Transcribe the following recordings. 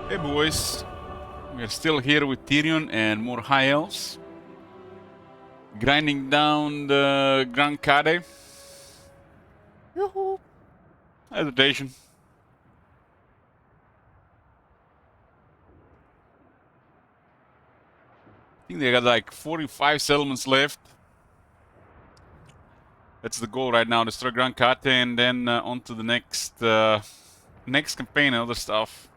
Hey boys, we're still here with Tyrion and more high elves. Grinding down the Grand Kade. Yoo-hoo. Hesitation. I think they got like 45 settlements left. That's the goal right now, destroy Grand Kate and then on to the next campaign and other stuff.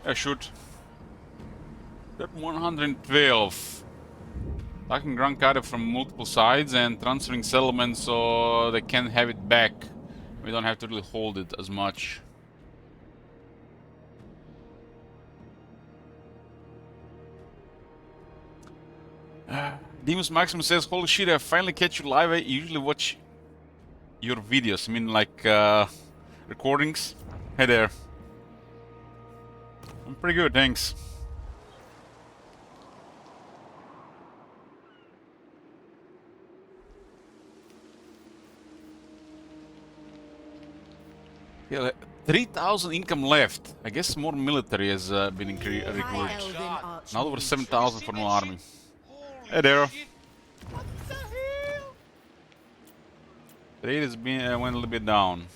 I should. Step 112. Attacking Grand Kate from multiple sides and transferring settlements so they can have it back. We don't have to really hold it as much. Demus Maximus says, holy shit, I finally catch you live. I usually watch your videos. I mean, like, recordings. Hey there. I'm pretty good, thanks. Yeah, 3,000 income left. I guess more military has been recruited. Now over 7,000 for no army. Hey there. Trade has been went a little bit down.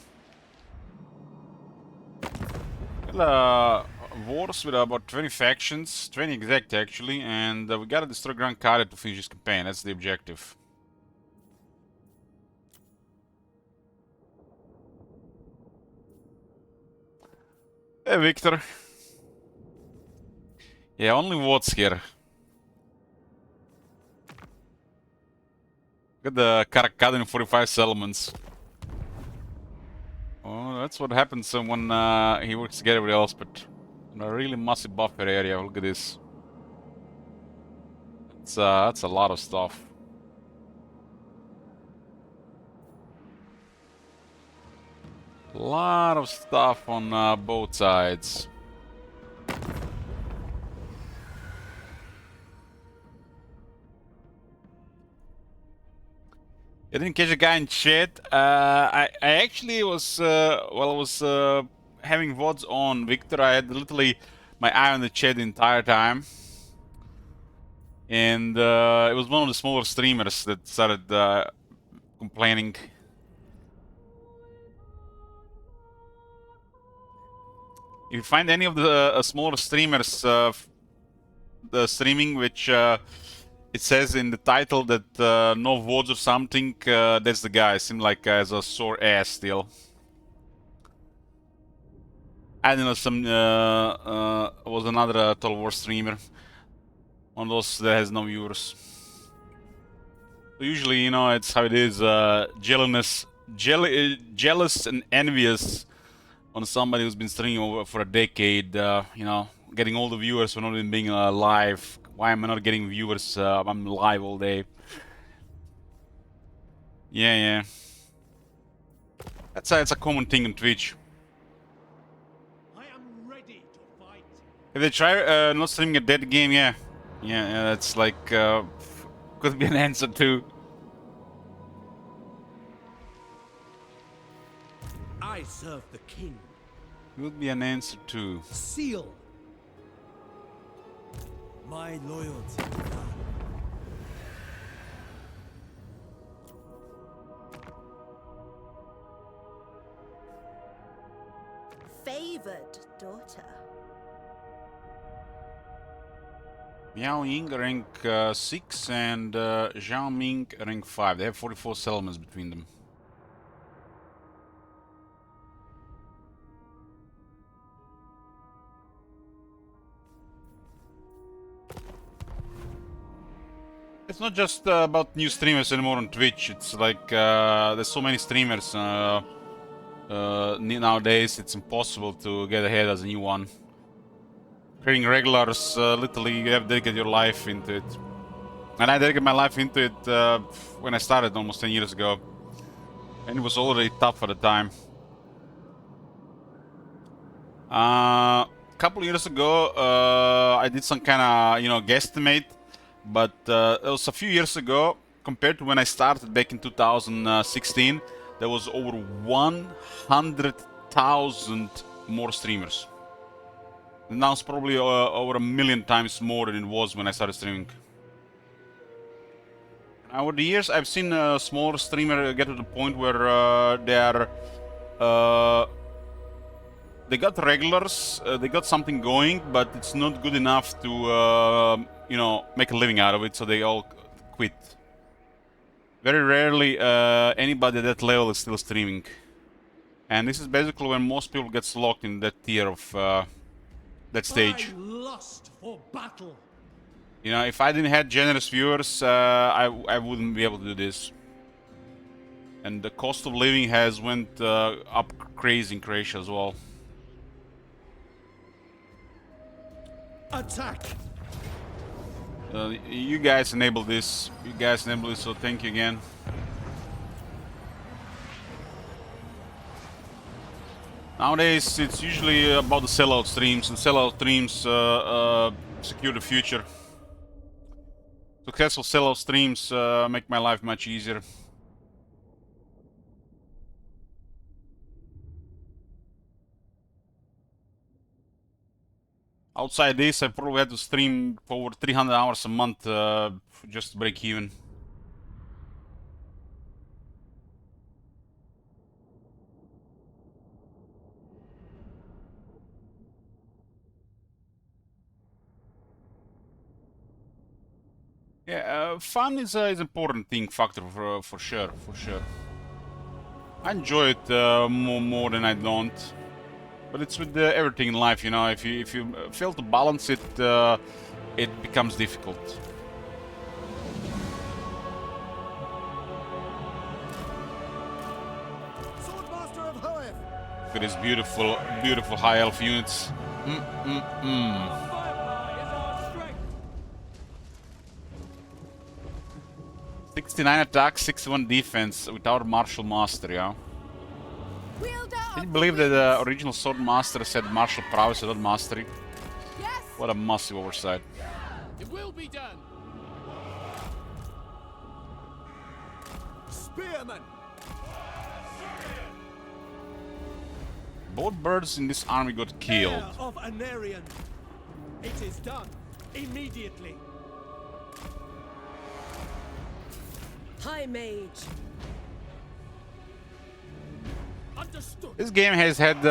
Well, wars with about 20 factions, 20 exact actually, and we gotta destroy Grand Kade to finish this campaign. That's the objective. Hey Victor. Yeah, only Watts here. Got the Karakadin 45 settlements. Oh, that's what happens when he works together with else, but in a really massive buffer area. Look at this. That's a lot of stuff. A lot of stuff on both sides. I didn't catch a guy in chat. I actually was while I was having VODs on Victor, I had literally my eye on the chat the entire time, and it was one of the smaller streamers that started complaining. If you find any of the smaller streamers the streaming which it says in the title that no VODs or something, that's the guy. Seemed like has a sore ass still. I don't know, some was another Total War streamer. One of those that has no viewers. So usually, you know, it's how it is. Jealous and envious on somebody who's been streaming over for a decade. You know, getting all the viewers for not even being live. Why am I not getting viewers? I'm live all day. Yeah. That's a common thing on Twitch. If they try not streaming a dead game, yeah, that's like could be an answer too. I serve the king. Could be an answer too. Seal my loyalty. Favored daughter. Miao Ying rank 6 and Zhao Ming rank 5. They have 44 settlements between them. It's not just about new streamers anymore on Twitch. It's like there's so many streamers nowadays. It's impossible to get ahead as a new one. creating regulars, literally you have to dedicate your life into it. And I dedicated my life into it when I started almost 10 years ago. And it was already tough at the time. A couple years ago, I did some kind of, guesstimate. But it was a few years ago, compared to when I started back in 2016, there was over 100,000 more streamers. Now it's probably over 1 million times more than it was when I started streaming. Over the years, I've seen a smaller streamer get to the point where they got regulars, they got something going, but it's not good enough to make a living out of it, so they all quit. Very rarely anybody at that level is still streaming. And this is basically when most people get locked in that tier of that stage. I lust for battle. If I didn't have generous viewers, I wouldn't be able to do this. And the cost of living has went up crazy in Croatia as well. Attack! You guys enabled this. So thank you again. Nowadays, it's usually about the sellout streams, and sellout streams secure the future. Successful sellout streams make my life much easier. Outside this, I probably had to stream for over 300 hours a month just to break even. Yeah, fun is an important factor for sure. I enjoy it more than I don't. But it's with everything in life, If you fail to balance it, it becomes difficult. Swordmaster of Hoeth! Look at these beautiful high elf units. 69 attack, 61 defense without martial master, yeah. Can you believe that the original sword master said martial prowess without mastery? Yes. What a massive oversight. It will be done. Spearman! Both birds in this army got killed. Heir of Anarion! It is done. Immediately. High Mage. Understood. This game has had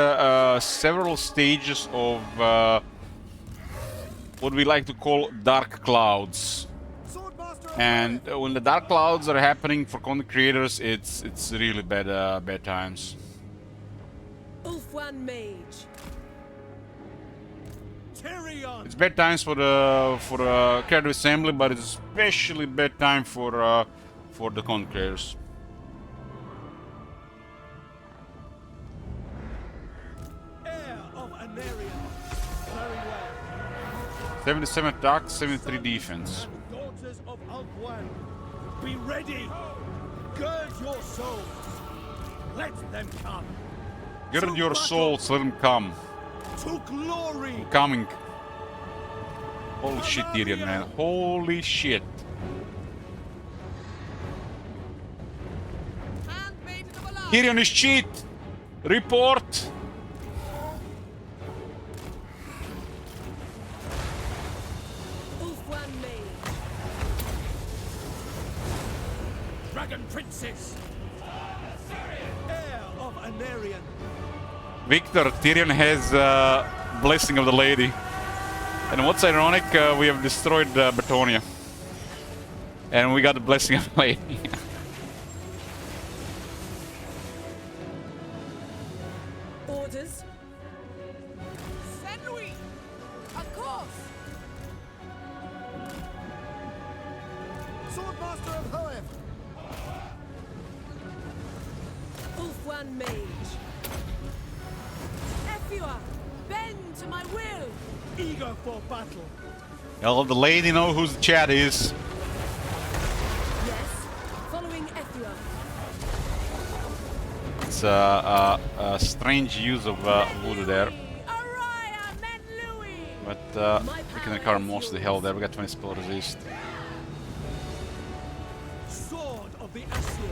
several stages of what we like to call dark clouds. Swordmaster of And when the dark clouds are happening for content creators, it's really bad times. Ulfwan Mage. Tyrion! It's bad times for the creative assembly, but it's especially bad time for the content creators. Heir of Anarion! Very well. 77 attack, 73 defense. Daughters of Ulfwan, be ready! Gird your souls! Let them come! Gird your souls, let them come. To glory! Coming. Holy shit, Tyrion, man. Holy shit. Handmaiden of Alar. Tyrion is cheat! Report! Ulfwan Mage. Dragon Princess! Heir of Anarion! Victor, Tyrion has Blessing of the Lady. And what's ironic, we have destroyed Bretonnia. And we got the Blessing of the Lady. Orders. Senui. Of course. Swordmaster of Hoeth! Ulfwan Mage. Efua. Bend to my will. Eager for battle. Well, the lady know whose the chat is. Yes. Following Ethua. It's a strange use of voodoo there. Araya Menlui. But we can recover most of the health there. We got 20 spell resist. Sword of the Asir.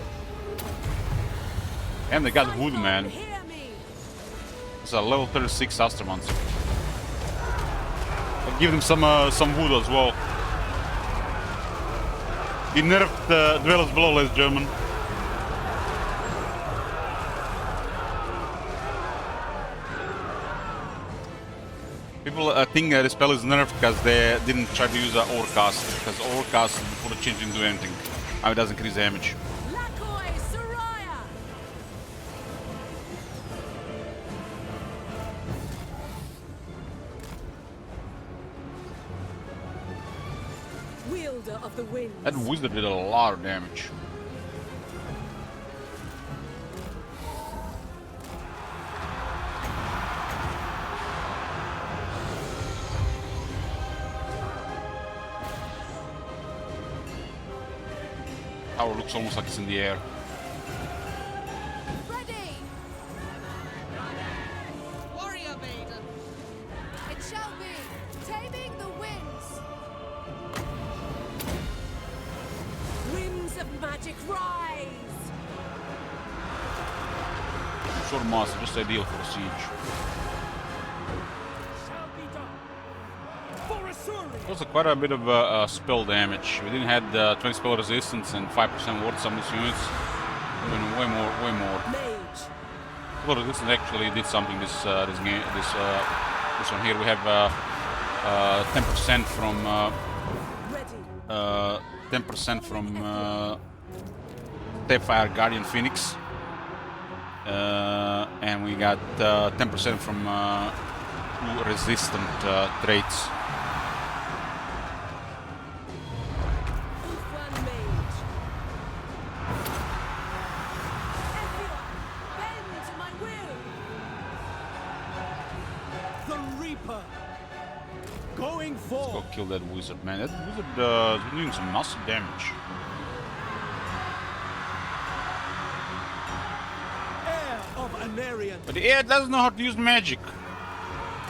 And they got voodoo, man. Hear me. It's a level 36 Astromons. I'll give them some voodoo as well. He nerfed Dwellers Below, less German. People think the spell is nerfed because they didn't try to use Overcast. Because Overcast, before the change, didn't do anything. Now it does increase damage. Lakoi Soraya. Wielder of the winds. That wizard did a lot of damage. Tower looks almost like it's in the air. Ready! Warrior maiden! It shall be! Taming the winds! Winds of magic rise. Sword Master, just ideal for a siege. Shall be done. For Asuri. Also quite a bit of spell damage. We didn't have 20 spell resistance and 5% ward summons units. Doing way more. Mage. Spell resistance actually did something this game. This one here we have 10% from Ready. 10% from Tapfire Guardian Phoenix, and we got 10% from two resistant traits. Ulfwan Mage. Ethua. Bend to my will. The Reaper. Going Go forth. kill that wizard, man. That wizard is doing some massive damage. Heir of Anarian. But the air doesn't know how to use magic.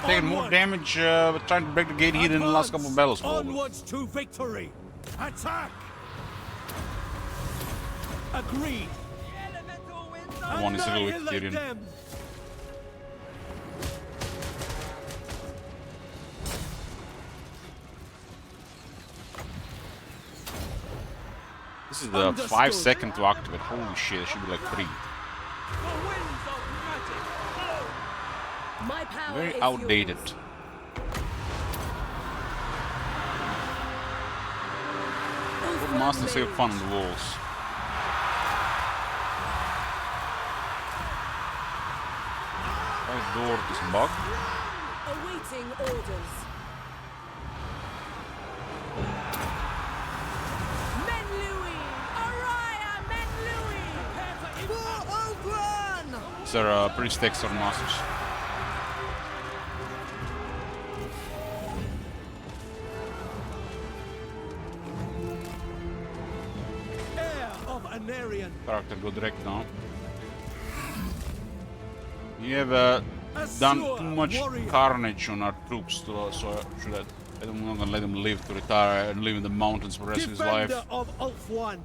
Taking more Onward. damage trying to break the gate here in the last couple of battles. Probably. Onwards to victory. Attack. Agreed. One is a little Annihilate Tyrion. them. This is the Understood. 5 second to activate. Holy shit, it should be like 3. My power Very is outdated. yours. Ulfwan Masters have Mage. fun on the walls. Right door is bugged. Awaiting orders. Menlui! Araya Menlui! These are pretty stacked Sword Masters. Heir of Anarian. Character go direct now. We have done too much carnage on our troops, so I'm not gonna let him live to retire and live in the mountains for the rest of his life. Defender of Ulfwan.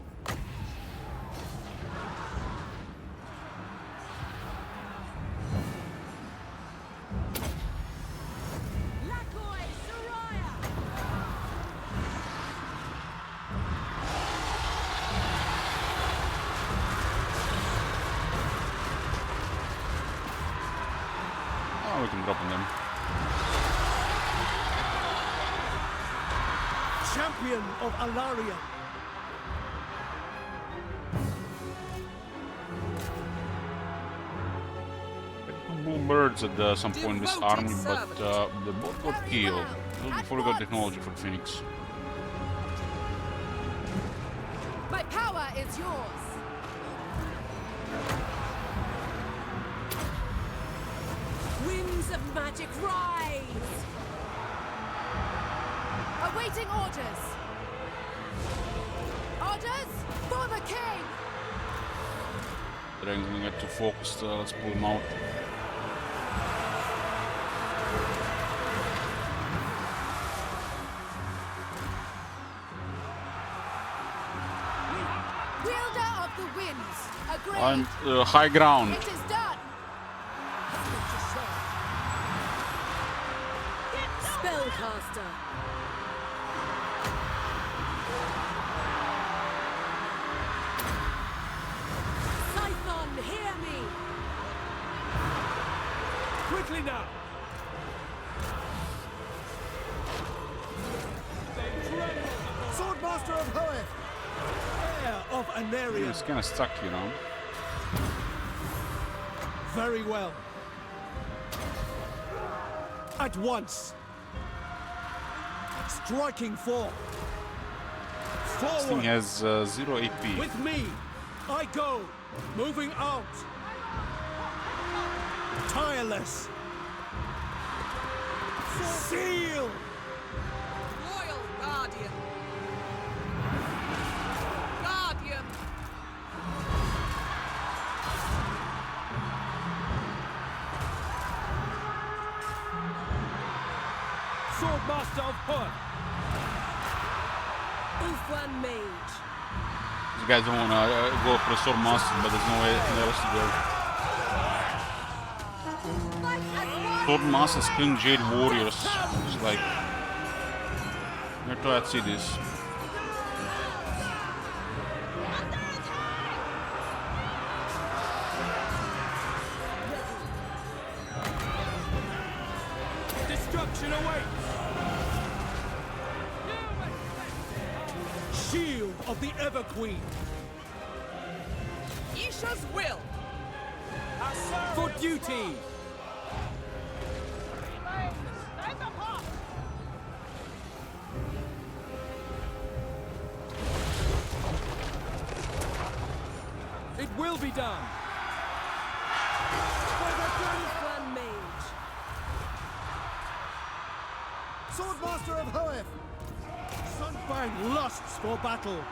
Lakoi Soraya! Oh, we can drop on them. Champion of Alaria. Two bull birds at some point in this army, but they both got killed. A little before we got technology for Phoenix. My power is yours! Winds of magic rise! Awaiting orders. Orders for the king. Dragon's gonna get too focused. Let's pull him out. Wielder of the winds. Agreed. On high ground. It is done. Spellcaster. Scython, hear me! Quickly now! Swordmaster of Hoeth! Heir of Anarion! It's kind of stuck, you know. Very well. At once! Striking forth! This thing Forward! has 0 AP. With me! I go! Moving out! Tireless! Seal! Royal Guardian! Guardian! Swordmaster of Hoeth! Ulfwan Mage! These guys don't want to go for a sword master, but there's no way else to go. Sword masters killing Jade warriors. It's like, let's try to see this. Destruction awaits! Shield of the Ever Queen! Isha's will! For duty! It will be done! Ulfwan Mage! Swordmaster of Hoeth! Sunfang lusts for battle!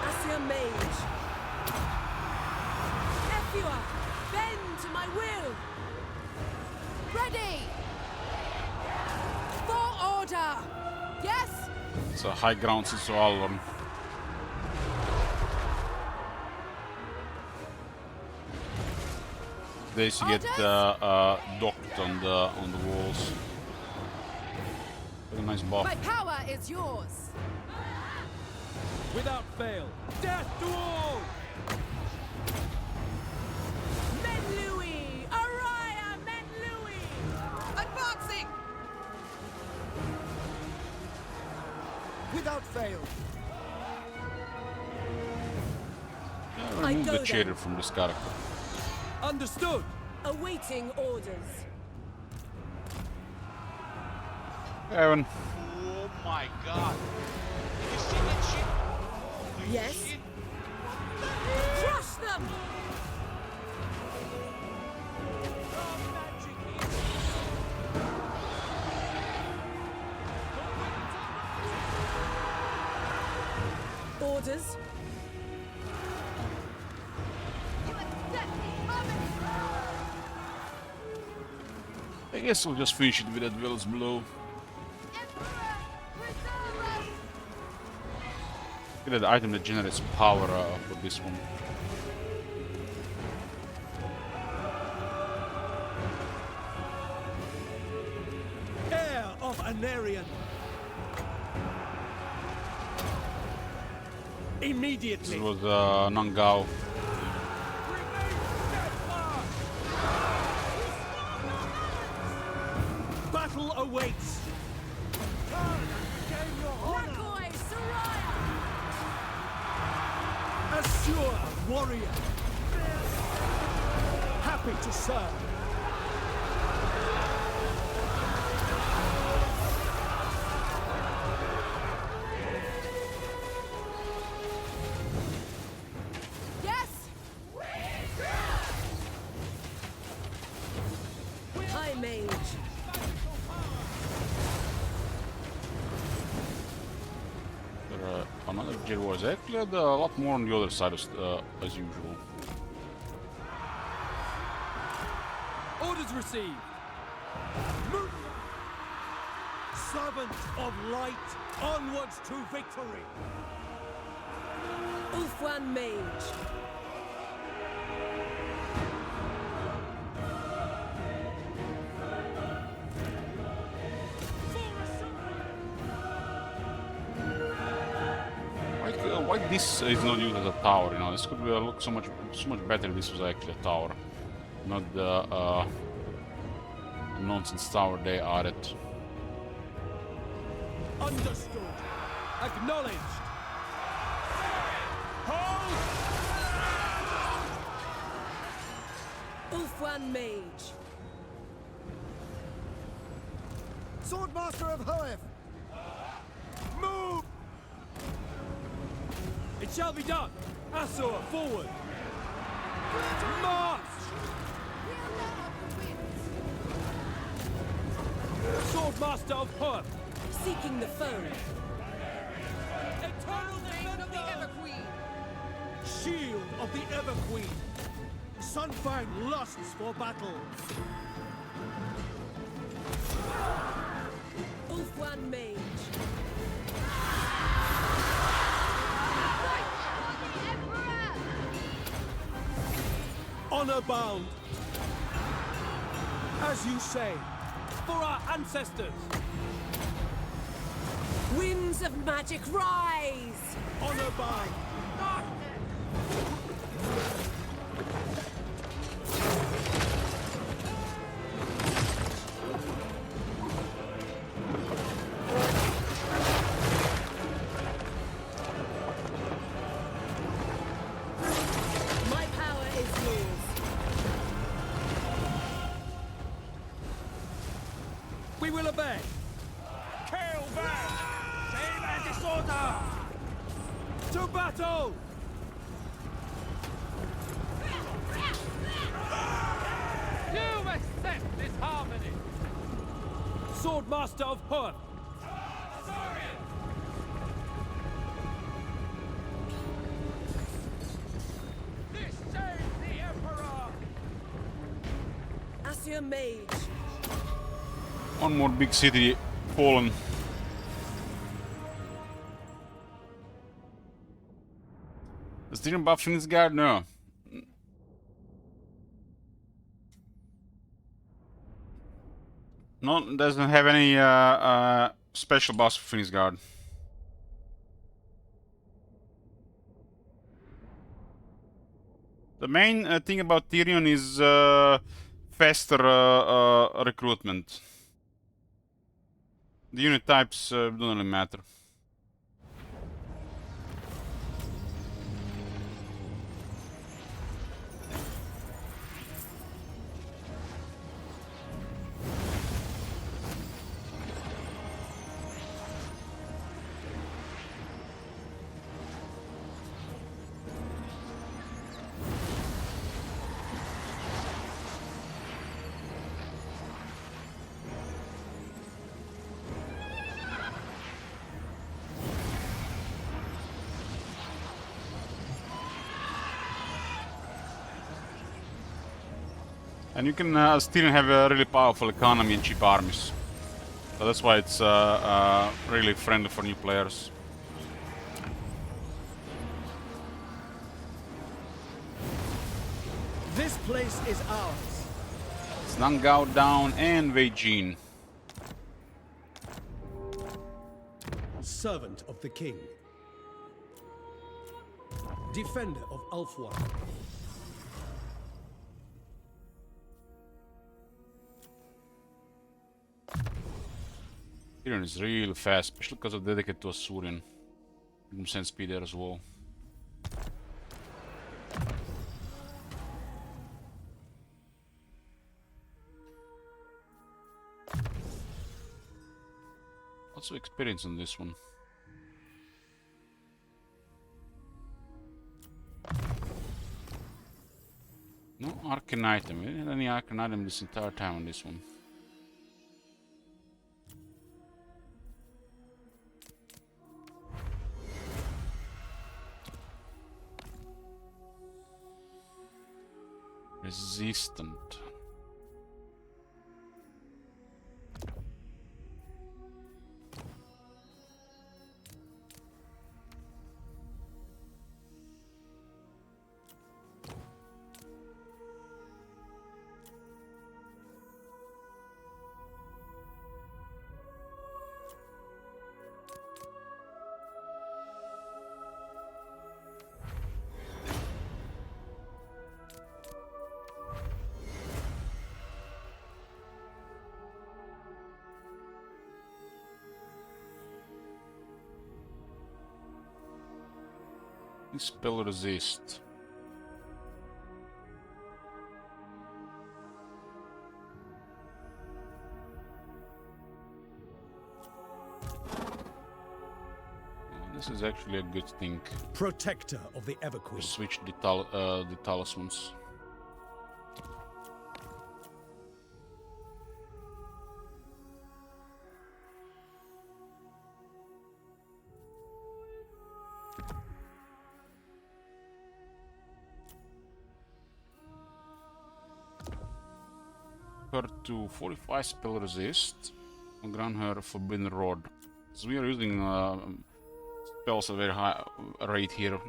Assia Mage! Ephua! Bend to my will! Ready. For order. Yes. It's a high ground since all of them. They used to get docked on the walls. Very nice buff. My power is yours. Without fail! Death to all! Menlui! Araya Menlui! Advancing! Without fail! Remove go the then. cheater from this character. Understood! Awaiting orders. Evan. Oh my god. You see that shit? Yes? Crush them! Orders? I guess we'll just finish it with that Will's blow. Get the item that generates power for this one. Heir of Anarion! This Immediately! was Nangao. Battle awaits! Rakoi Soraya! Assure warrior! Happy to serve! Jet Wars. Actually, had a lot more on the other side as usual. Orders received. Move. Servant of light, onwards to victory. Ulfwan Mage. Why this is not used as a tower? You know, this could look so much better if this was actually a tower, not the nonsense tower they added. Understood. Acknowledged. Hold! Ulfwan Mage. Swordmaster of Hoeth! Move! It shall be done! Asur, forward! March! Wielder of the winds. Swordmaster of Hoeth! Seeking the foe. Eternal Defender of the Defender! Everqueen. Shield of the Everqueen! Sunfang lusts for battle! Ulfwan Mage. Fight for the Emperor! Honor bound! As you say, for our ancestors! Winds of magic rise! Honor bound! My power is yours. We will obey! Kill them! Shame and disorder! To battle! You accept this harmony! Swordmaster of Hoeth! This saves the Emperor! Asur Mage. One more big city fallen. Does Tyrion buff Finsgard? No. No, doesn't have any special buffs for Finsgard. The main thing about Tyrion is faster recruitment. The unit types don't really matter. And you can still have a really powerful economy and cheap armies. So that's why it's really friendly for new players. This place is ours. Snangao down and Wei Jin. Servant of the king. Defender of Ulfwan. Tyrion is really fast, especially because of dedicated to Asuryan. You can send speed there as well. Lots of experience on this one. No arcane item. We didn't have any arcane item this entire time on this one. Resistant. Spell resist. This is actually a good thing. Protector of the Everqueen. Switch the talismans. Her to 45 spell resist. And grant her forbidden rod. So we are using spells at a very high rate here.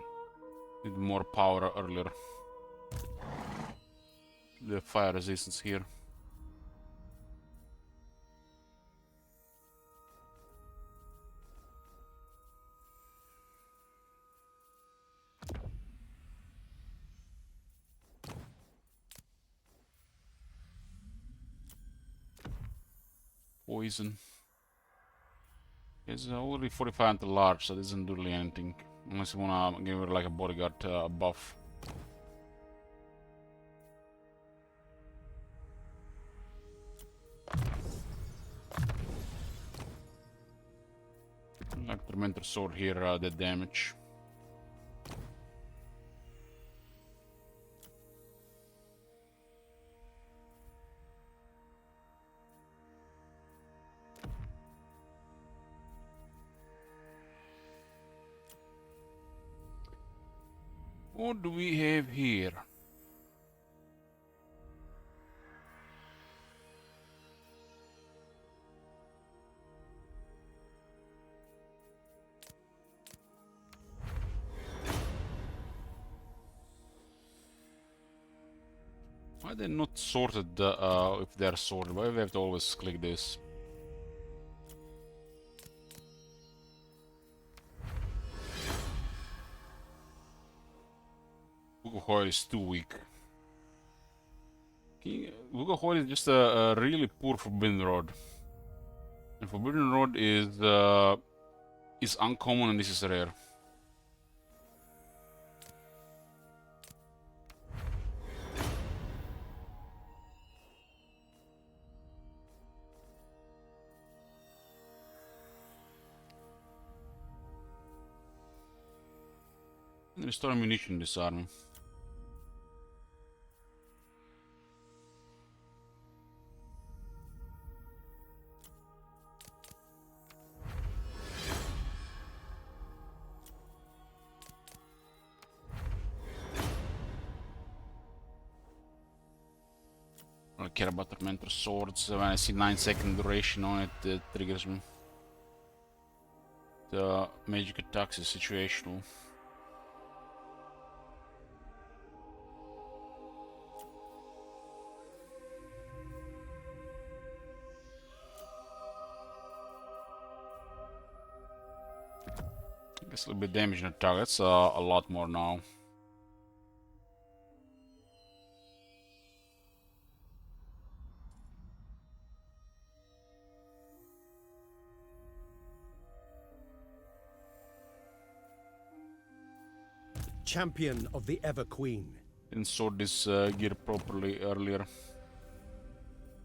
Need more power earlier. The fire resistance here. Poison. It's already 45 and large, so it doesn't do really anything. Unless you wanna give her like a bodyguard buff. Like Tormentor Sword here, the damage. What do we have here? Why are they not sorted if they're sorted? Why do we have to always click this? Vugohoid is too weak. Vugohoid is just a really poor Forbidden Rod. And Forbidden Rod is uncommon and this is rare. And restore ammunition in this army. I don't care about Tormentor Swords. When I see 9-second duration on it, it triggers me. The magic attacks is situational. I guess a little bit damage in the targets, a lot more now. Champion of the Everqueen. Didn't sort this gear properly earlier.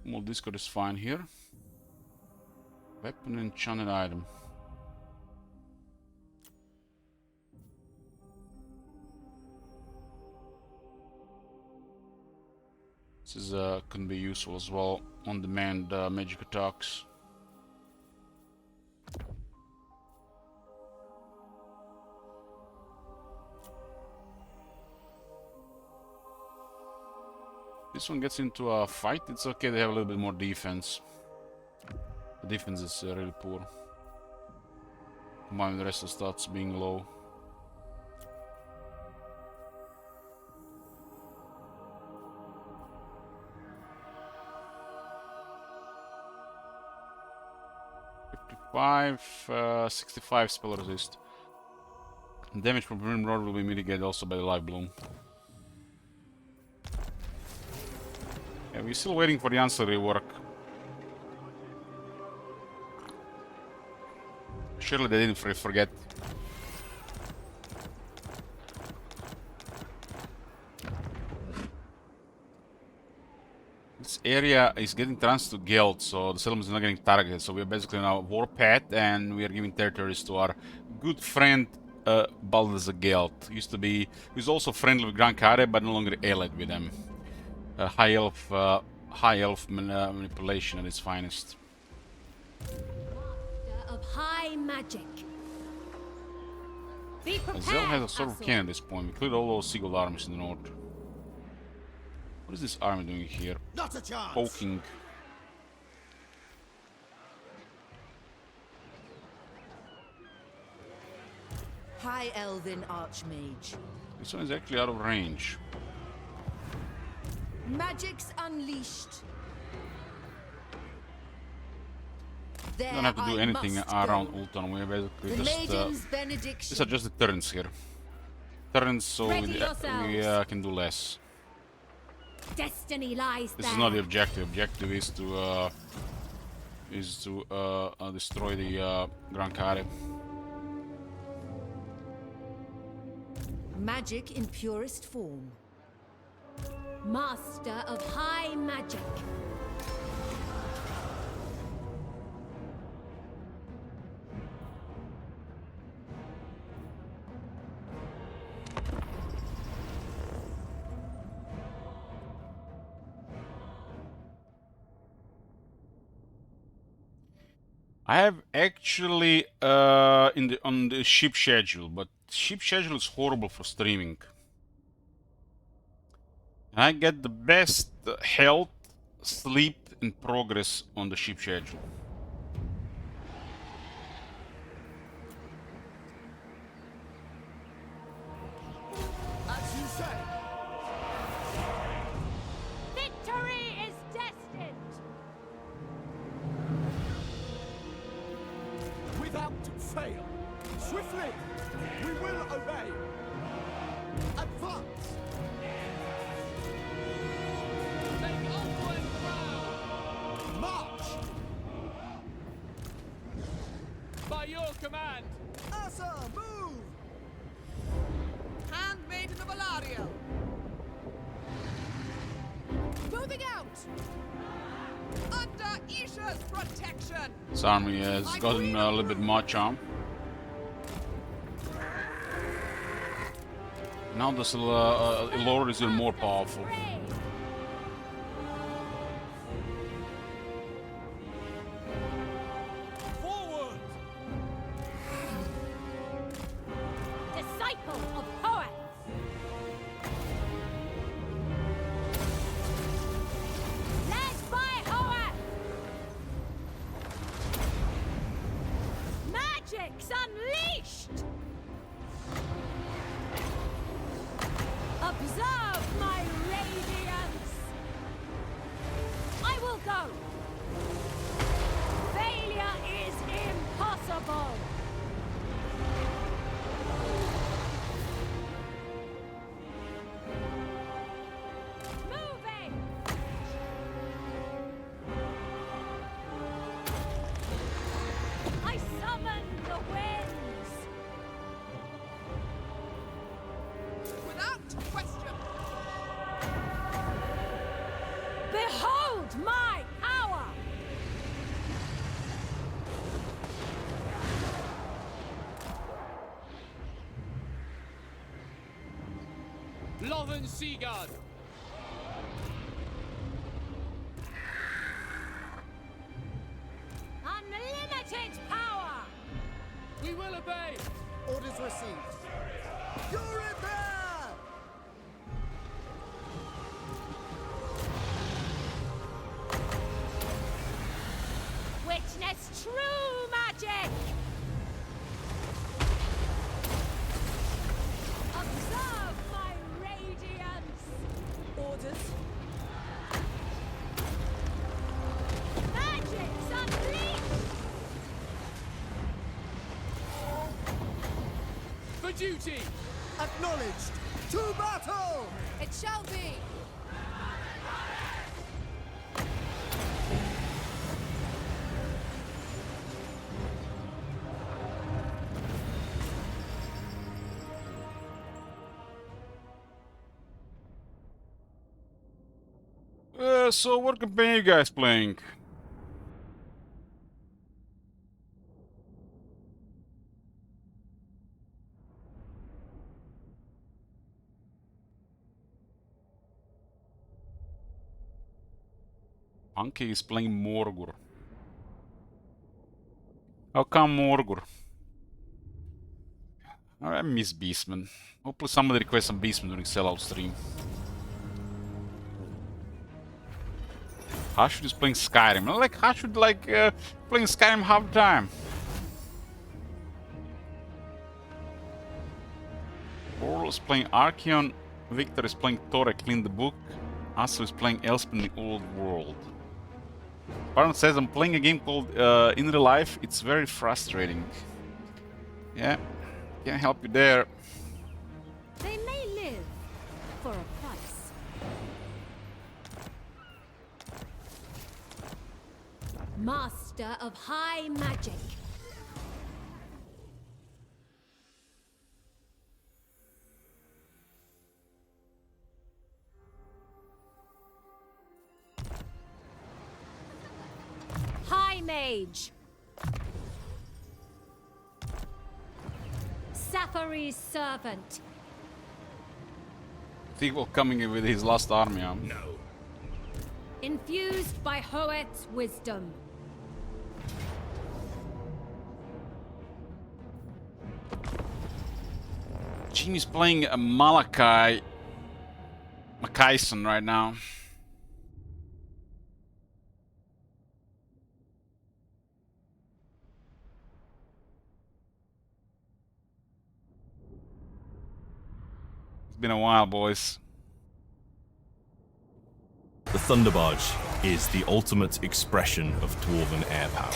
Well, discard is fine here. Weapon and enchanted item. This is can be useful as well. On-demand magic attacks. this one gets into a fight, it's okay, they have a little bit more defense. The defense is really poor. Combined with the rest of the stats being low. '55, 65 spell resist. Damage from Grim Rod will be mitigated also by the Life Bloom. Yeah, we're still waiting for the ancillary work. Surely they didn't forget. This area is getting transferred to Guild, so the settlement is not getting targeted. So we are basically now Warpath, and we are giving territories to our good friend Balthazar Guild. Used to be, he's also friendly with Grankare, but no longer allied with them. High elf manipulation at its finest. Of high magic. Be prepared, Zell has a sort of Asel. cannon at this point. We cleared all those Seagull armies in the north. What is this army doing here? Not a chance. Poking. High Elven Archmage. This one is actually out of range. Magic's unleashed. We don't have to do anything around Ultron. We are The basically just Maiden's Benediction. these are just the turrets here. Turrets, so Ready we yourselves. can do less. Destiny lies This there. is not the objective. Objective is to destroy the Grankare. Magic in purest form. Master of high magic. I have actually on the ship schedule, but ship schedule is horrible for streaming. And I get the best health, sleep, and progress on the ship schedule. As you say. Victory is destined. Without fail. Swiftly. We will obey. Advance. Make Ultron proud! March. By your command! Asa, move. Handmaiden of Alario. Moving out. Under Isha's protection. This army has gotten a little bit much on. Now this Lord is even more powerful. Forward. Disciple of Hoeth. Led by Hoeth. Magic's unleashed. Observe my radiance. I will go. Failure is impossible. Moving. I summon the winds. Without question. Behold my power. Lothern Seaguard! Unlimited power. We will obey! Orders received. Your repair. orders. Magic's unleashed! For duty! Acknowledged! To battle! It shall be. So what campaign are you guys playing? Monkey is playing Morgur. How come Morgur? I miss Beastman. Hopefully somebody requests some Beastman during sellout stream. Hashud is playing Skyrim. I like Hashud playing Skyrim half the time. Oral is playing Archeon. Victor is playing Torek Clean the Book. Asu is playing Elspeth in the Old World. Baron says I'm playing a game called In Real Life. It's very frustrating. Yeah, can't help you there. They may live for a price. Master of high magic. High mage. Safari's servant. Thibault coming in with his last army. Infused by Hoet's wisdom. Jimmy's playing a Malachi Mackayson right now. It's been a while, boys. The Thunderbarge is the ultimate expression of Dwarven air power.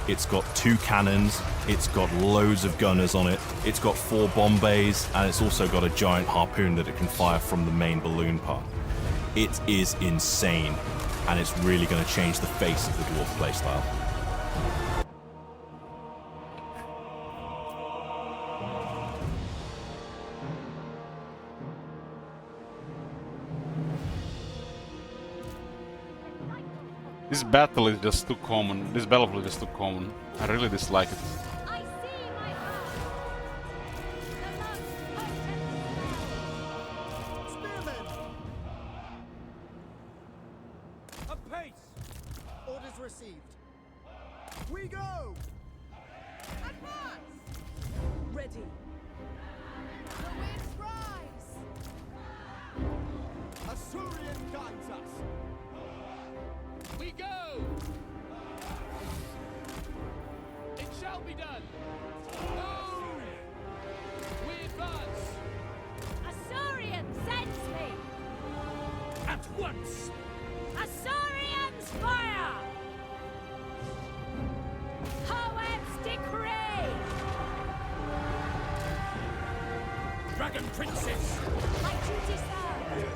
It's got 2 cannons, it's got loads of gunners on it, it's got 4 bomb bays, and it's also got a giant harpoon that it can fire from the main balloon part. It is insane, and it's really going to change the face of the Dwarf playstyle. This battle is just too common. This battlefield is just too common. I really dislike it. I see my path. Spearmen! Apace! Orders received. We go! Advance! Ready. The winds rise. Asurian guides us. We go! It shall be done! No! We advance! Asaurian sends me! At once! Asaurian's fire! Hoet's decree! Dragon Princess! My duty served!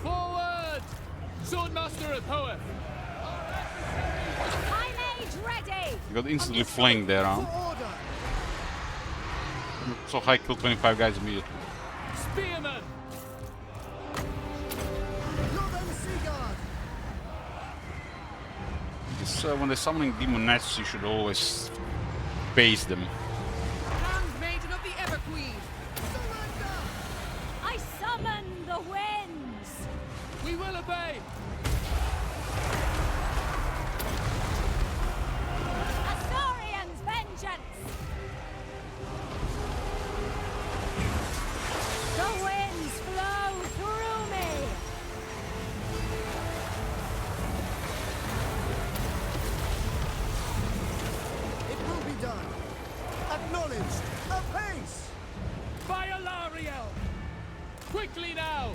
Forward! Swordmaster of Hoeth! High mage ready! You got instantly flanked there, huh? Order! So high kill 25 guys immediately. Spearman! Northern Seaguard! It's, when they're summoning demon nets, you should always base them. Handmaiden of the Everqueen. Surrender! I summon the winds! We will obey! Asaurian's vengeance! The winds flow through me! It will be done! Quickly now!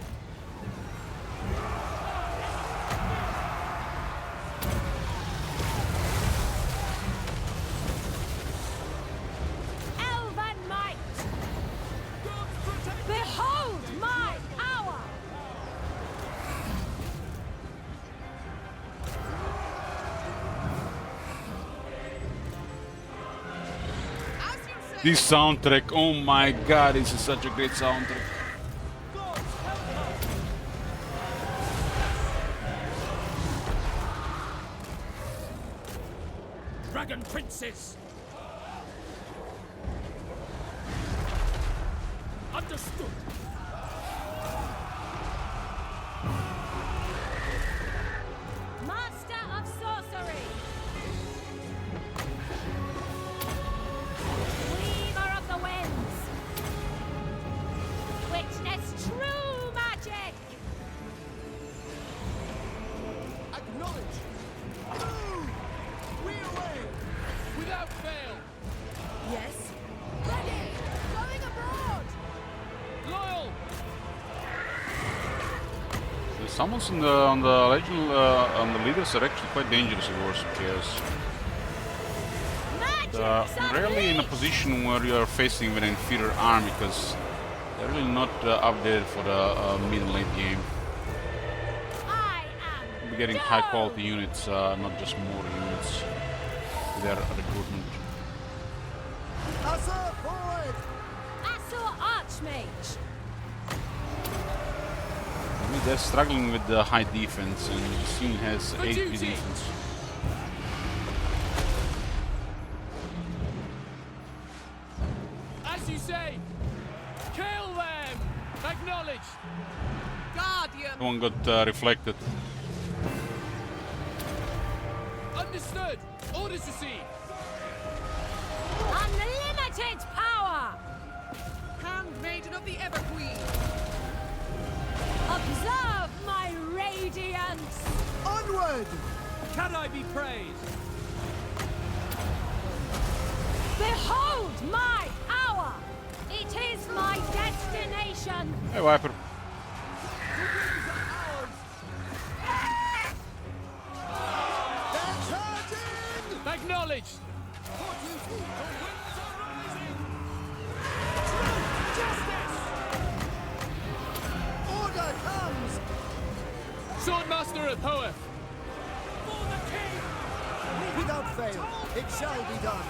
Elven might! Behold my power! This soundtrack, oh my god, this is such a great soundtrack. Dragon Princes! Understood! Master of sorcery! Weaver of the winds! Witness true magic! Acknowledge! We away! Without fail! Yes? Ready! Going abroad! Loyal! The summons on the legend on the leaders are actually quite dangerous in Wars of Chaos. Magic's Rarely in a unleashed! position where you are facing with an inferior army because they're really not updated for the mid and late game. I am You'll be getting high quality units, not just more units with their recruitment. Asa forward! Asur Archmage! I mean, they're struggling with the high defense, and the scene has For 8 duty. defense. As you say! Kill them! Acknowledge! Guardian! One got reflected. Understood! Orders received! Unlimited power! Handmaiden of the Everqueen! Observe my radiance! Onward! Can I be praised? Behold my power! It is my destination! Hey, Viper. They're charging! Acknowledged! Justice! Order comes! Swordmaster of Hoeth! For the king! Without fail, it shall be done!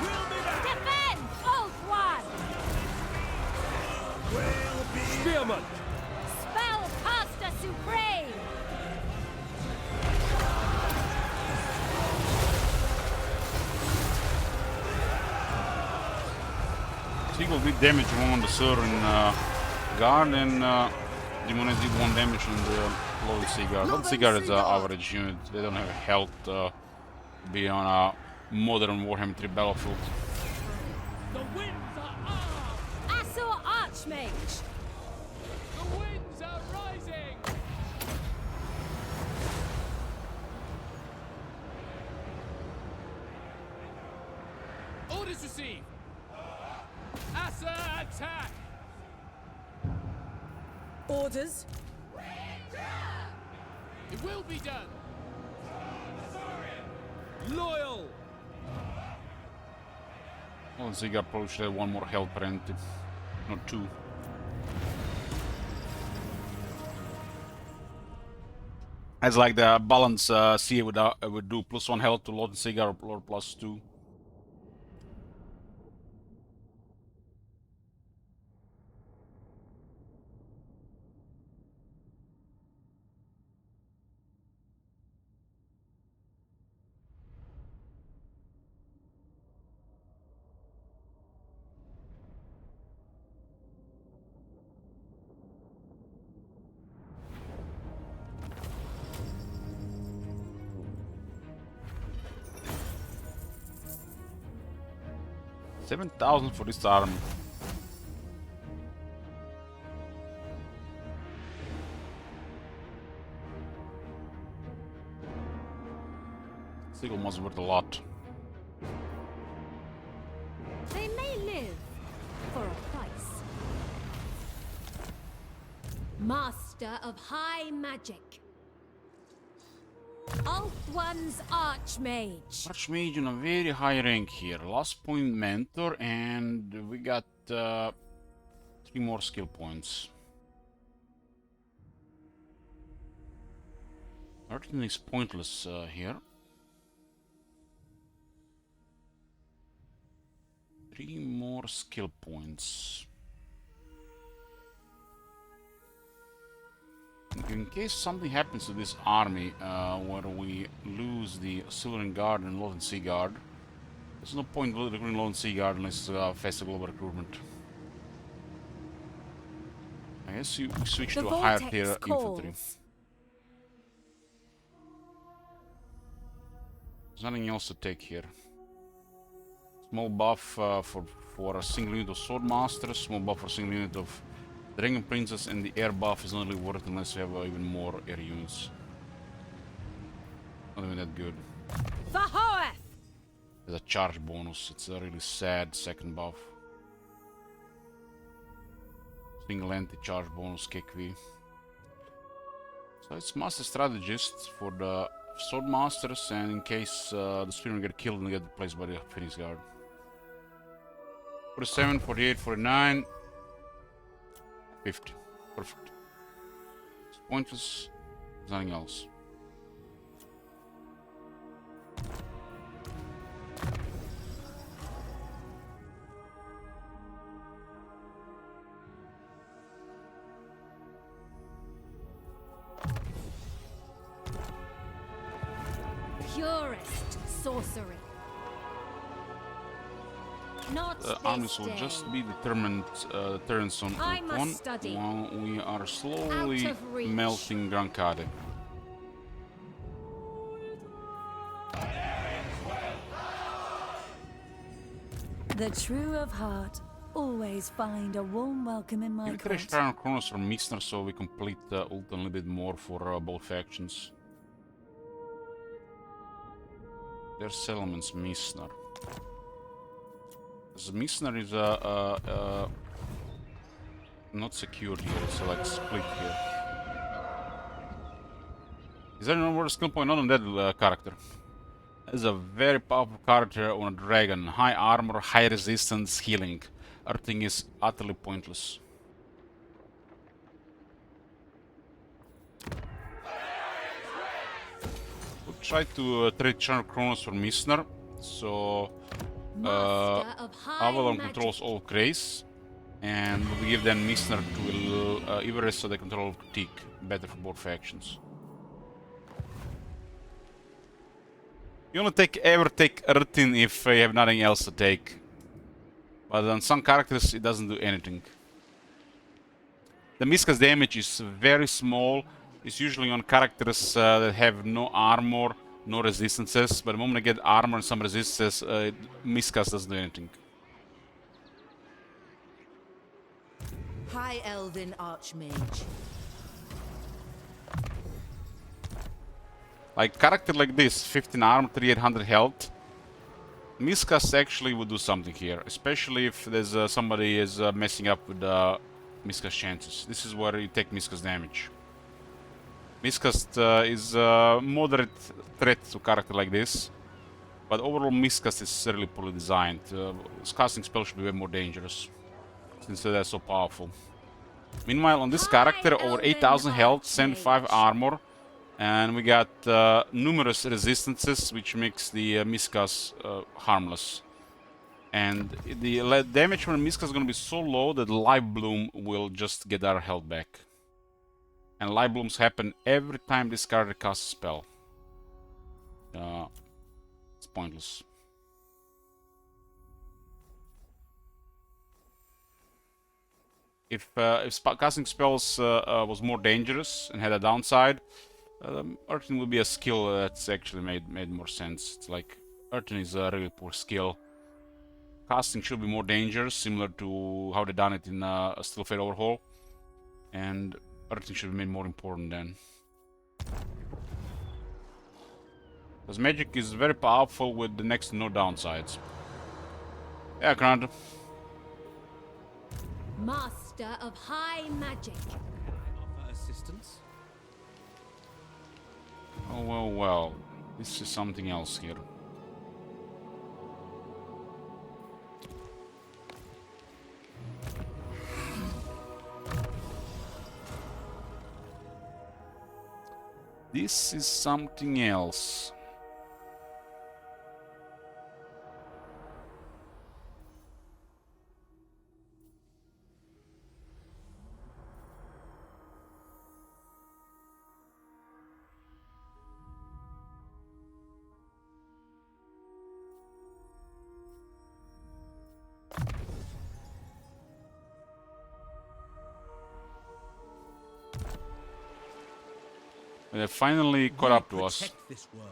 We'll be back! Defend, Old One! We'll be... Spearman! Spellcaster Supreme! Seagull did damage one on the Southern Guard, and Demoness did 1 damage on the Lord Seaguard. Lord Seaguard is an average unit, they don't have health beyond a modern Warhammer 3 battlefield. The winds are armed! Asur Archmage! The winds are rising! Orders received! Asa attack! Orders? It will be done! Loyal! Lord Seaguard probably should have 1 more health per entity, not 2. As like the balance CA would do +1 health to Lord Seaguard or +2. $7,000 for this army. Seagull must be worth a lot. They may live for a price. Master of high magic. Ulthuan's Archmage. Archmage on a very high rank here. Last point mentor, and we got 3 more skill points. Artin is pointless here. 3 more skill points. In case something happens to this army, where we lose the Silvern Guard and Lothern Sea Guard, there's no point recruiting Lothern Sea Guard unless faster global recruitment. I guess we switch The to a higher vortex tier calls. infantry. There's nothing else to take here. Small buff for a single unit of Swordmaster, small buff for a single unit of Dragon Princess, and the air buff is not really worth it unless you have even more air units. Not even that good. For Hoeth! There's a charge bonus, it's a really sad second buff. Single anti-charge bonus, Kekvi. So it's Master Strategist for the Swordmasters, and in case the Spearmen get killed and get replaced by the Phoenix Guard. 47, 48, 49, 50. Perfect. It's pointless. There's nothing else. Purest sorcery. Not The this armies will day. just be determined turns on I Route must 1 study. while we are slowly Out of reach. melting Grancade. The true of heart always find a warm welcome in my Give it a court. Shrine Chronos from Mixner so we complete ult a little bit more for both factions. There's settlements Mixner. Mixner is not secured here, so like split here. Is there no more skill point? Not on that character. Is a very powerful character on a dragon. High armor, high resistance, healing. Everything is utterly pointless. We'll try to trade Shrine of Chronos for Missner. So Master of high Avalon magic. controls all Grace, and we give then Missner to Ivarus so they control all Critique. Better for both factions. You only ever take Ertin if you have nothing else to take. But on some characters it doesn't do anything. The Miska's damage is very small. It's usually on characters that have no armor, no resistances. But the moment they get armor and some resistances, Miska's doesn't do anything. High Elven Archmage. Like character like this, 15 armor, 3800 health. Miscast actually would do something here, especially if there's somebody is messing up with Miscast chances. This is where you take Miscast damage. Miscast is a moderate threat to character like this, but overall Miscast is really poorly designed. Casting spell should be way more dangerous, since they're so powerful. Meanwhile, on this character, over 8000 health, 75 armor, and we got numerous resistances, which makes the Miscast harmless. And the damage from the Miscast is going to be so low that Life Bloom will just get our health back. And Life Blooms happen every time this character casts a spell. It's pointless. If casting spells was more dangerous and had a downside, Earthen would be a skill that's actually made more sense. It's like Earthen is a really poor skill. Casting should be more dangerous, similar to how they done it in Still Fate Overhaul, and Earthen should be made more important then. Because magic is very powerful with the next to no downsides. Yeah, Grant. Master of high magic. assistance? Oh, well, well. This is something else here. This is something else. They finally caught up to us. Protect this world.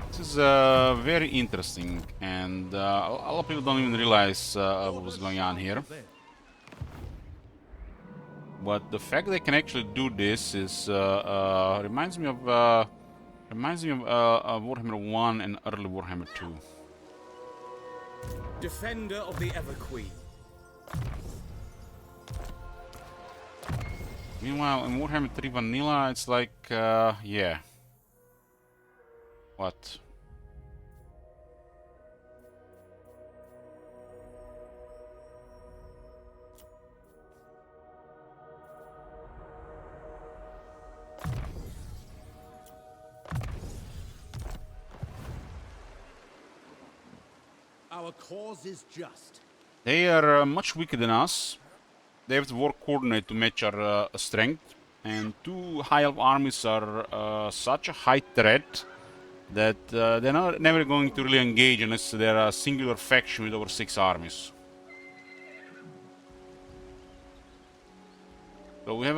This is very interesting, and a lot of people don't even realize what was going on here. But the fact they can actually do this is reminds me of Warhammer 1 and early Warhammer 2. Defender of the Everqueen. Meanwhile, in Warhammer 3 Vanilla, it's like, yeah. What? Our cause is just. They are much weaker than us. They have to work coordinate to match our strength. And two High Elf armies are such a high threat that they're never going to really engage unless they're a singular faction with over 6 armies. So we have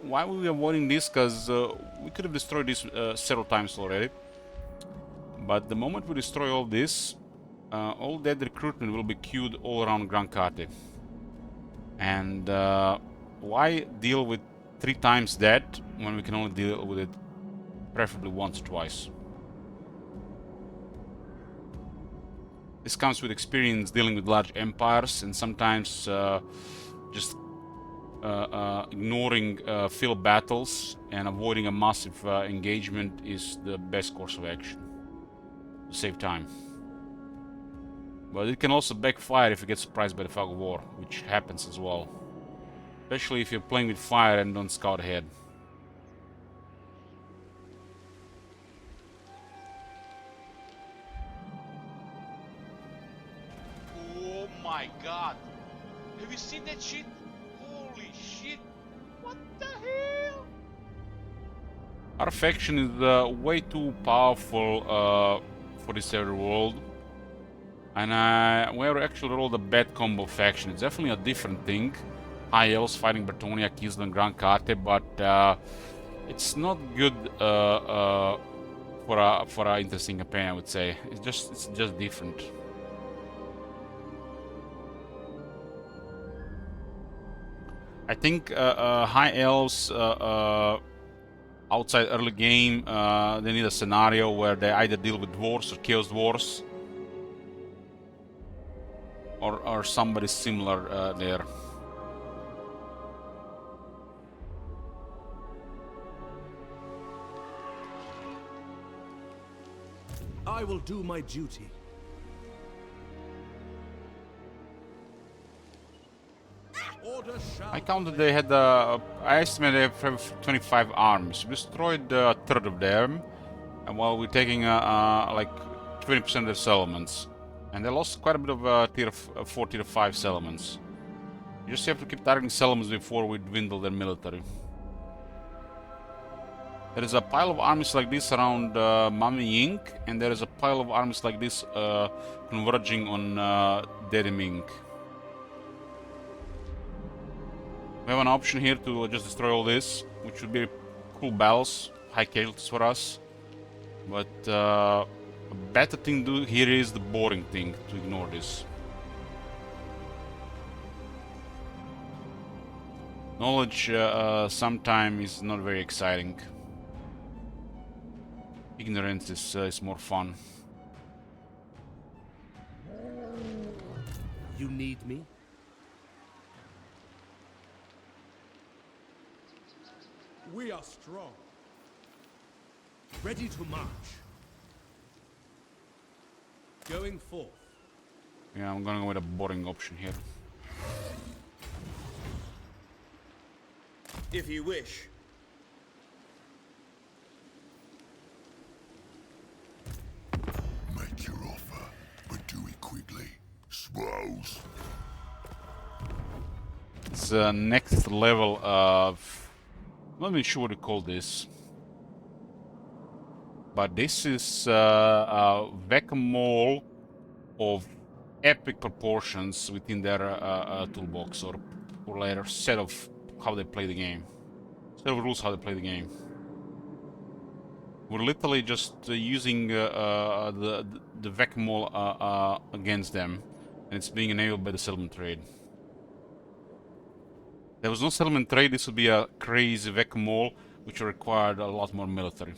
why were we avoiding this? Because we could have destroyed this several times already. But the moment we destroy all this, all that recruitment will be queued all around Grand Carte. And why deal with 3 times that when we can only deal with it preferably once or twice? This comes with experience dealing with large empires, and sometimes just ignoring field battles and avoiding a massive engagement is the best course of action to save time. But it can also backfire if you get surprised by the fog of war, which happens as well. Especially if you're playing with fire and don't scout ahead. Oh my god! Have you seen that shit? Holy shit! What the hell? Our faction is way too powerful for this area world. And we actually rolled a bad combo faction. It's definitely a different thing. High Elves fighting Bretonnia, Kislev, Grand Carte, but it's not good for a interesting campaign, I would say. It's just different. I think High Elves outside early game, they need a scenario where they either deal with dwarves or Chaos Dwarves. Or somebody similar there. I will do my duty. Order shall I counted they had, I estimate they have 25 arms. We destroyed a third of them, and while we're taking like 20% of their settlements. And they lost quite a bit of tier 4, tier 5 settlements. You just have to keep targeting settlements before we dwindle their military. There is a pile of armies like this around Mami Yink, and there is a pile of armies like this converging on Dedeming. We have an option here to just destroy all this, which would be cool battles, high casualties for us. But a better thing to do here is the boring thing, to ignore this. Knowledge sometimes is not very exciting. Ignorance is more fun. You need me? We are strong. Ready to march. Going forth. Yeah, I'm gonna go with a boring option here. If you wish. Make your offer, but do it quickly. Suppose. It's next level of... I'm not even sure what to call this. But this is a whack-a-mole of epic proportions within their toolbox or later set of how they play the game. Set of rules how they play the game. We're literally just using the whack-a-mole against them, and it's being enabled by the settlement trade. If there was no settlement trade, this would be a crazy whack-a-mole, which required a lot more military.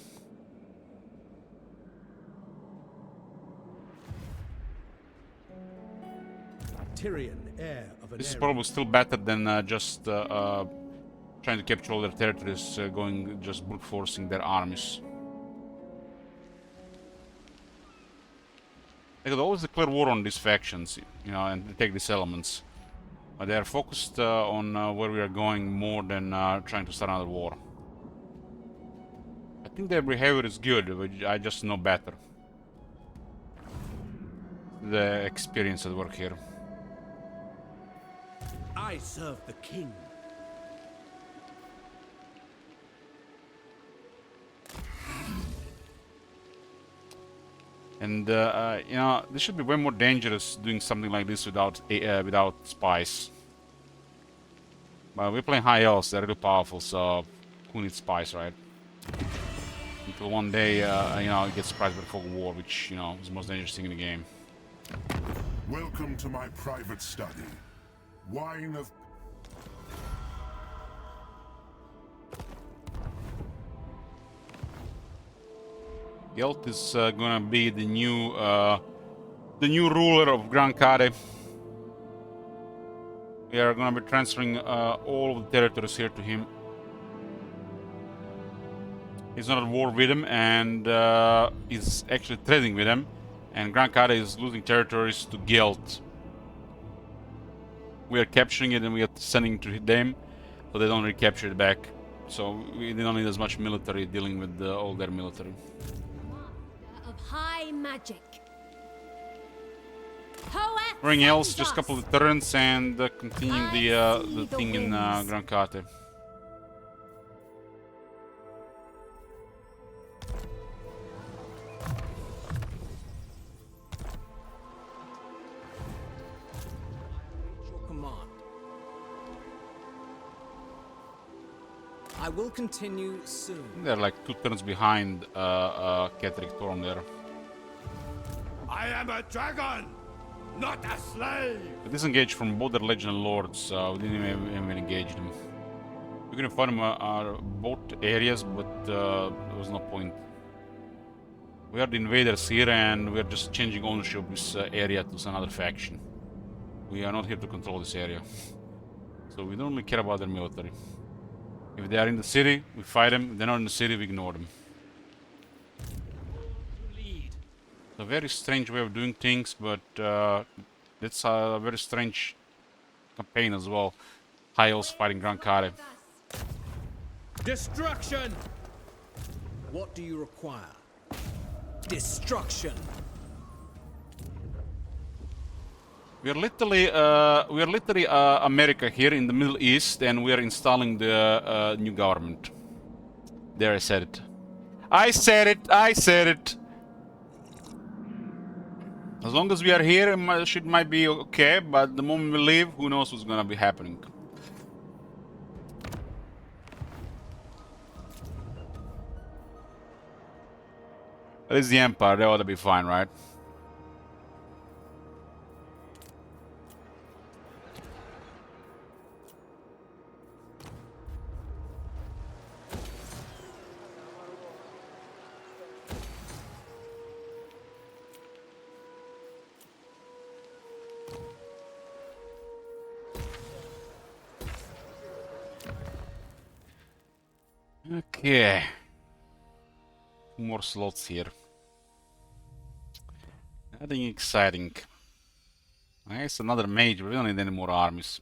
Tyrion, heir of an This is area. probably still better than just trying to capture all their territories, going just brute forcing their armies. They could always declare war on these factions, you know, and take these elements. But they are focused on where we are going more than trying to start another war. I think their behavior is good, but I just know better. The experience at work here. I serve the king. And you know, this should be way more dangerous doing something like this without spies. But we're playing high elves; they're really powerful. So who needs spies, right? Until one day, you know, it gets surprised by the fog of war, which, you know, is the most dangerous thing in the game. Welcome to my private study. Wine of... Gelt is gonna be the new ruler of Gran Cade. We are gonna be transferring all of the territories here to him. He's not at war with him, and he's actually trading with him. And Gran Cade is losing territories to Gelt. We are capturing it and we are sending it to them, so they don't recapture it back. So they don't need as much military dealing with all their military. Of high magic. Hoeth Everything else, sends just a us. couple of deterrents and continuing I the see the thing in winds. Gran Cate. Your command. I will continue soon. They're like 2 turns behind Ketheric Thorm there. I am a dragon, not a slave. We disengaged from both their legend and lords, we didn't even engage them. We couldn't find them both areas, but there was no point. We are the invaders here, and we are just changing ownership of this area to another faction. We are not here to control this area. So we don't really care about their military. If they are in the city, we fight them. If they're not in the city, we ignore them. Lead. It's a very strange way of doing things, but it's a very strange campaign as well. High Elves fighting Gran Cade. Destruction. What do you require? Destruction. We are literally America here in the Middle East, and we are installing the new government. There, I said it. I said it. I said it. As long as we are here, shit might be okay. But the moment we leave, who knows what's gonna be happening? At least the Empire, they ought to be fine, right? Okay. 2 more slots here. Nothing exciting. I guess another mage, we don't need any more armies.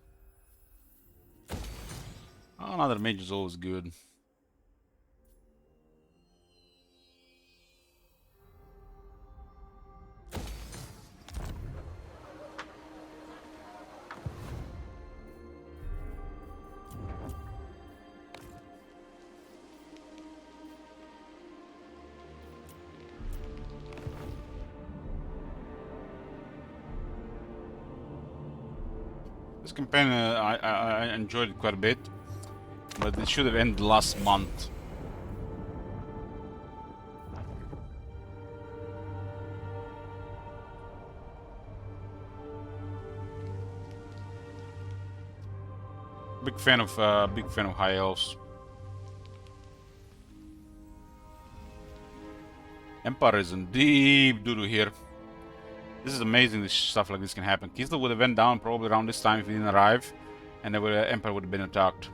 Oh, another mage is always good. This campaign, I enjoyed it quite a bit, but it should have ended last month. Big fan of high elves. Empire is in deep doo-doo here. This is amazing. This stuff like this can happen. Kislev would have went down probably around this time if he didn't arrive, and the Empire would have been attacked.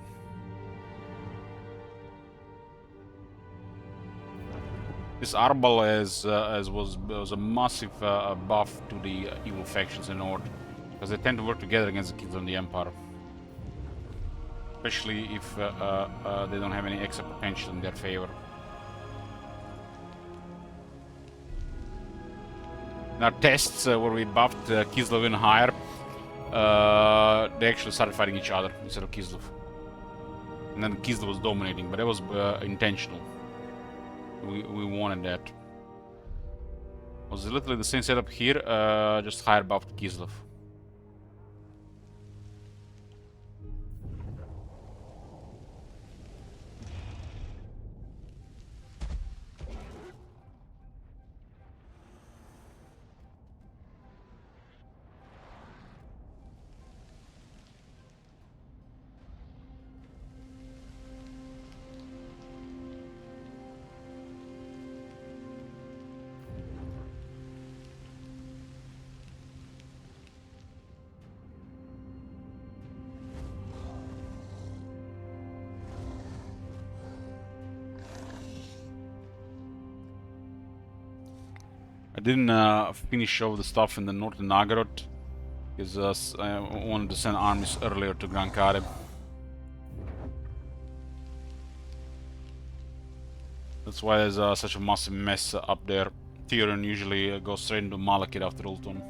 This Arbal was a massive buff to the evil factions in North, because they tend to work together against the Kislev and the Empire. Especially if they don't have any extra potential in their favor. In our tests where we buffed Kislev in higher, they actually started fighting each other instead of Kislev. And then Kislev was dominating, but that was intentional. We wanted that. It was literally the same setup here, just higher buffed Kislev. I didn't finish all the stuff in the northern Nagorod because I wanted to send armies earlier to Grand Kare. That's why there's such a massive mess up there. Tyrion usually goes straight into Malekith after Ultron.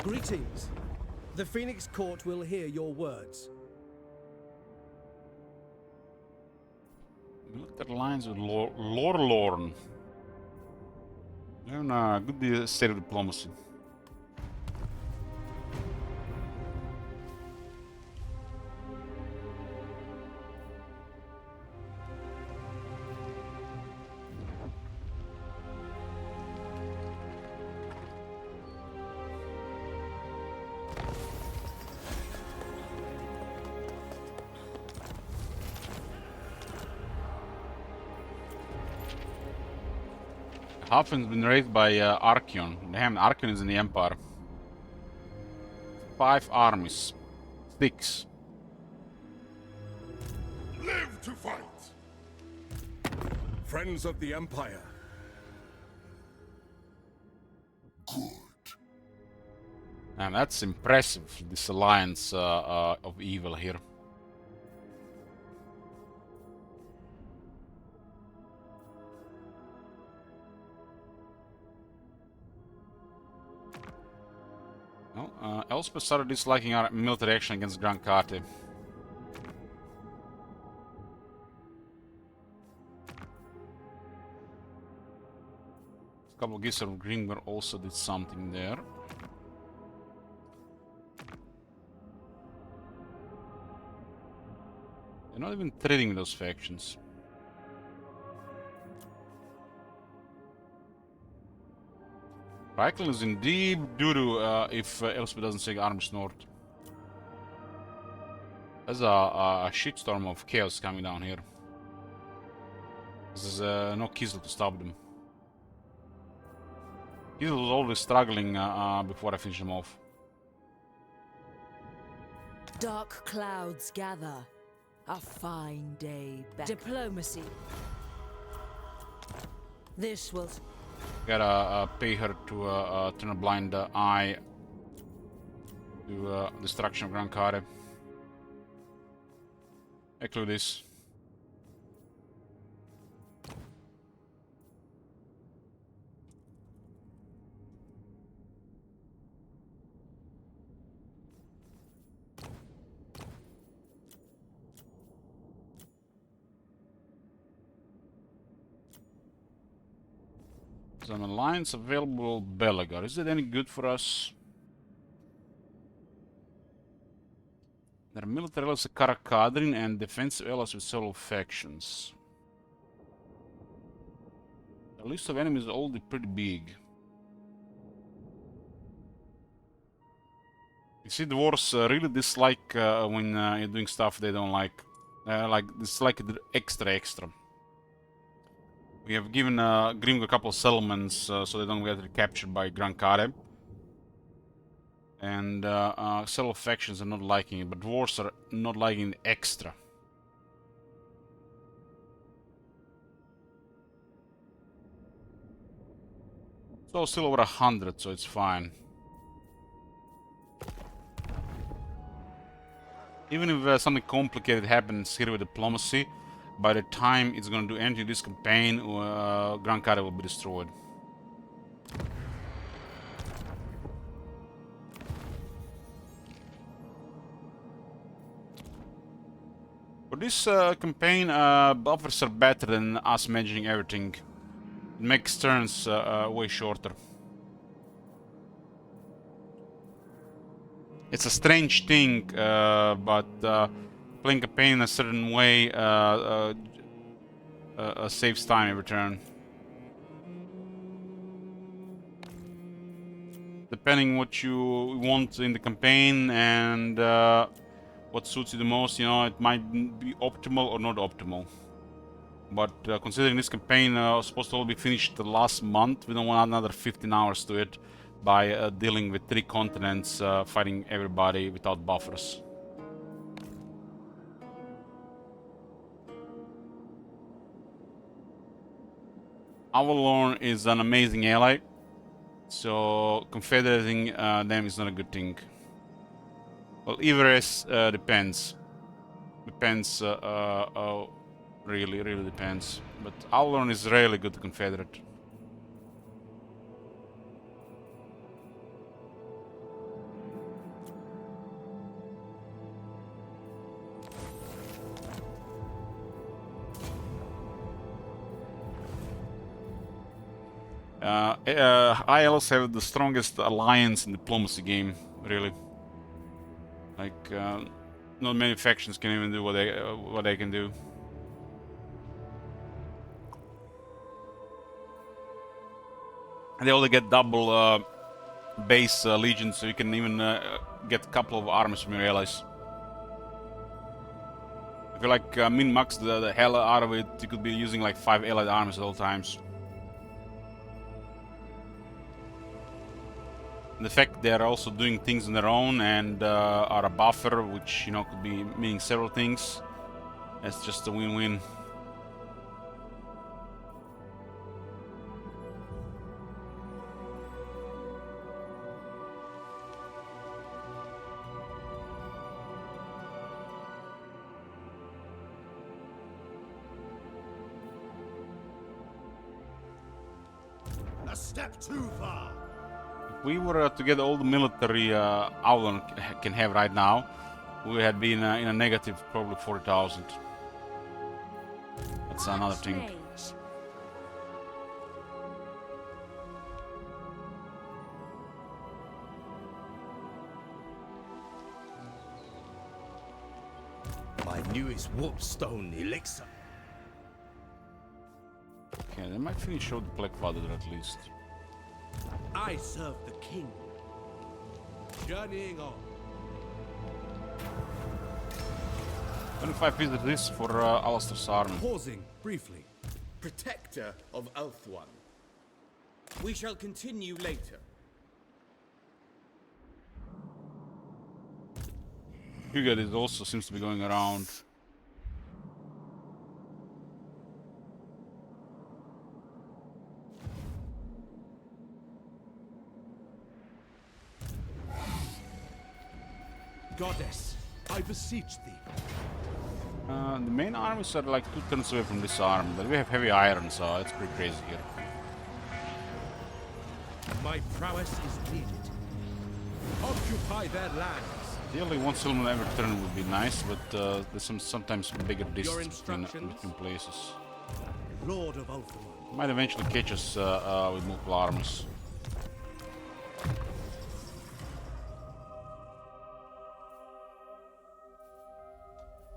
Greetings. The Phoenix Court will hear your words. Look at the lines with Lorne. They're in a good state of diplomacy. Hafen's been raised by Archeon. Damn, Archeon is in the Empire. 5 armies. 6. Live to fight! Friends of the Empire. Good. And that's impressive, this alliance of evil here. Well, Elspeth started disliking our military action against Grand Kate. A couple of Gissar of Grimgar also did something there. They're not even trading with those factions. Reichel is in deep doo-doo if Elspeth doesn't take arms north. There's a shitstorm of chaos coming down here. There's no Kislev to stop them. Kislev was always struggling before I finish him off. Dark clouds gather. A fine day back. Diplomacy. This will... Gotta pay her to turn a blind eye to destruction of Grand Kare. Include this. There's an alliance available Belagar. Is that any good for us? There are military allies with Karakadrin and defensive allies with several factions. The list of enemies is already pretty big. You see, dwarves really dislike when you're doing stuff they don't like. Dislike it extra. We have given Grim a couple of settlements so they don't get captured by Grand Kare. And several factions are not liking it, but dwarves are not liking it extra. So still over 100, so it's fine. Even if something complicated happens here with diplomacy, by the time it's going to do anything in this campaign, Grand Kare will be destroyed. For this campaign, buffers are better than us managing everything. It makes turns way shorter. It's a strange thing, but playing campaign in a certain way saves time every turn. Depending what you want in the campaign and what suits you the most, you know, it might be optimal or not optimal. But considering this campaign was supposed to all be finished the last month, we don't want another 15 hours to it by dealing with 3 continents, fighting everybody without buffers. Avalon is an amazing ally, so confederating them is not a good thing. Well, Everest depends. Really depends. But Avalon is really good to confederate. ILs have the strongest alliance in diplomacy game, really. Like, not many factions can even do what they can do. And they only get double base legions, so you can even get a couple of armies from your allies. If you like min-max the hell out of it, you could be using like 5 allied armies at all times. And the fact they are also doing things on their own and are a buffer, which, you know, could be meaning several things. That's just a win-win. A step too far. If we were to get all the military Avalon can have right now, we had been in a negative probably 40,000. That's another thing. Archmage. My newest warpstone elixir. Okay, they might finish out the Black Father at least. I serve the king. Journeying on. 25 pieces of this for Alistair's army. Pausing briefly. Protector of Ulthuan. We shall continue later. Hugo is also seems to be going around. Goddess, I beseech thee. The main armies are like 2 turns away from this army, but we have heavy iron, so it's pretty crazy here. My prowess is needed. Occupy their lands. Ideally, 1 settlement every turn would be nice, but there's sometimes bigger distance between places. Lord of Ulthuan. Might eventually catch us with multiple armies.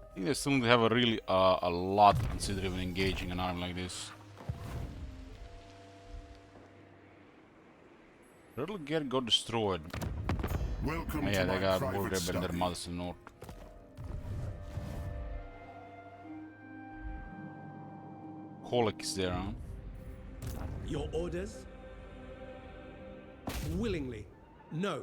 I think they still need to have a really a lot to consider even engaging an army like this. Turtle Gear got destroyed. Welcome Oh, yeah, to they my got private Warrior and their study. mothers in the north. Kolek is there, huh? Your orders? Willingly. No.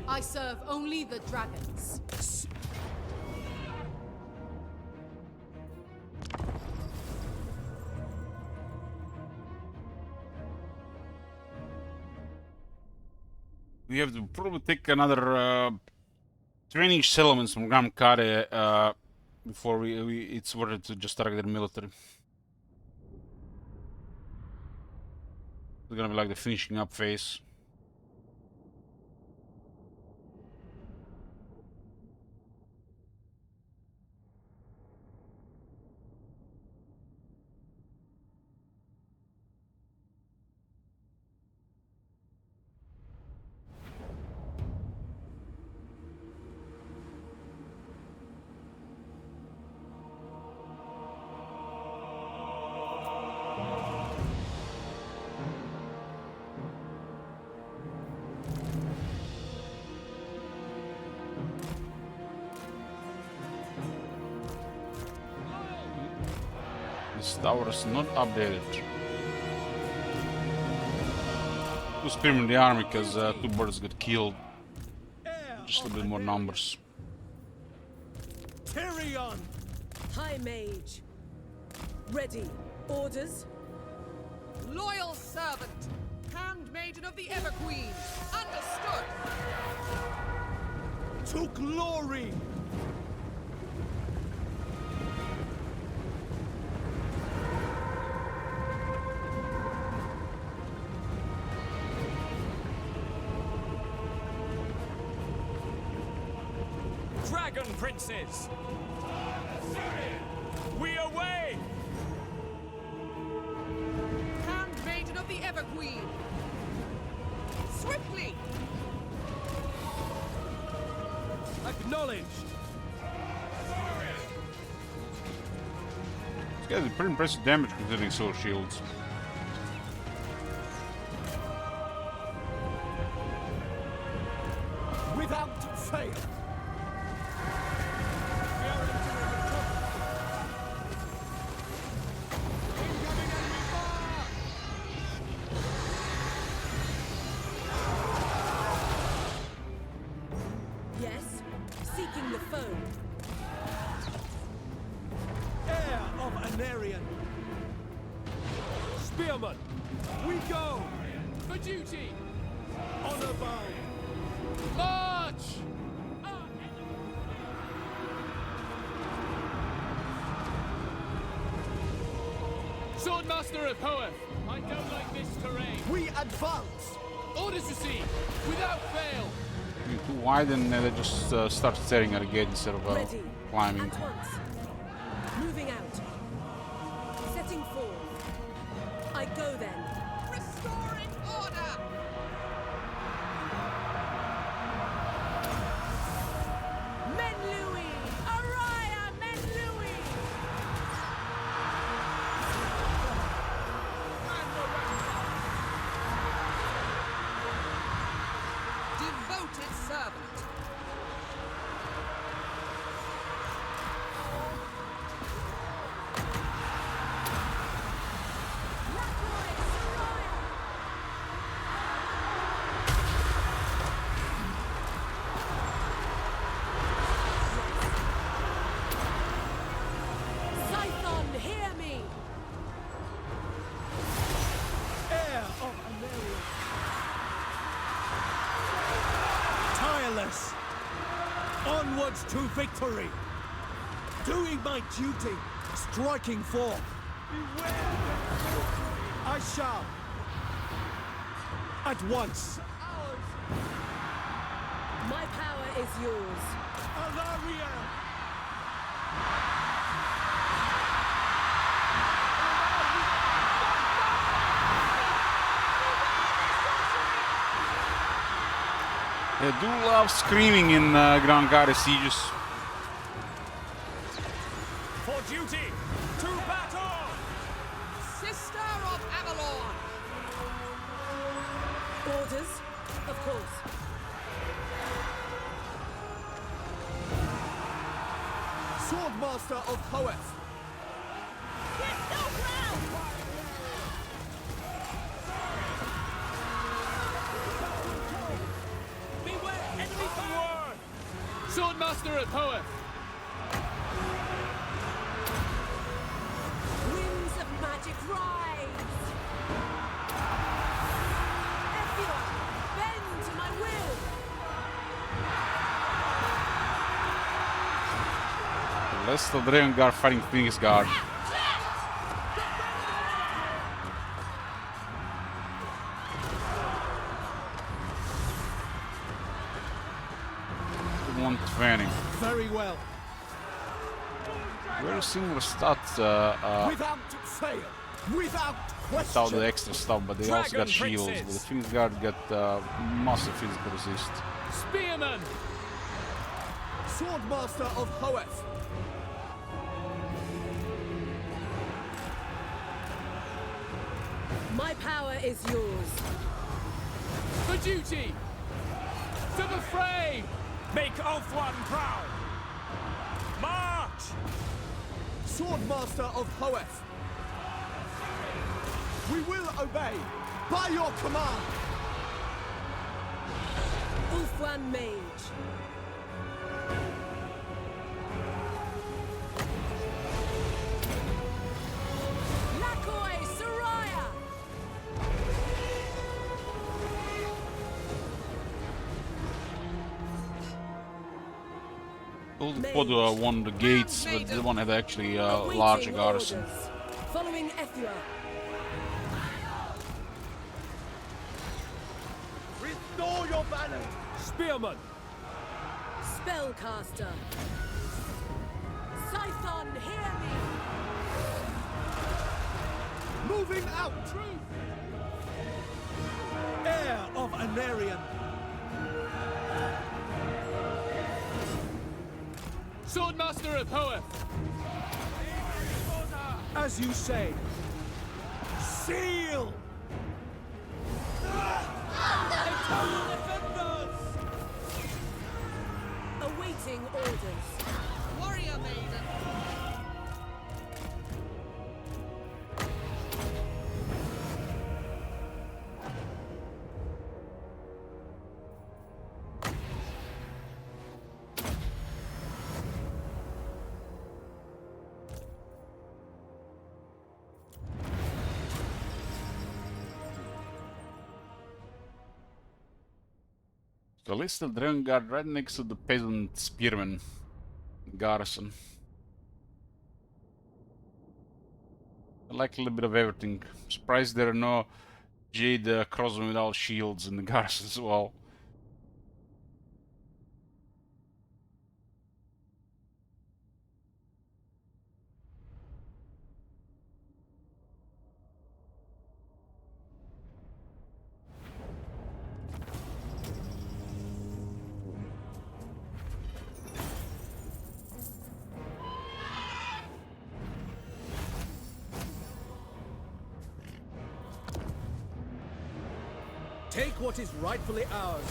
I serve only the dragons. We have to probably take another 20 settlements from Gamkare before it's worth it to just target their military. It's gonna be like the finishing up phase. This tower is not updated. 2 spearmen in the army because 2 birds got killed. Just a little bit more numbers. Tyrion! High Mage. Ready. Orders? Loyal servant. Handmaiden of the Everqueen. Understood. To glory! Dragon princes! We away! Handmaiden of the Everqueen. Swiftly. Acknowledged! This guy's a pretty impressive damage considering soul shields. Without fail! Spearman! We go! For duty! Honor bound. March! Swordmaster of Hoeth! I don't like this terrain. We advance. Orders received! Without fail! You're too wide and they just start staring at the gate instead of Ready. climbing. At once. Moving out. Setting forth. I go then. Restoring order! Menlui! Araya Menlui! Devoted servant! Scython, hear me! Heir of Ameria. Tireless. Onwards to victory. Doing my duty. Striking forth. Beware. I shall. At once. My power is yours. Alaria. They do love screaming in Grand Garde sieges. For duty! To battle! Sister of Avalon! Orders? Of course. Swordmaster of Hoeth. Beware enemy fire! Swordmaster of Hoeth! Winds of magic rise! Ephion, bend to my will! The rest of Dragon Guard fighting Phoenix Guard. One training. Very well. Very similar stats Without fail. Without without question. the extra stuff, but they also got Dragon shields. But Princes. the Phoenix Guard got massive physical resist. Spearman! Swordmaster of Hoeth. My power is yours. For duty! To the fray! Make Ulthuan proud! March! Swordmaster of Hoeth. We will obey. By your command. Ulthuan Mage. Lakoi Soraya! Old Pod won the gates, but the one had actually a Awaiting larger garrison. orders. Following Ethua. Restore your banner. Spearman! Spellcaster. Scython, hear me! Moving out. Heir of Anarian. Swordmaster of Hoeth! As you say. Seal. Awaiting orders. Warrior maiden! The Listel Dragon Guard right next to the Peasant Spearman garrison. I like a little bit of everything. Surprised there are no Jade crossbow without shields in the garrison as well. Take what is rightfully ours.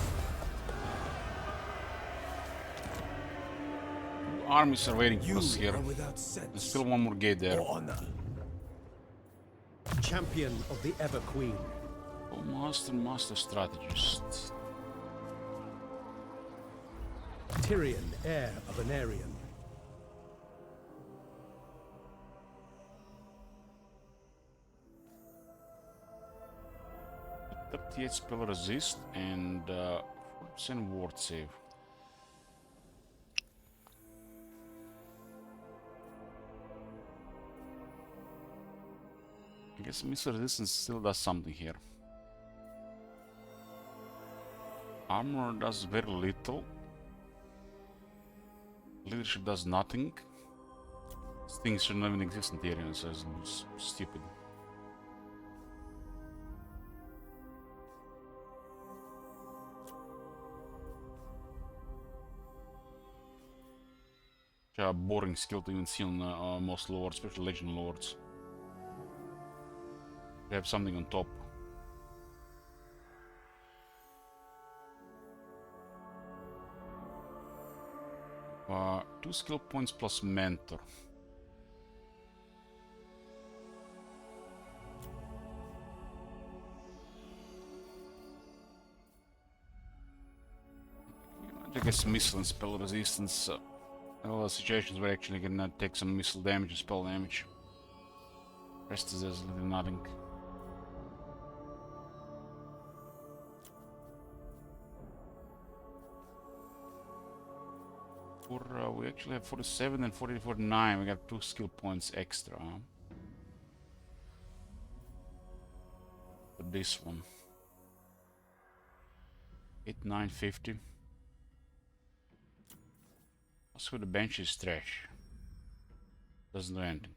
Armies are waiting for You us here. are without There's sense still one more gate there. or honor. Champion of the Ever Queen. Oh, master strategist. Tyrion, heir of Anarion. 38 spell resist and 4% ward save. I guess missile resistance still does something here. Armor does very little. Leadership does nothing. These things should not even exist in Tyrion, so it's stupid. A boring skill to even see on most lords, especially legend lords. We have something on top. Two skill points plus mentor. I guess missile and spell resistance. All the situations where actually can take some missile damage and spell damage. Rest is as little nothing. We actually have 47 and 49. We got 2 skill points extra. For this one. 8, 9, 50. Also the bench is trash. Doesn't do anything.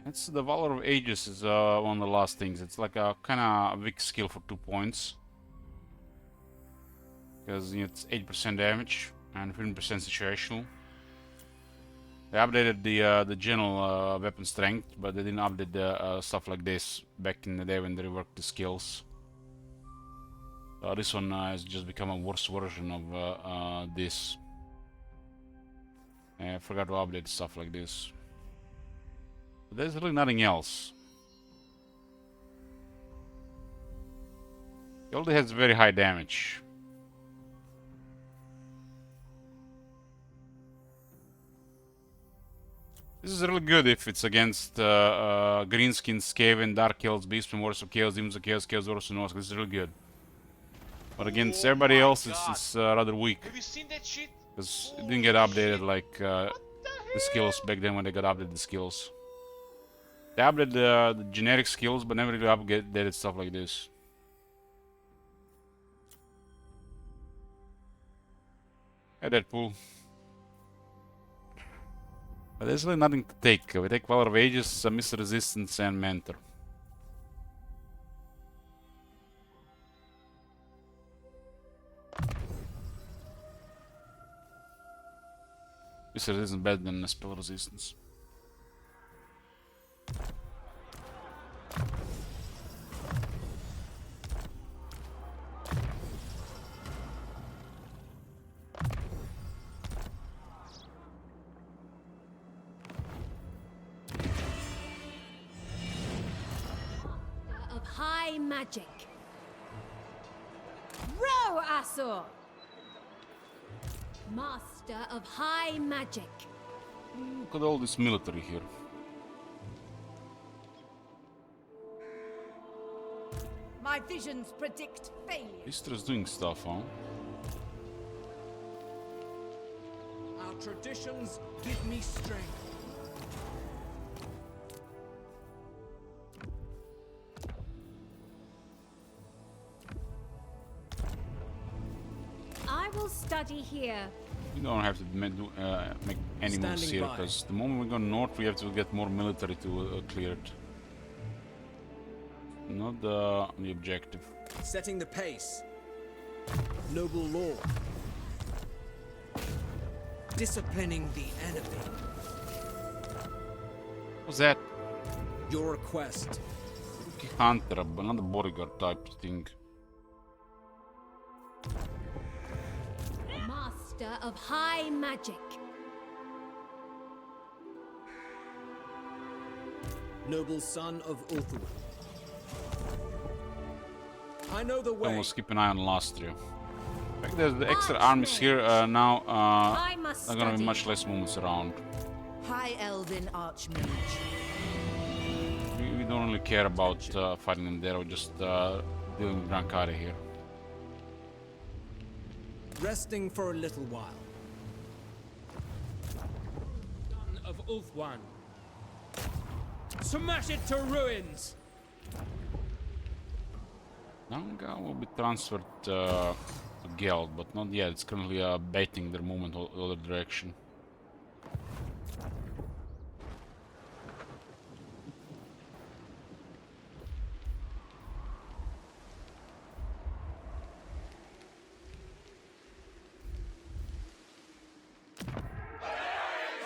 It's the Valor of Ages is one of the last things. It's like a kind of weak skill for 2 points. Because it's 8% damage and 15% situational. They updated the general weapon strength, but they didn't update the stuff like this back in the day when they reworked the skills. This one has just become a worse version of this. I forgot to update stuff like this. But there's really nothing else. It only has very high damage. This is really good if it's against Greenskins, Skaven, Dark Elves, Beastmen, Warriors of Chaos, Demons of Chaos, Chaos Warriors of Norse. This is really good. But against everybody else, it's rather weak. Have you seen that shit? Because it didn't get updated like the skills back then when they got updated the skills. They updated the generic skills, but never really updated stuff like this. Yeah, Deadpool. But there's really nothing to take. We take Valor of Ages, Missile Resistance, and Mentor. Missile Resistance is better than Spell Resistance. high magic. Row, Asur! Master of high magic. Look at all this military here. My visions predict failure. Istra's doing stuff, huh? Our traditions give me strength. I will study here. We don't have to make any moves Standing here, by. because the moment we go north, we have to get more military to clear it. Not the objective. Setting the pace. Noble lord. Disciplining the enemy. What's that? Your request. Rookie Hunter, another bodyguard type thing. Master of high magic. Noble son of Ulthuan. I know the way. Almost keep an eye on Lastria. In fact, there's the extra armies here now. I must There are gonna be study. much less movements around. High Elven Archmage. We don't really care about fighting them there. We're just dealing with Drankari here. Resting for a little while. Son of Ulthuan. Smash it to ruins! Nanga will be transferred to Geld, but not yet. It's currently baiting their movement the other direction.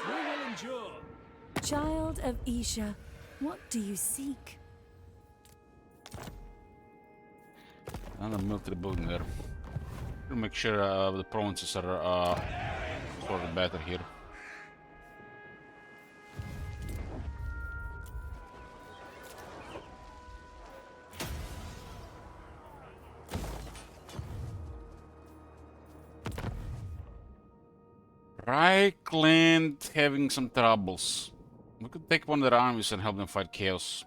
We will endure. Child of Isha, what do you seek? Another military building there. We'll make sure the provinces are sort of better here. Reichland having some troubles. We could take one of their armies and help them fight chaos.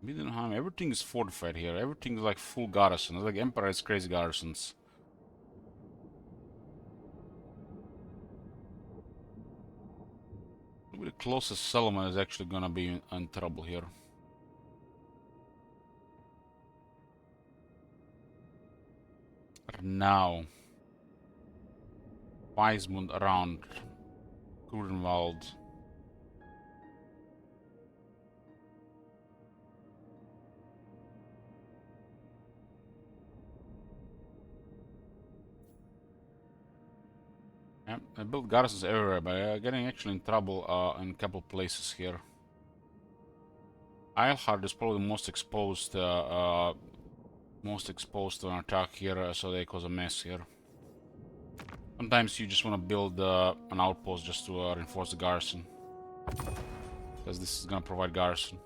Midenheim, everything is fortified here. Everything is like full garrison. It's like Empire has crazy garrisons. Maybe the closest settlement is actually gonna be in trouble here. Now, Weismund around Grunwald. Yeah, I built garrisons everywhere, but getting actually in trouble in a couple places here. Eilhard is probably the most exposed to an attack here, so they cause a mess here. Sometimes you just want to build an outpost just to reinforce the garrison, because this is gonna provide garrison.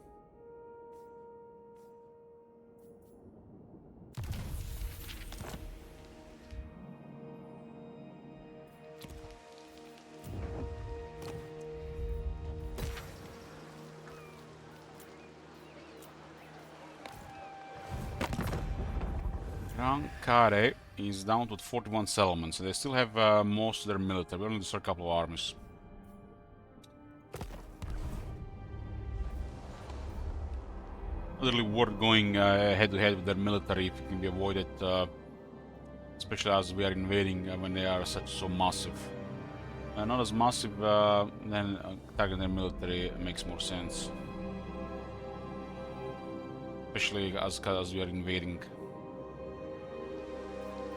Drankare is down to 41 settlements, and they still have most of their military. We only destroyed a couple of armies. Not really worth going head to head with their military if it can be avoided, especially as we are invading when they are so massive. Not as massive, then targeting their military makes more sense, especially as we are invading.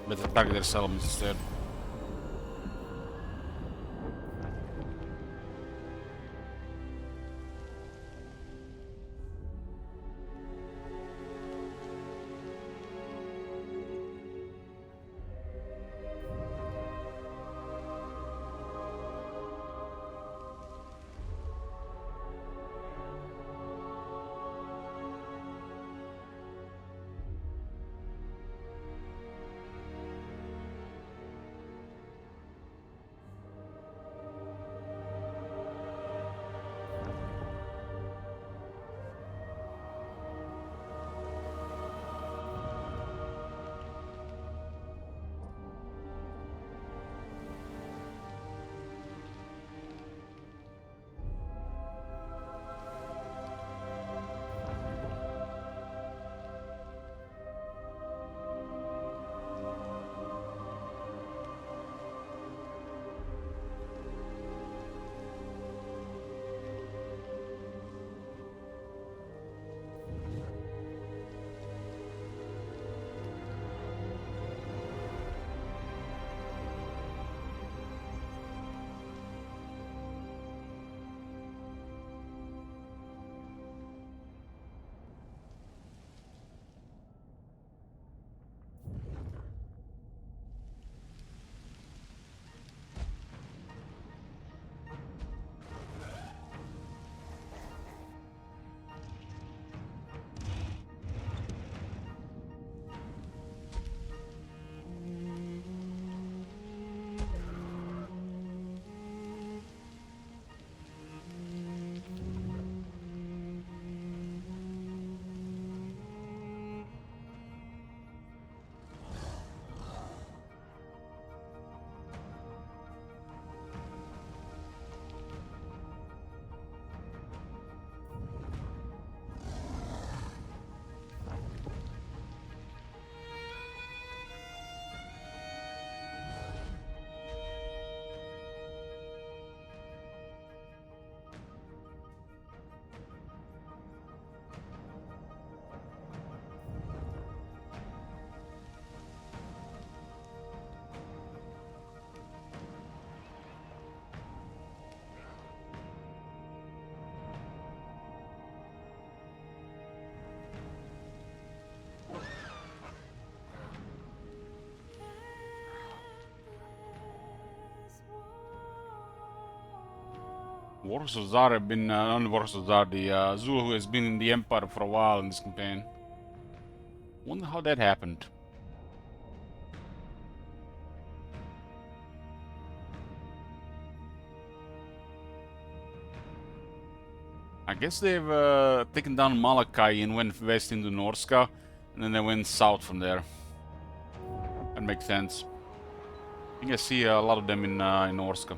Better target their settlements instead. Warriors of Zar have been, not the Warriors of Zar, the Zulu has been in the Empire for a while in this campaign. Wonder how that happened. I guess they've taken down Malachi and went west into Norska, and then they went south from there. That makes sense. I think I see a lot of them in Norska.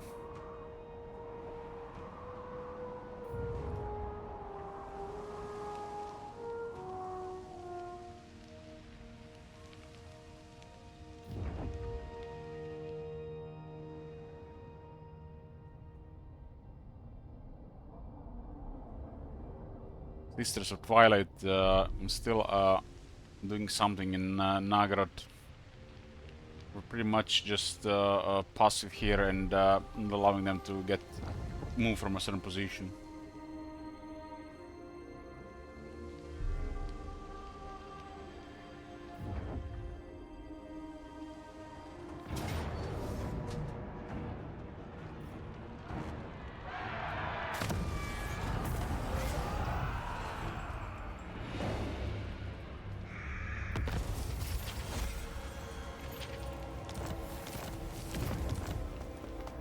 Sisters of Twilight, I'm still doing something in Nagrad. We're pretty much just passive here and allowing them to move from a certain position.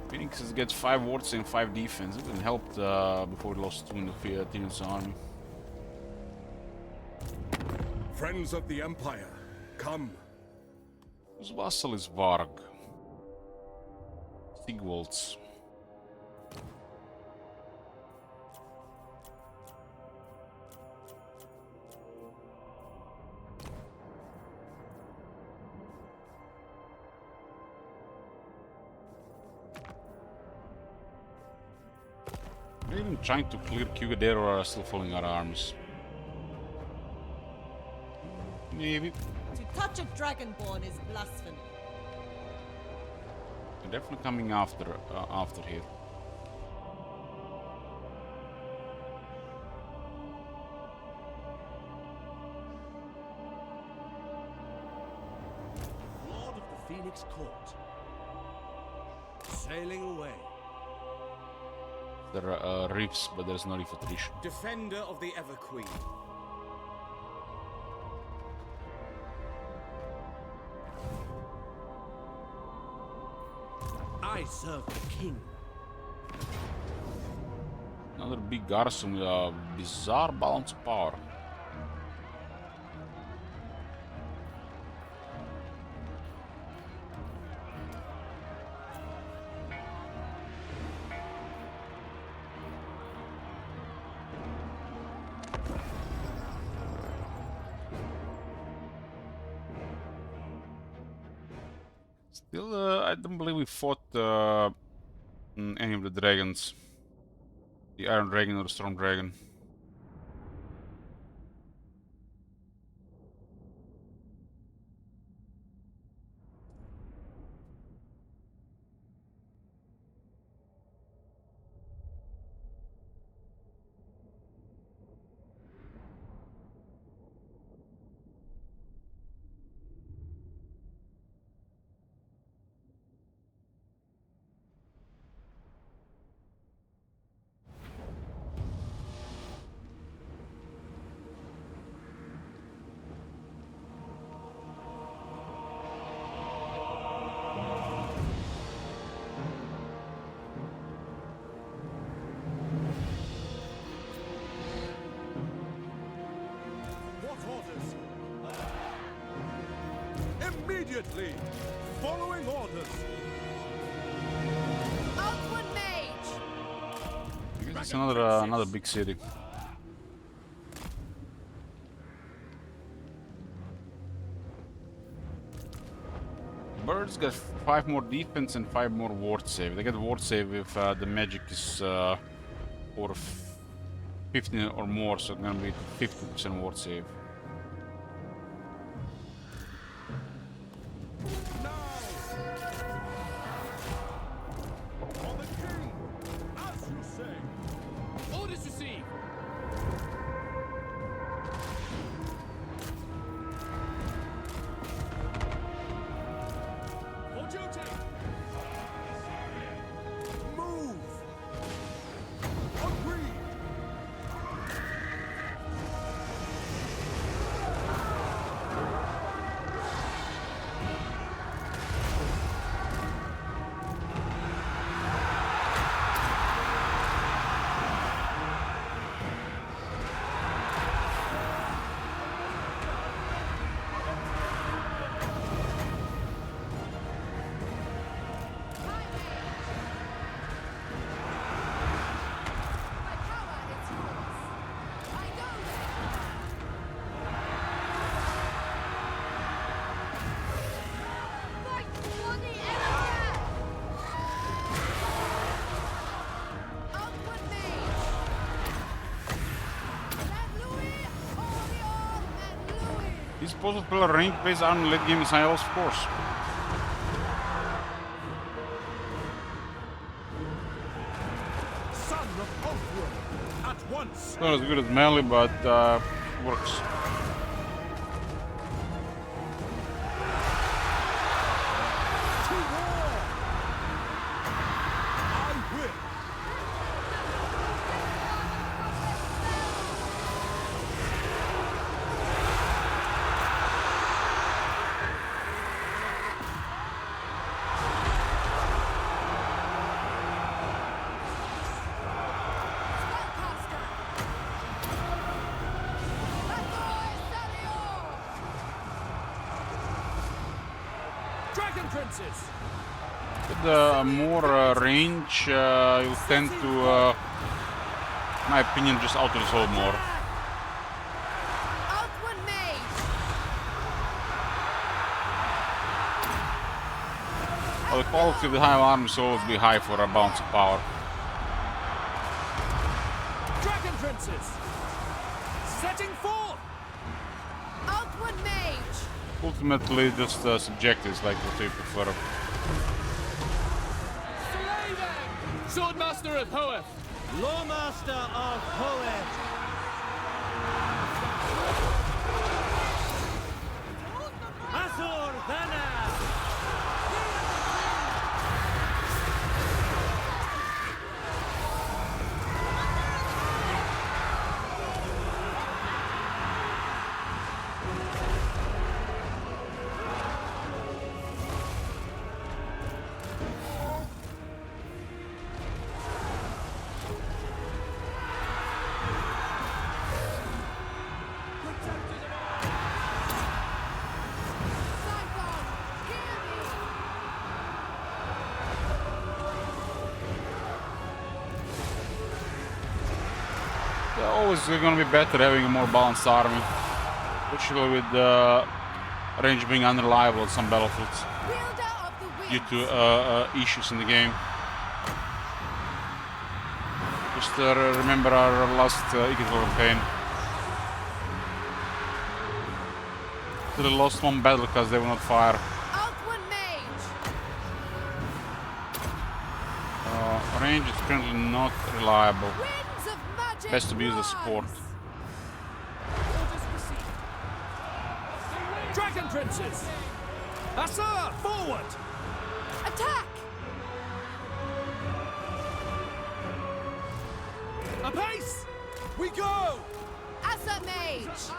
Phoenix gets 5 wards and 5 defense. It didn't help before we lost 2 in the Tyrion's army. Friends of the Empire, come. Whose vassal is Varg? Sigwald's. Are they even trying to clear Kuga there, or are still following our arms? Maybe. To touch a dragonborn is blasphemy. They're definitely coming after here. Lord of the Phoenix Court. Sailing away. There are reefs, but there's no reef attrition. Defender of the Everqueen. I serve the king. Another big garrison with a bizarre balance of power. Still, I don't believe we fought any of the dragons. The Iron Dragon or the Storm Dragon. Immediately! Following orders! Outward mage! I guess it's another big city. Birds get 5 more defense and 5 more ward save. They get ward save if the magic is over 15 or more, so it's gonna be 50% ward save. Orders received. For duty. Move! Is it possible to play a range-based army in late game in Silence? Of course. Son of Ulthuan, at once. Not as good as melee, but works. To war! I will. Dragon Princes! With more range, you tend to, in my opinion, just auto-resolve more. Ulthuan Mage! Well, the quality of the high arms will always be high for a balance of power. Dragon Princes! Setting forth! Ulthuan Mage! Ultimately, just subjective is like what you prefer. Slay them! Swordmaster of Hoeth! Lawmaster of Hoeth! Azor Dana! Saigon! Hear me! Yeah, always going to be better having a more balanced army, especially with range being unreliable on some battlefields Wielder of the due Wind! to issues in the game. Just remember our last Iggdrasil campaign. They lost one battle because they will not fire. Ulthuan Mage! Range is currently not reliable. Winds of Magic! Best to be used as support. rise! Orders received. Dragon Princes! Asa! Forward! Attack! Apace! We go! Asa Mage!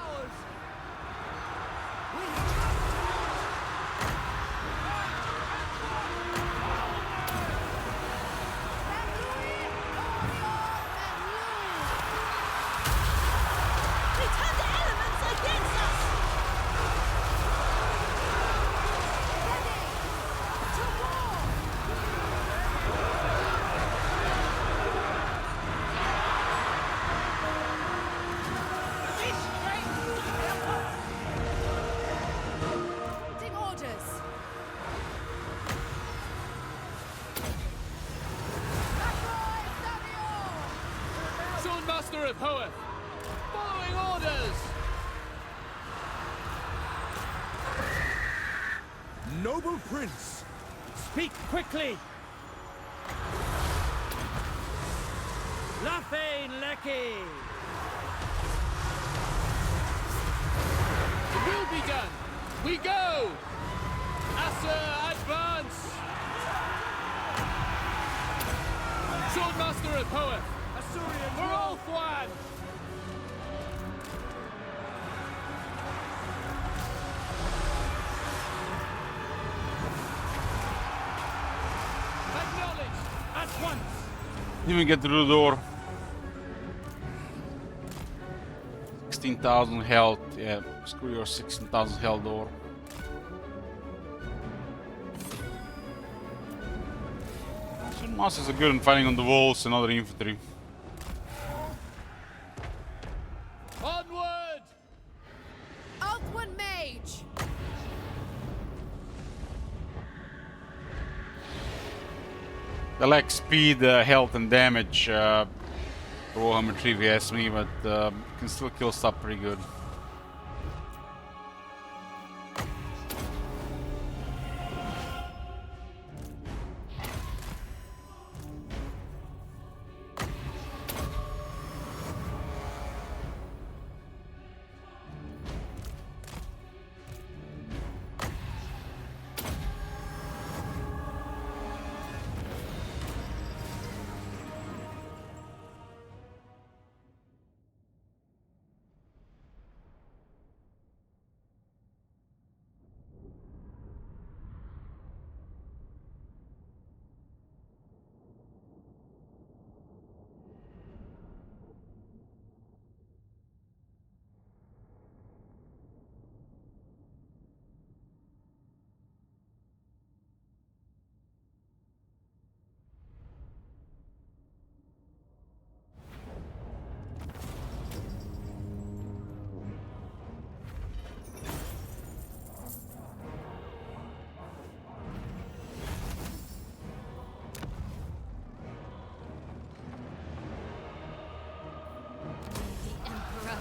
They turn the elements against us! To war! Taking orders! Ackroyd Savior! Swordmaster of Hoeth! Following orders! Noble Prince! Speak quickly! Lafane Lecky! It will be done! We go! Asa, advance! Swordmaster of Hoeth! Assyrian For Ulthuan! Acknowledged! at once! Didn't even get through the door. 16,000 health. Yeah, screw your 16,000 health door. Some masters are good in fighting on the walls and other infantry. Onward! Ulthuan Mage! They lack speed, health, and damage. Warhammer 3 if you ask me, but can still kill stuff pretty good.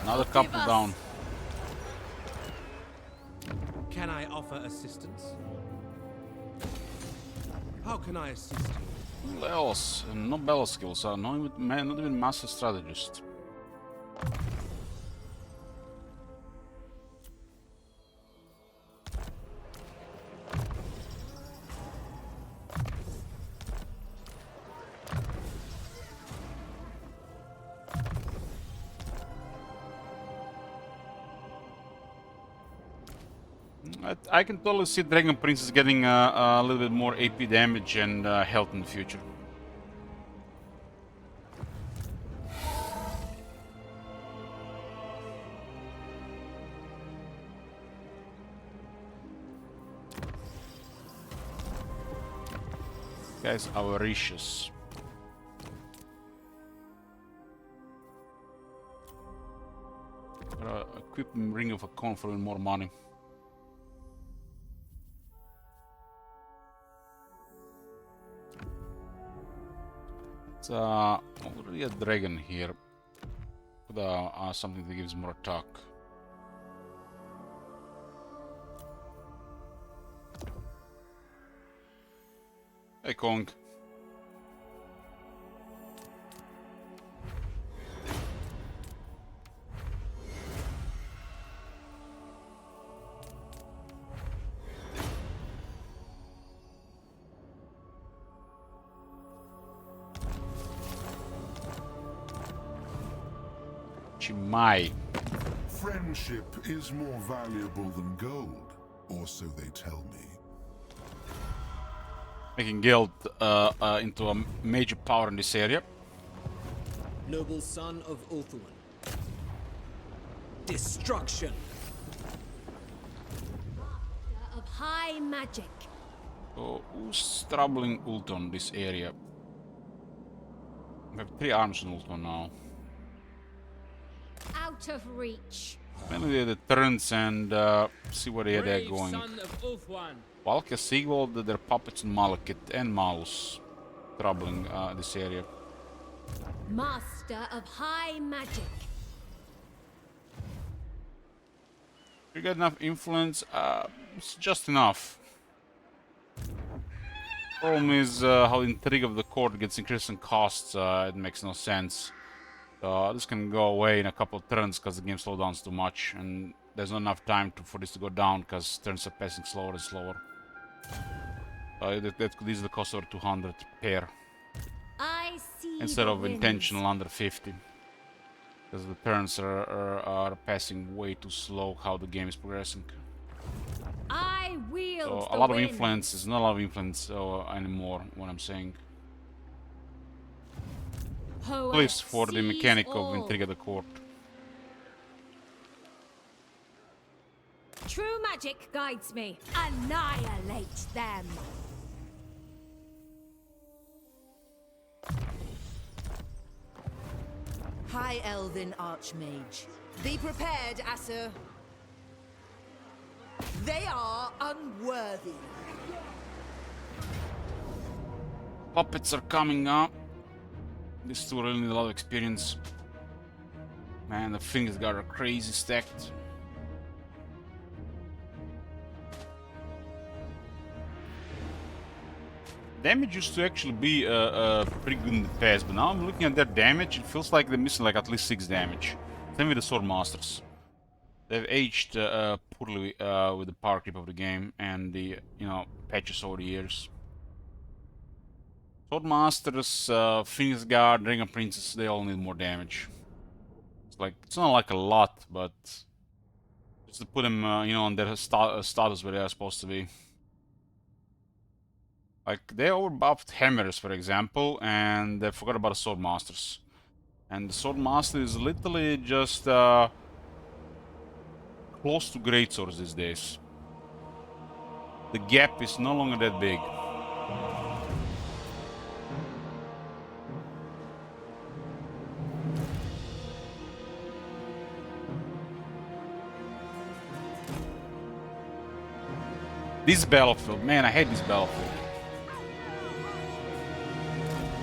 Another couple down. Can I offer assistance? How can I assist you? Leos, no battle skills, not even master strategist. I can totally see Dragon Princess getting a little bit more AP damage and health in the future. Guy's avaricious. Equip Ring of a Con for even more money. It's already a dragon here. Put something that gives more attack. Hey Kong. Chimai. Friendship is more valuable than gold, or so they tell me. Making Guild into a major power in this area. Noble son of Ulthuan. Destruction. Of high magic. So, who's troubling Ulthuan this area? We have 3 arms in Ulthuan now. Out of reach. Mainly the turns and see where they're going. Valka, Sigvald, their puppets in Malekith and Maus troubling this area. Master of high magic. You got enough influence, it's just enough. Problem is how the intrigue of the court gets increased in costs, it makes no sense. This can go away in a couple of turns because the game slows down too much, and there's not enough time for this to go down because turns are passing slower and slower. That could easily cost over 200 pair I see instead the of winds. intentional under 50, because the turns are passing way too slow how the game is progressing. I wield So the a lot of winds. influence is not a lot of influence anymore. What I'm saying. At least for the mechanic of intrigue of the court. True magic guides me. Annihilate them. High Elven Archmage. Be prepared, Acer. They are unworthy. Puppets are coming up. These two really need a lot of experience. Man, the Phoenix Guard are crazy stacked. Damage used to actually be pretty good in the past, but now I'm looking at their damage, it feels like they're missing like at least 6 damage. Same with the Sword Masters. They've aged poorly with the power creep of the game and the, patches over the years. Sword Masters, Phoenix Guard, Dragon Princess, they all need more damage. It's not like a lot, but just to put them, on their status where they are supposed to be. Like, they overbuffed Hammers, for example, and they forgot about the Sword Masters. And the Sword Master is literally just close to Greatswords these days. The gap is no longer that big. This battlefield, man, I hate this battlefield.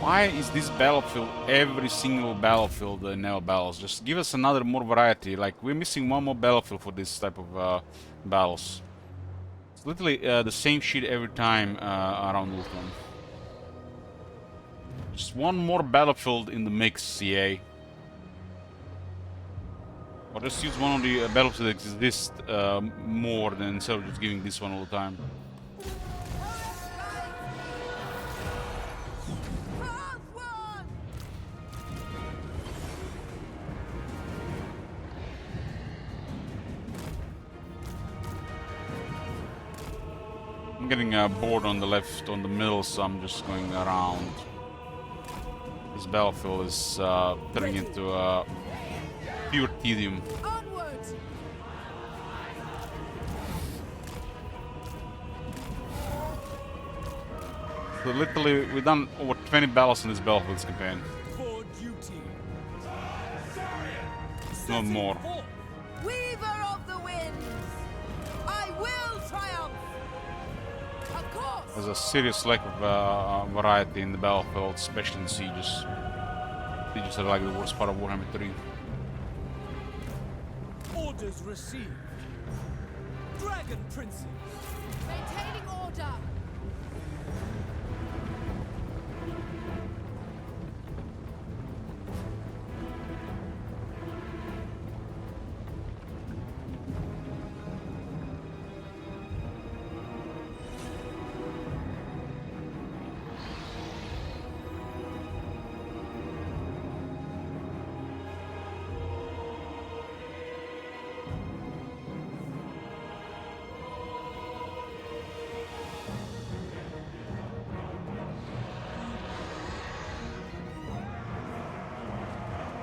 Why is this battlefield every single battlefield in Neo Battles? Just give us another more variety. Like, we're missing one more battlefield for this type of battles. It's literally the same shit every time around Ultron. Just one more battlefield in the mix, CA. Or just use one of the battlefields that exist more than instead of just giving this one all the time. I'm getting bored on the left, on the middle, so I'm just going around. This battlefield is turning into pure tedium. Onwards. So literally, we've done over 20 battles in this battlefield campaign. For duty. No more. Weaver of the winds, I will triumph. Of course. There's a serious lack of variety in the battlefield, especially in sieges. Sieges are like the worst part of Warhammer 3. Orders received. Dragon Princes. Maintaining order.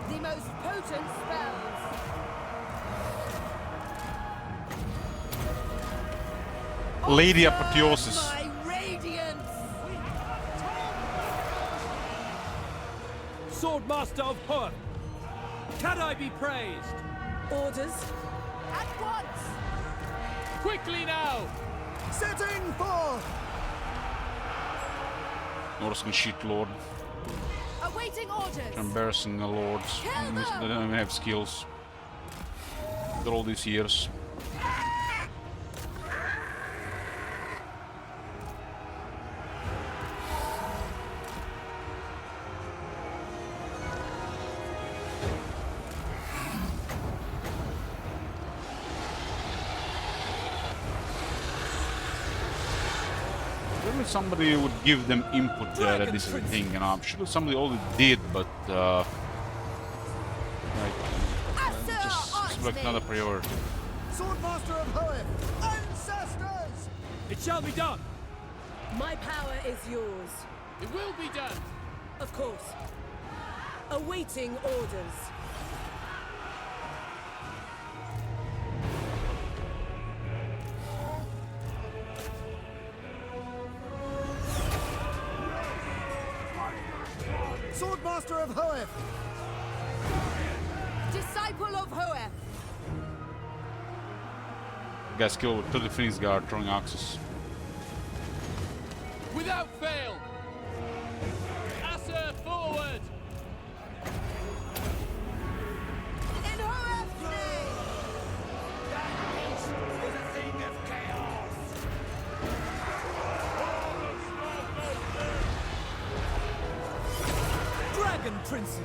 The most potent spells. Lady Apotheosis. My radiance. Swordmaster of Hoth. Can I be praised? Orders. At once. Quickly now. Setting forth! Norseman shit lord. Awaiting orders. Embarrassing the lords. They don't even have skills. After all these years. Maybe somebody would give them input that this is a thing, you know. I'm sure somebody already did, but like, just like not a priority. Swordmaster of Hoeth! Ancestors! It shall be done. My power is yours. It will be done. Of course. Awaiting orders. Swordmaster of Hoeth! Disciple of Hoeth. Guys killed with 30 Phoenix Guard throwing axes. Without fail. Asser forward. In Hoeth's name. Dragon Princes.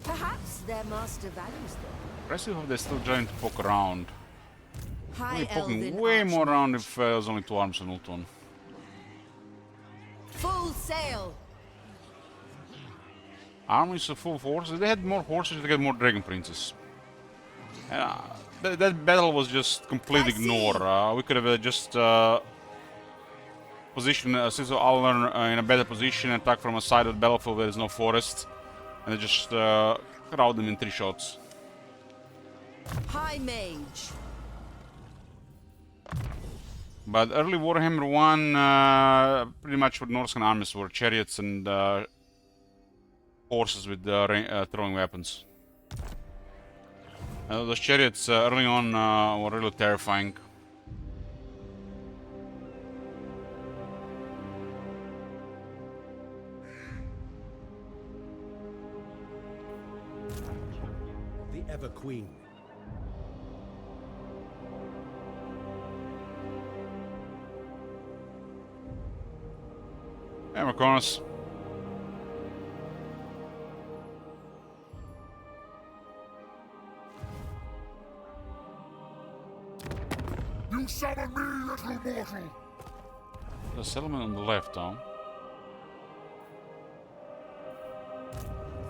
Perhaps their master values them. Impressive how they're still trying to poke around. High We're poking Elven way more Archmage. around if there's only 2 arms on Ultron. Full sail. Armies of full forces. If they had more horses, they get more Dragon Princes. And, that battle was just completely I see. ignored. We could have just positioned Caesar Alvern in a better position and attack from a side of the battlefield where there's no forest. And they just crowd them in 3 shots. High Mage. But early Warhammer 1, pretty much what Norseman armies were chariots and horses with throwing weapons. Those chariots early on were really terrifying. The Ever Queen. Hey, Marconis. You summon me, little mortal! The settlement on the left, Tom.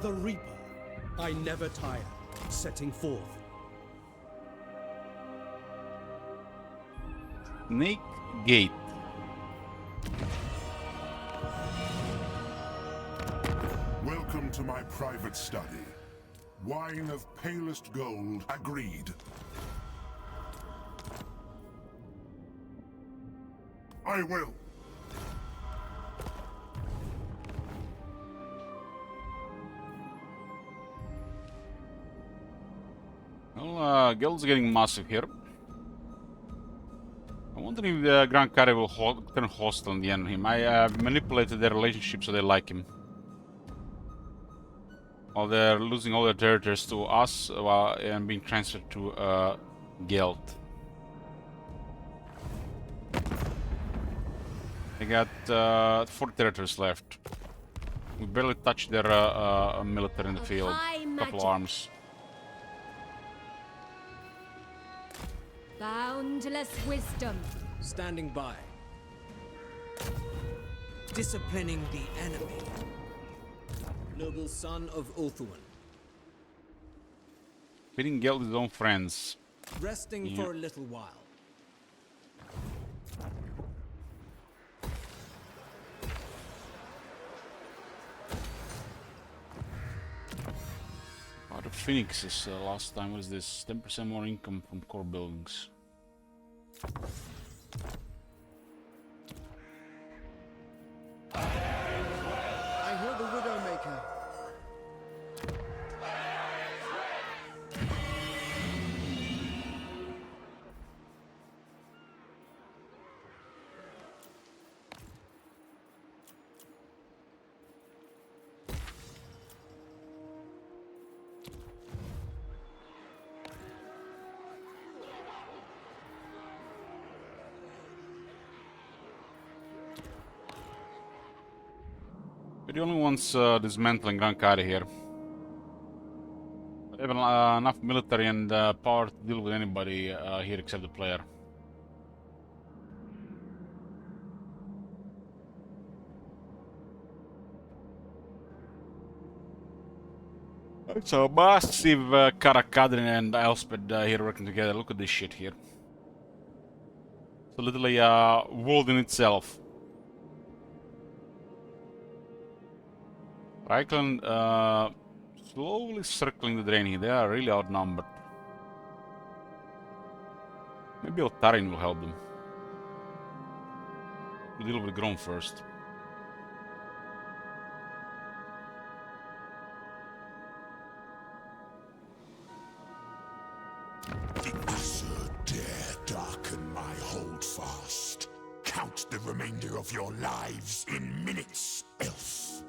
The Reaper. I never tire. Setting forth. Snake Gate. Welcome to my private study. Wine of palest gold, agreed. I will. Well, Guild's getting massive here. I wonder if Grand Carré will turn hostile in the end of him. I manipulated their relationship so they like him. While they're losing all their territories to us and being transferred to Guild. They got 4 territories left. We barely touched their military in the field. Couple arms. Boundless wisdom. Standing by. Disciplining the enemy. Noble son of Ulthuan. Feeding Guild his own friends. Resting for a little while. The Phoenixes last time was this 10% more income from core buildings. I hear the Widowmaker. We're the only ones dismantling Grand Carré here. They have enough military and power to deal with anybody here except the player. It's a massive Karakadrin and Elspeth here working together. Look at this shit here. It's literally a world in itself. Reichland slowly circling the drain here. They are really outnumbered. Maybe Eltarin will help them. We'll deal with Grom first. Did Sir dare darken my holdfast? Count the remainder of your lives in minutes, elf.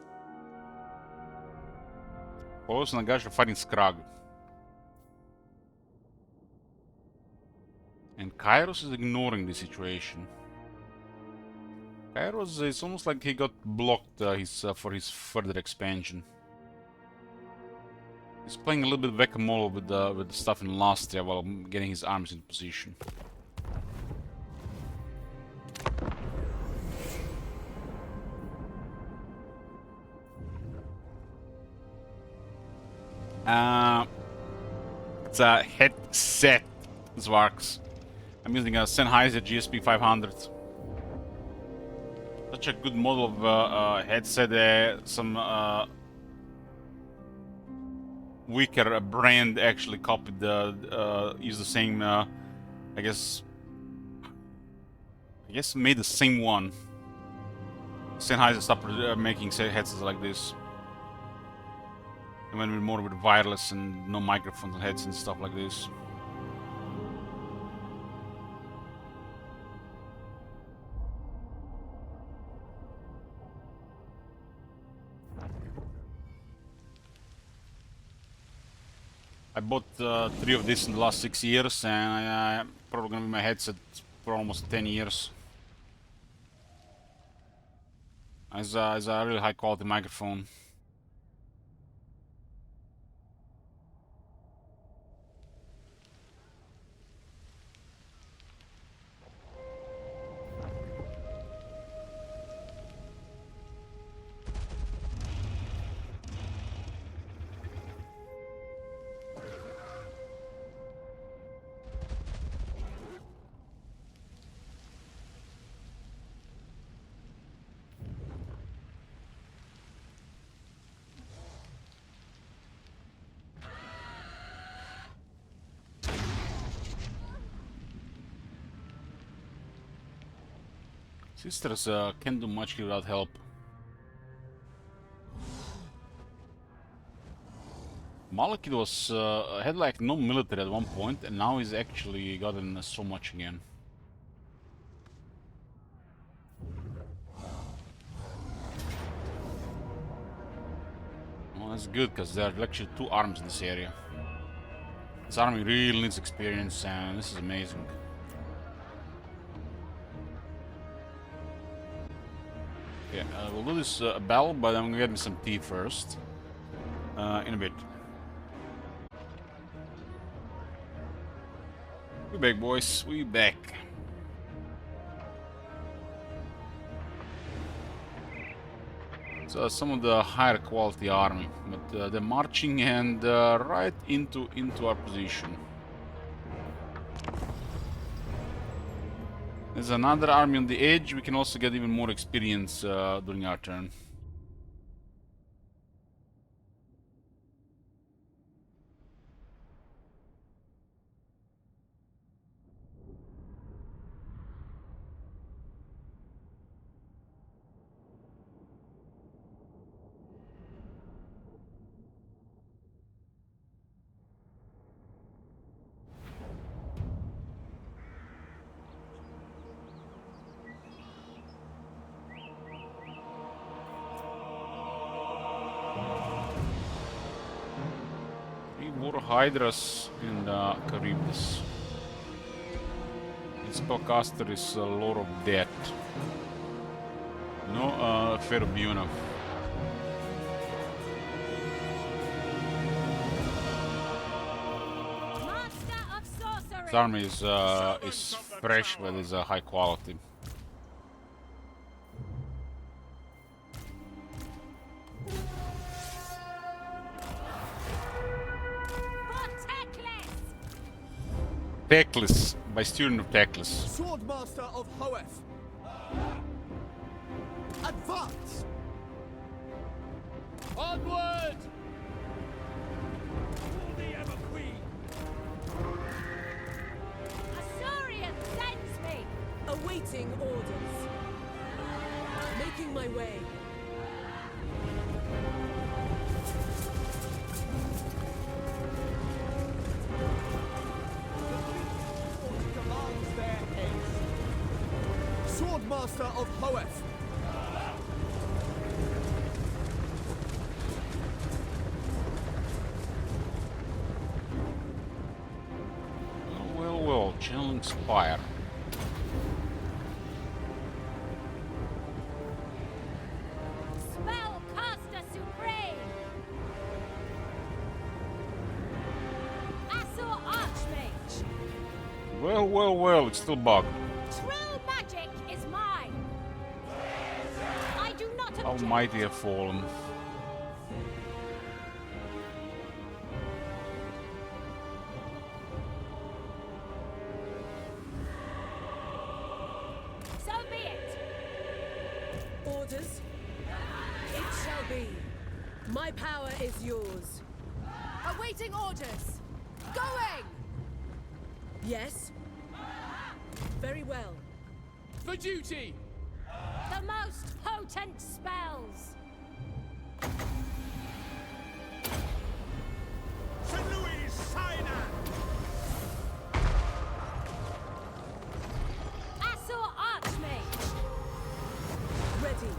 Polos and Nagash are fighting Skrag. And Kairos is ignoring the situation. Kairos, it's almost like he got blocked for his further expansion. He's playing a little bit whack-a-mole with the stuff in Lastria while getting his armies in position. It's a headset, Zwarks. I'm using a Sennheiser GSP 500. Such a good model of headset. Some weaker brand actually copied used the same, I guess made the same one. Sennheiser stopped making headsets like this. And went more with wireless and no microphones and heads and stuff like this. I bought 3 of these in the last 6 years, and I'm probably gonna be my headset for almost 10 years. It's a really high quality microphone. Sisters can't do much without help. Malekith was had like no military at one point, and now he's actually gotten so much again. Well, that's good, because there are actually 2 arms in this area. This army really needs experience, and this is amazing. Yeah, we'll do this battle, but I'm gonna get me some tea first. In a bit. We back, boys. We back. So some of the higher quality army, but they're marching and right into our position. There's another army on the edge. We can also get even more experience during our turn. Hydras and Charybdis. Its spellcaster is Lord of Death. No Ferubuna. This army is fresh, but is high quality. Teclis, by student of Teclis. Swordmaster of Hoeth. Advance! Onward! For the Ever Queen! Asurion sends me! Awaiting orders. Making my way. Swordmaster of Hoeth. Well, Channeling Spire. Spellcaster Supreme! Asur Archmage! Well, it's still bugged. True magic is mine! I do not object. How mighty have fallen. Orders? It shall be. My power is yours. Awaiting orders. Going! Yes? Very well. For duty! The most potent spells. St. Louis, Sinai! Asur Archmage. Ready.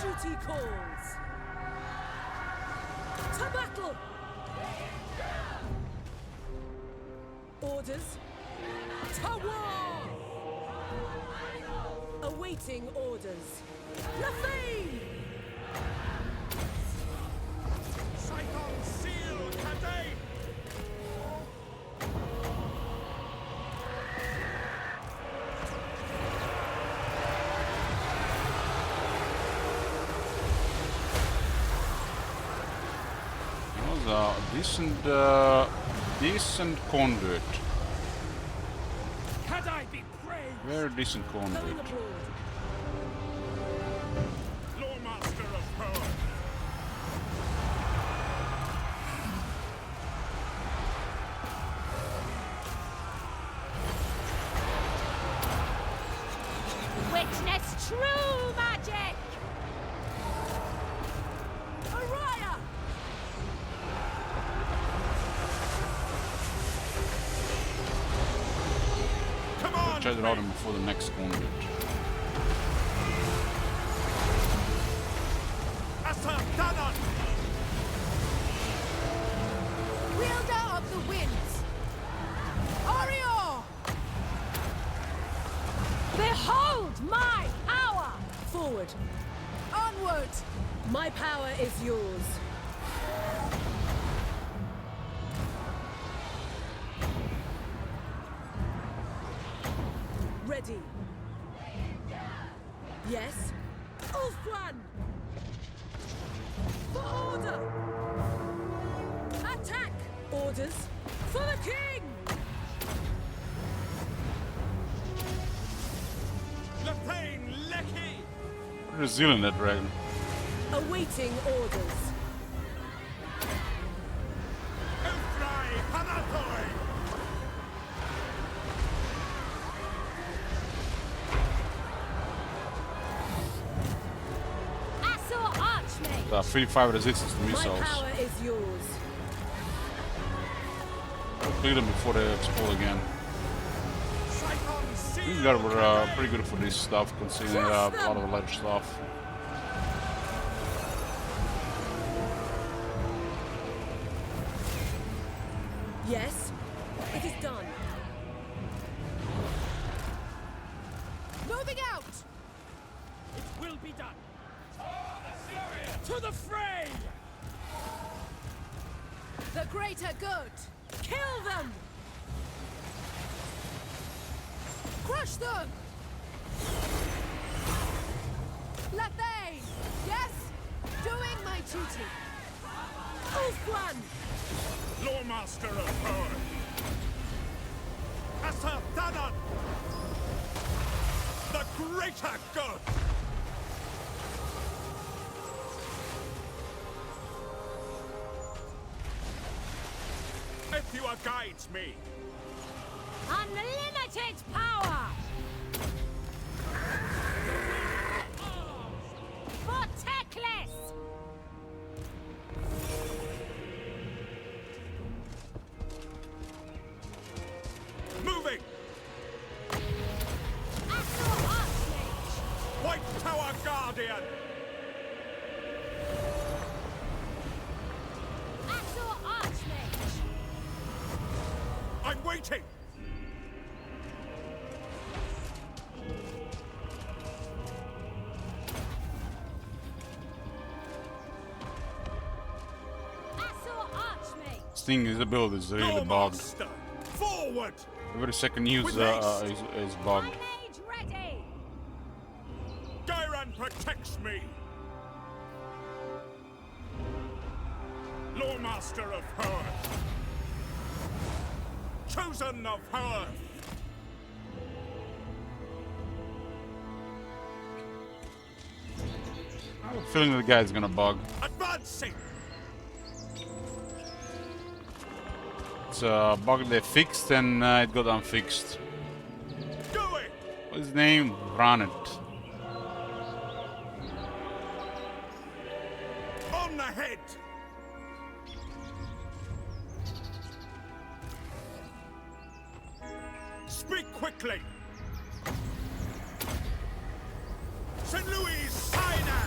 Duty calls. To battle! Orders. To war! Awaiting orders. Lafayne! Cyclone Seal Cadate! Was a decent conduit. Had I be praised! Very decent Going conduit. abroad. Lawmaster of Power! Witness true magic. Araya! Come on! Try to route him before the next conduit. Asa Danon! Wielder of the winds. Orior! Behold my power. Forward. Onward! My power is yours. Ready. Yes. Ulfwan! For order! Attack! Orders for the king! Lefane Lecky! Resilient, that dragon. Awaiting orders. Elfrai Panathoi! Asur Archmage. 55 resistance to My missiles. power is yours. Clear them before they explode again. Cyclone Seal These guys were pretty good for this stuff, considering a lot of lighter stuff. Yes, it is done. Moving out! Will be done! To the fray! The greater good! Kill them! Crush them! Lefay! Yes? Doing my duty! Ulfwan! Lawmaster of Power! Asa Danon! The greater good! Ethua guides me! Unlimited power. For Teclis. Moving! Asur Archmage. White Tower Guardian! Asur Archmage. I'm waiting! Asur Archmage. Sting, his ability is really bugged. Lawmaster! Forward! Every second use With is bugged. Mage ready. Gyran protects me! Lawmaster of Earth! Chosen of Earth! have a feeling the guy's gonna bug. Advancing. It's a bug they fixed and it got unfixed. Do it. What's his name? Run it. On the head. Speak quickly. St. Louis, Sinai.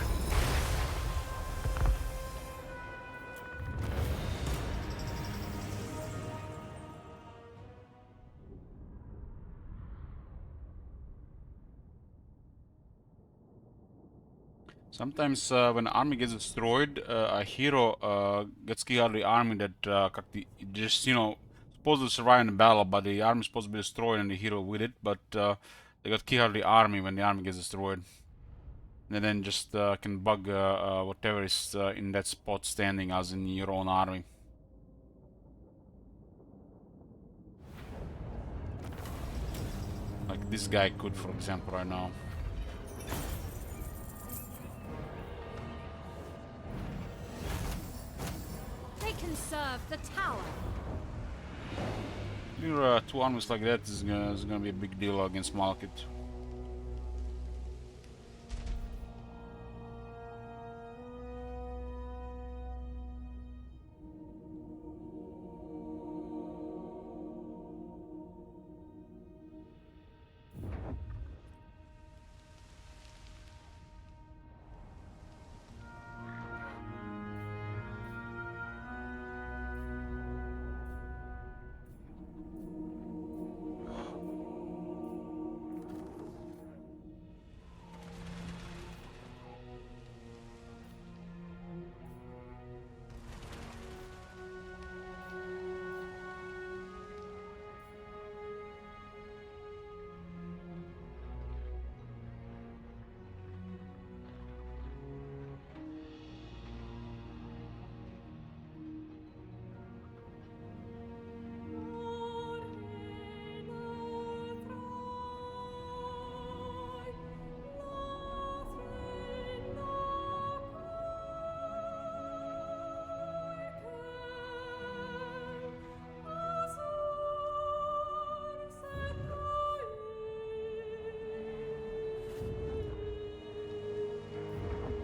Sometimes when an army gets destroyed, a hero gets kicked out of the army that just, you know, supposed to survive in the battle, but the army is supposed to be destroyed and the hero with it, but they got kicked out of the army when the army gets destroyed. And then just can bug whatever is in that spot standing as in your own army. Like this guy could, for example, right now. They can serve the tower. Your two armies like that is gonna be a big deal against Malekith.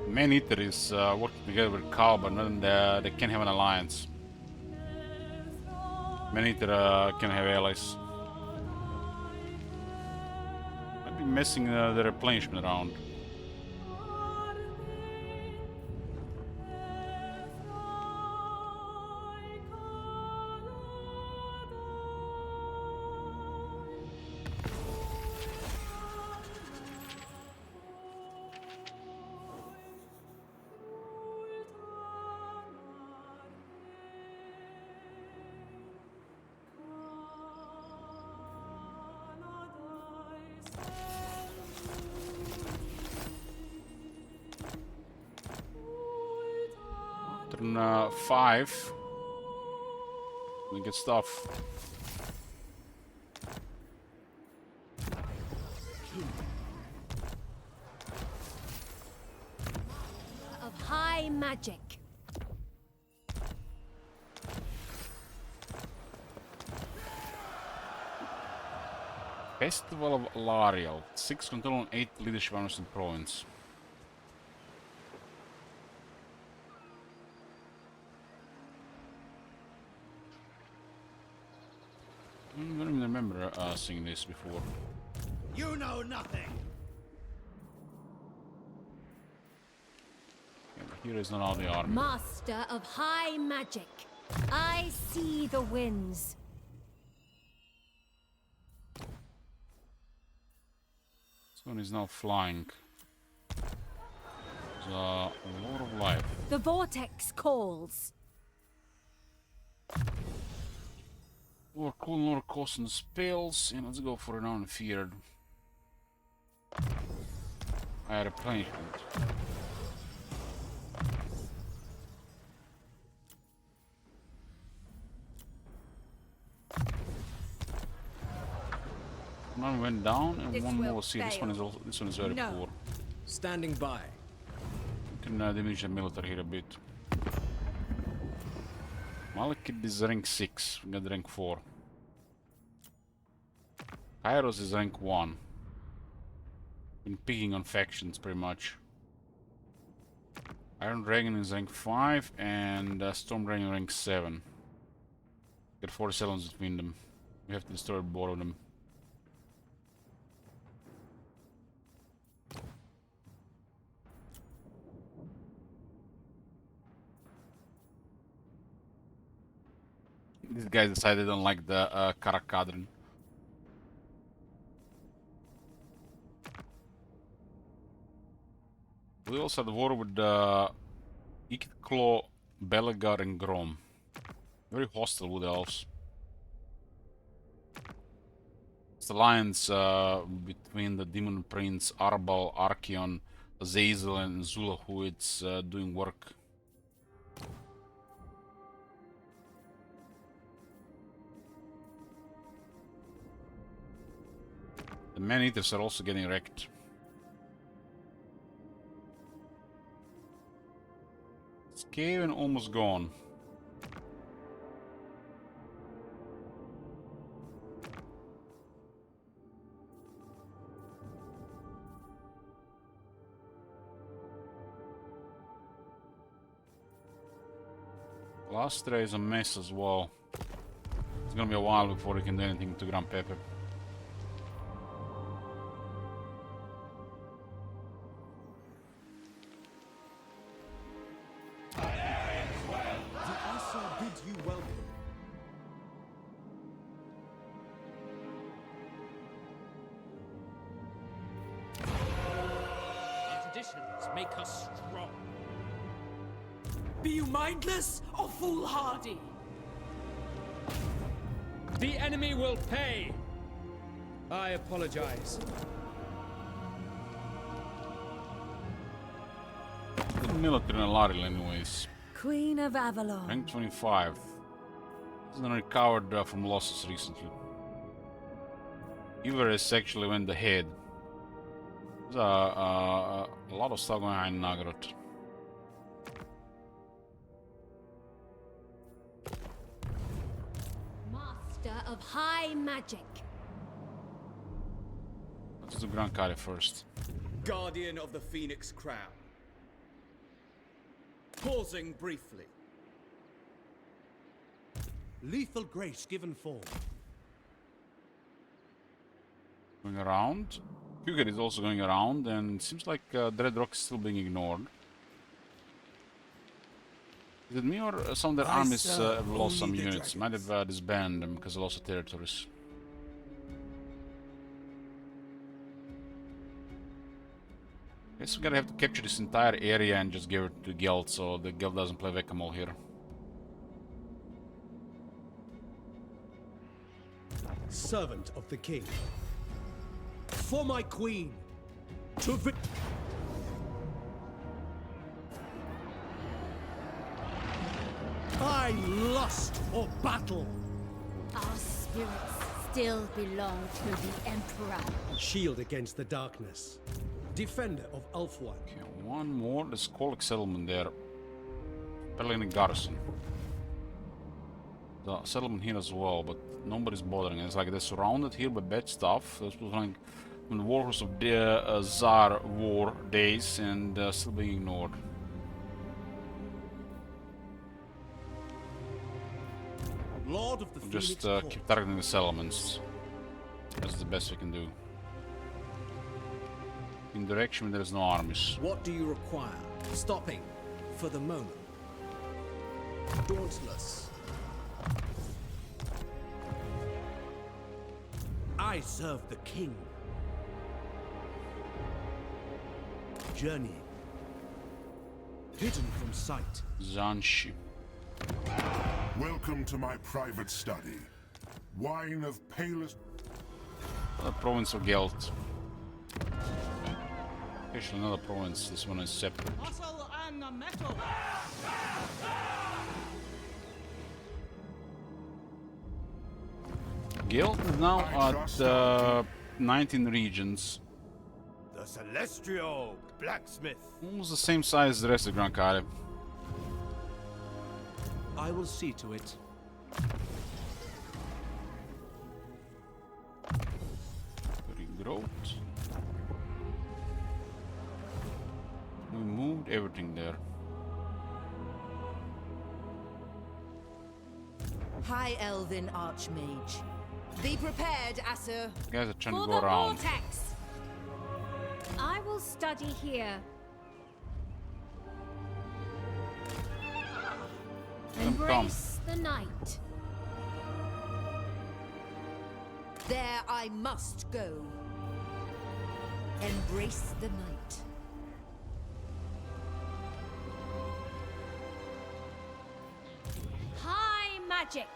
Man-Eater is working together with Khal, but they can't have an alliance. Man-Eater can have allies. Might be messing the replenishment around. Turn 5. We get stuff. Of high magic. Festival of Alarielle. 6 control and 8 leadership honors in province. I don't even remember seeing this before. You know nothing. Yeah, but here is not all the army. Master of high magic. I see the winds. This one is now flying. There's a lot of life. The vortex calls. More cool, more cost and spells. And let's go for an unfeared. I had a punishment. One went down and This one more. will See, this one is fail. also, this one is very No. poor. Standing by. Can diminish the military here a bit. Malekith is rank 6, we got rank 4. Kairos is rank 1. Been picking on factions pretty much. Iron Dragon is rank 5 and Storm Dragon rank 7. Got 4 settlements between them. We have to destroy both of them. These guys decided they don't like the Karakadrin. We also had war with Ikit-Claw, Belegar and Grom. Very hostile wood elves. It's the alliance between the Demon Prince, Arbal, Archeon, Azazel and Zula who it's doing work. The man-eaters are also getting wrecked. Skaven almost gone. Lastra is a mess as well. It's gonna be a while before we can do anything to Grand Pepper. Make us strong. Be you mindless or foolhardy? The enemy will pay. I apologize. The military in Laril anyways. Queen of Avalon. Rank 25. Hasn't recovered from losses recently. Ivaris actually went ahead. There's a lot of stuff going on in Nagorod. Master of high magic. Let's do Grand Kari first. Guardian of the Phoenix Crown. Pausing briefly. Lethal grace given form. Going around. Huger is also going around, and it seems like Dreadrock is still being ignored. Is it me or some of their armies have lost some units? Might have disbanded them because they lost territories. Guess we gotta have to capture this entire area and just give it to Geld, so the Geld doesn't play Whack-A-Mole here. Servant of the king. For my queen. To I lust for battle. Our spirits still belong to the Emperor. Shield against the darkness. Defender of Ulfwine. Okay, one more. There's Kolek settlement there. Pellegrini garrison. The settlement here as well, but nobody's bothering. It's like they're surrounded here by bad stuff. This was like when the Warhorse of the Tsar War days and still being ignored. Lord of the We'll just keep targeting the settlements. That's the best we can do. In direction where there is no armies. What do you require? Stopping for the moment. Dauntless. I serve the king. Journeying. Hidden from sight. Zanshi. Welcome to my private study. Wine of palest... The province of Geld. Actually, another province. This one is separate. Muscle and the metal. Geld is now at 19 regions. The The Celestial Blacksmith. Almost the same size as the rest of Gran Kare. I will see to it. Regrowth. We moved everything there. High Elven Archmage. Be prepared, Asur. You guys are trying For to the go around. vortex. I will study here. Come. Embrace the night. There I must go. Embrace the night. High magic.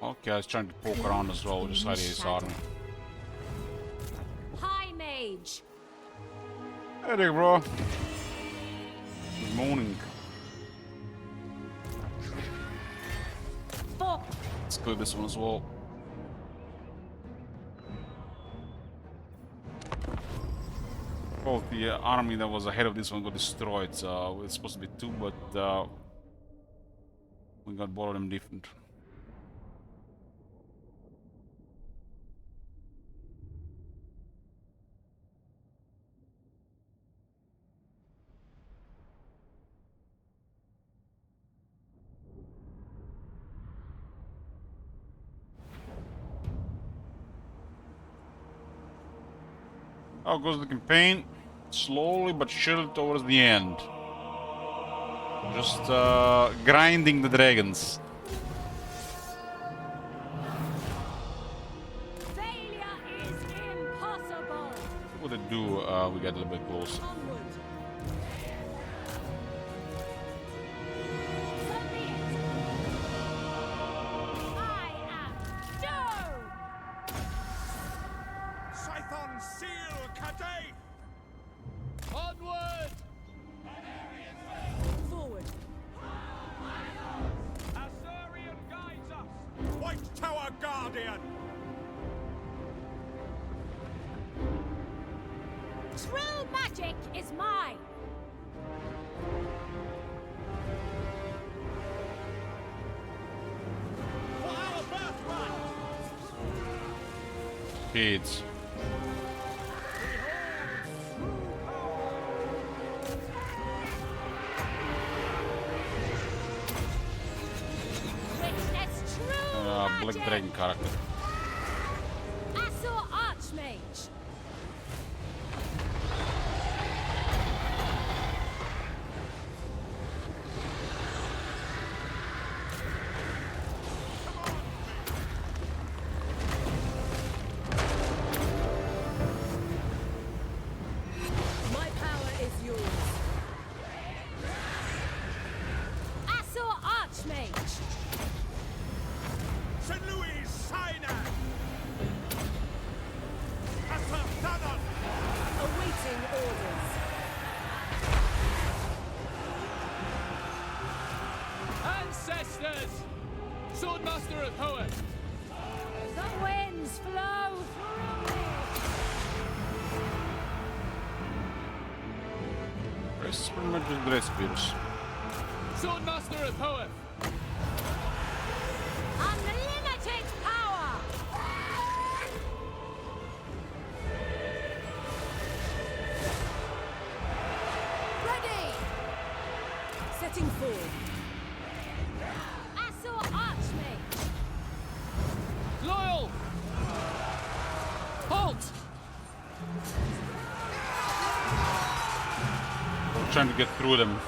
Okay, I was trying to poke around as well, just hide his army. High mage. Hey there, bro. Good morning. For Let's clear this one as well. Both the army that was ahead of this one got destroyed. So it's supposed to be 2, but we got both of them different. How goes the campaign? Slowly but surely towards the end. Just grinding the dragons. failure is impossible. What would it do? We get a little bit closer. Onward. So be it. I am doomed. Scython Seal Kadaith! Onward! Forward. Azurian guides us! White Tower Guardian! True magic is mine. For our birthright! Kids. Witness true Black magic. Dragon character. Asur Archmage. My power is yours. Asur Archmage. St. Louis Sinai! Asathanan! Awaiting orders. Ancestors! Swordmaster of Hoeth! The winds flow through me. It's pretty much just Dread Spears. Swordmaster of Hoeth! Unlimited power. Ready! Setting forward. Asur Archmage. Loyal! Halt! We're trying to get through them.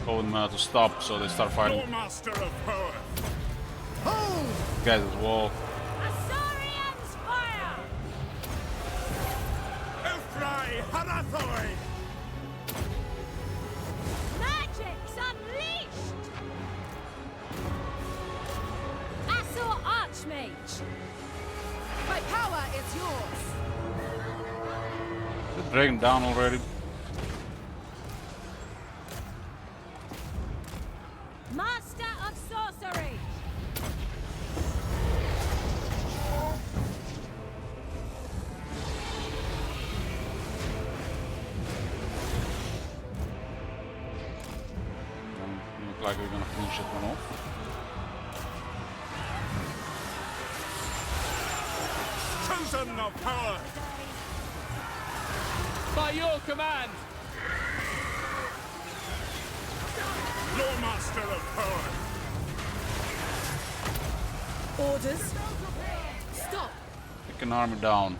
Told them to stop, so they start fighting. Master of Hoeth! Guys as well. Asurian's fire. Elfrai Harathoi! Magic's unleashed. Asur Archmage. My power is yours. Is the dragon down already? Master of Sorcery. like we're gonna finish that one off. Chosen of power! By your command! Lawmaster of power! Orders. Stop. Take an army down.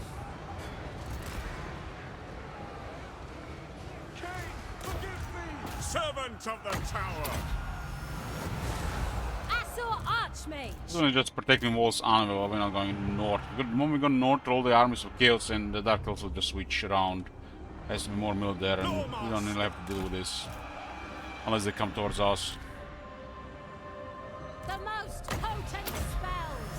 Servant of the tower! Asor Archmage! It's only just protecting walls anvil, we're not going north. The moment we go north, all the armies of chaos and the Dark Elves will just switch around. Has to be more mill there, and we don't really have to deal with this. Unless they come towards us. The most potent spells!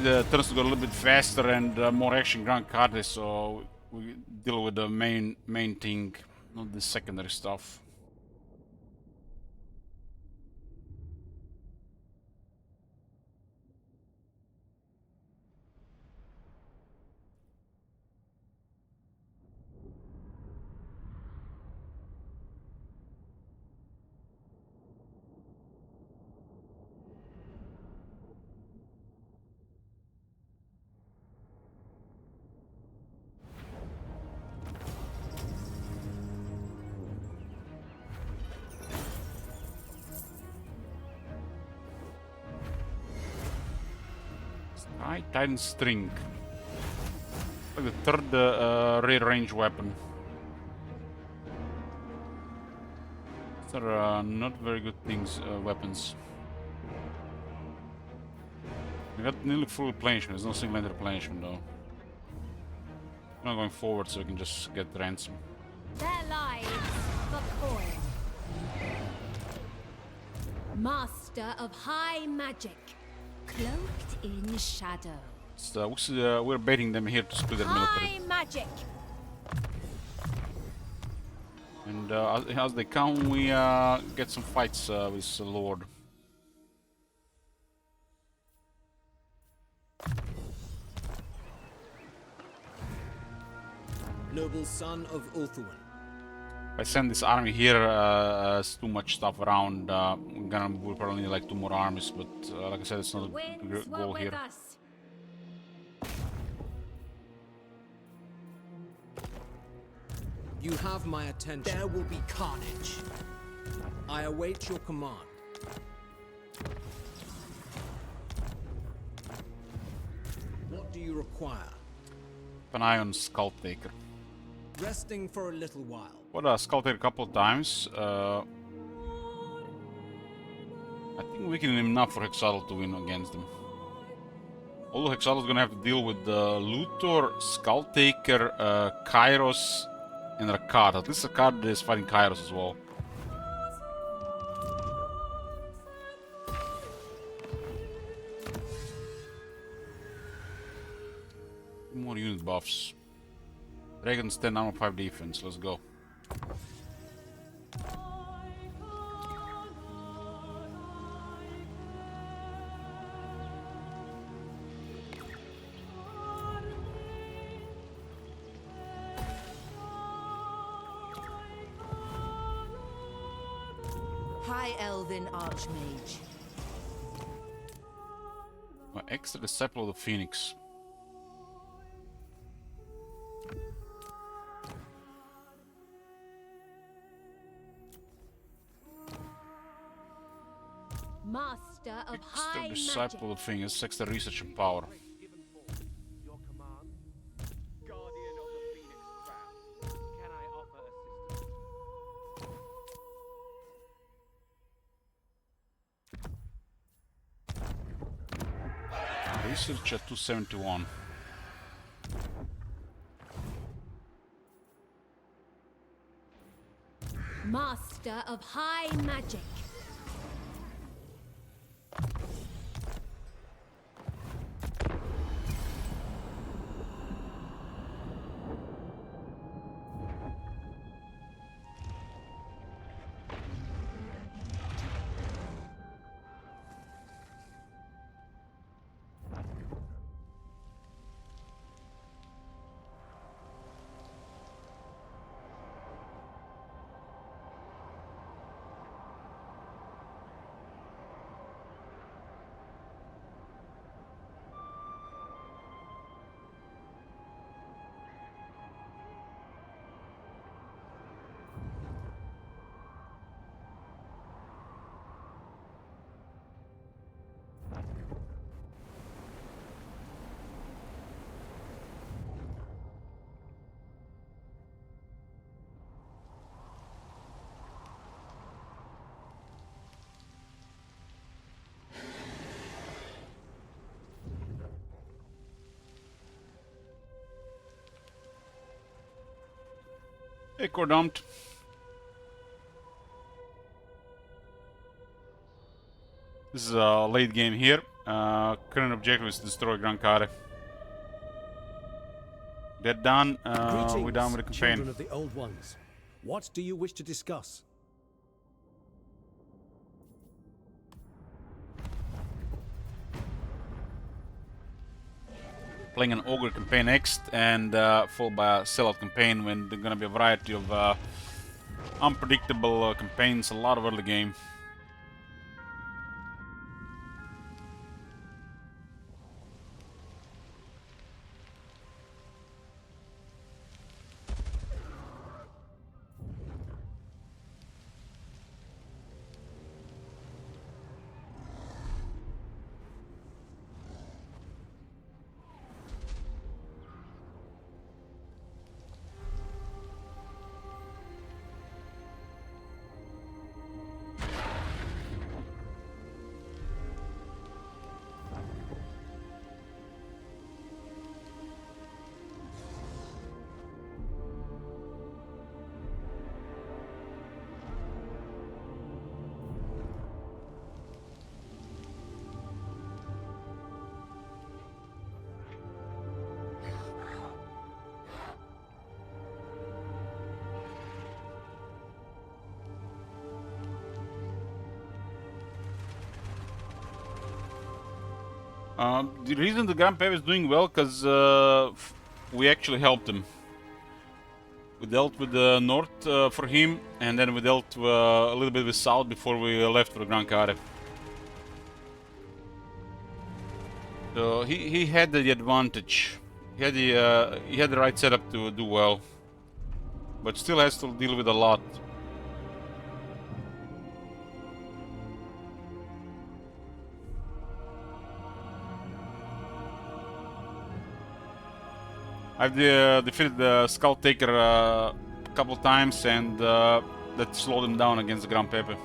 The turns to go a little bit faster and more action Grand Carte, so we deal with the main thing, not the secondary stuff. Titan String. Like the third rear range weapon. These are not very good things, weapons. We got nearly full replenishment, there's no single end replenishment though. I'm not going forward so we can just get ransom. Their lives for coin. Master of high magic, cloaked in shadow. So, we're baiting them here to split their military. High magic. And as they come, we get some fights with Lord. Noble son of Ulthuan. If I send this army here, it's too much stuff around. We'll probably need like 2 more armies, but like I said, it's not a goal here. Us. You have my attention. There will be carnage. I await your command. What do you require? Keep an eye on Skull Taker. Resting for a little while. What Skull Taker a couple of times. I think we can enough for Hexadal to win against them. Although Hexadal is gonna have to deal with Luthor, Skull Taker, Kairos, and Rakad. At least Rakad is fighting Kairos as well. More unit buffs. Dragon's 10 armor 5 defense, let's go. High Elven Archmage. Extra Disciple of the Phoenix. Master of Extra high Disciple of the Phoenix, extra research and power. Your command? Guardian of the Phoenix Crown. Can I offer assistance? Research at 271. Master of high magic. Take or dumped. This is a late game here. Current objective is to destroy Gran Kare. That done, we're done with the campaign. Children of the Old Ones. What do you wish to discuss? Playing an Ogre campaign next, and followed by a Sellout campaign, when there's gonna be a variety of unpredictable campaigns, a lot of early game. The reason the Grand Pave is doing well, because we actually helped him. We dealt with the north for him, and then we dealt a little bit with south before we left for Gran Kare. So he had the advantage. He had the right setup to do well, but still has to deal with a lot. I've defeated the Skull Taker a couple times, and that slowed him down against the Gran Pepe.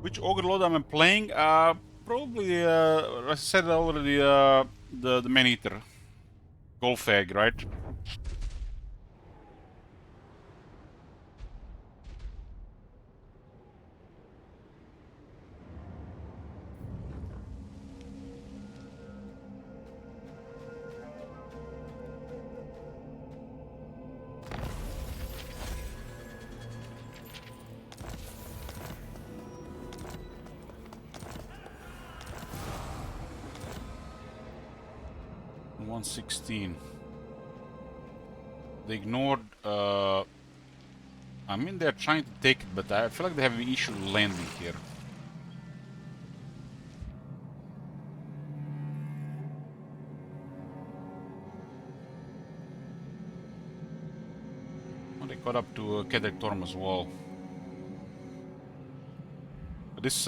Which Ogre Lord am I playing? Probably, as I said already, the Man-Eater. Golfag, right? They ignored. I mean, they're trying to take it, but I feel like they have an issue landing here. Well, they caught up to Ketheric Torm as well. This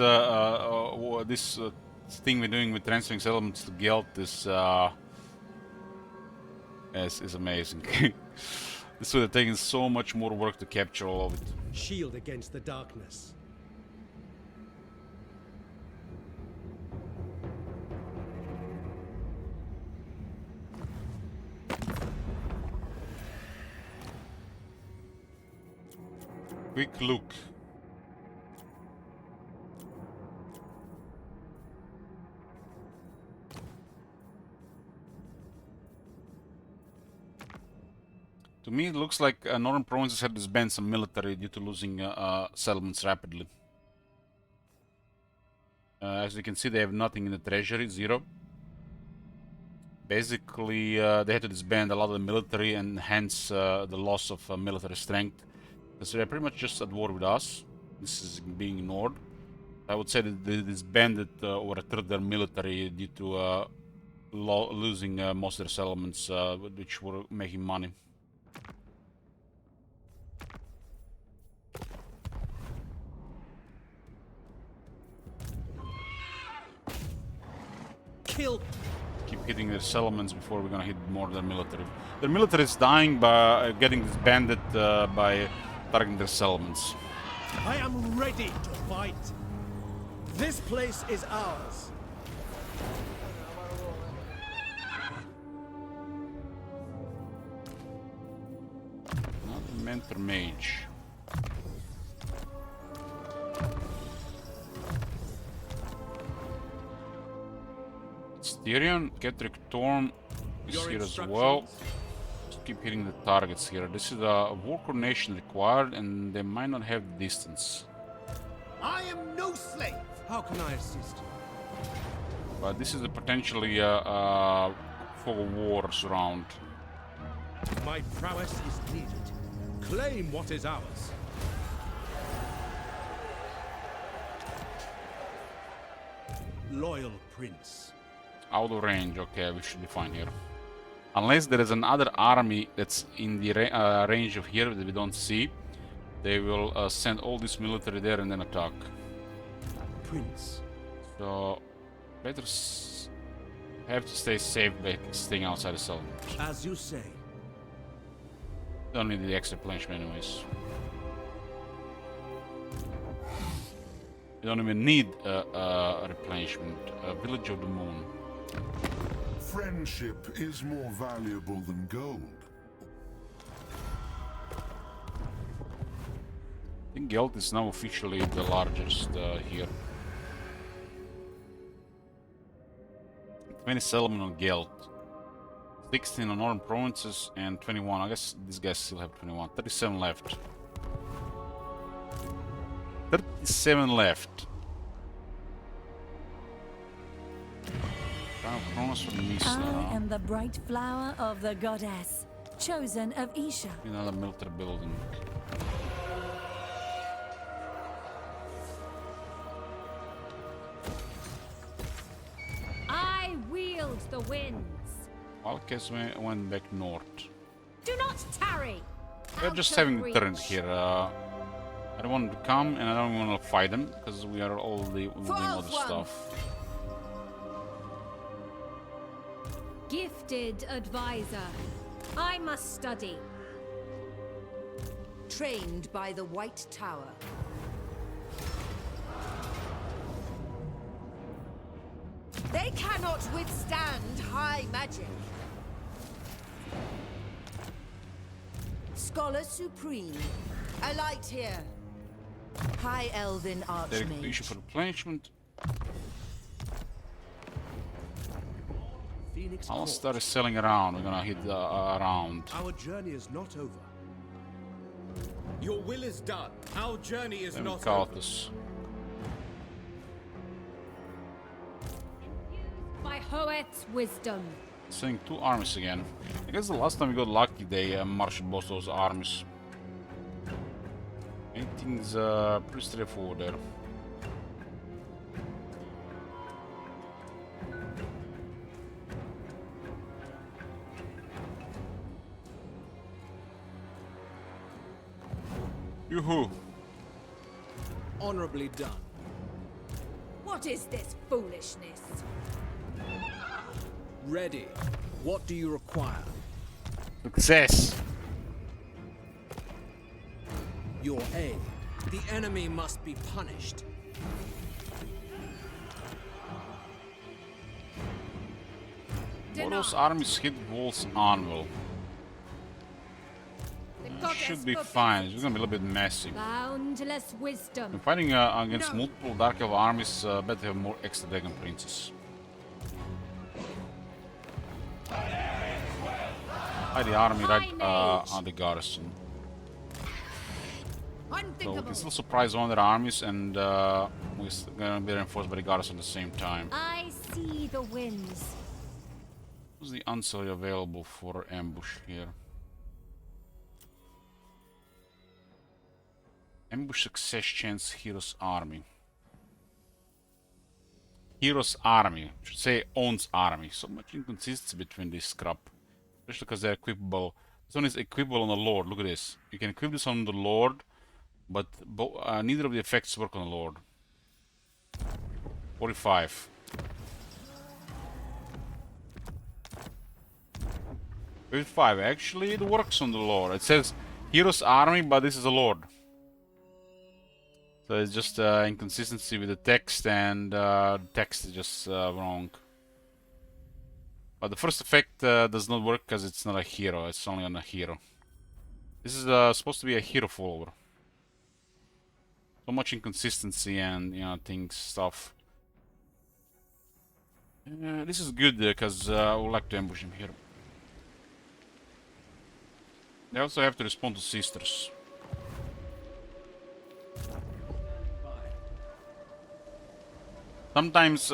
thing we're doing with transferring settlements to Gelt is amazing. This would have taken so much more work to capture all of it. Shield against the darkness. Quick look. To me, it looks like Northern Provinces had disbanded some military due to losing settlements rapidly. As you can see, they have nothing in the treasury, 0. Basically, they had to disband a lot of the military, and hence the loss of military strength. So they're pretty much just at war with us. This is being ignored. I would say that they disbanded or a third of their military due to losing most of their settlements, which were making money. Kill. Keep hitting their settlements before we're gonna hit more of their military. Their military is dying by getting disbanded by targeting their settlements. I am ready to fight. This place is ours. Another mentor mage. Styrian, Ketrick Torm is here as well. Just keep hitting the targets here. This is a war coordination required, and they might not have the distance. I am no slave. How can I assist you? But this is a potentially for wars round. My prowess is needed. Claim what is ours. Loyal prince. Out of range, okay, we should be fine here. Unless there is another army that's in the range of here that we don't see, they will send all this military there and then attack. Prince. So, better have to stay safe by staying outside the cell. As you say. Don't need the extra replenishment anyways. You don't even need a replenishment. Village of the Moon. Friendship is more valuable than gold. I think Gelt is now officially the largest here. 20 settlement on Gelt. 16 on Northern Provinces and 21. I guess these guys still have 21. 37 left. 37 left. I am the bright flower of the goddess, chosen of Isha. Another military building. I wield the winds. Valkes went back north. Do not tarry. We're just having a turn here. I don't want to come and I don't want to fight them because we are all doing other stuff. Gifted advisor. I must study. Trained by the White Tower. They cannot withstand high magic. Scholar Supreme. A light here. High Elven Archmage. Issue for replenishment. I'll start selling around. We're gonna hit around. Our journey is not over. Your will is done. Our journey is not over. By Hoeth's wisdom. Sending 2 armies again. I guess the last time we got lucky, they marshaled both those armies. Anything's pretty straightforward there. Yoo-hoo! Honorably done. What is this foolishness? Ready. What do you require? Success! Your aid. The enemy must be punished. All those armies hit Wolf's Anvil. Should be fine. It's gonna be a little bit messy. Boundless wisdom. When fighting against multiple Dark Elf armies, better have more extra Dragon Princes. Hide the army right on the garrison. So we can still surprise one of their armies, and we're gonna be reinforced by the garrison at the same time. I see the winds. Who's the unsell available for ambush here? Ambush success chance Hero's army. Hero's army. Should say owns army. So much inconsistency between this scrap. Especially because they're equipable. This one is equipable on the Lord. Look at this. You can equip this on the Lord, but neither of the effects work on the Lord. 45. 55. Actually, it works on the Lord. It says Hero's army, but this is a Lord. So it's just inconsistency with the text, and the text is just wrong. But the first effect does not work because it's not a hero, it's only on a hero. This is supposed to be a hero follower. So much inconsistency and, you know, stuff. This is good because I would like to ambush him here. They also have to respond to sisters. Sometimes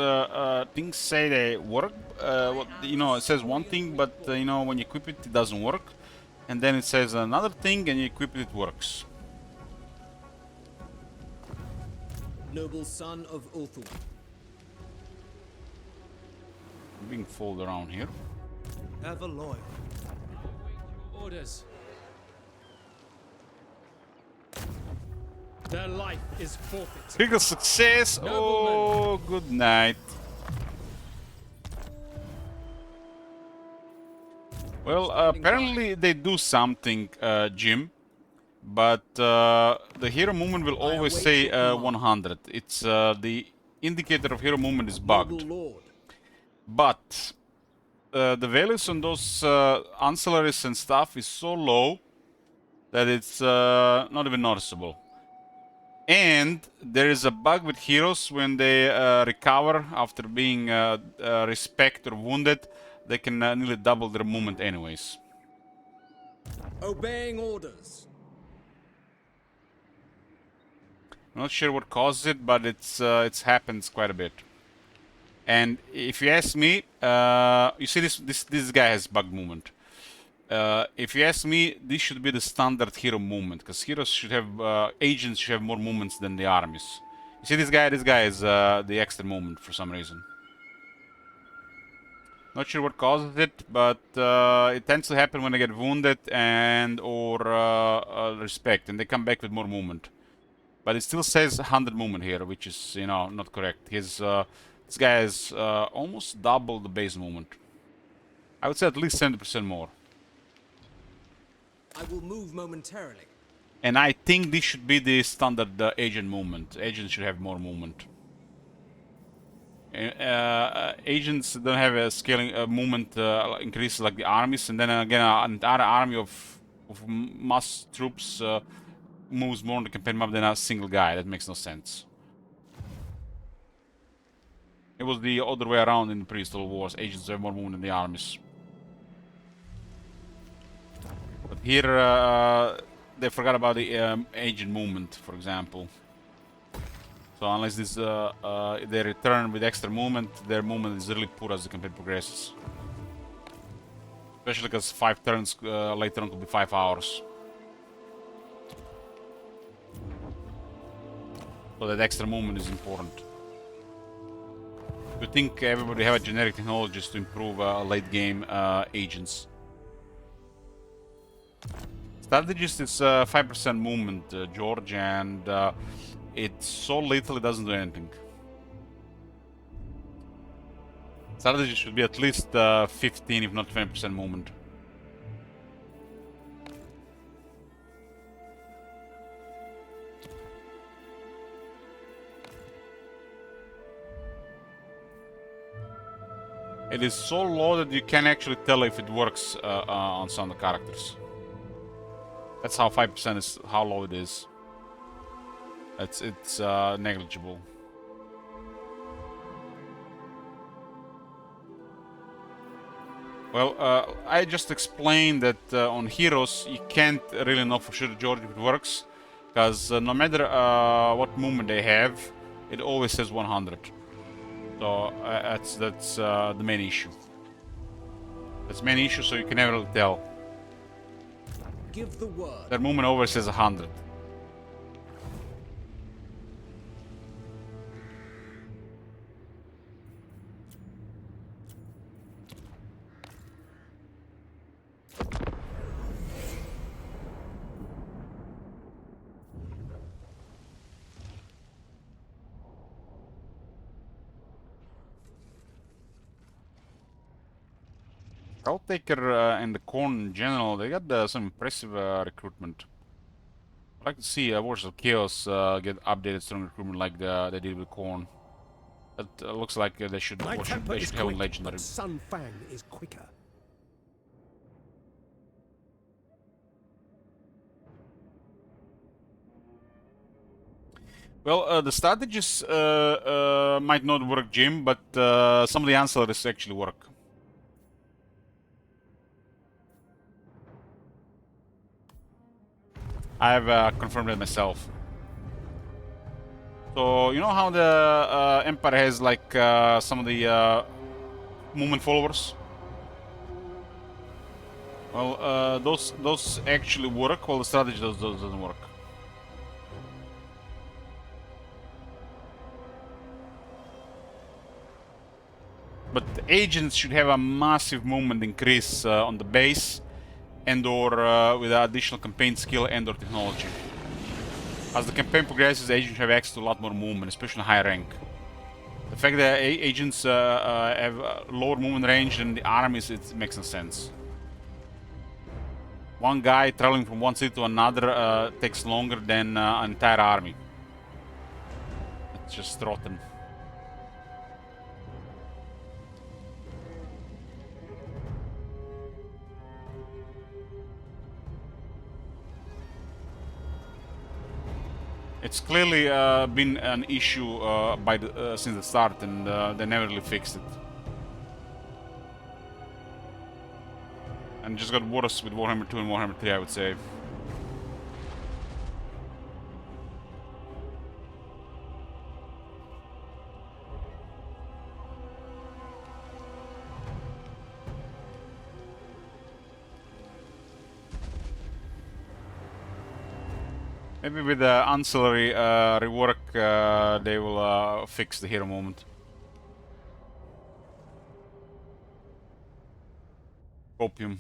things say they work. You know, it says one thing, but you know, when you equip it, it doesn't work. And then it says another thing, and you equip it, it works. Noble son of Ulthuan. I'm being folded around here. Ever loyal. Orders. Their life is forfeit. Critical success. Oh, good night. Well, apparently they do something, Jim. But the hero movement will always say 100. It's the indicator of hero movement is bugged. But the values on those ancillaries and stuff is so low that it's not even noticeable. And there is a bug with heroes when they recover after being respect or wounded. They can nearly double their movement anyways. Obeying orders. I'm not sure what causes it, but it's happens quite a bit. And if you ask me, you see this guy has bug movement. If you ask me, this should be the standard hero movement, because heroes should have, agents should have more movements than the armies. You see this guy is the extra movement for some reason. Not sure what causes it, but it tends to happen when they get wounded and or respect, and they come back with more movement. But it still says 100 movement here, which is, you know, not correct. This guy has almost double the base movement. I would say at least 70% more. I will move momentarily. And I think this should be the standard agent movement. Agents should have more movement. Agents don't have a scaling movement increase like the armies, and then again an entire army of mass troops moves more on the campaign map than a single guy. That makes no sense. It was the other way around in the previous Total Wars. Agents have more movement than the armies. But here they forgot about the agent movement, for example. So unless this they return with extra movement, their movement is really poor as the campaign progresses. Especially because 5 turns later on could be 5 hours. So that extra movement is important. You think everybody have a generic technologies to improve late game agents. Strategist is 5% movement, George, and it's so little it doesn't do anything. Strategy should be at least 15, if not 20% movement. It is so low that you can actually tell if it works on some of the characters. That's how 5% is, how low it is. It's negligible. Well, I just explained that on heroes you can't really know for sure, George, if it works, because no matter what movement they have, it always says 100. So that's the main issue. That's the main issue, so you can never really tell. Give the word. Their movement always says 100. Outtaker and the Khorne in general, they got some impressive recruitment. I'd like to see Warriors of Chaos get updated strong recruitment like they did with Khorne. That looks like they should, My temper they is should have a quick, legendary. but Sun Fang is quicker. Well, the strategies might not work, Jim, but some of the ancillaries actually work. I have confirmed it myself. So, you know how the Empire has like some of the movement followers? Well, those actually work, while the strategy doesn't work. But the agents should have a massive movement increase on the base and/or with additional campaign skill and/or technology. As the campaign progresses, agents have access to a lot more movement, especially high rank. The fact that agents have lower movement range than the armies, it makes no sense. One guy traveling from one city to another takes longer than an entire army. It's just rotten. It's clearly been an issue since the start, and they never really fixed it. And just got worse with Warhammer 2 and Warhammer 3, I would say. Maybe with the ancillary rework, they will fix the hero moment. Copium.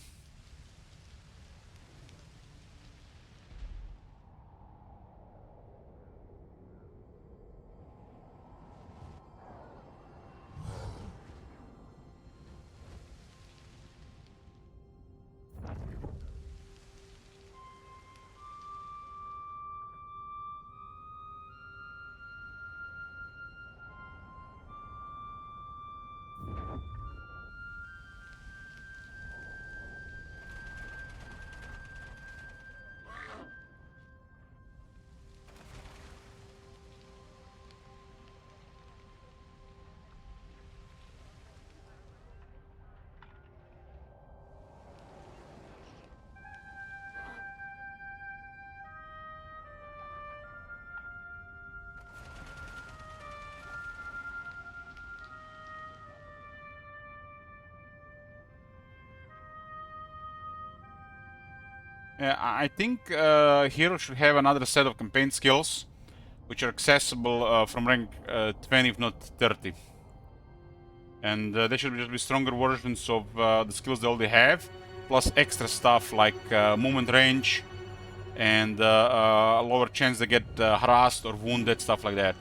Yeah, I think Hero should have another set of campaign skills, which are accessible from rank 20, if not 30. And they should just be stronger versions of the skills they already have, plus extra stuff like movement range and a lower chance to get harassed or wounded, stuff like that.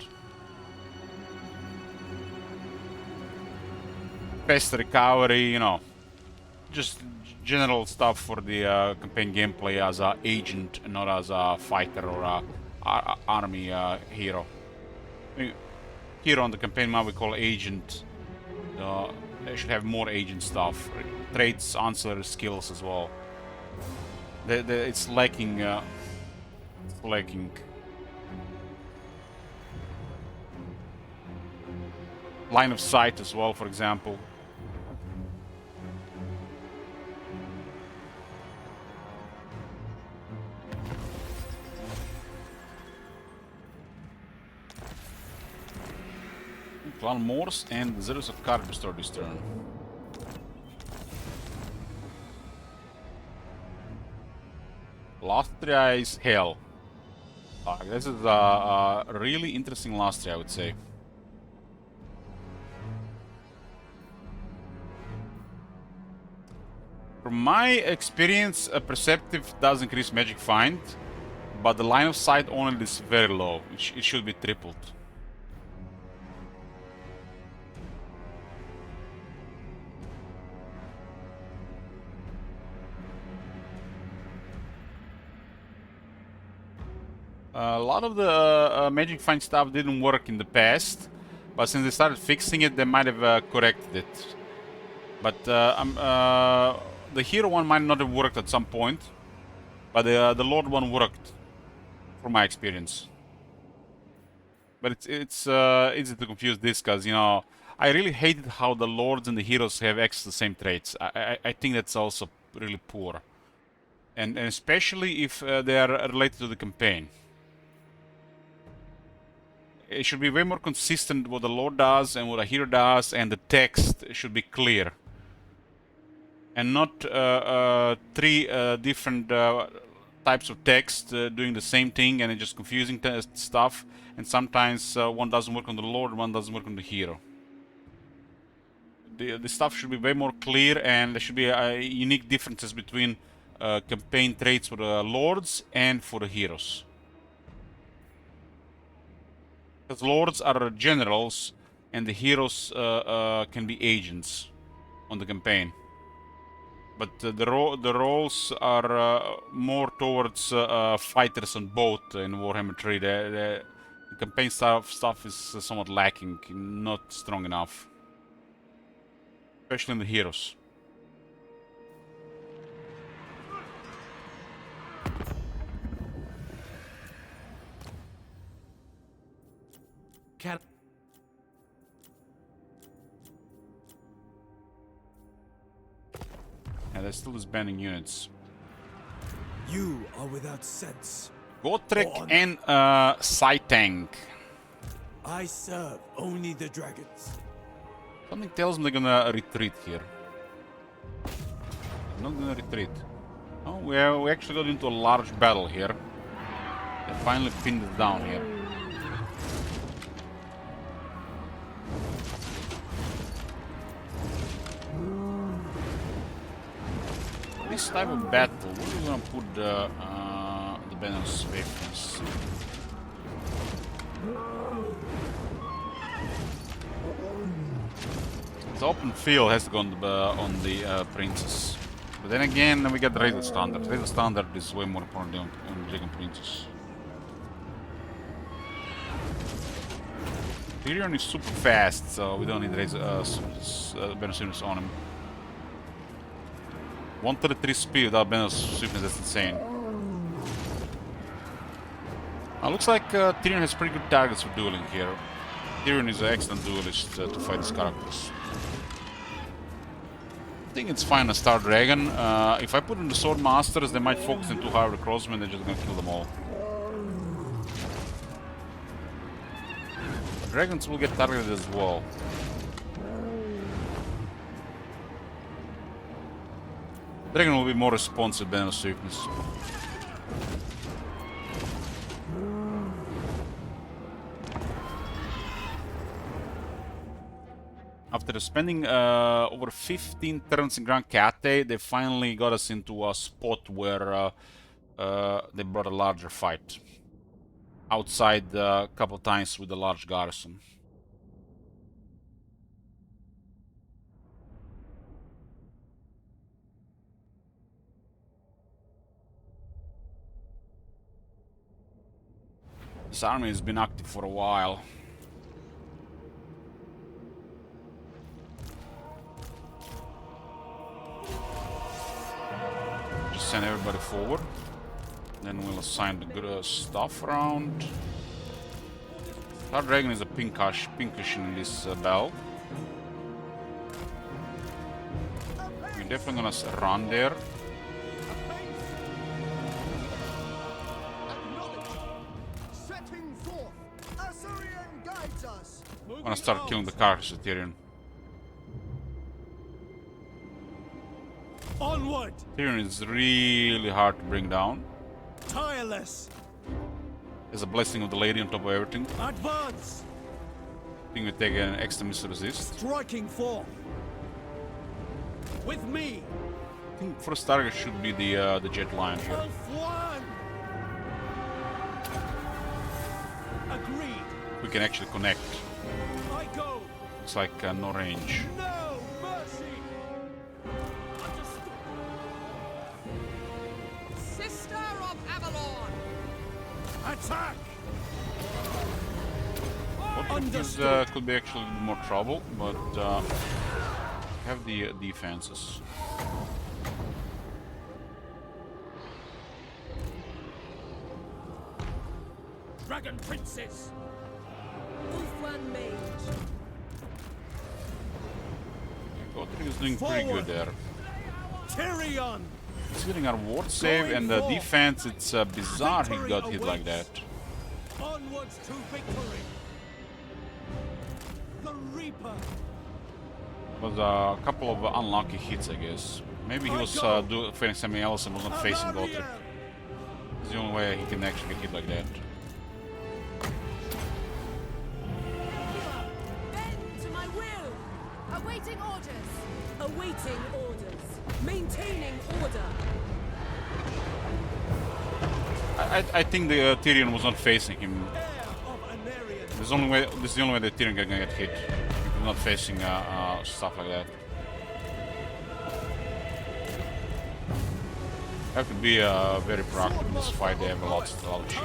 Fast recovery, you know, just general stuff for the campaign gameplay as an agent, not as a fighter or a army hero. I mean, hero on the campaign map we call agent. They should have more agent stuff, traits, ancillary skills as well. It's lacking. It's lacking. Line of sight as well, for example. Clan Morse and Zeros of Card start this turn. Lastria is hell. This is a really interesting Lastria, I would say. From my experience, a Perceptive does increase Magic Find, but the line of sight on it is very low. It should be tripled. A lot of the Magic Find stuff didn't work in the past, but since they started fixing it, they might have corrected it. But the hero one might not have worked at some point, but the Lord one worked, from my experience. But it's easy to confuse this, because, you know, I really hated how the Lords and the heroes have access to the same traits. I think that's also really poor. And especially if they are related to the campaign. It should be way more consistent what the Lord does and what a hero does, and the text should be clear. And not three different types of text doing the same thing, and it's just confusing stuff. And sometimes one doesn't work on the Lord, one doesn't work on the hero. The stuff should be way more clear, and there should be unique differences between campaign traits for the Lords and for the heroes. Because Lords are generals, and the heroes can be agents on the campaign. But the roles are more towards fighters on both in Warhammer 3. The campaign stuff is somewhat lacking, not strong enough. Especially in the heroes. Yeah, there's still disbanding units. You are without sense. Gotrek and Saitang. I serve only the dragons. Something tells me they're gonna retreat here. They're not gonna retreat. Oh, we actually got into a large battle here. They finally pinned it down here. This type of battle, where are we gonna put the Banner of Swiftness? The open field has to go on the Princess. But then again, we got the Razor Standard. Razor Standard is way more important on Dragon Princess. Tyrion is super fast, so we don't need Razor Banner of Swiftness on him. 133 speed without Banner of Swiftness, that's insane. Looks like Tyrion has pretty good targets for dueling here. Tyrion is an excellent duelist to fight his characters. I think it's fine on Star Dragon. If I put in the Sword Masters, they might focus in too hard with the Crossmen, they're just gonna kill them all. Dragons will get targeted as well. Dragon will be more responsive than Swiftness. After spending over 15 turns in Grand Cathay, they finally got us into a spot where they brought a larger fight. Outside a couple times with a large garrison. This army has been active for a while. Just send everybody forward. Then we'll assign the stuff around. Star Dragon is a pinkish in this battle. We're definitely gonna run there. I'm gonna start killing the carcass of Tyrion. Onward! Tyrion is really hard to bring down. Tireless! There's a blessing of the lady on top of everything. Advance! I think we take an extra miss to resist. Striking forth! With me! I think first target should be the jet line here. Agreed! We can actually connect. I go! Looks like no range. No mercy! Sister of Avalon! Attack! Could be actually more trouble, but have the defenses. Dragon Princess! Ulfwan Mage. Gothic is doing pretty good there. Tyrion! He's getting our ward save and the defense. It's bizarre he got hit like that. Onwards to victory! The Reaper! Was a couple of unlucky hits, I guess. Maybe he was facing something else and wasn't facing Gothic. It's the only way he can actually get hit like that. Bend to my will. Awaiting orders. Awaiting orders. Maintaining order. I think the Tyrion was not facing him. This is the only way that Tyrion can get hit. If he's not facing stuff like that. Have to be very proactive in this fight. They have a lot of shit.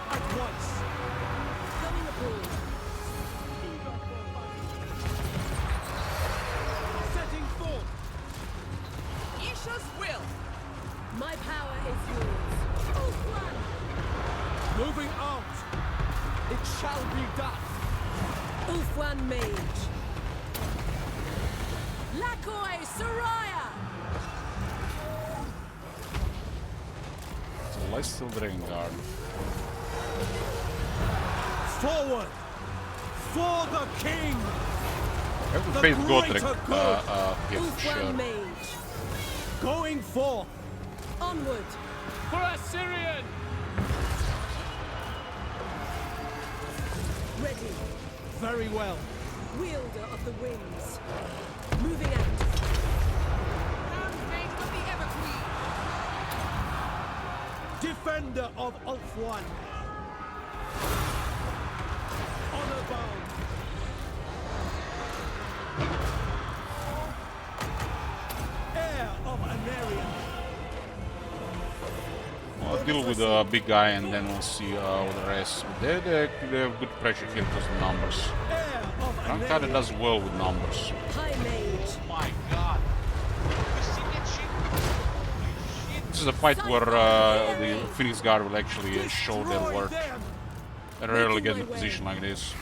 At once! Coming aboard. Setting forth! Isha's will. My power is yours. Ulfwan. Moving out! It shall be done! Ulfwan Mage. Lakoi Soraya. So let's still Dragon Guard. Forward! For the king! I have to face Gothic here for sure. Ulfwan Mage. Going forth! Onward. For Assyrian. Ready. Very well. Wielder of the winds. Moving out. Handmaid of the Everqueen. Defender of Ulfwan. Honor bound. Heir of Anarion. I'll deal with the big guy and then we'll see what the rest. They have good pressure here because of the numbers. Rankada does well with numbers. High Mage. Oh my god. You see that shit? This is a fight where the Phoenix Guard will actually show their worth. I rarely get in a position like this.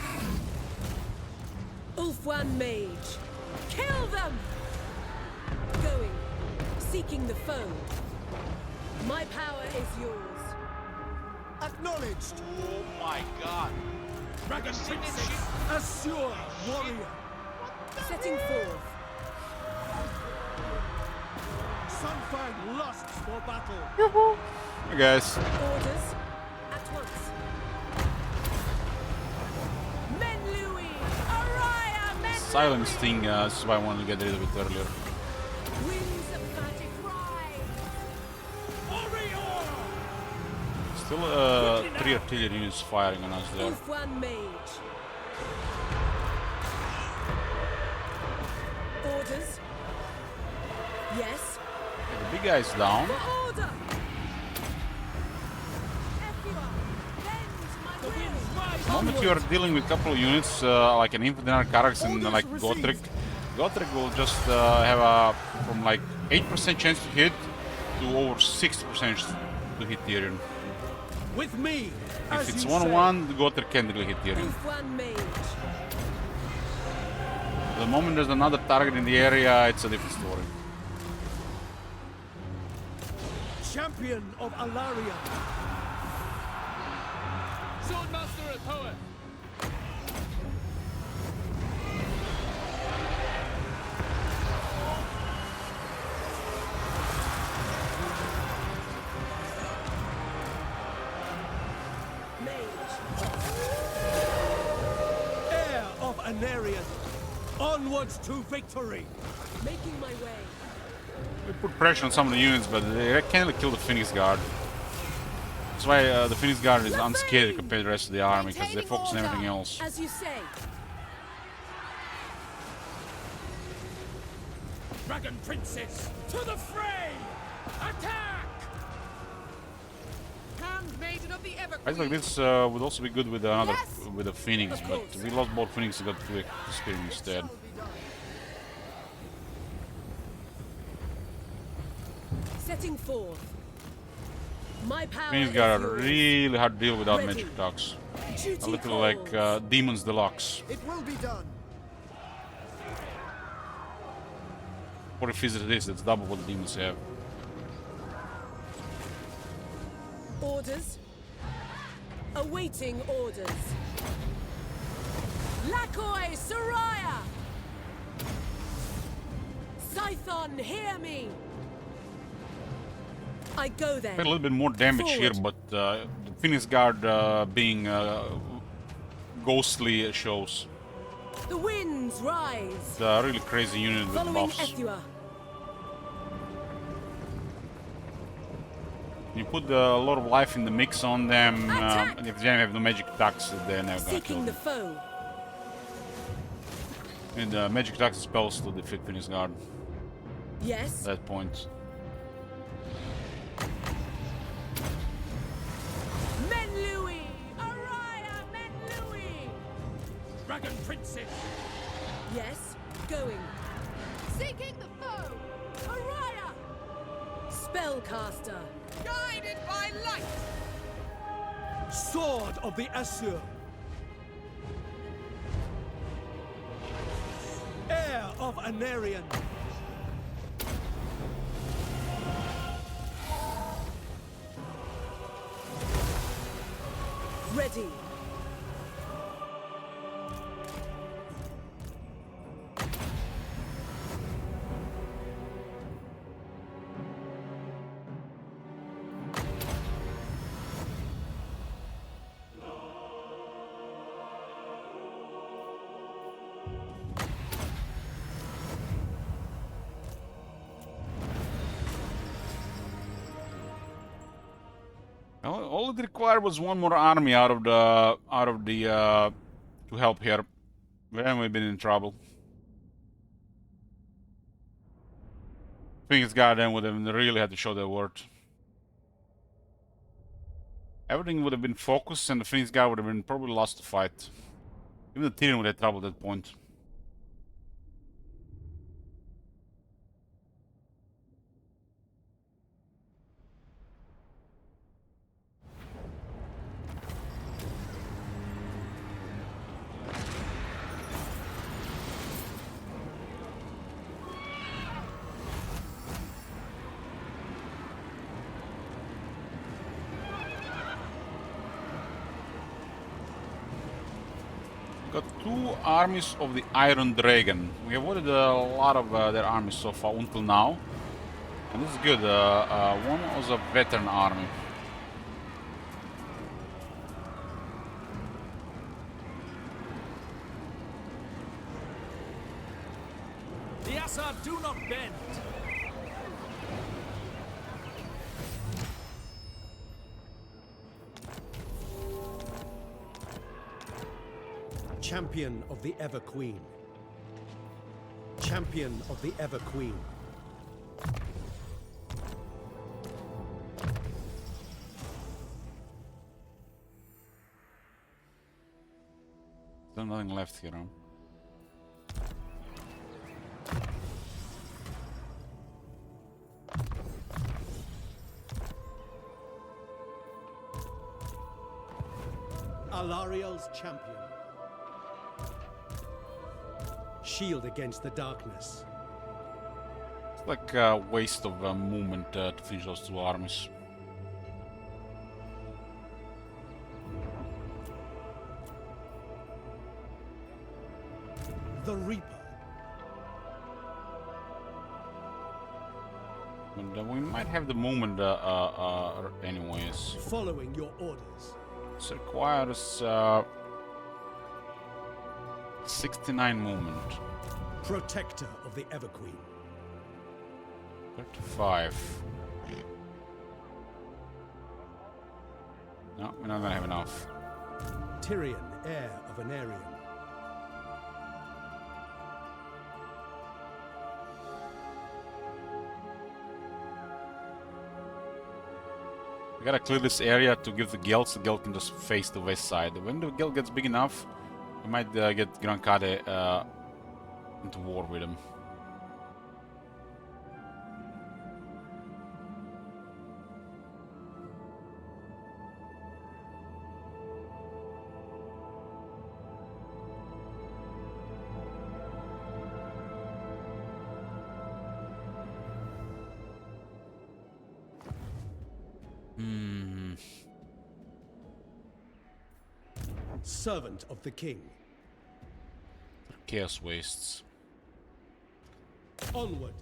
Ulfwan Mage. Kill them! Going. Seeking the foe. My power is yours. Acknowledged. Oh my god. Dragon You see that Princess. shit? Assure warrior. Setting forth. Sunfang lusts for battle. Hey guys. Orders. At once. Menlui! Araya! Menlui! Silence thing, this is why I wanted to get rid of it earlier. Winds of magic rise! Still 3 artillery units firing on us there. Ulfwan Mage. Orders. Yes. The big guy is down. For order! Everyone, bend my will! The moment you are dealing with a couple of units, like an Infantry Arcarax and like Gothic, Gothic will just have a from like 8% chance to hit to over 60% to hit Tyrion. With me. If it's 1-1, the Gothic can't really hit Tyrion. Ulfwan Mage. The moment there's another target in the area, it's a different story. Champion of Alaria. Swordmaster of Hoeth. Heir of Anarion. Onwards to victory. Making my way. We put pressure on some of the units, but they can't kill the Phoenix Guard. That's why the Phoenix Guard is unscared compared to the rest of the army, because they focus on everything else. As you say. Dragon Princess, to the fray! Attack! Maiden of the Guys Everqueen. like this would also be good with another with a Phoenix, but we lost both Phoenix and got two Spearmen instead. Setting forth. My power Phoenix is got a yours. really hard deal without Ready. magic attacks. Duty A little calls. like Demons Deluxe. It will be done. Or if it's this, that's double what the demons have. Orders. Awaiting orders. Lakoi Soraya! Scython, hear me! I go then. Had a little bit more damage here, but the Phoenix Guard being ghostly shows. The winds rise. It's a really crazy unit with Following buffs. Ethua. You put a lot of life in the mix on them, and if they have no magic attacks, they're never gonna kill Seeking the them. foe. And magic attacks and spells to defeat Phoenix Guard Yes. at that point. Menlui! Araya Menlui! Dragon Princess! Yes. Going. Seeking the foe. Araya! Spellcaster. Guided by light. Sword of the Asur! Heir of Anarion! Ready. All it required was one more army out of the to help here. Then we've been in trouble. Phoenix Guard then would have really had to show their worth. Everything would have been focused, and the Phoenix Guard would have been probably lost the fight. Even the Tyrion would have trouble at that point. Got two armies of the Iron Dragon. We avoided a lot of their armies so far until now. And this is good. One was a veteran army. The Asur do not bend! Champion of the Everqueen. Champion of the Everqueen. There's nothing left here, huh? Alariel's champion. Shield against the darkness. It's like a waste of movement to finish those two armies. The Reaper. And we might have the movement anyways. Following your orders. This requires 69 movement. Protector of the Everqueen. 35. No, we're not gonna have enough. Tyrion, heir of Anarion. We gotta clear this area to give the Gelt, so the Gelt can just face the west side. When the Gelt gets big enough, we might get Grankade into war with him. Servant of the king. Chaos wastes. Onward.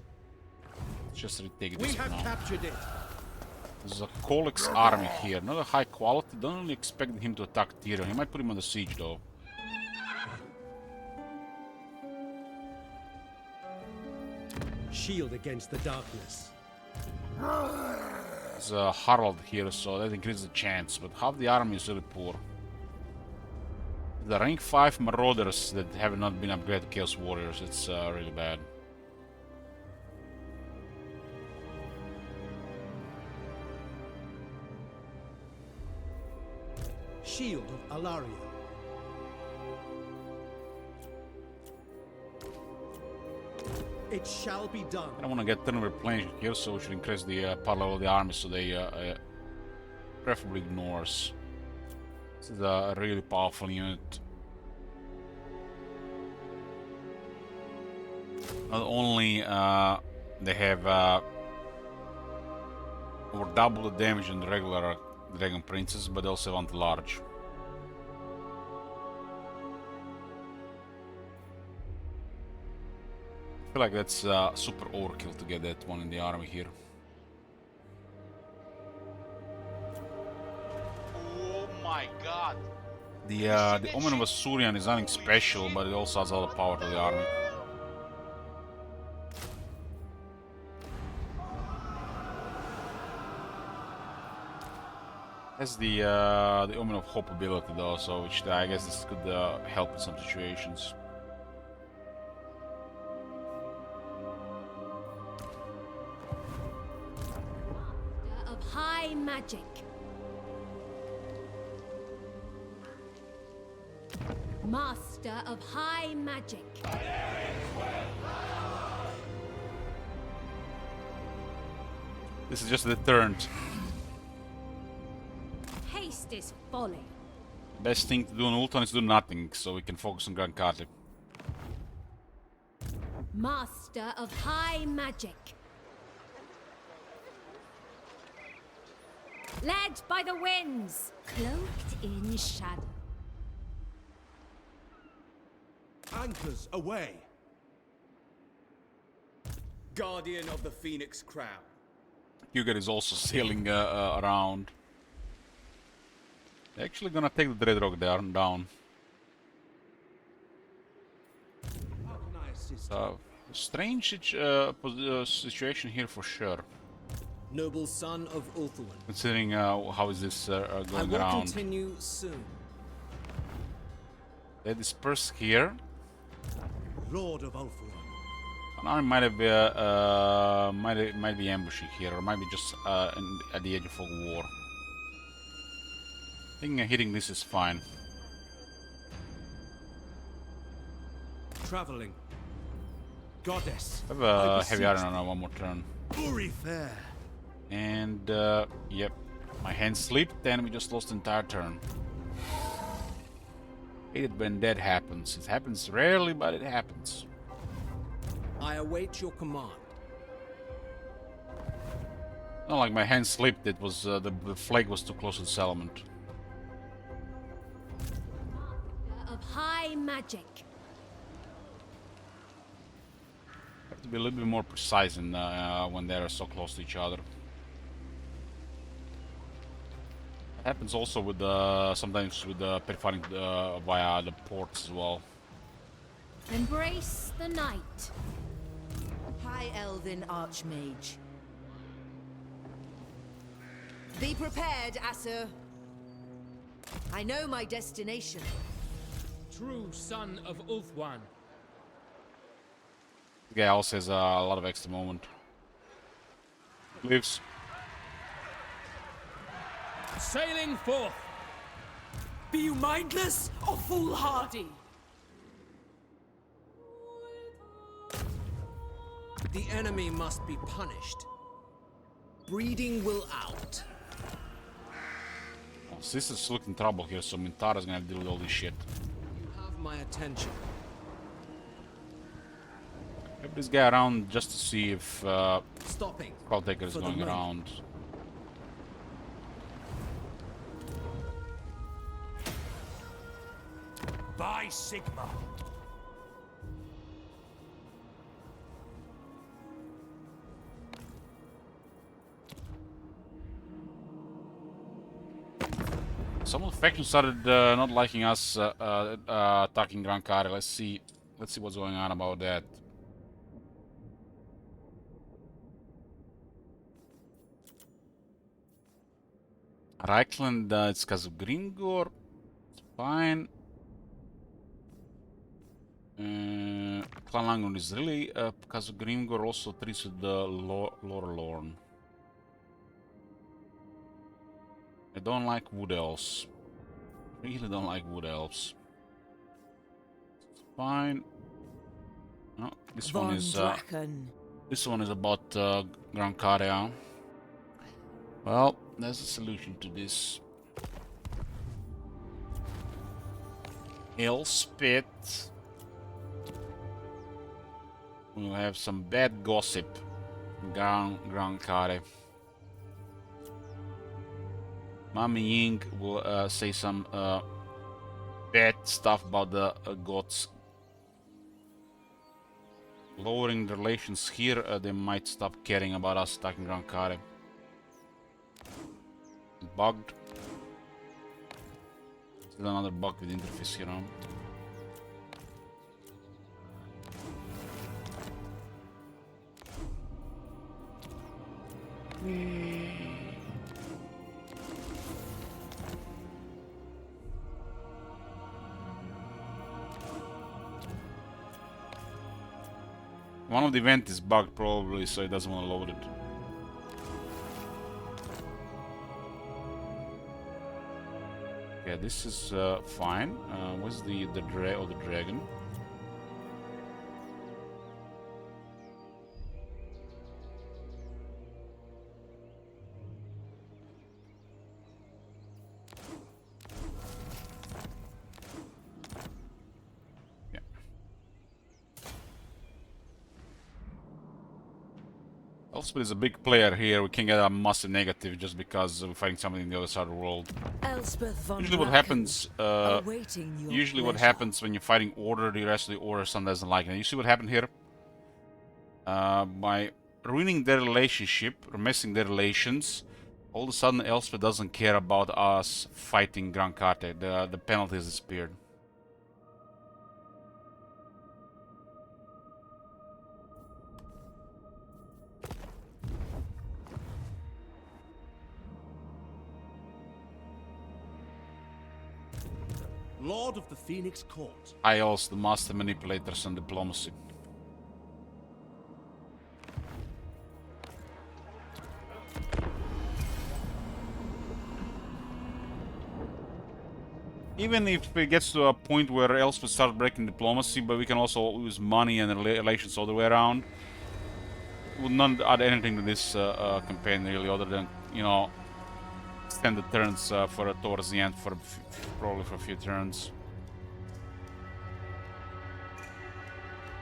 Let's just retake We this have now. captured it. There's a Kolix army here. Not a high quality. Don't really expect him to attack Tyrion. He might put him on the siege though. Shield against the darkness. There's a Harald here, so that increases the chance, but half the army is really poor. The rank 5 marauders that have not been upgraded to Chaos Warriors, it's really bad. Shield of Alaria. It shall be done. I don't want to get turn replenished here, so we should increase the power level of the army so they preferably ignore us. This is a really powerful unit. Not only they have over double the damage than the regular Dragon Princes, but they also want large. I feel like that's super overkill to get that one in the army here. Oh my god! The Omen of Asurian is nothing special, but it also has a lot of power to the army. Has the Omen of Hope ability though, so which I guess this could help in some situations. Of high magic. Master of high magic. This is just a deterrent. Haste is folly. Best thing to do on Ultron is do nothing, so we can focus on Grand Kate. Master of high magic. Led by the winds, cloaked in shadow. Anchors away. Guardian of the Phoenix Crown. Huger is also sailing around. They're actually gonna take the Dreadrock down. Strange situation here for sure. Noble son of Ulthuan. Considering how is this I going will around. continue soon. They disperse here. Lord of Ulthuan. An army might be ambushing here, or might be just at the edge of a war. I think hitting this is fine. Traveling. Goddess. I have a heavy iron on one more turn. Uri fair. And yep, my hand slipped and we just lost the entire turn. Hate it when that happens. It happens rarely, but it happens. I await your command. Not like my hand slipped, it was the flag was too close to the settlement. Of high magic. Have to be a little bit more precise in, when they're so close to each other. It happens also with sometimes with fighting via the ports as well. Embrace the night. High Elven Archmage. Be prepared, Asur. I know my destination. True son of Ulthuan. The guy also has a lot of extra movement. Lives. Sailing forth! Be you mindless or foolhardy? The enemy must be punished. Breeding will out. Oh, Sis is looking trouble here, so Mintara's gonna deal with all this shit. You have my attention. Have this guy around just to see if Stopping. Crowd Taker is For the going moment. around. By Sigma. Some of the factions started not liking us attacking Gran Kare. Let's see what's going on about that. Reichland, it's because of Gringor. It's fine. Clan Langon is really because of Gringor also treats with the Lorelorn. I don't like Wood Elves. Really don't like Wood Elves. It's fine. No, this one is about Gran Karea. Well, there's a solution to this. Elspeth. We'll have some bad gossip from Gran Kare. Mami Ying will say some bad stuff about the gods. Lowering the relations here, they might stop caring about us attacking Gran Kare. Bugged. Still another bug with interface here on. One of the event is bugged probably, so it doesn't want to load it. Yeah, this is fine. What's the dragon? Yeah. Elspeth is a big player here. We can get a massive negative just because we're fighting somebody in the other side of the world. Elspeth von Usually what Draken, happens, awaiting your usually what pleasure. happens when you're fighting Order, the rest of the Order son doesn't like it. You see what happened here? By ruining their relationship, or messing their relations, all of a sudden Elspeth doesn't care about us fighting Gran Karte. The penalties disappeared. Lord of the Phoenix Court. I also the master manipulators and diplomacy. Even if it gets to a point where Elspeth starts breaking diplomacy, but we can also use money and relations all the way around, it would not add anything to this campaign really, other than, you know, extend the turns for towards the end for probably for a few turns.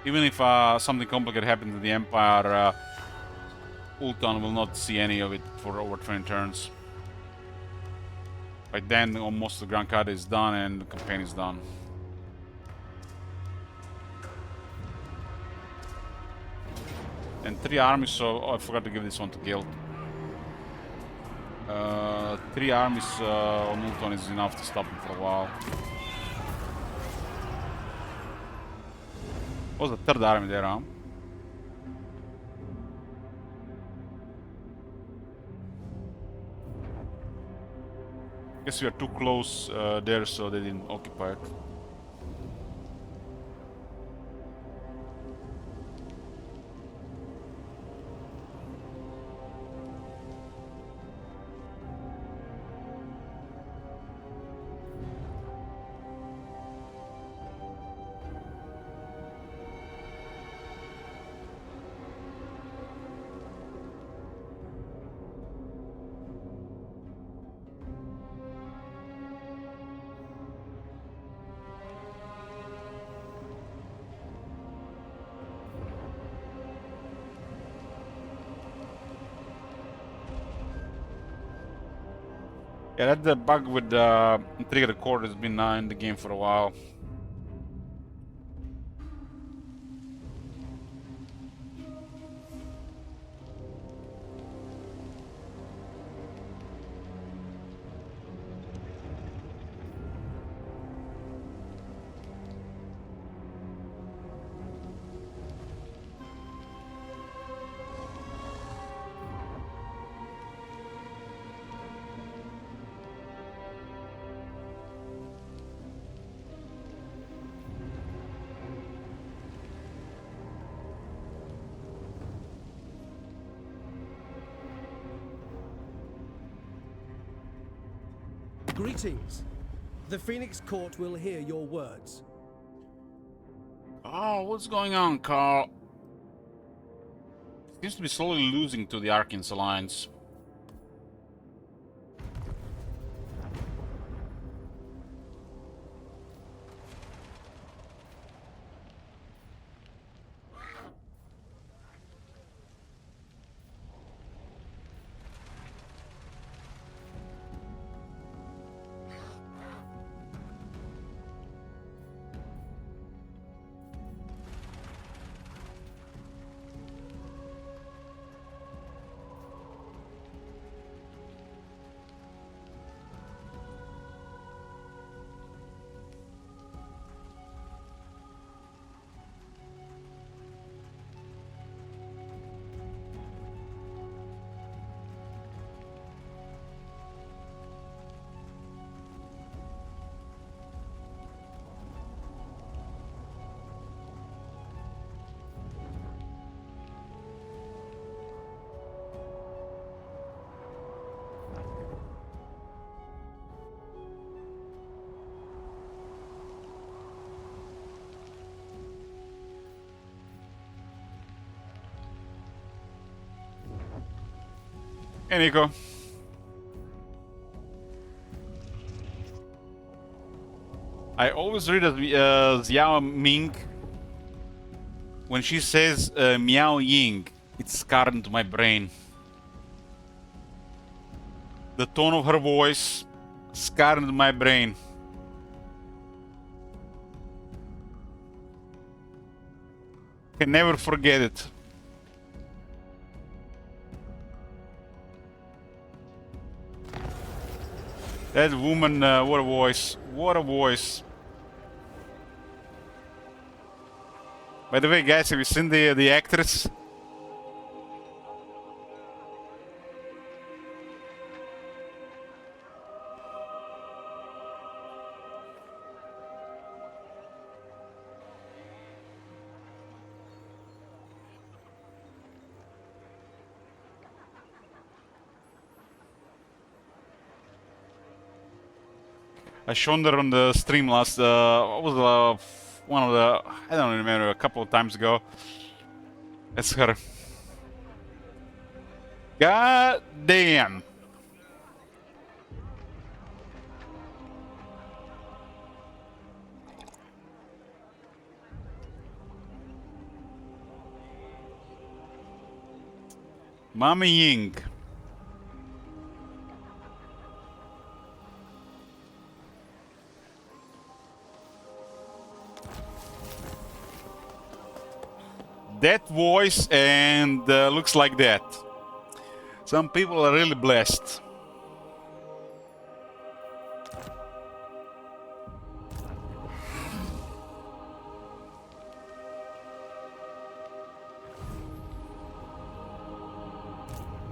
Even if something complicated happens to the Empire, Ultan will not see any of it for over 20 turns. By then, almost the Gran Kare is done and the campaign is done. And 3 armies, so I forgot to give this one to Guild. 3 armies on Ultan is enough to stop him for a while. What was the 3rd army there, huh? Guess we are too close there, so they didn't occupy it. Yeah, that the bug with trigger cord has been in the game for a while. Greetings. The Phoenix Court will hear your words. Oh, what's going on, Carl? Seems to be slowly losing to the Arkins Alliance. Hey, Nico. I always read that Xiao Ming, when she says Miao Ying, it's scarred into my brain. The tone of her voice scarred into my brain. Can never forget it. That woman, what a voice. What a voice. By the way, guys, have you seen the actress? I shown her on the stream last, what was one of the, I don't remember, a couple of times ago. That's her. God damn. Mama Ying. That voice and looks like that. Some people are really blessed.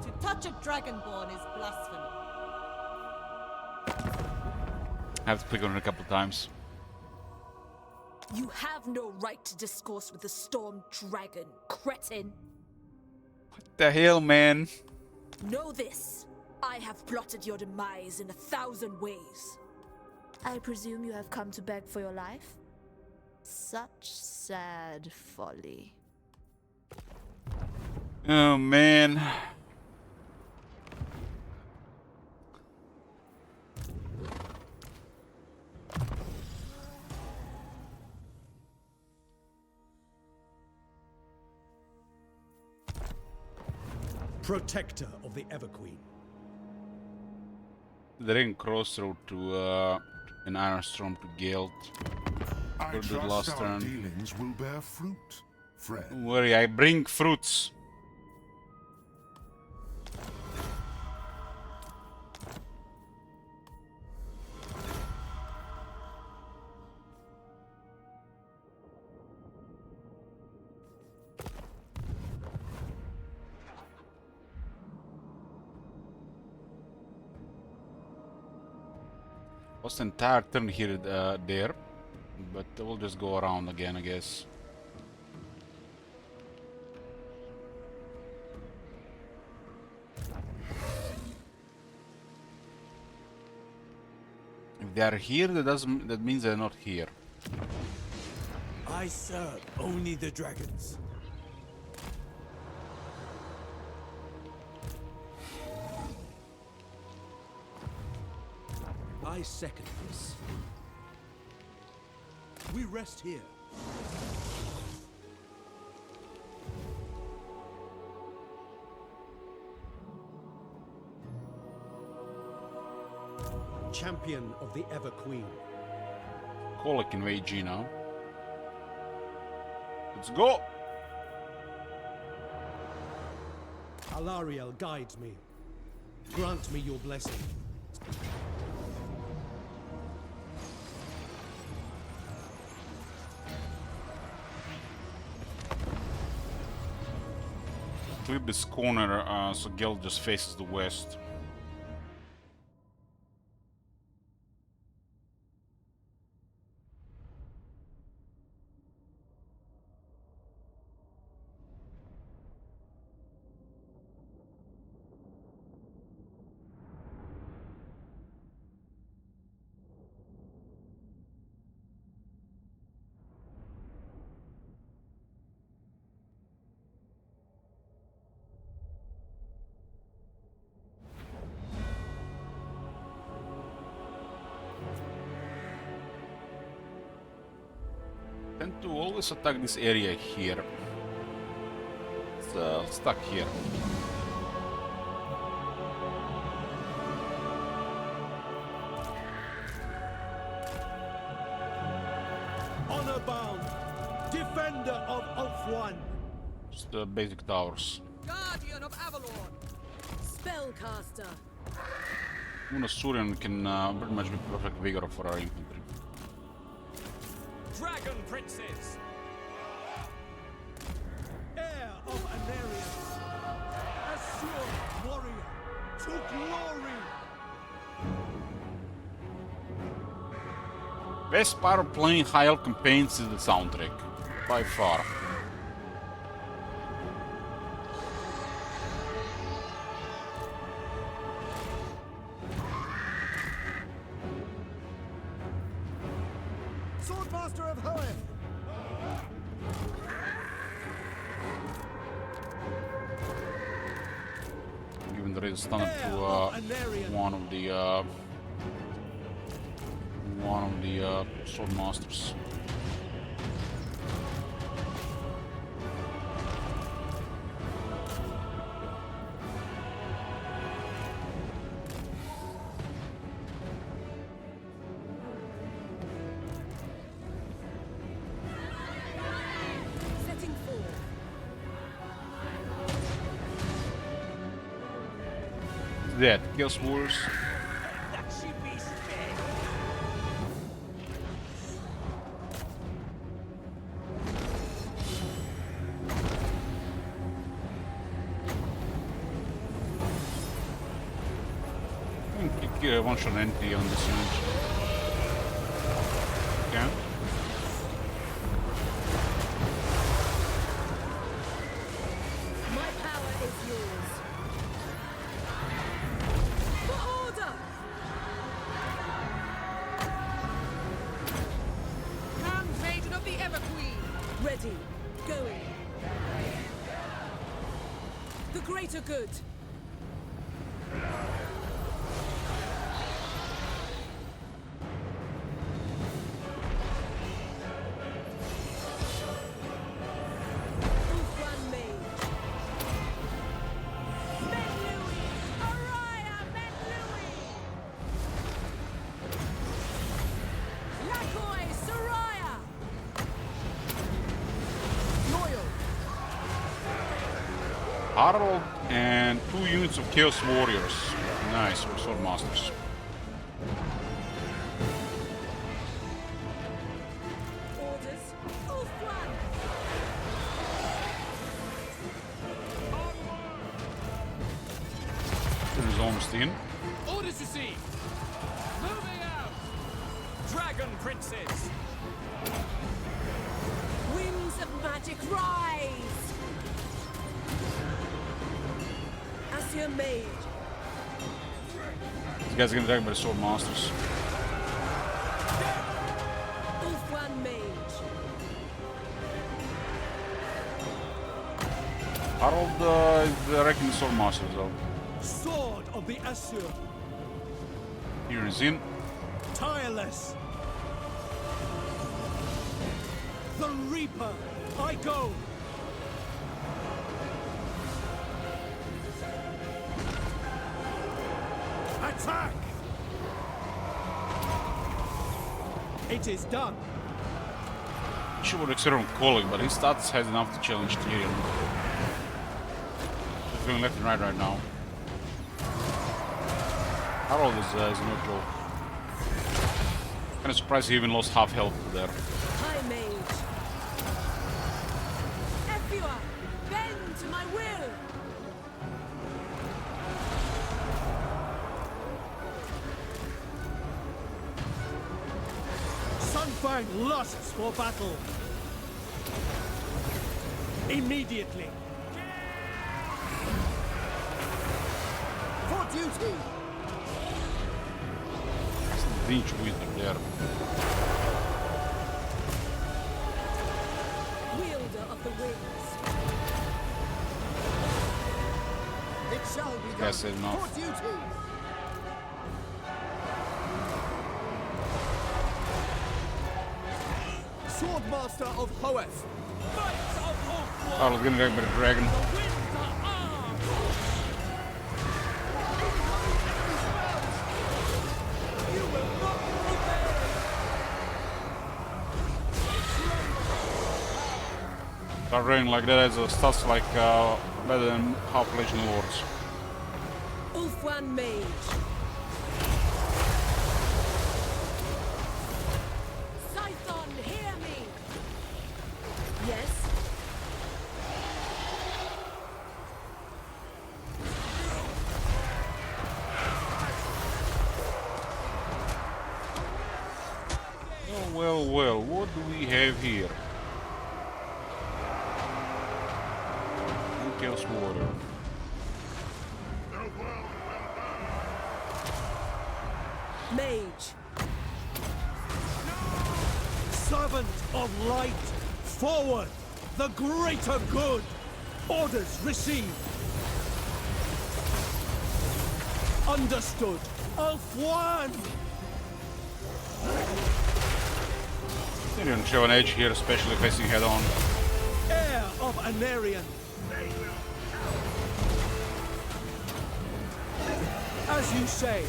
To touch a dragonborn is blasphemy. I have to click on it a couple of times. You have no right to discourse with the storm dragon, cretin. What the hell, man? Know this. I have plotted your demise in 1,000 ways. I presume you have come to beg for your life? Such sad folly. Oh, man. Protector of the Everqueen. The ring crossroad to an Ironstrom to Gelt. I What did trust last our turn? dealings will bear fruit, friend. Don't worry, I bring fruits. Lost the entire turn here, there, but we'll just go around again, I guess. If they are here, that means they're not here. I serve only the dragons. I second this. We rest here. Champion of the Ever Queen. Kolek in VG now. Let's go! Alariel guides me. Grant me your blessing. Flip this corner so Gelt just faces the west. Tend to always attack this area here. It's stuck here. Honor bound, defender of Ulthuan. Just the basic towers. Guardian of Avalon. Spellcaster. Una Surian can pretty much be perfect vigor for our infantry. Dragon princes! Heir of Anarius. Assure warrior to glory. Best part of playing high elf campaigns is the soundtrack, by far. Swordmaster of Hoenn! Given the raise standard to one of the swordmasters. Setting forth. That Chaos Wars. One shot NT on this image. Okay. My power is yours. For order! Handmaiden of the Everqueen! Ready. Going. The greater good. Ulthuan Mage. Men Louis! Araya Men Louis! Harold and 2 units of Chaos Warriors. Nice, we're Sword Masters. Orders. Ulfwan! He's almost in. Orders received. Moving out. Dragon Princes! Winds of magic rise! Asir Mage. These guys are gonna attack by the Sword Masters. Ulfwan Mage. Harold is wrecking the Sword Masters though. Sword of the Asur. Here is in. Tireless. The Reaper. I go. Attack. It is done. She would experiment calling, but his stats has enough to challenge Tyrion. He's going left and right now. Harold is no joke. Kind of surprised he even lost half health there. High Mage. Ephua, bend to my will. Sunfang lusts for battle. Immediately. For duty. Vinci wisdom there. Wielder of the winds. It shall be done. That's enough. For duty. Swordmaster of Hoeth. Knights of Ulfwan! Harold's gonna attack by the dragon. The winds are armed! You will not prevail. Start raining like that as a stats like better than half Legion Lords. Ulfwan Mage. Scython, hear me. Yes. Oh, well, well, what do we have here? Chaos Warrior. Mage. Servant of light. Forward. The greater good. Orders received. Understood. Ulfwan! Tyrion show an edge here, especially facing head on. Heir of Anarion. As you say.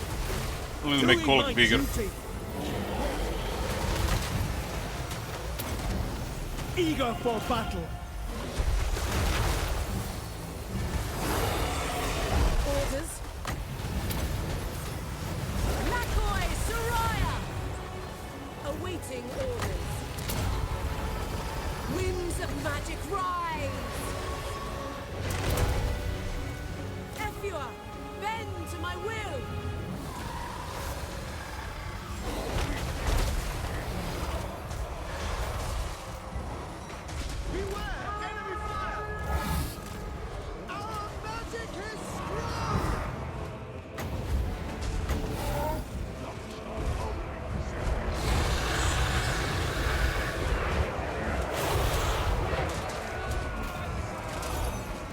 I'm gonna make doing my Kolek bigger. duty. Eager for battle. Orders. Lakoi Soraya. Awaiting orders. Winds of magic rise. Ephua, bend to my will. Beware! Enemy fire! Our magic is strong!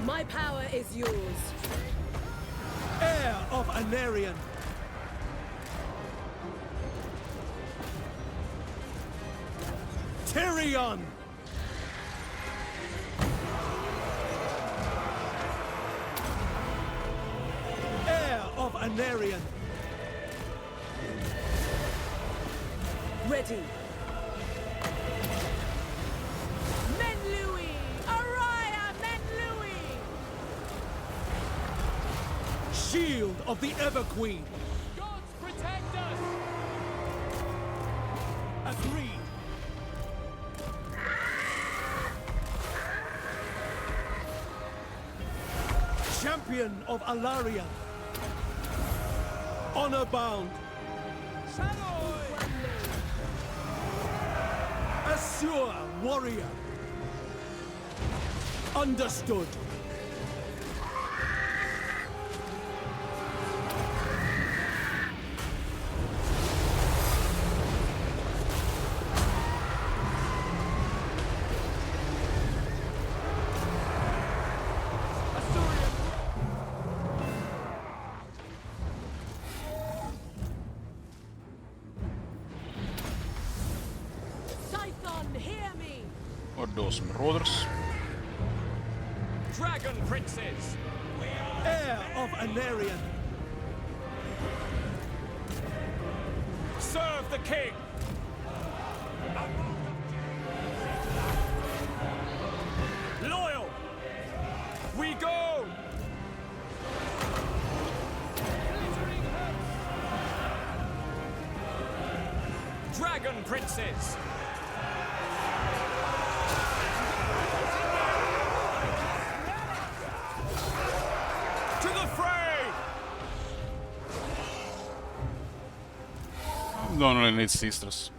My power is yours. Heir of Anarion. Tyrion! Heir of Anarion. Ready. Menlui! Araya Menlui! Shield of the Everqueen. Gods protect us! Agreed. Champion of Alaria. Honor bound. Assure warrior. Understood. Scython, hear me! Or those marauders. Dragon princes! Heir of Anarian. Serve the king! Loyal! We go! Dragon princes! To the fray! Don't really need sisters.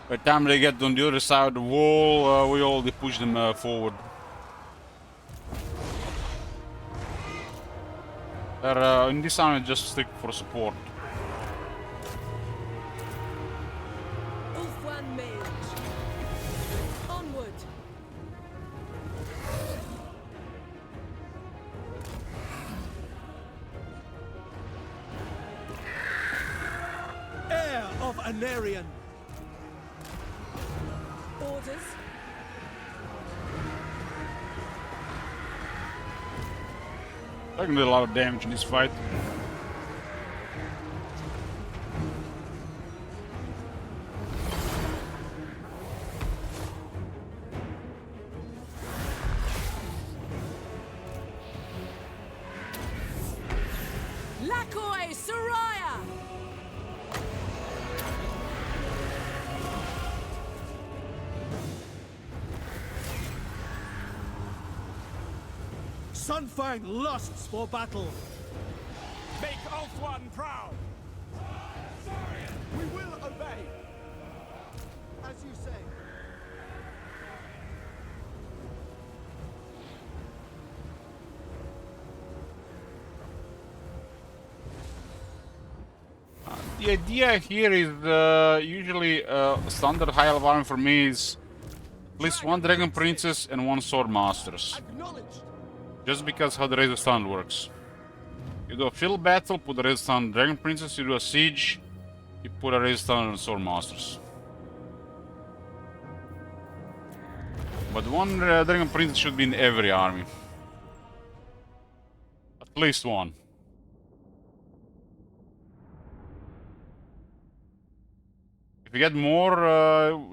By the time they get on the other side of the wall, we already push them forward. They're in this army just stick for support. Ulfwan Mage. Onward. Heir of Anarian. Orders. I can do a lot of damage in this fight. Lakoi Soraya! Sunfang lusts for battle. Make Ulthuan proud! We will obey. As you say. The idea here is usually standard high level army for me is at least one Dragon Princess and one Sword Masters. Just because how the Razor Stand works. You do a field battle, put a Razor Stand on Dragon Princess, you do a siege, you put a Razor Stand on Sword Masters. But one Dragon Princess should be in every army. At least one. If you get more,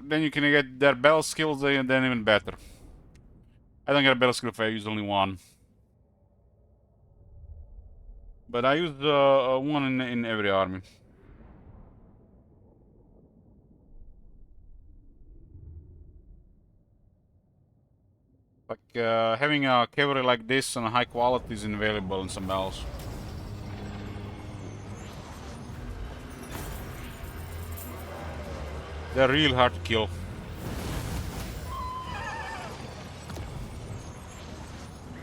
then you can get their battle skills, then even better. I don't get a battle skill if I use only one. But I use one in every army. Like having a cavalry like this and high quality is invaluable in some battles. They're real hard to kill.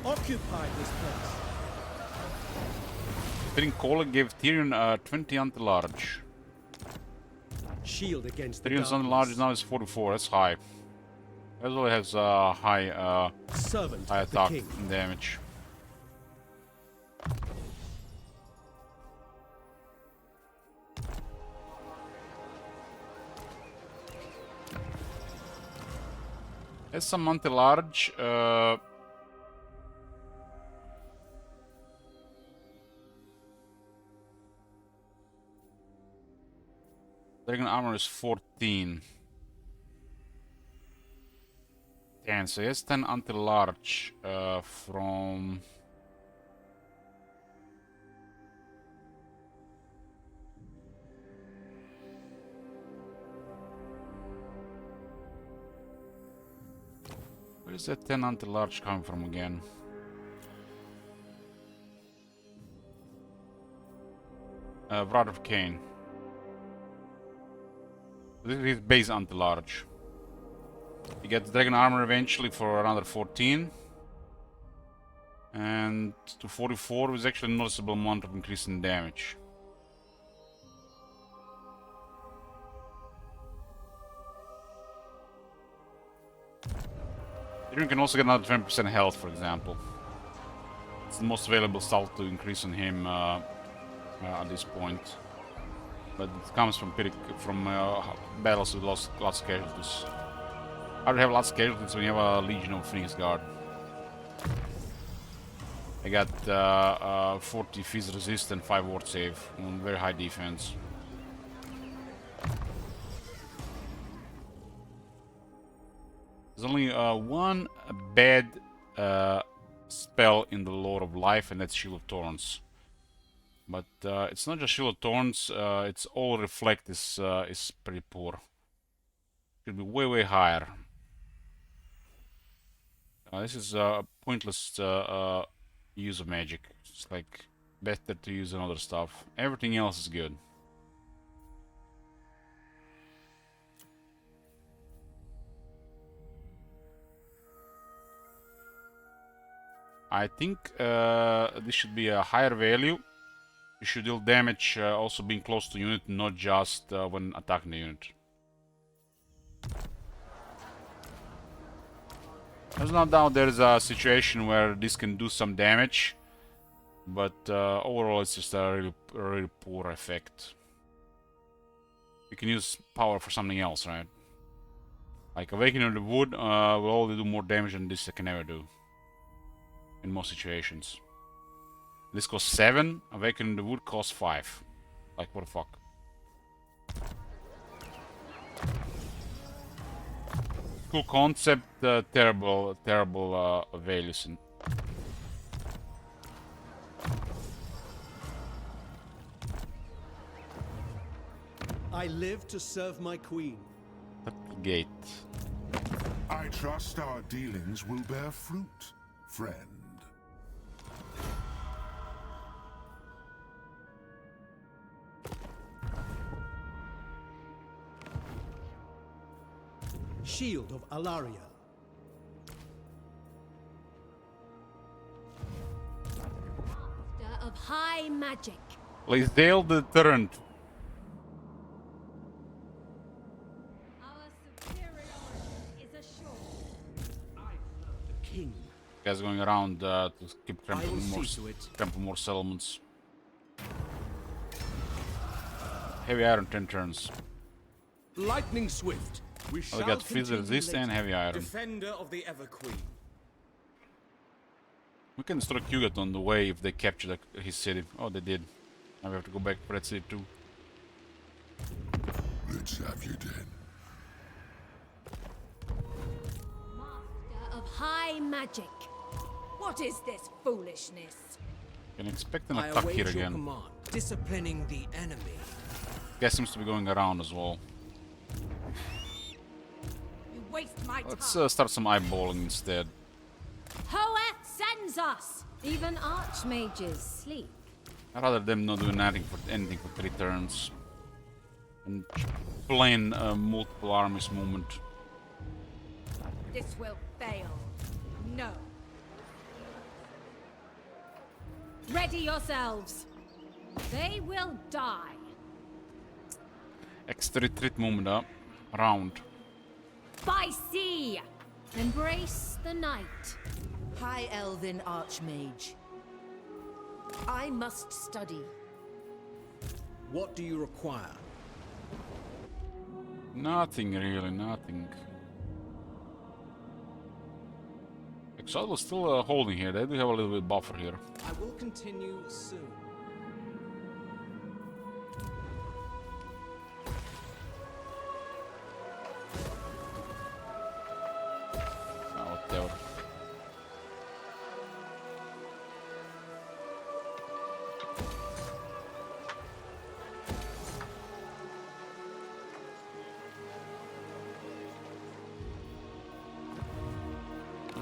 Occupy this place. Defeating Kholek gave Tyrion 20 anti-large. Shield against the Tyrion's anti-large now is 44, that's high. As well has high attack and damage. Has some anti-large. Dragon armor is 14. 10, so he has 10 anti-large from Where is that 10 anti-large coming from again? Wrath of Cain. This is his base anti-large. He gets dragon armor eventually for another 14. And to 44 is actually a noticeable amount of increase in damage. You can also get another 20% health, for example. It's the most available salt to increase on him at this point. But it comes from battles with lots of casualties. How do you have lots of casualties when you have a Legion of Phoenix Guard? I got 40 Fizz resist and 5 ward save on very high defense. There's only one bad spell in the Lord of Life, and that's Shield of Thorns. But it's not just Shield of Thorns, it's all Reflect is pretty poor. Should be way higher. This is a pointless use of magic. It's like better to use on other stuff. Everything else is good. I think this should be a higher value. You should deal damage also being close to unit, not just when attacking the unit. There's no doubt there's a situation where this can do some damage, but overall it's just a really poor effect. You can use power for something else, right? Like Awakening of the Wood will only do more damage than this can ever do. In most situations. This costs 7, Awakening the Wood costs 5. Like, what the fuck? Cool concept, terrible values. I live to serve my queen. Gate. I trust our dealings will bear fruit, friend. Shield of Alaria. Master of high magic. Laisdale the Deterrent. Our superiority is assured. King. Guys going around to keep trampling more settlements. Heavy Iron 10 turns. Lightning swift. We Oh, we got Fizz resist and Heavy Iron. Defender of the Ever Queen. We can destroy Kugat on the way if they capture his city. Oh, they did. Now we have to go back to Red City too. Let's have you then. Master of high magic. What is this foolishness? Can expect an I attack await here your again. command. Disciplining the enemy. Guy seems to be going around as well. You waste my Let's time. start some eyeballing instead. Hoeth sends us. Even archmages sleep. I'd rather them not doing anything for 3 turns. And plain multiple armies movement. This will fail. No. Ready yourselves. They will die. Extra retreat movement up. Round. By sea. Embrace the night. High Elven Archmage. I must study. What do you require? Nothing really, nothing. Exile was still holding here. They do have a little bit buffer here. I will continue soon. Whatever.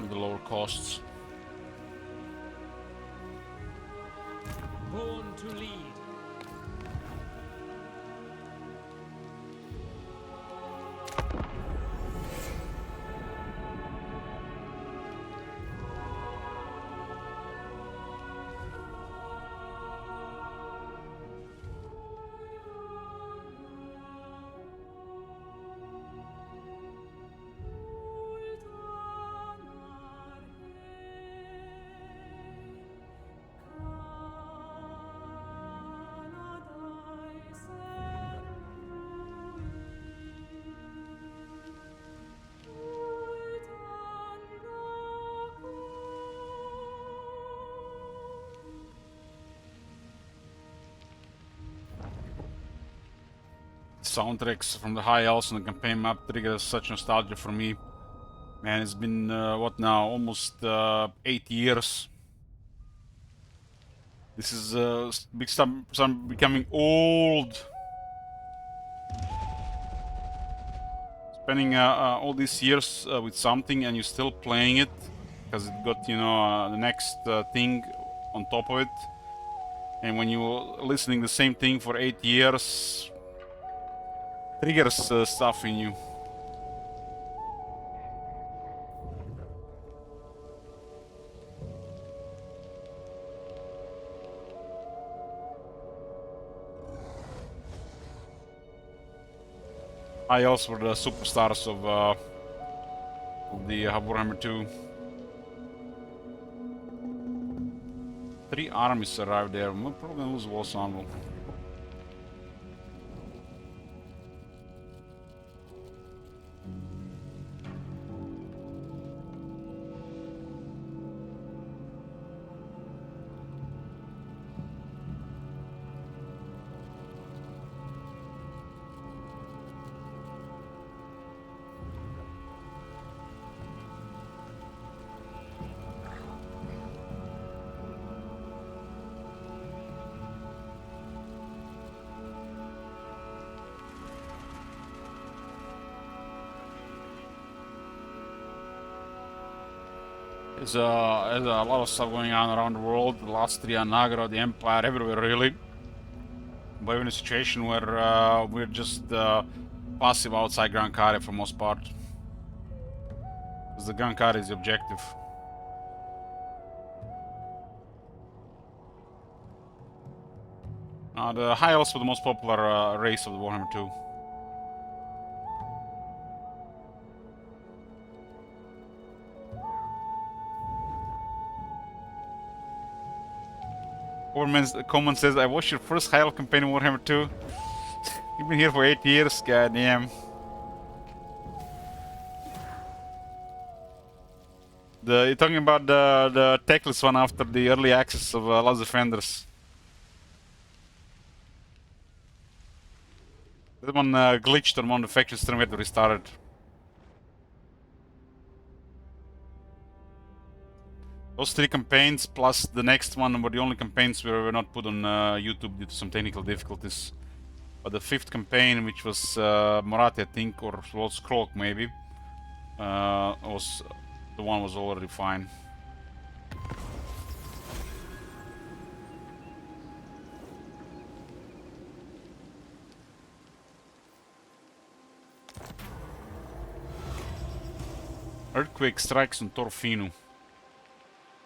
with the lower costs. Born to lead. Soundtracks from the High Elves on the campaign map triggers such nostalgia for me. Man, it's been what now? Almost 8 years. This is big stuff. I'm becoming old. Spending all these years with something and you're still playing it because it got, you know, the next thing on top of it. And when you're listening the same thing for 8 years, triggers stuff in you. I also were the superstars of the Warhammer 2. 3 armies arrived there. We're probably gonna lose War Ensemble. There's a lot of stuff going on around the world. The last 3 on Nagra, the Empire, everywhere really. But we're in a situation where we're just passive outside Grand Kari for most part. Because the Grand Kari is the objective. The High Elves were the most popular race of the Warhammer 2. Overman's comment says, I watched your first High Elf campaign in Warhammer 2. You've been here for 8 years, goddamn. You're talking about the techless one after the early access of Last Defenders. That one glitched on one of the factions, then we had to restart it. Those 3 campaigns plus the next one were the only campaigns we were not put on YouTube due to some technical difficulties. But the 5th campaign, which was Morathi, I think, or was Krolk maybe, the one was already fine. Earthquake strikes on Torfinu.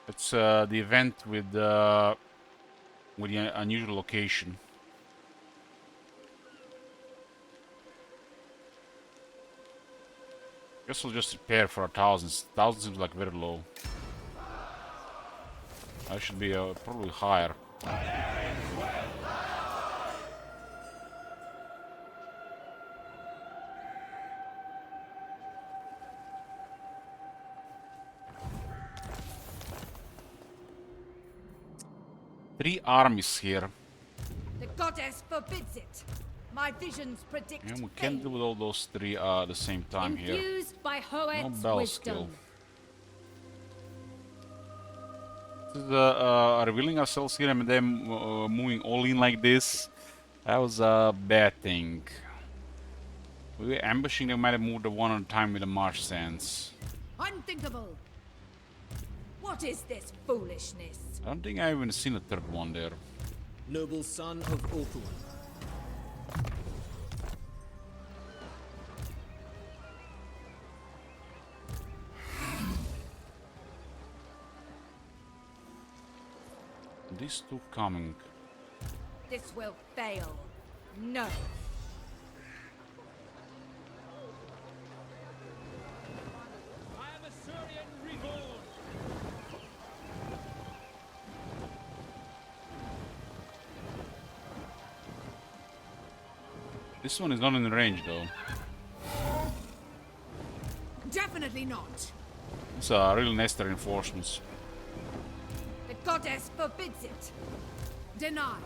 It's the event with the unusual location. Guess we'll just repair for 1,000. 1,000 seems like very low. I should be probably higher. Three armies here. The goddess forbids it. My visions predict And we can't do with all those 3 at the same time here. Infused by No Hoet's bell wisdom. skill. This is revealing ourselves here and then moving all in like this. That was a bad thing. We were ambushing, they might have moved the one at a time with the marsh sands. unthinkable. What is this foolishness? I don't think I even seen a third one there. Noble son of Ulthuan. These two coming. This will fail. No. I am Assyrian reborn. This one is not in range though. Definitely not. It's a real nasty reinforcements. The goddess forbids it. Denied.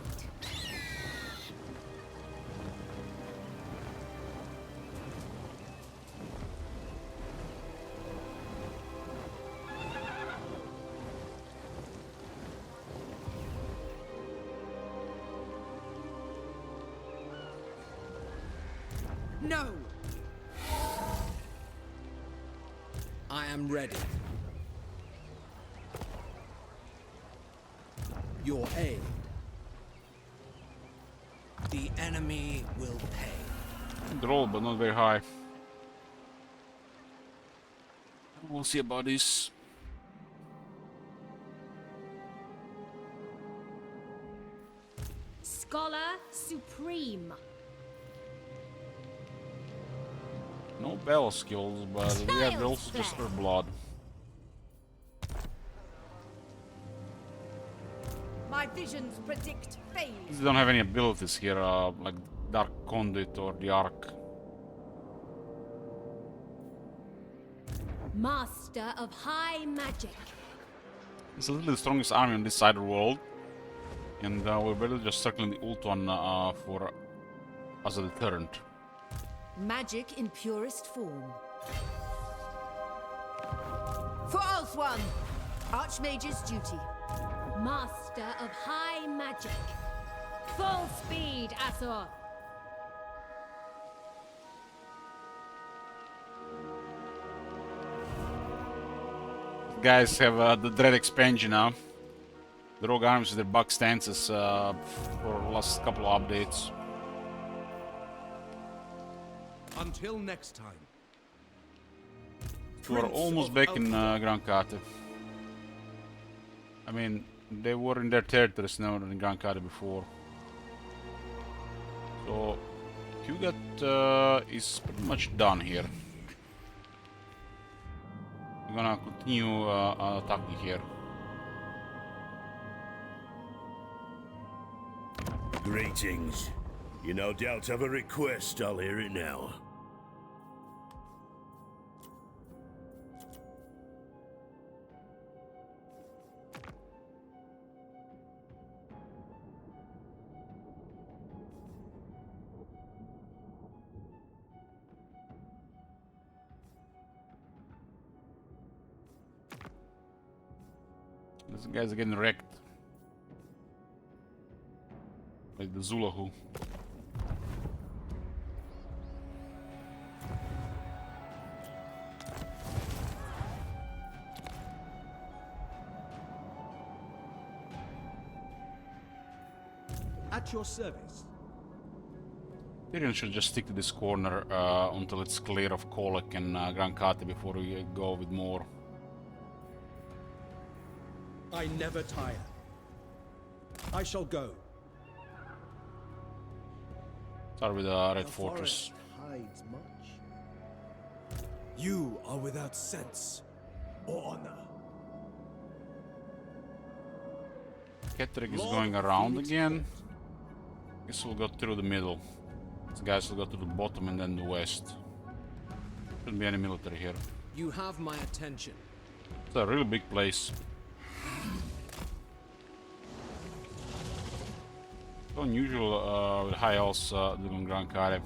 No! I am ready. Your aid. The enemy will pay. Roll, but not very high. We'll see about this. Scholar Supreme. No bell skills, but we have also just for blood. My visions predict failure. These don't have any abilities here, like Dark Conduit or the Arc. Master of High Magic. It's literally the strongest army on this side of the world. And we're barely just circling the Ulthuan for as a deterrent. Magic in purest form. For Ulthuan, Archmage's duty. Master of High Magic. Full speed, Azor. Guys have the Dread expansion now. The Rogue Armies with their bug stances for the last couple of updates. Until next time. We're almost back in Gran Carte. I mean, they were in their territories now in Gran Carte before. So, Cugat is pretty much done here. We're gonna continue attacking here. Greetings. You no doubt have a request, I'll hear it now. These guys are getting wrecked. Like the Zulahu. At your service. Tyrion should just stick to this corner until it's clear of Kolek and Gran Carte before we go with more. I never tire. I shall go. Start with the Red Fortress. Hides much. You are without sense or honor. Ketterick is going around again. Guess we'll go through the middle. These guys will go to the bottom and then the west. Shouldn't be any military here. You have my attention. It's a really big place. So unusual with high elves doing Gran Carte.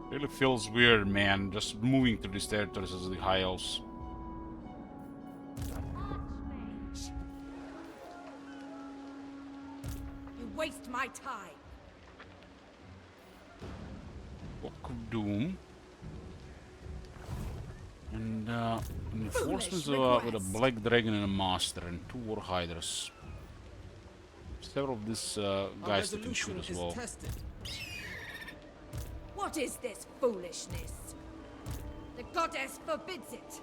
Really feels weird, man, just moving through these territories as the high elves. You waste my time. Book of Doom. And reinforcements with a black dragon and a master and 2 war hydras. Several of these guys that can shoot as well. What is this foolishness? The goddess forbids it.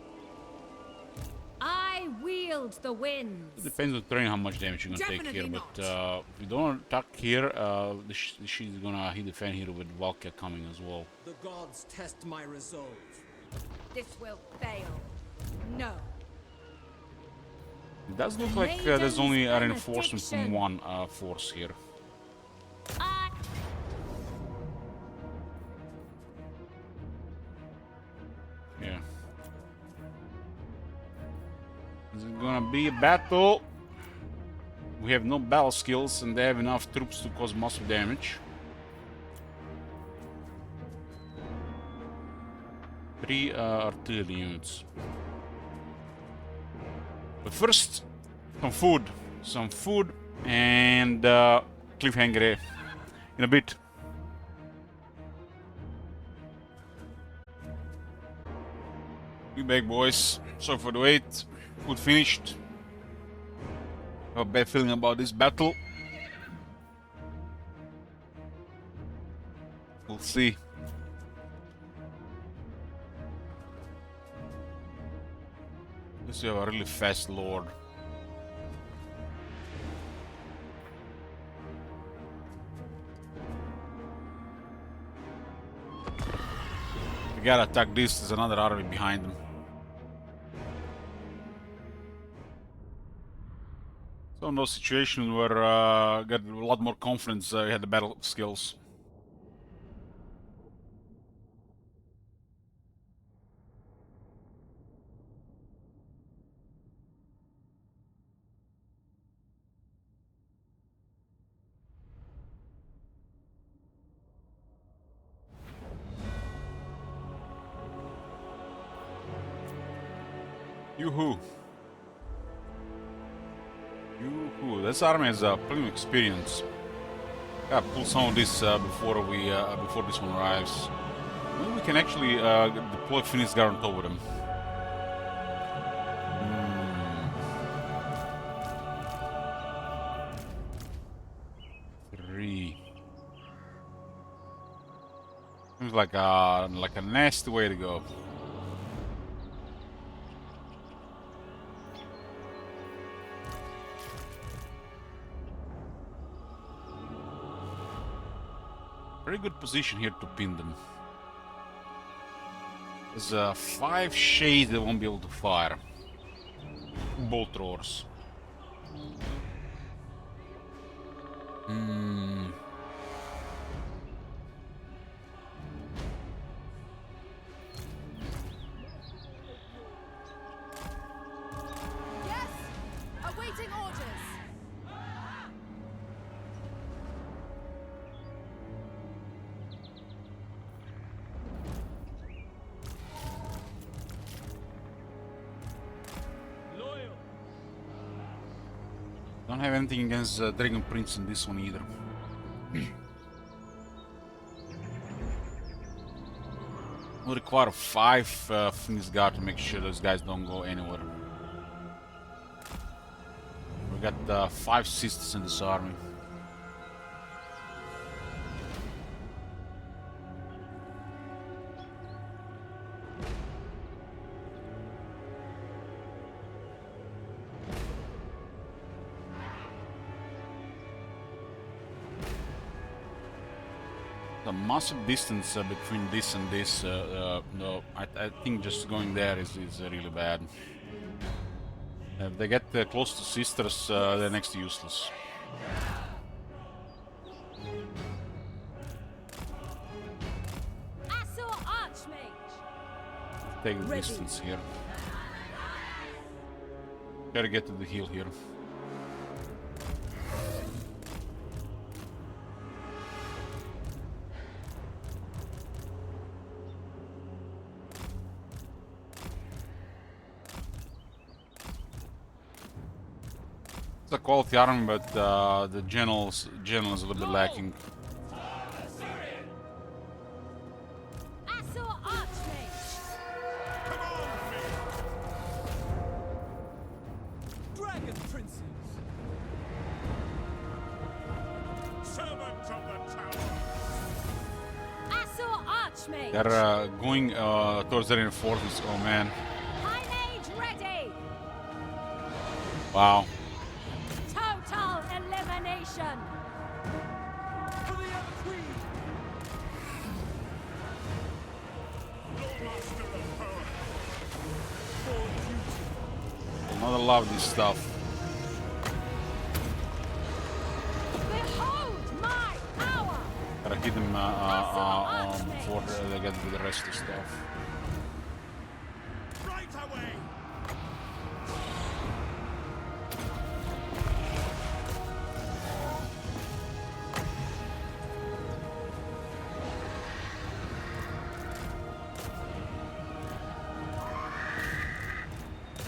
I wield the winds. It depends on the terrain how much damage you're gonna take here, but if you don't attack here, she's gonna hit the fan here with Valkia coming as well. The gods test my resolve. This will fail. No. It does look like there's only a reinforcement from one force here. Yeah. Is it gonna be a battle? We have no battle skills and they have enough troops to cause massive damage. 3 artillery units. But first, some food and cliffhanger in a bit. We back, boys. Sorry for the wait. Food finished. I have a bad feeling about this battle. We'll see. Let's have a really fast lord. We gotta attack this. There's another army behind them. So in those situations where got a lot more confidence, we had the battle skills. Yoo-hoo. Yoo-hoo. This army has plenty of experience. Gotta pull some of this before this one arrives. Maybe we can actually deploy Finis Guard on top of them. Three. Seems like a nasty way to go. Very good position here to pin them. There's 5 shades that won't be able to fire. Bolt throwers. Yes! Awaiting orders! Don't have anything against Dragon Prince in this one either. We'll require 5 Finis Guard to make sure those guys don't go anywhere. We got 5 sisters in this army. The massive distance between this and this, no, I think just going there is really bad. If they get close to sisters, they're next to useless. Assault Archmage. Take the distance here. Gotta get to the hill here. It's a quality army, but the general is a little bit lacking. Assault Archmage. Archmage! They're going towards the reinforcements. Oh man. High Mage ready! Wow. Total elimination! For the Elf Queen! Lordmaster of power! For duty! Another love this stuff. Behold my power! Gotta hit them before they get to the rest of the stuff. Right away!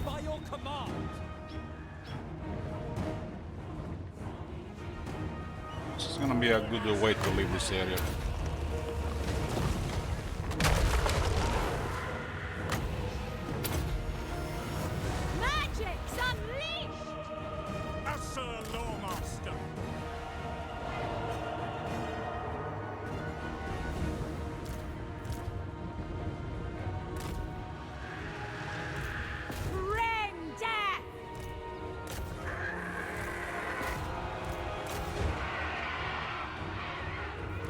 By your command! This is gonna be a good way to leave this area. Magic's unleashed! Sir Lawmaster! Bring death!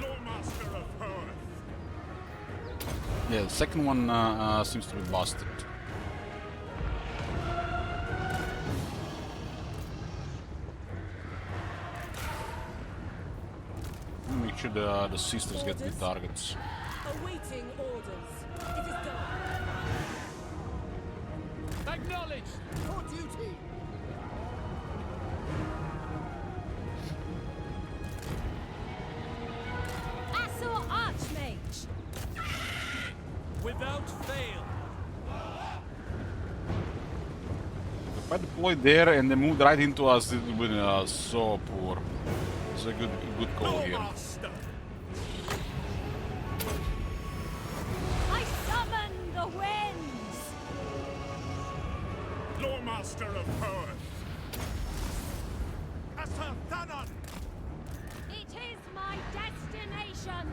Lawmaster of Earth! Yeah, the second one seems to be busted. Make sure the sisters get the targets. Awaiting orders. It is done. Acknowledged! For duty! Assault Archmage! Without fail! If I deployed there and they moved right into us, it would be so poor. It's a good call here. Lawmaster! I summon the winds! Lawmaster of Earth! Asar Thanon! It is my destination!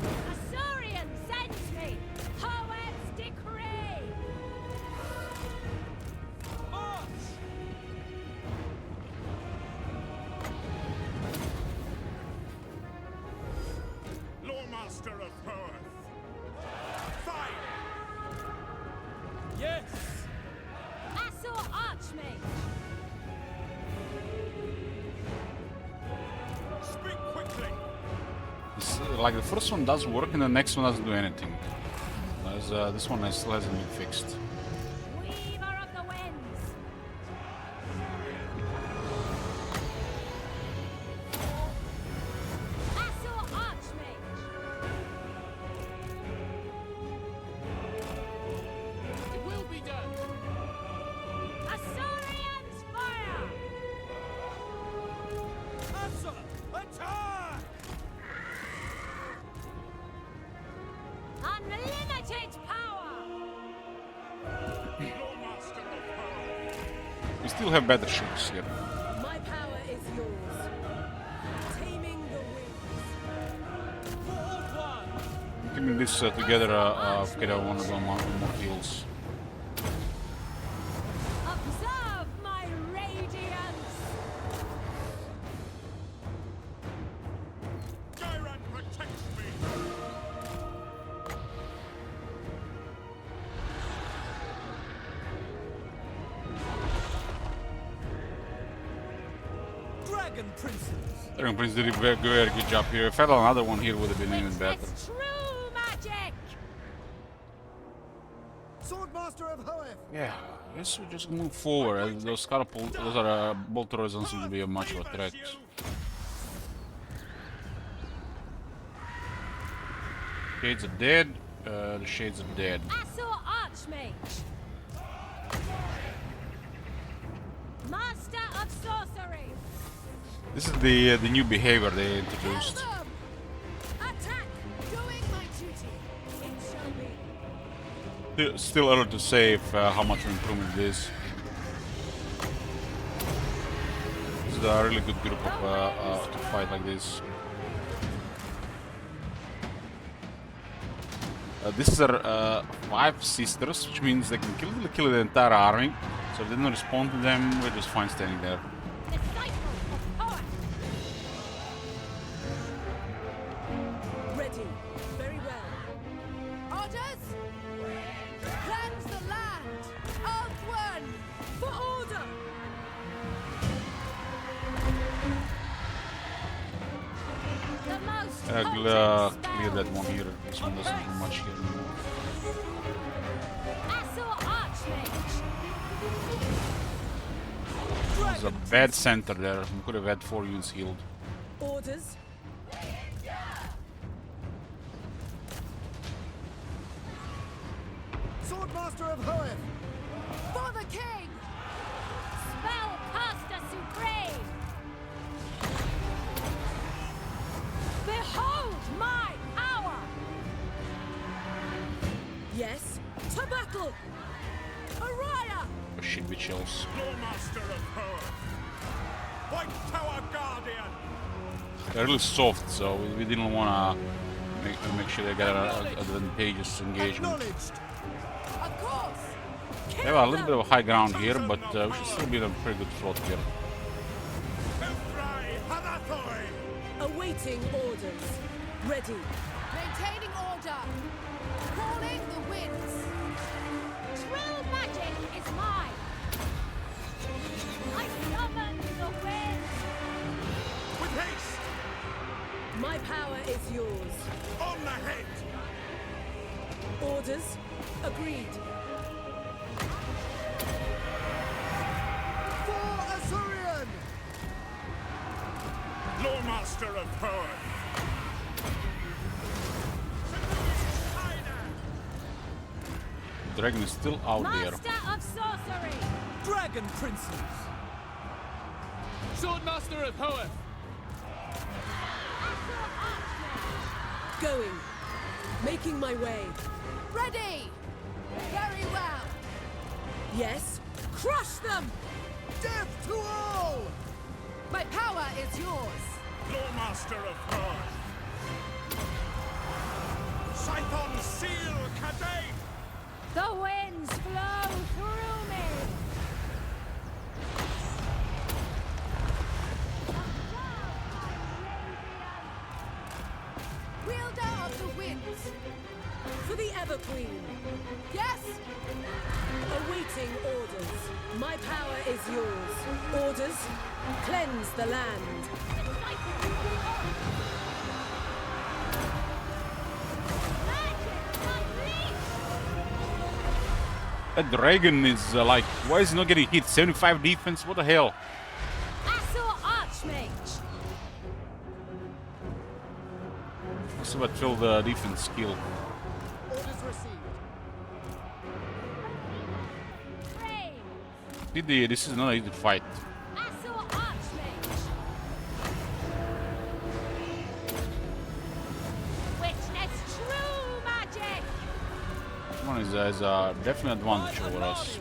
Asaurian sends me! Poet's decree! March! Lawmaster of Earth! Fire! Yes! Assault Archmage! Speak quickly! It's, like the first one does work and the next one doesn't do anything. This one still hasn't been fixed. Weaver of the winds! Assault Archmage! It will be done! Asaurian's fire! Asar! Attack! Unlimited power! Lawmaster of Earth! We still have better ships here. My power is yours. Taming the winds. Hold one! Keeping this together, get one of them more heals. Observe my radiance! Gyron protects me! Dragon Princes! Dragon Prince did a very good job here. If I had another one here, would have been even better. It's true magic! Swordmaster of Hoeth! Yeah, I guess we just move forward. Those catapult, those are bolt turrets don't seem to be much of a threat. Shades are dead. The shades are dead. Assault Archmage! Master of Sorcery! This is the new behavior they introduced. Them! Attack! Doing my duty! It shall be! Still early to say if, how much of an improvement it is. This is a really good group of, to fight like this. These are 5 sisters, which means they can kill the entire army. So if they don't respond to them, we're just fine standing there. Ready. Very well. Orders! Cleanse the land! Earthworm! For order! The most Clear that one here. This one doesn't do much here anymore. Assault Archmage. There's a bad center there. We could have had 4 units healed. Orders. Swordmaster of Hoeth! For the king! Spellcaster Supreme. Behold my power. Yes. To battle! Araya! Oh shit, with chills. Lawmaster of Hoeth! White Tower Guardian! They're really soft, so we didn't want to make sure they got an advantageous engagement. Of course! They have a little bit of high ground here, but we should still be on a pretty good float here. Awaiting orders. Ready. Maintaining order! Calling the winds! True magic is mine. I summon the wind. With haste! My power is yours. On the head! Orders. Agreed. For Azurian! Lawmaster of Hoeth! The dragon is still out there. Master of sorcery. Dragon Princes! Swordmaster of Hoeth! Assault Archmage. Going. Making my way. Ready! Very well! Yes. Crush them! Death to all! My power is yours! Lawmaster of Hoeth! Scython Seal Cadane! The winds flow through me. Wielder of the winds! For the Ever Queen. Yes! Awaiting orders. My power is yours. Orders. Cleanse the land. That dragon is like, why is he not getting hit? 75 defense? What the hell? Assault Archmage. Let's see what fill the defense skill. Orders received. Brave. This is not an easy fight. Assault Archmage. Witness true magic. One is has a definite advantage over us.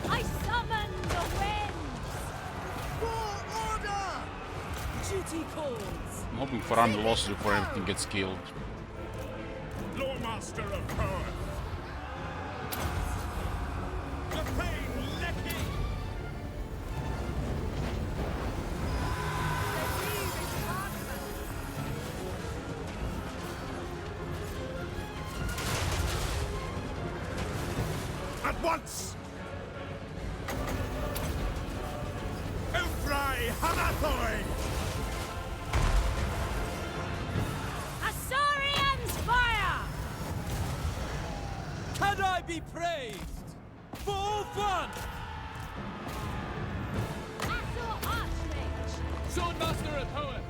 I summon the winds. For order! Duty calls. I'm hoping for army losses before everything gets killed. Lawmaster of Hoeth! Lepane Lecky! At once! Elfrai Hanathoi! Asaurian's fire. Can I be praised? For all fun! Assault Archmage. Swordmaster of Hoeth!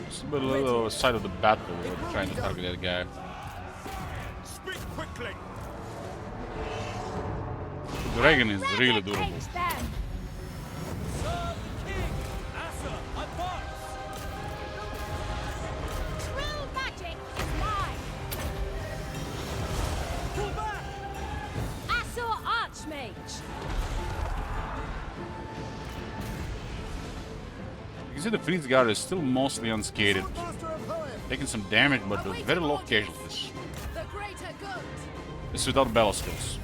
It's a little side of the battle where we're trying to target that guy. Speak quickly! The dragon is really durable. Eradicate them. Serve the king! Asa, advance! True magic is mine. Pull back! Assault Archmage. see the Phoenix Guard is still mostly unscathed. Swordmaster of Hoeth! Taking some damage, but with very low casualties. The greater good! This is without battle skills.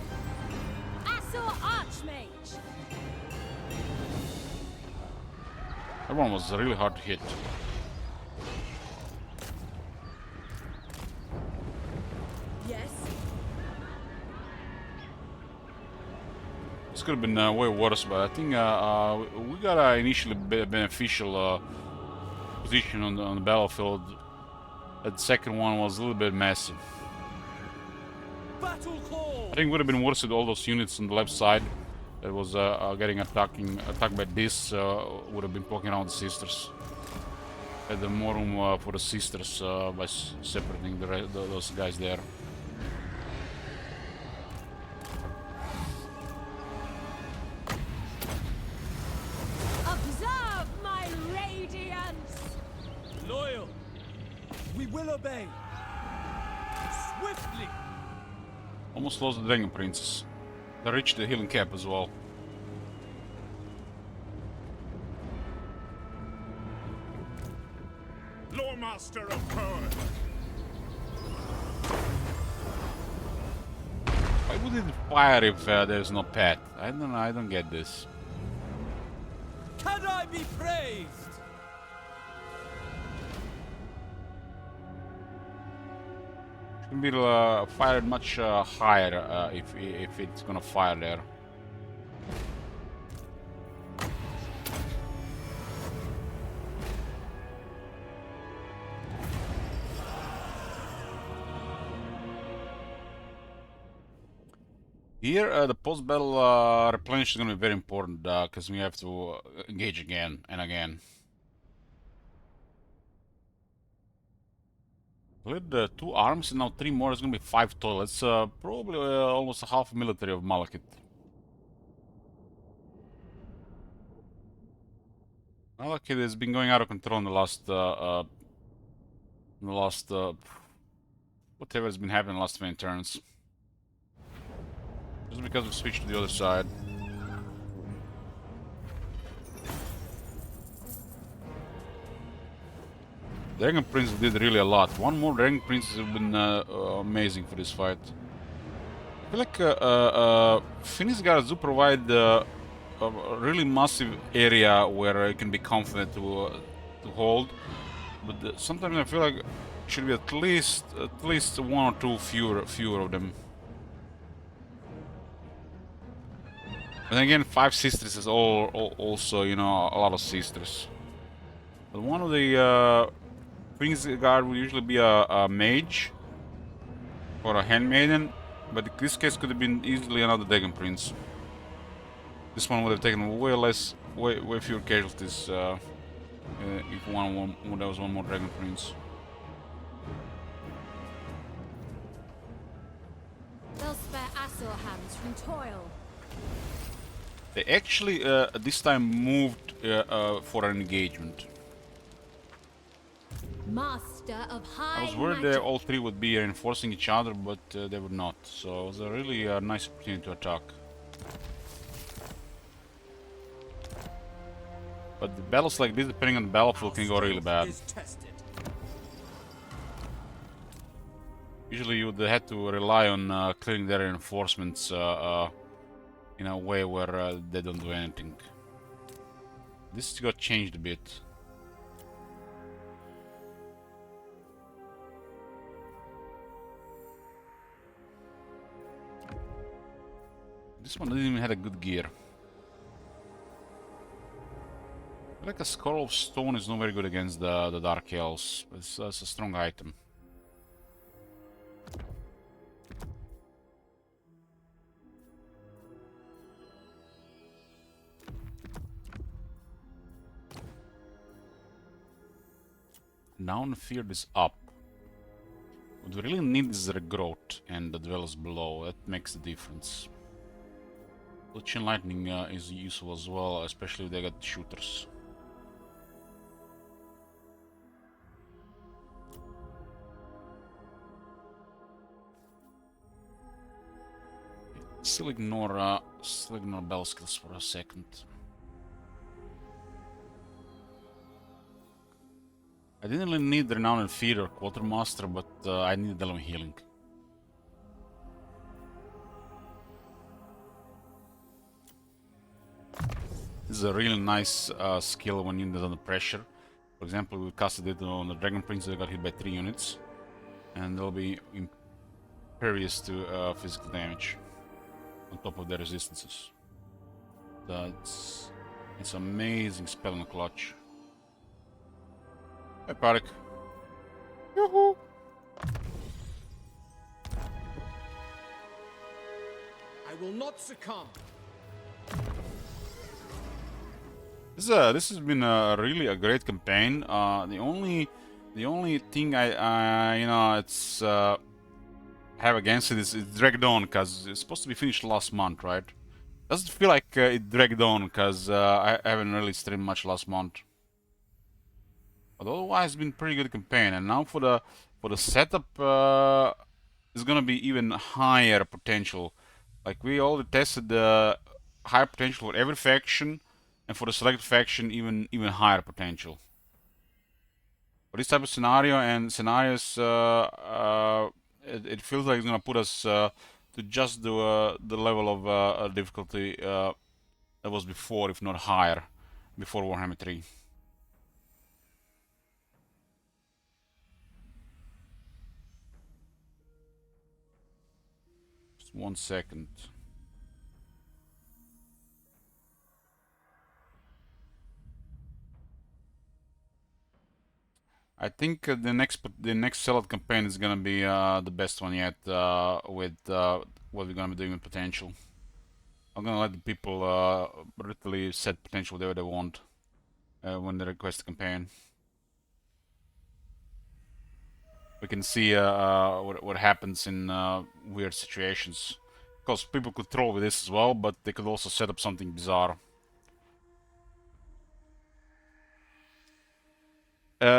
Asor Archmage. That one was really hard to hit. Yes. This could have been way worse, but I think we got an initially beneficial position on the battlefield. That second one was a little bit messy. Battle call. I think it would have been worse with all those units on the left side that was getting attacked by this. Would have been poking around the sisters. Had the more room for the sisters by separating those guys there. Observe my radiance. Loyal. We will obey. Swiftly. Almost lost the Dragon Princess. They reached the healing cap as well. Loremaster of Hoeth! Why would it fire if there's no pet? I don't know, I don't get this. Can I be praised? Should be fired much higher if it's gonna fire there. Here, the post-battle replenish is going to be very important because we have to engage again and again. With the 2 arms and now 3 more, it's going to be 5 total. It's probably almost a half military of Malekith. Malekith has been going out of control in the last, whatever has been happening in the last 20 turns. Just because we switched to the other side. Dragon Prince did really a lot. One more Dragon Prince has been amazing for this fight. I feel like Phoenix Guards do provide a really massive area where you can be confident to hold, but sometimes I feel like it should be at least 1 or 2 fewer of them. And again, 5 sisters is also, you know, a lot of sisters. But one of the Phoenix Guard would usually be a mage or a handmaiden, but in this case could have been easily another Dragon Prince. This one would have taken way fewer casualties if there was one more Dragon Prince. They'll spare Asor hands from toil. They actually this time moved for an engagement. Master of high I was worried magic. all 3 would be reinforcing each other, but they were not. So it was a really nice opportunity to attack. But the battles like this, depending on the battlefield, can go really bad. Usually you would have to rely on clearing their reinforcements in a way where they don't do anything. This got changed a bit. This one didn't even have a good gear. I feel like a Scroll of Stone is not very good against the Dark Elves. It's a strong item. Now the field is up. What we really need is regrowth and the dwellers below. That makes the difference. The Chain Lightning is useful as well, especially if they got shooters. Still ignore bell skills for a second. I didn't really need Renowned Feed or Quartermaster, but I needed Element Healing. This is a really nice skill when you're under pressure. For example, we casted it on the Dragon Prince that got hit by 3 units, and they'll be impervious to physical damage on top of their resistances. It's amazing spell in the clutch. Hey, Parik. Yoo-hoo! I will not succumb. This has been really a great campaign. The only thing I you know it's have against it is it dragged on because it's supposed to be finished last month, right? Doesn't feel like it dragged on because I haven't really streamed much last month. But otherwise, it's been pretty good campaign. And now for the setup, it's gonna be even higher potential. Like we already tested the higher potential for every faction. And for the selected faction, even higher potential. For this type of scenario and scenarios, it feels like it's gonna put us to just the level of difficulty that was before, if not higher, before Warhammer 3. Just 1 second. I think the next Zealot campaign is gonna be the best one yet with what we're gonna be doing with potential. I'm gonna let the people literally set potential whatever they want when they request a campaign. We can see what happens in weird situations. Of course, people could troll with this as well, but they could also set up something bizarre.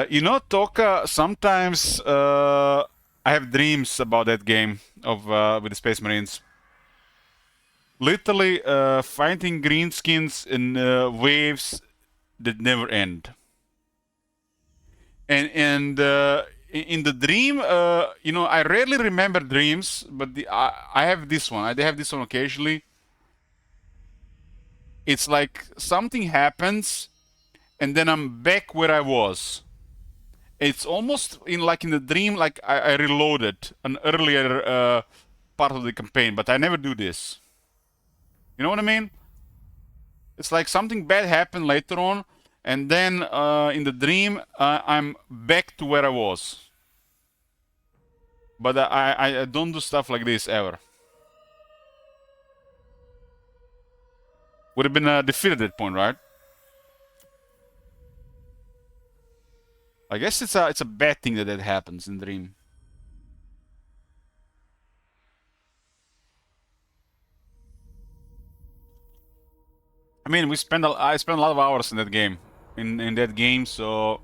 You know, Toka, sometimes I have dreams about that game of with the Space Marines. Literally fighting greenskins in waves that never end. And in the dream, you know, I rarely remember dreams, but I have this one. I have this one occasionally. It's like something happens, and then I'm back where I was. It's almost like in the dream, like I reloaded an earlier part of the campaign, but I never do this. You know what I mean? It's like something bad happened later on, and then in the dream, I'm back to where I was. But I don't do stuff like this ever. Would have been defeated at that point, right? I guess it's a bad thing that happens in Dream. I mean, I spent a lot of hours in that game, so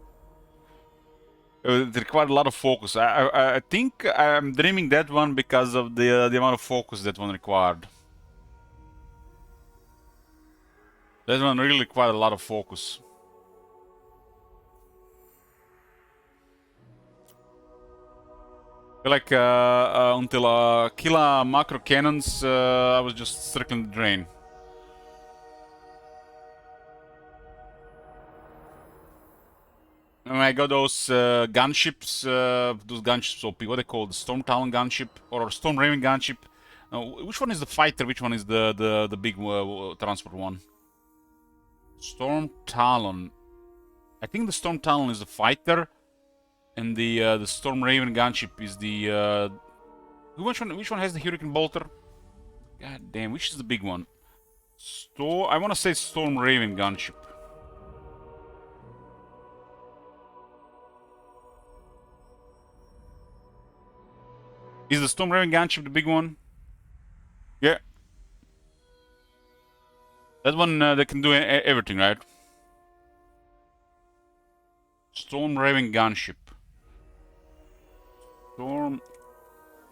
it required a lot of focus. I think I'm dreaming that one because of the amount of focus that one required. That one really required a lot of focus. Like until Killa macro cannons, I was just circling the drain. And I got those gunships, OP, what they call the Storm Talon gunship or Storm Raven gunship. Which one is the fighter? Which one is the big transport one? Storm Talon. I think the Storm Talon is the fighter. And the Storm Raven gunship is the which one has the Hurricane Bolter? God damn, which is the big one? I want to say Storm Raven gunship. Is the Storm Raven gunship the big one? Yeah. That one that can do everything, right? Storm Raven gunship. Storm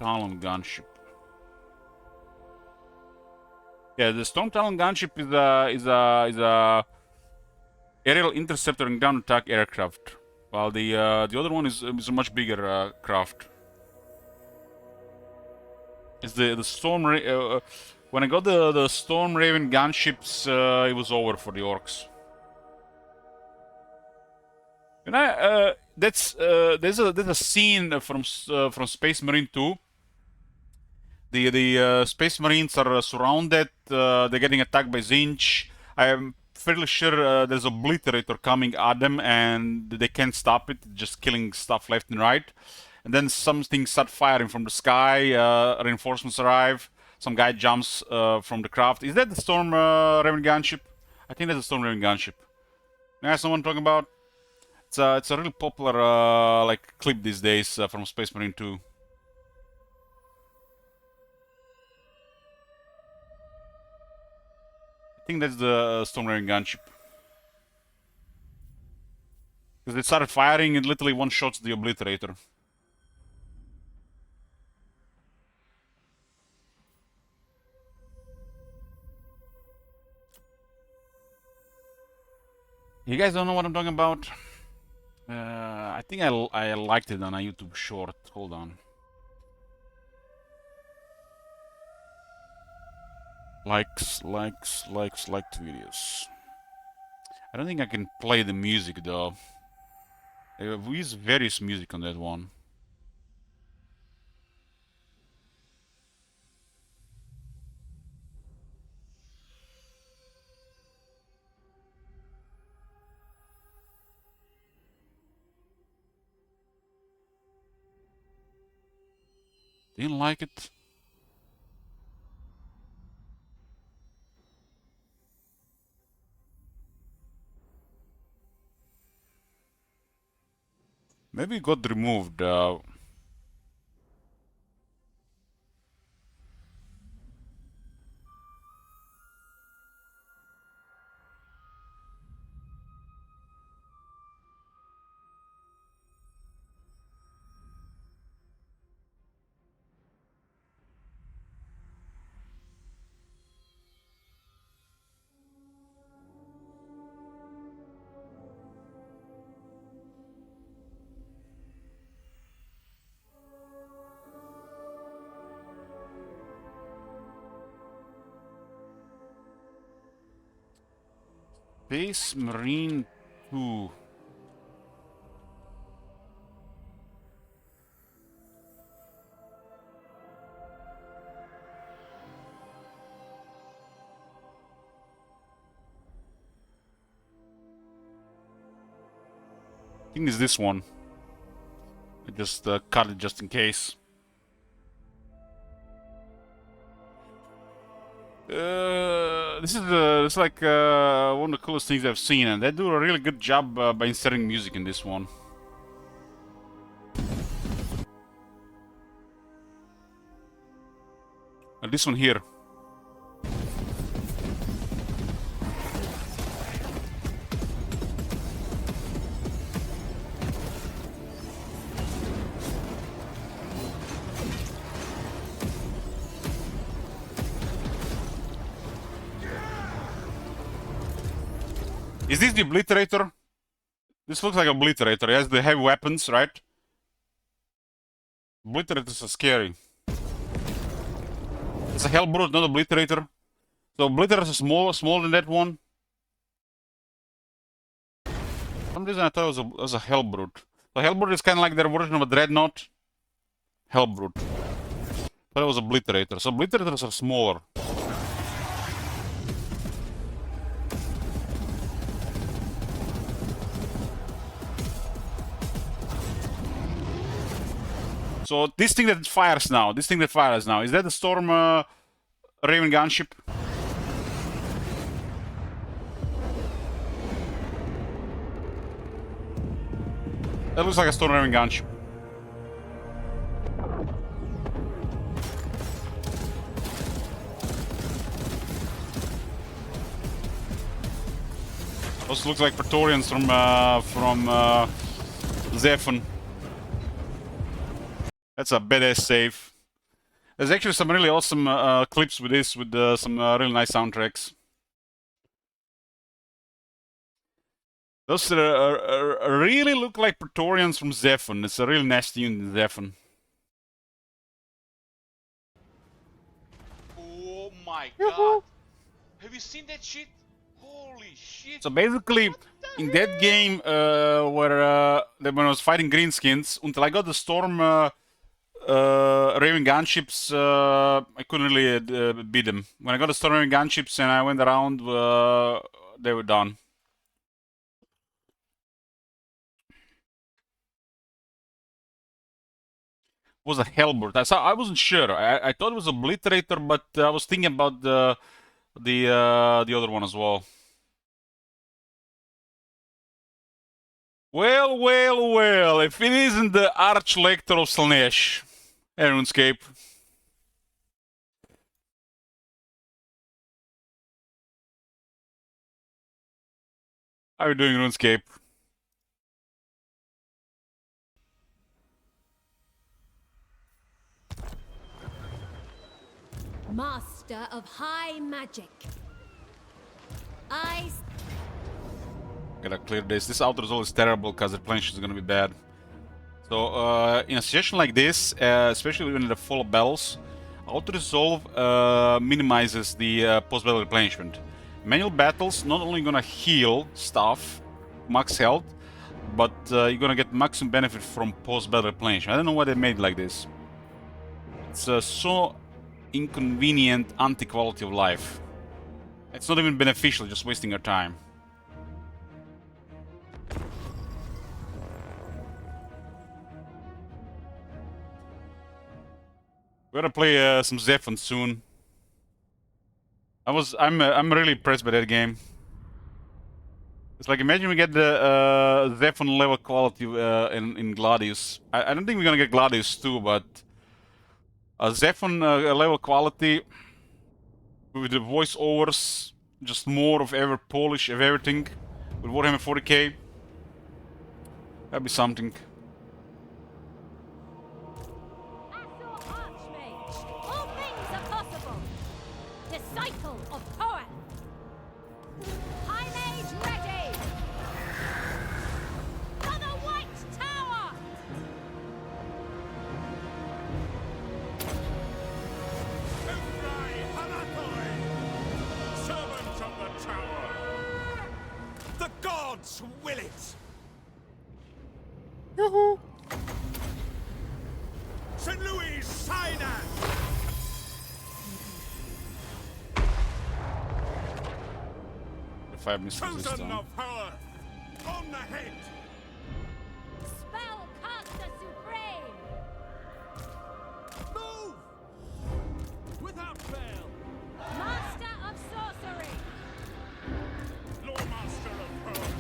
Talon gunship. Yeah, the Storm Talon gunship is a aerial interceptor and ground attack aircraft. While the other one is a much bigger craft. It's the Storm when I got the Storm Raven gunships, it was over for the orcs. And there's a scene from Space Marine 2. The Space Marines are surrounded. They're getting attacked by Zinch. I'm fairly sure there's Obliterator coming at them, and they can't stop it, just killing stuff left and right. And then something start firing from the sky. Reinforcements arrive. Some guy jumps from the craft. Is that the Storm Raven gunship? I think that's the Storm Raven gunship. Yeah, someone talking about? It's a really popular like clip these days from Space Marine 2. I think that's the Storm Raven gunship. Because they started firing and literally one-shots the Obliterator. You guys don't know what I'm talking about? I think I liked it on a YouTube short. Hold on. Liked videos. I don't think I can play the music though. We use various music on that one. Didn't like it. Maybe it got removed. Space Marine 2. I think it's this one. I just cut it just in case. This is like one of the coolest things I've seen, and they do a really good job by inserting music in this one. And this one here. Is this the Obliterator? This looks like Obliterator. He has the heavy weapons, right? Obliterators are scary. It's a Hellbrute, not Obliterator. So Obliterators are smaller than that one. For some reason I thought it was a Hellbrute. So Hellbrute is kind of like their version of a Dreadnought. Hellbrute. Thought it was Obliterator. So Obliterators are smaller. So this thing that fires now, is that the Storm Raven gunship? That looks like a Storm Raven gunship. Also looks like Praetorians from Zephyr. That's a badass save. There's actually some really awesome clips with this, with some really nice soundtracks. Those really look like Praetorians from Zephyr. It's a real nasty unit in Zephyr. Oh my god. Have you seen that shit? Holy shit. So basically, in that game where when I was fighting Greenskins, until I got the Storm Raven gunships, I couldn't really beat them. When I got the Storm Raven gunships and I went around, they were done. Was a Hellbird. I wasn't sure. I thought it was Obliterator, but I was thinking about the other one as well. Well, well, well. If it isn't the Archlector of Slaanesh, RuneScape. How are you doing, RuneScape? Master of high magic. I Gotta clear this. This auto resolve is terrible because the replenishment is gonna be bad. So in a situation like this, especially when they're full of battles, auto resolve minimizes the post-battle replenishment. Manual battles not only gonna heal stuff, max health, but you're gonna get maximum benefit from post-battle replenishment. I don't know why they made it like this. It's so inconvenient anti-quality of life. It's not even beneficial, just wasting your time. We're gonna play some Zephyr soon. I'm really impressed by that game. It's like, imagine we get the Zephyr level quality in Gladius. I don't think we're gonna get Gladius too, but Zephyr level quality with the voiceovers, just more of polish of everything with Warhammer 40k. That'd be something. All things are possible. Disciple of Hoeth. High Mage ready. For the White Tower. Servants of the tower! The gods will it! Yoo-hoo! St. Louis, Sinai! If I miss this Chosen time. of power! On the head! Spellcaster Supreme. Move! Without fail! Master of Sorcery. Lawmaster of power!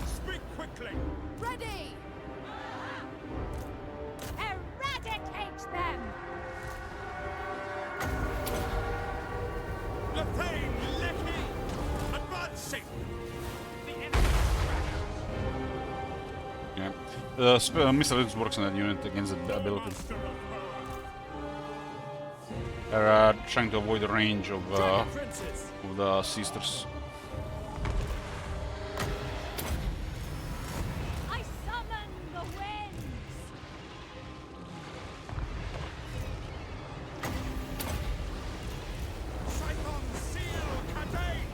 Speak quickly! Ready. Eradicate them. Lethane Lecky! Advancing! The enemy Yeah. Mr. Linux works on that unit against the ability. They're trying to avoid the range of the sisters. I summon the winds. Siphon Seal Cadane!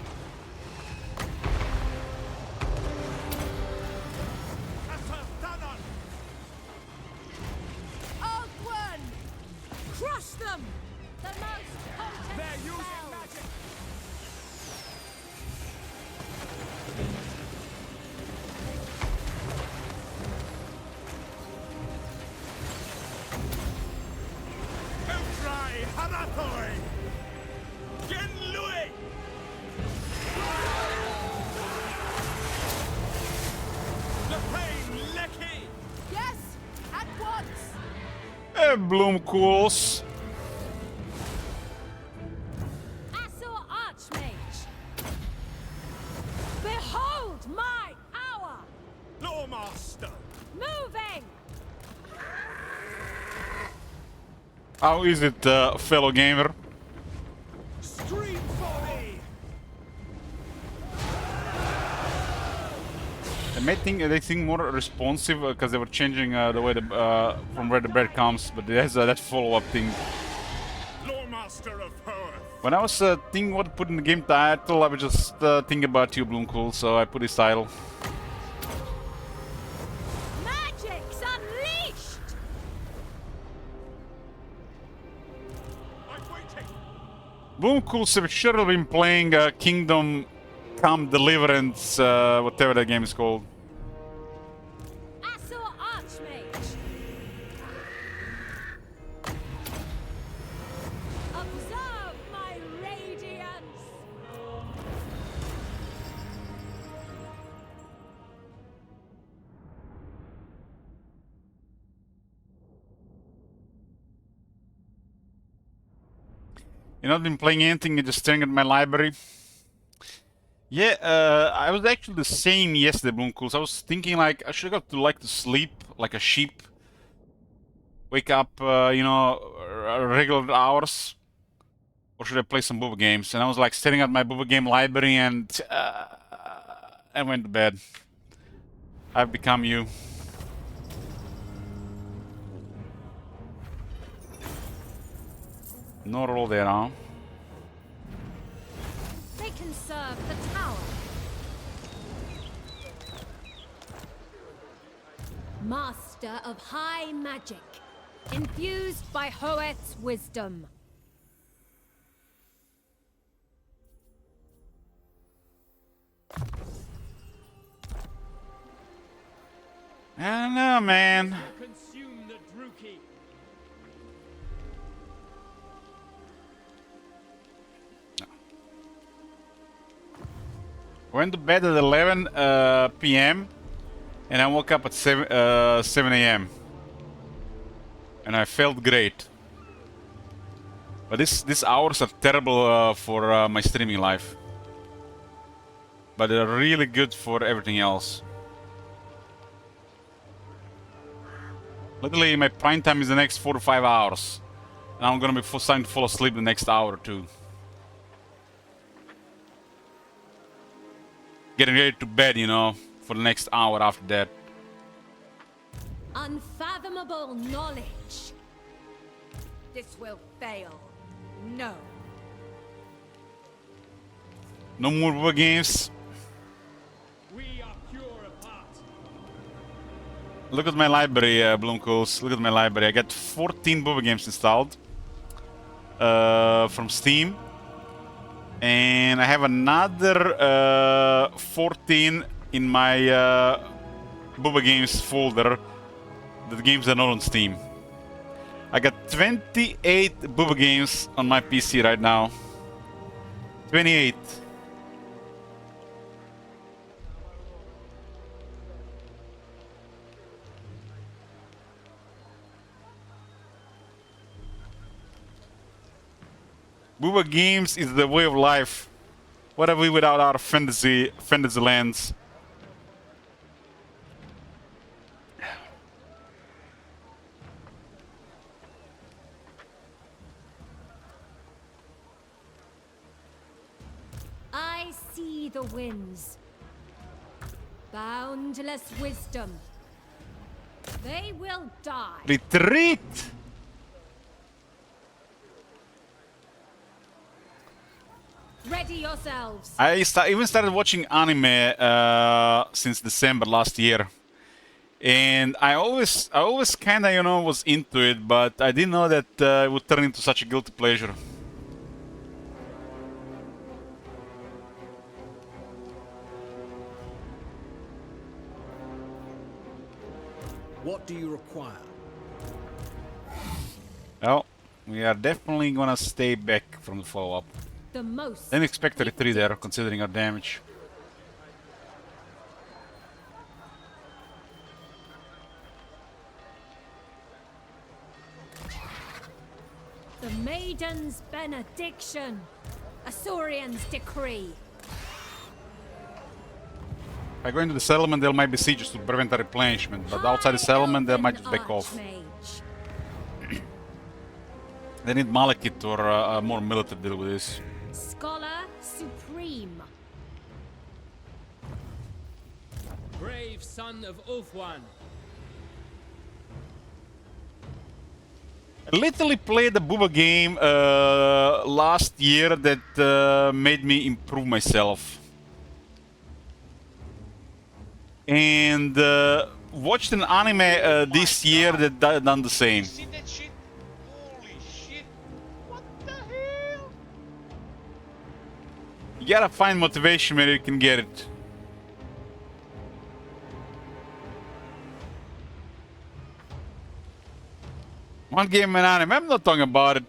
Asathanan! Old one! Crush them! The most potent They're using spell. magic! Outry Harathoi! Gen Louis! Lethane Lecky! Yes! At once! Bloomcools. Asur Archmage. Behold my power. Lawmaster! Moving. How is it, fellow gamer? Scream for me! they seem more responsive because they were changing the way from where the bread comes, but there's that follow-up thing. Loremaster of Hoeth. When I was thinking what to put in the game title, I was just thinking about you, Bloomcool, so I put this title. Magic's unleashed! Bloomcool have surely been playing Kingdom Come Deliverance, whatever that game is called. Asur Archmage! Observe my radiance! You've not been playing anything, you're just staring at my library. Yeah, I was actually the same yesterday, Bloomcool. So I was thinking like I should have got to sleep like a sheep. Wake up, you know, regular hours. Or should I play some booba games? And I was like staring at my booba game library and I went to bed. I've become you. No roll there, huh? They can serve the tower. Master of high magic, infused by Hoeth's wisdom. I don't know, man. Consume the Druki. Went to bed at 11 p.m. and I woke up at 7 a.m. and I felt great. But these hours are terrible for my streaming life. But they're really good for everything else. Literally, my prime time is the next 4 to 5 hours. And I'm gonna be starting to fall asleep the next hour or two. Getting ready to bed, you know, for the next hour after that. Unfathomable knowledge. This will fail. No. No more war games. We are pure of heart. Look at my library, Bloomcools. Look at my library. I got 14 Booba games installed from Steam. And I have another 14 in my Booba games folder. The games are not on Steam. I got 28 Booba games on my PC right now. 28. Booba games is the way of life. What are we without our fantasy lands? I see the winds. Boundless wisdom. They will die. Retreat! Ready yourselves. I even started watching anime since December last year, and I always kind of, you know, was into it, but I didn't know that it would turn into such a guilty pleasure. What do you require? Well, we are definitely gonna stay back from the follow-up. The most. Didn't expect a retreat there, considering our damage. The Maiden's benediction. Asaurian's decree. If I go into the settlement, there might be sieges to prevent a replenishment, but outside the settlement, they might just back off. They need Malekith or a more military deal with this. Scholar supreme. Brave brave son of Ulthuan. I literally played the Booba game last year that made me improve myself. And watched an anime this year that done the same. See that shit? Holy shit! What the hell? You gotta find motivation where you can get it. One game in anime, I'm not talking about it.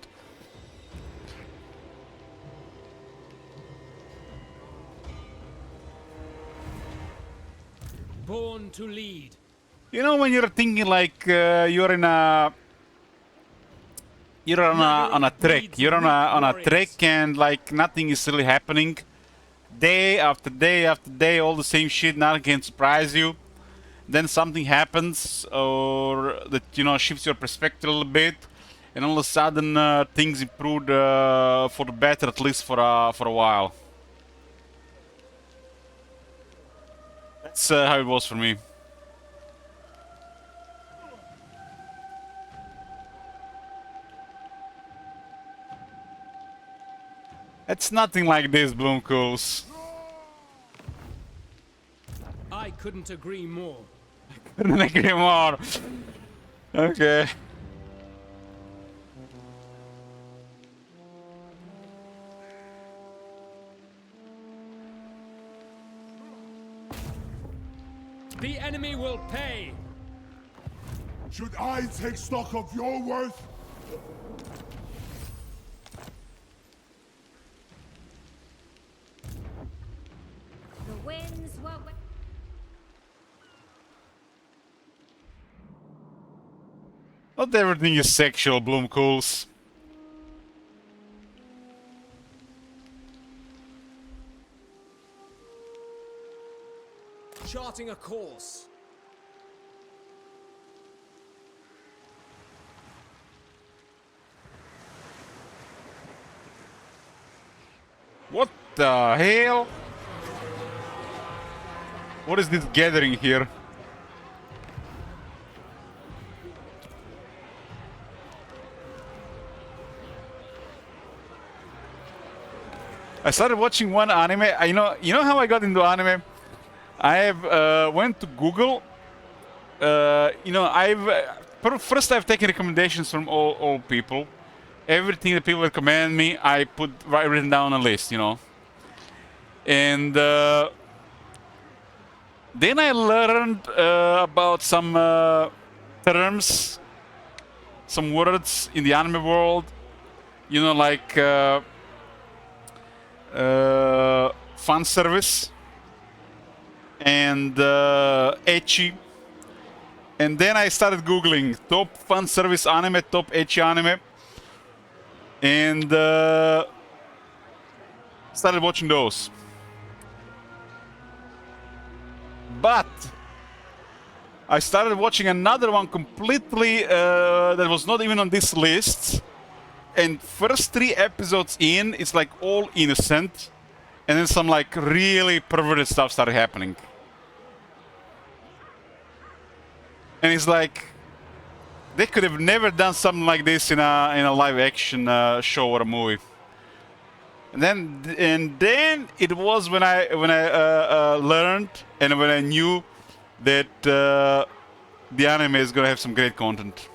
Born to lead. You know when you're thinking like you're on a trek. You're on a trek and like nothing is really happening. Day after day after day, all the same shit, nothing can surprise you. Then something happens or that, you know, shifts your perspective a little bit, and all of a sudden things improved for the better, at least for a while. That's how it was for me. It's nothing like this, Bloomcools. I couldn't agree more. Couldn't agree more. Okay. The enemy will pay. Should I take stock of your worth? The winds were. Not everything is sexual, Bloomcools. Charting a course. What the hell? What is this gathering here? I started watching one anime. You know how I got into anime? I have went to Google. You know, first I've taken recommendations from all people. Everything that people recommend me, I put written down on a list. You know, and then I learned about some terms, some words in the anime world. You know, like fan service and ecchi. And then I started googling top fan service anime, top ecchi anime, and started watching those. But I started watching another one completely that was not even on this list. And first 3 episodes in, it's like all innocent, and then some like really perverted stuff started happening. And it's like they could have never done something like this in a live action show or a movie. And then it was when I learned and when I knew that the anime is gonna have some great content.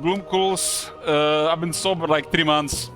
Bloomcools, I've been sober like 3 months.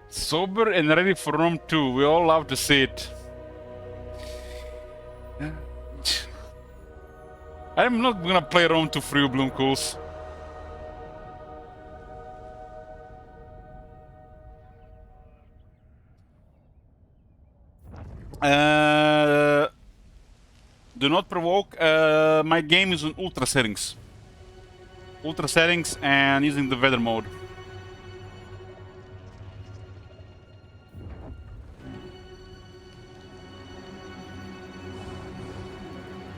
Sober and ready for Rome 2. We all love to see it. I'm not gonna play Rome 2 free Bloom Cools. Do not provoke. My game is on ultra settings. Ultra settings and using the weather mode.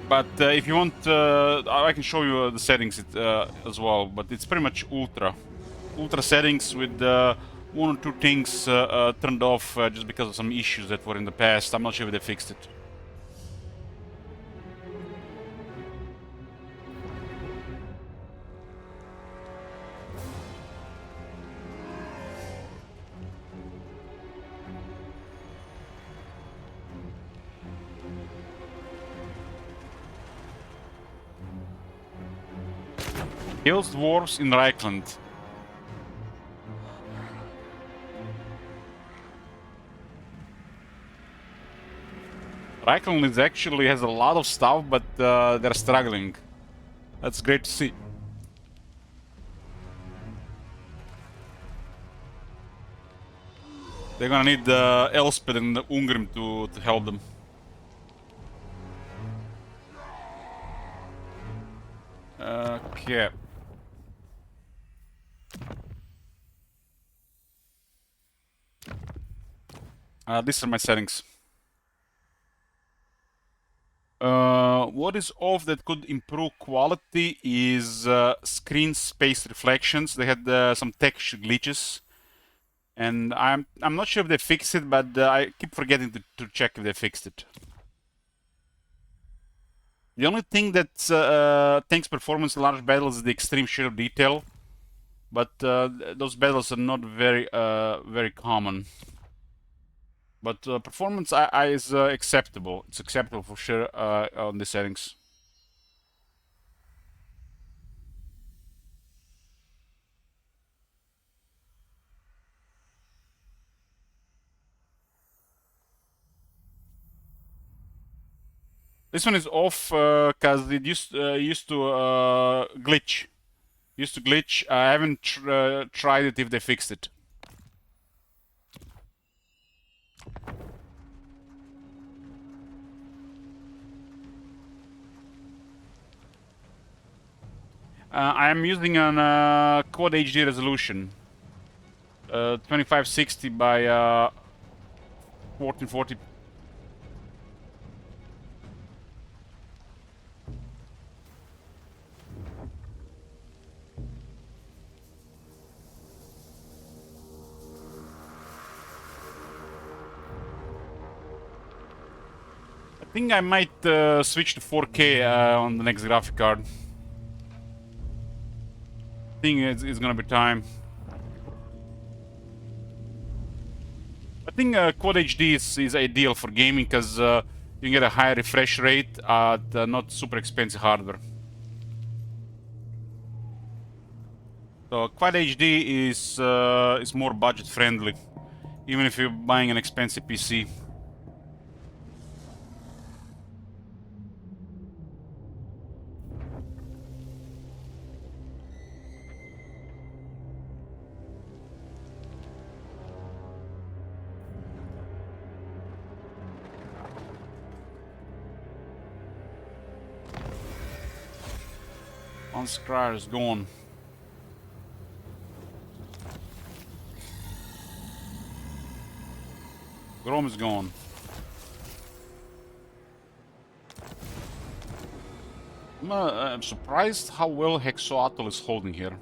But if you want, I can show you the settings as well. But it's pretty much ultra settings with one or two things turned off just because of some issues that were in the past. I'm not sure if they fixed it. Kills dwarves in Reichland. Reichland is actually has a lot of stuff, but they're struggling. That's great to see. They're gonna need Elspeth and Ungrim to help them. Okay. These are my settings. What is off that could improve quality is screen space reflections. They had some texture glitches, and I'm not sure if they fixed it, but I keep forgetting to check if they fixed it. The only thing that tanks performance in large battles is the extreme share of detail, but those battles are not very very common. But performance is acceptable. It's acceptable for sure on the settings. This one is off because it used to glitch. Used to glitch. I haven't tried it if they fixed it. I am using an Quad HD resolution, 2560 by 1440. I think I might switch to 4K on the next graphic card. I think it's gonna be time. I think Quad HD is ideal for gaming because you can get a higher refresh rate at not super expensive hardware. So Quad HD is more budget friendly, even if you're buying an expensive PC. Scryer is gone. Grom is gone. I'm surprised how well Hexoatl is holding here.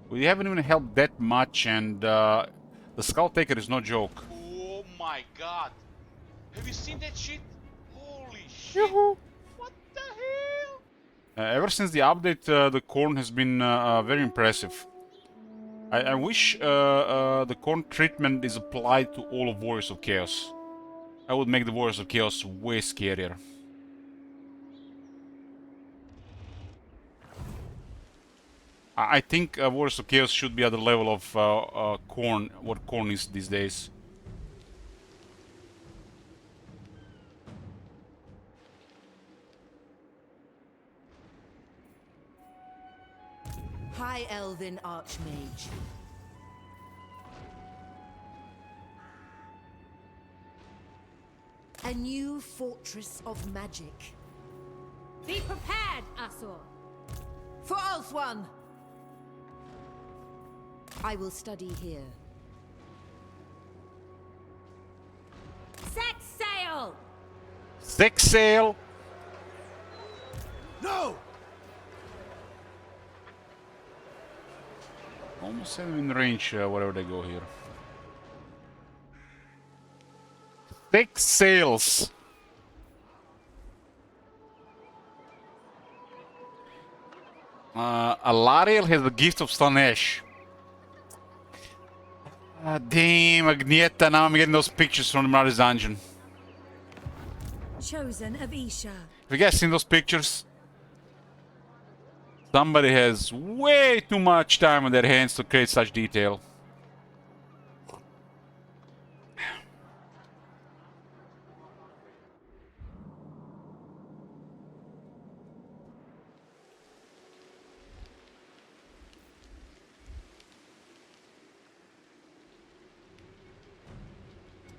We haven't even helped that much, and the Skull Taker is no joke. Oh my god! Have you seen that shit? Holy shit! Yoo-hoo. What the hell? Ever since the update, the Khorne has been very impressive. I wish the corn treatment is applied to all of Warriors of Chaos. I would make the Warriors of Chaos way scarier. I think Warriors of Chaos should be at the level of corn, what corn is these days. High Elven Archmage. A new fortress of magic. Be prepared, Asur. For Ulthuan! I will study here. Set sail! Set sail! No! Almost in range, wherever they go here. 6 sails! Alariel has the gift of Slaanesh. Damn, Agneta, now I'm getting those pictures from the Marauders Dungeon. Chosen of Isha. Have you guys seen those pictures? Somebody has way too much time on their hands to create such detail.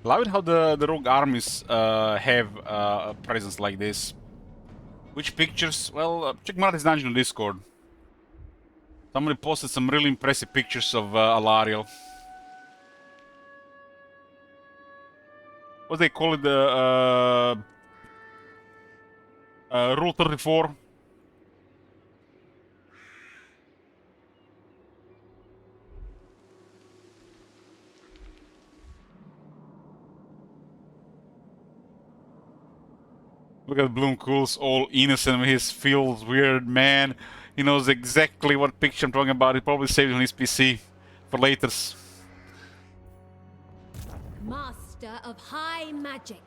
Love it how the rogue armies have a presence like this. Which pictures? Well, check Marauders Dungeon on Discord. Somebody posted some really impressive pictures of Alariel. What do they call it? The Rule 34. Look at Bloomcool's all innocent with his feels weird man. He knows exactly what picture I'm talking about. He probably saved it on his PC for laters. Master of high magic.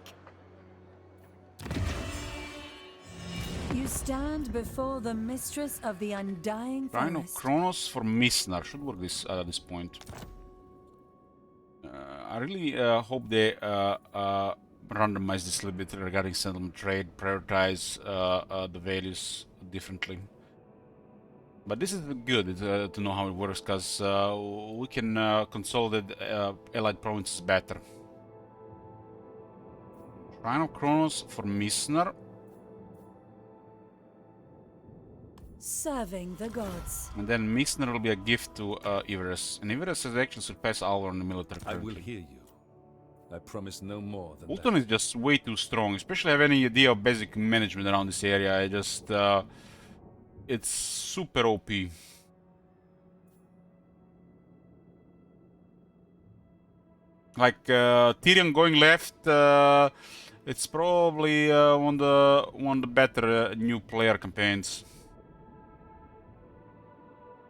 You stand before the mistress of the undying Rhino forest. Kronos for Missner. Should work this at this point. I really hope they randomize this a little bit regarding settlement trade, prioritize the values differently. But this is good to know how it works, because we can consolidate allied provinces better. Shrine of Kronos for Missner. Serving the gods. And then Missner will be a gift to Ivarus. And Ivarus has actually surpassed Alvar in the military. I will hear you. I promise no more than Ulthuan is just way too strong, especially have any idea of basic management around this area. I just it's super OP. Like Tyrion going left, it's probably one of the better new player campaigns.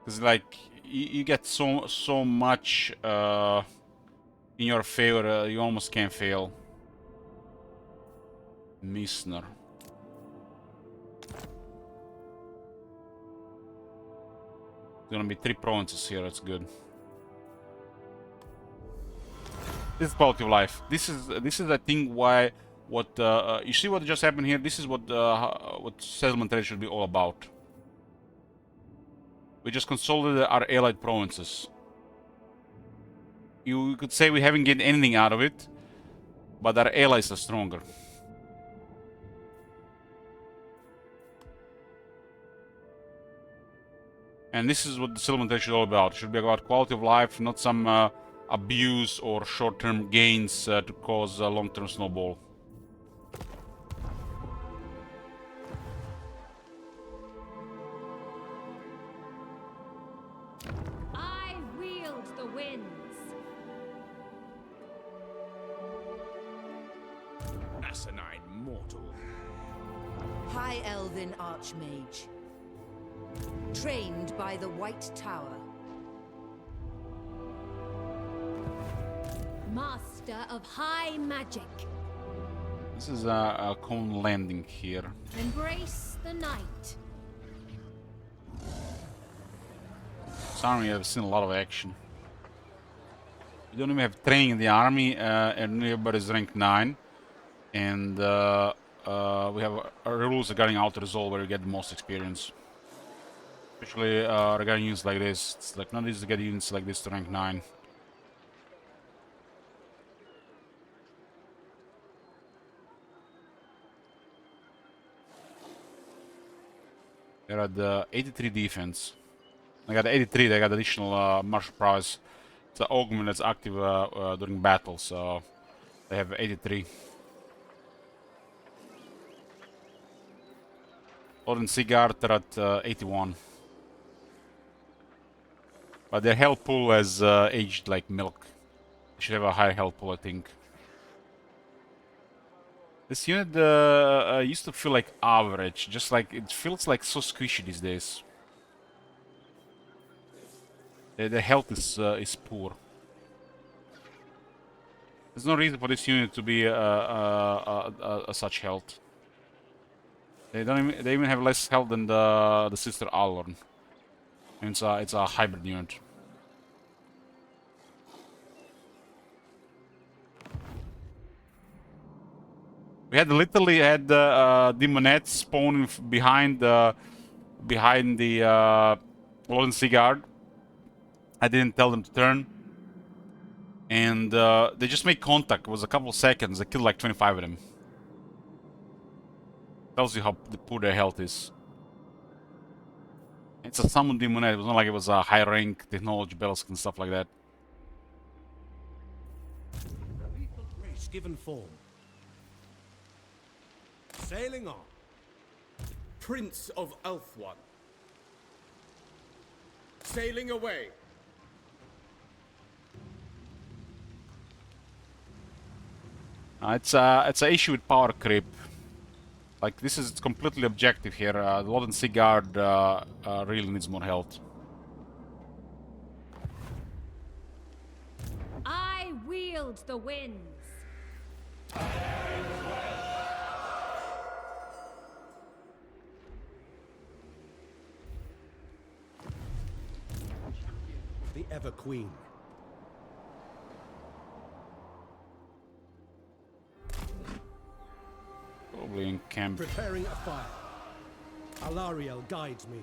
Cause like you get so much in your favor, you almost can't fail. Missner. There's gonna be 3 provinces here, that's good. This is quality of life. This is I think why what you see what just happened here. This is what settlement trade should be all about. We just consolidated our allied provinces. You could say we haven't gained anything out of it, but our allies are stronger. And this is what the settlement trade should be all about. It should be about quality of life, not some abuse or short-term gains to cause a long-term snowball. I wield the winds. asinine mortal. High Elven Archmage. Trained by the White Tower. Master of high magic. This is a common landing here. Embrace the night. This army I've seen a lot of action. We don't even have training in the army, and everybody's rank 9. And we have rules regarding Outer Resolve where you get the most experience. Especially regarding units like this. It's like not easy to get units like this to rank 9. They're at the 83 defense. They got 83, they got additional martial prowess. It's an augment that's active during battle, so they have 83. Lord and Sigurd are at 81. But their health pool has aged like milk. They should have a higher health pool, I think. This unit used to feel like average, just like it feels like so squishy these days. The health is poor. There's no reason for this unit to be such health. They even have less health than the Sister Alorn. And it's a hybrid unit. We had literally had Demonettes spawning behind the Lord and Sigurd. I didn't tell them to turn, and they just made contact. It was a couple of seconds. I killed like 25 of them. Tells you how poor their health is. It's a summon Demonette. It was not like it was a high rank technology Belisk and stuff like that. Race given form. Sailing on. Prince of Ulthuan. Sailing away. It's an issue with power creep. Like, this is completely objective here. Lord and Sigurd really needs more health. I wield the winds. The Ever Queen. Probably in camp. Preparing a fire. Alariel guides me.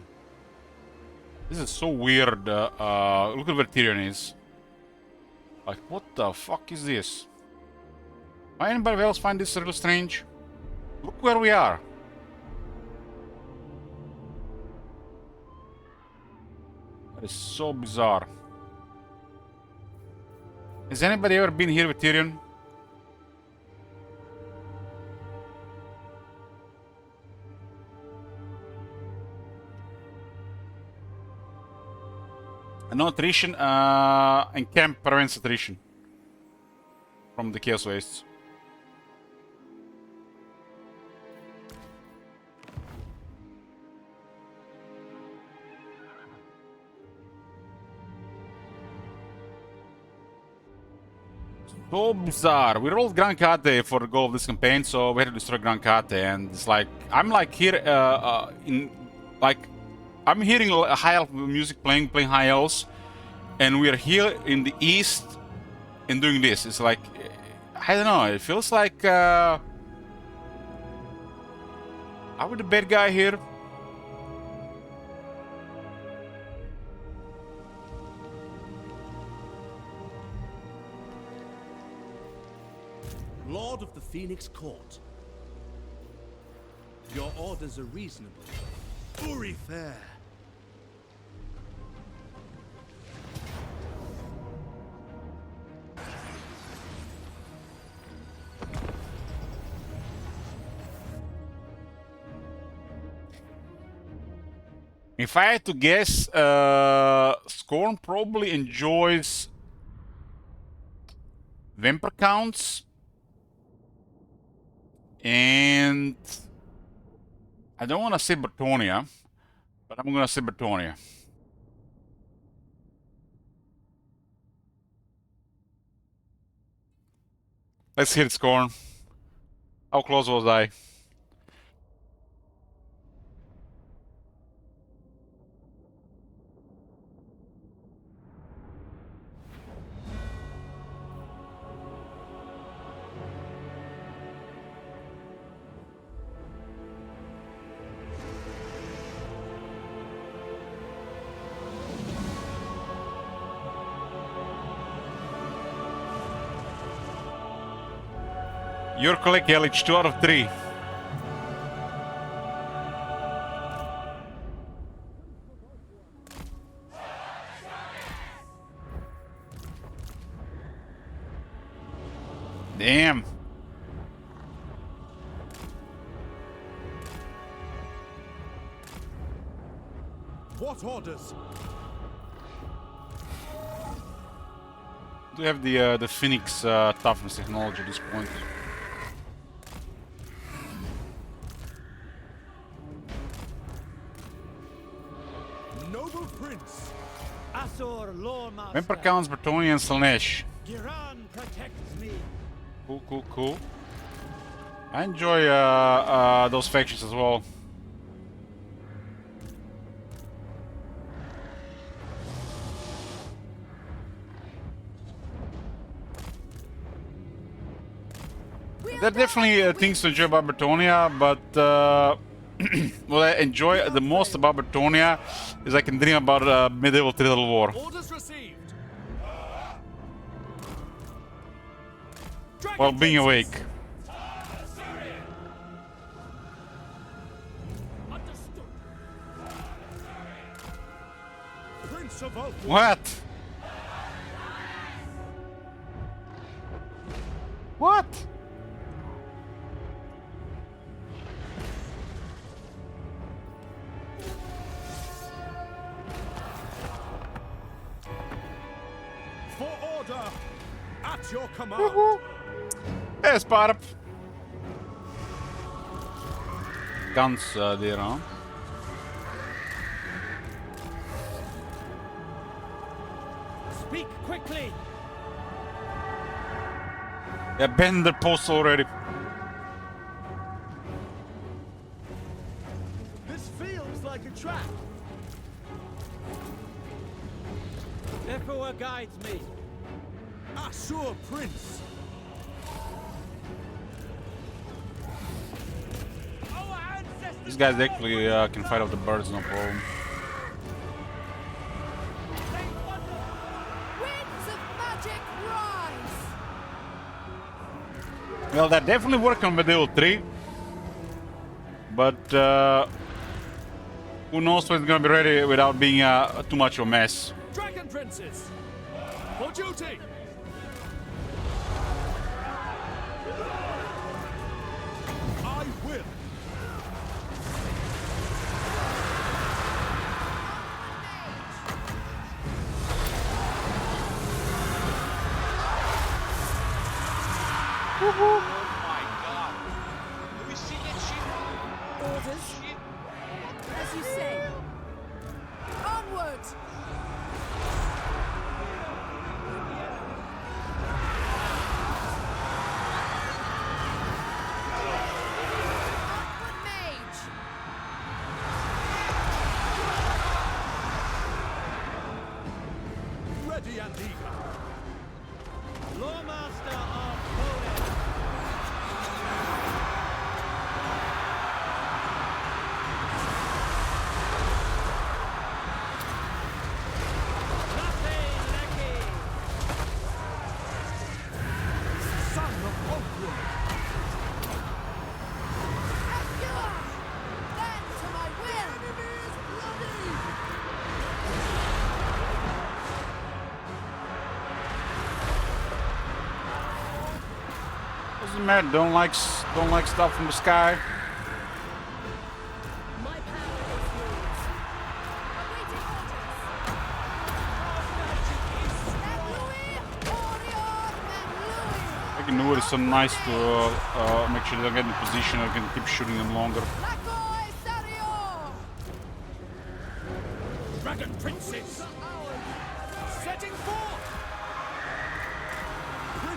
This is so weird. Look at where Tyrion is. Like, what the fuck is this? Why anybody else find this really strange? Look where we are. That is so bizarre. Has anybody ever been here with Tyrion? No attrition, and camp prevents attrition from the Chaos Wastes. So bizarre. We rolled Gran Cate for the goal of this campaign, so we had to destroy Gran Cate, and it's like I'm like here I'm hearing high elf music playing high elves, and we're here in the east and doing this. It's like, I don't know, it feels like are we the bad guy here? Lord of the Phoenix Court. Your orders are reasonable. Fury fair. If I had to guess, Scorn probably enjoys Vampire Counts, and I don't want to say Bretonnia, but I'm going to say Bretonnia. Let's hit Scorn. How close was I? Jurko Jelic, 2 out of 3. Damn. What orders? Do you have the Phoenix toughness technology at this point? Noble Prince, Asor Lawmaster. Emperor Counts, Bertoni, and Slaanesh. Giran protects me. Cool, cool, cool. I enjoy those factions as well. There are definitely things to enjoy about Bretonia, but what I enjoy the most about Bretonia is I can dream about a medieval three-level war. Orders received. While being awake. Prince of Oak. What? What? For order, at your command. Hey, Sparp. Guns there, huh? Speak quickly. Yeah, bend the post already. This feels like a trap. Emperor guides me. Asur Prince. These guys actually can fight off the birds, no problem. Winds of magic rise. Well, they're definitely working on Medieval 3. But who knows when it's gonna be ready without being too much of a mess. Dragon Princes. For duty. I will. Oh my god. Have you seen that shit? Orders. Shit. As you say. Onward. Onward, mage. Ready and eager. Lawmaster of Poland. Son of Oakwood. Acura. Bend to my will. Doesn't matter. Don't like stuff from the sky. My power is yours. Awaiting orders. I can do it. It's so nice to make sure they don't get in position. I can keep shooting them longer. Dragon Princes. Setting forth.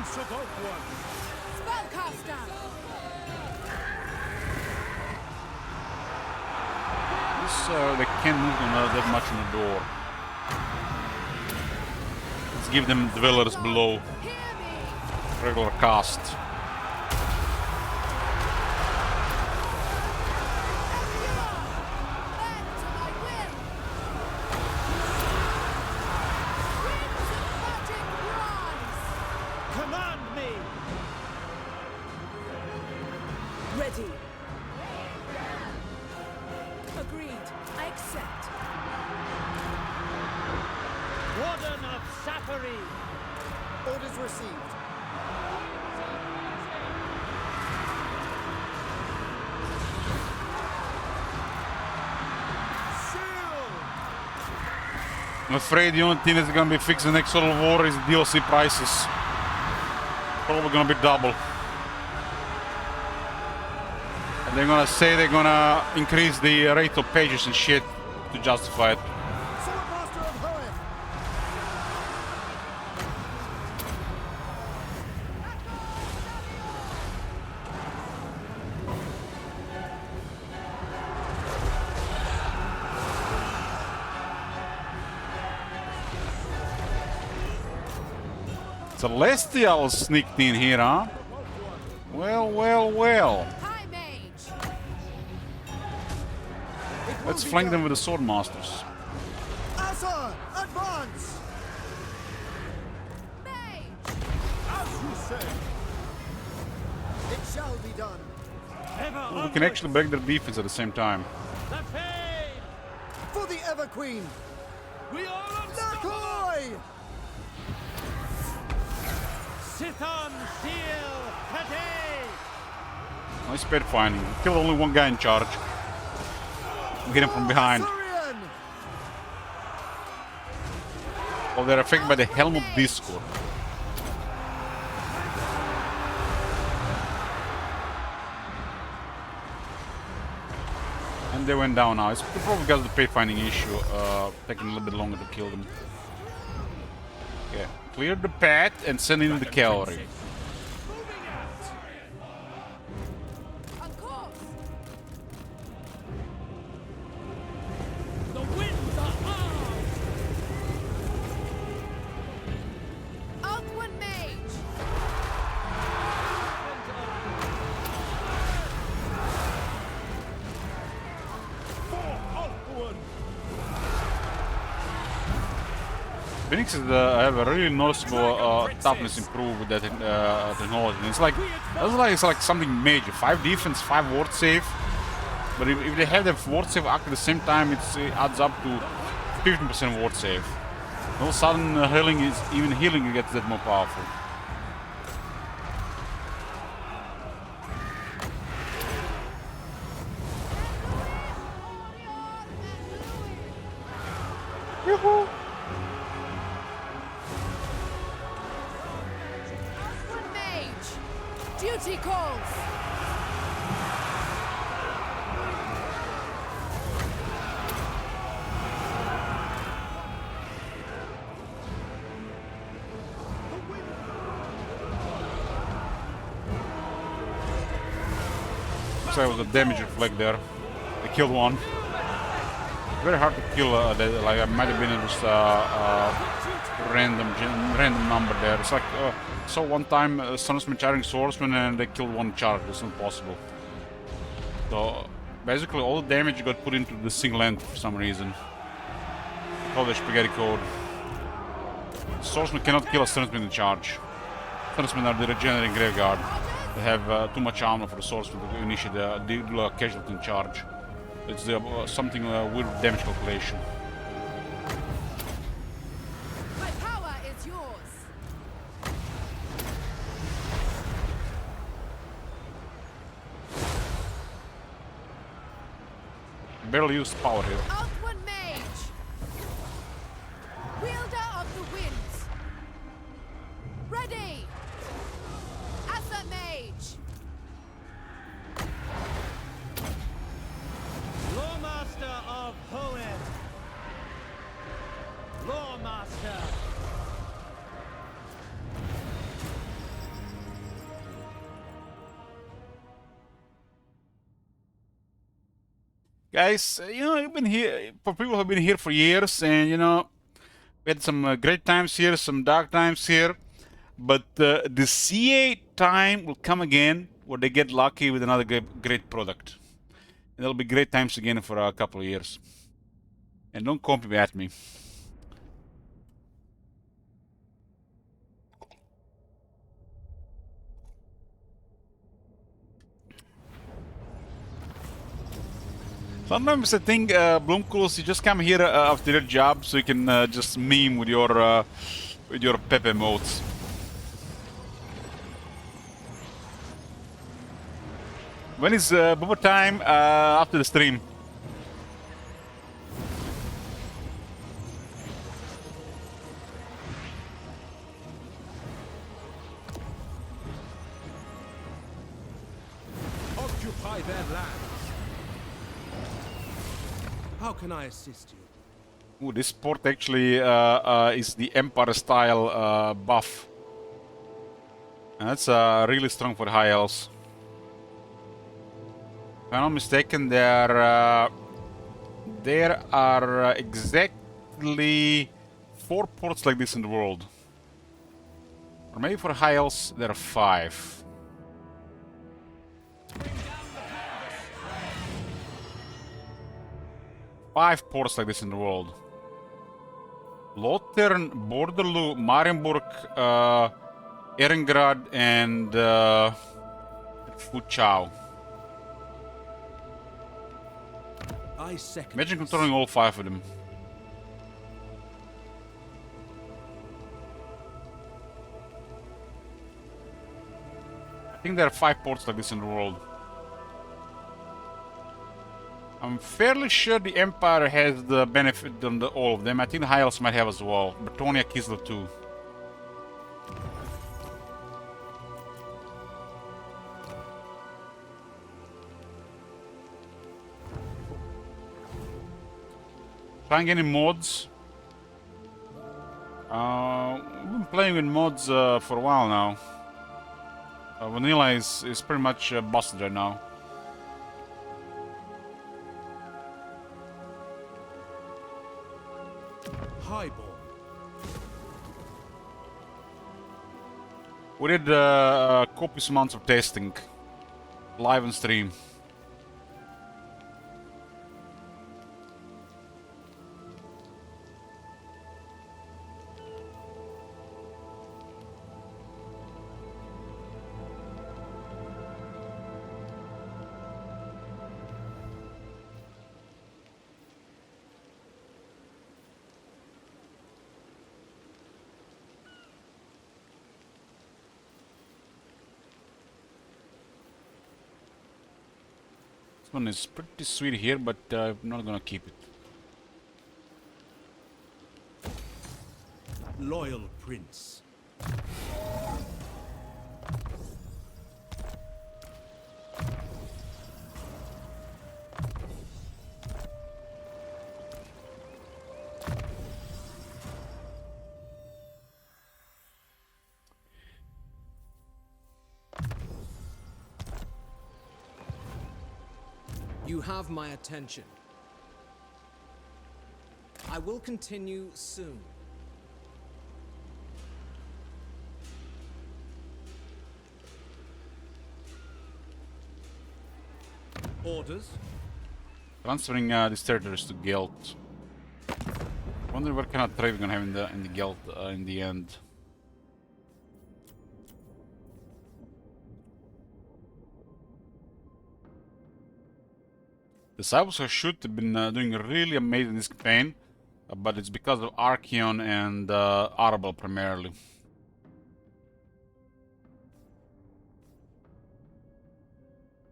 Prince of Oakward. Spellcaster! They can't move that much on the door. Let's give them dwellers below. Regular cast. Command me! Ready. Agreed. I accept. Warden of Sapphire! Orders received. I'm afraid the only thing that's gonna be fixed in the next Total War is DLC prices. Probably gonna be double. And they're gonna say they're gonna increase the rate of pages and shit to justify it. Swordmaster of Hoeth! Celestial sneaked in here, huh? Well, well, well. High Mage! Let's flank them with the Sword Masters. Asa, advance! Mage! As you say. It shall be done. Well, we can actually break their defense at the same time. For the Ever Queen! We are Nakoi! Sithon Seal today! Nice spear finding. Killed only one guy in charge. We hit him from behind. Surian! Well, they're affected by the Helm of Discord. And they went down now. It's probably because of the pay finding issue, taking a little bit longer to kill them. Okay, clear the path and send in the cavalry. On course! The winds are ours! Alcuin Mage! For Oakward! Phoenix is have a really noticeable toughness improved with that technology. And it's like something major. 5 defense, 5 ward save. But if they have the ward save act at the same time, it adds up to 15% ward save. All of a sudden, even healing gets that more powerful. Yoo-hoo! Alcuin Mage! Duty calls! Looks like it was a damage reflect there. They killed one. Very hard to kill. Like I might have been just random number there. It's like so one time Sunsman charging swordsman and they killed one charge. It's not possible. So basically all the damage got put into the single end for some reason. Call the spaghetti code. Swordsman cannot kill a Sunsman in charge. Sunsmen are the regenerating graveyard. They have too much armor for the swordsman to initiate the casualty in charge. It's something weird damage calculation. My power is yours! Barely used power here. Alcuin Mage! Wielder of the Winds! Ready! Asa Mage! Lawmaster of Hoeth! Lawmaster! Guys, you know, you've been here for people who've been here for years, and you know, we had some great times here, some dark times here, but the CA time will come again where they get lucky with another great product. And there'll be great times again for a couple of years. And don't copy at me. Sometimes I think Bloomcools, you just come here after your job so you can just meme with your Pepe modes. When is Bubba time? After the stream. Occupy their lands. How can I assist you? Ooh, this port actually is the Empire style buff. And that's really strong for the high elves. If I'm not mistaken, there are exactly 4 ports like this in the world. Or maybe for high elves there are 5. Five ports like this in the world. Lothern, Borderloo, Marienburg, Ehrengrad, and Fuchao. Imagine controlling all 5 of them. I think there are 5 ports like this in the world. I'm fairly sure the Empire has the benefit on all of them. I think the High Elves might have as well. Bretonia, Kislev too. Trying any mods? We've been playing with mods for a while now. Vanilla is pretty much busted right now. Highborn. We did copious amounts of testing live on stream. This one is pretty sweet here, but I'm not gonna keep it. Loyal Prince. You have my attention. I will continue soon. Orders? Transferring these territories to Gelt. Wonder what kind of trade we're gonna have in the Gelt in the end. The Disciples of Shoot have been doing really amazing in this campaign, but it's because of Archeon and Arabel primarily.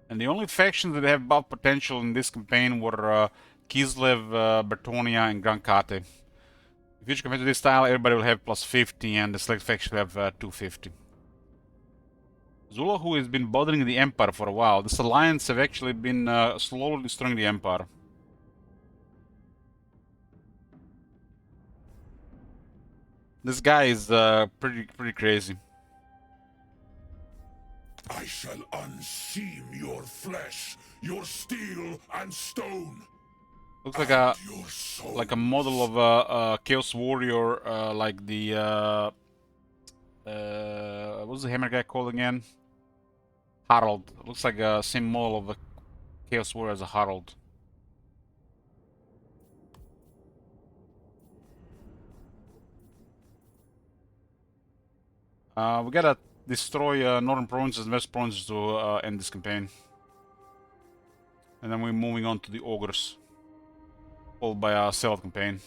And the only factions that have buff potential in this campaign were Kislev, Bretonia, and Grand Kate. If you compare to this style, everybody will have plus 50, and the select faction will have 250. Zula, who has been bothering the Empire for a while. This alliance have actually been slowly destroying the Empire. This guy is pretty crazy. I shall unseam your flesh, your steel and stone. Looks like a model of a Chaos Warrior, like the what's the hammer guy called again? Harold. Looks like a same model of a Chaos Warrior as a Harold. We gotta destroy northern provinces and west provinces to end this campaign. And then we're moving on to the ogres, followed by a Sellout campaign.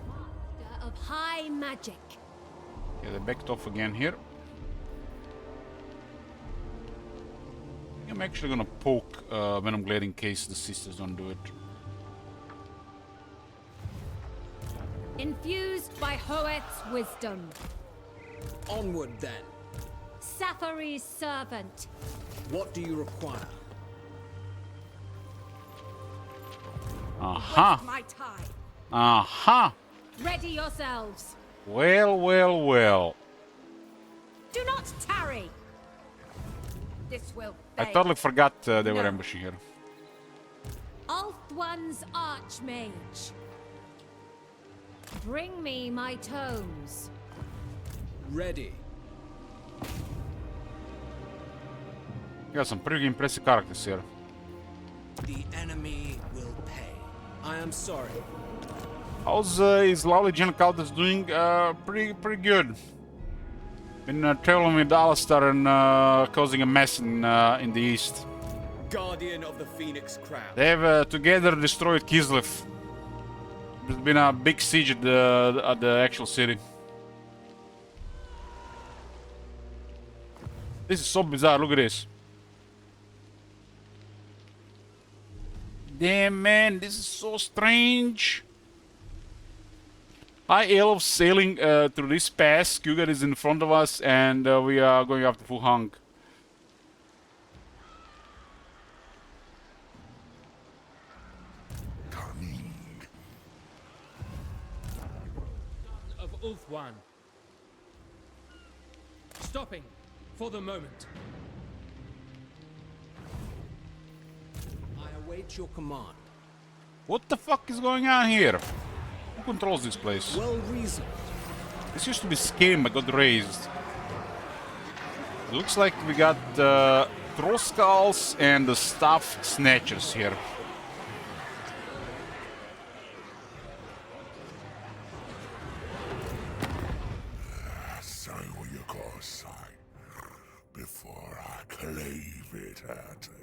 Master of high magic. Yeah, they backed off again here. I'm actually gonna poke Venom Glade in case the sisters don't do it. Infused by Hoeth's wisdom. Onward then. Safari's servant. What do you require? Aha! My time. Aha! Ready yourselves. Well, well, well. Do not tarry. This will I fail. totally forgot they were No. ambushing here. Ulthuan's Archmage. Bring me my tomes. Ready. You got some pretty impressive characters here. The enemy will pay. I am sorry. How's his lovely General Caldas doing? Pretty good. Been traveling with Alistar and causing a mess in the east. Guardian of the Phoenix Crown. They have together destroyed Kislev. There's been a big siege at the actual city. This is so bizarre. Look at this. Damn, man, this is so strange. High Elf sailing through this pass. Kugat is in front of us, and we are going after Fu Hong. Of Ulthuan. Stopping for the moment. I await your command. What the fuck is going on here? Who controls this place? Well reasoned. This used to be Skim, but got raised. It looks like we got Trollskulls and the Staff Snatchers here. Say what you gotta say before I cleave it out to you.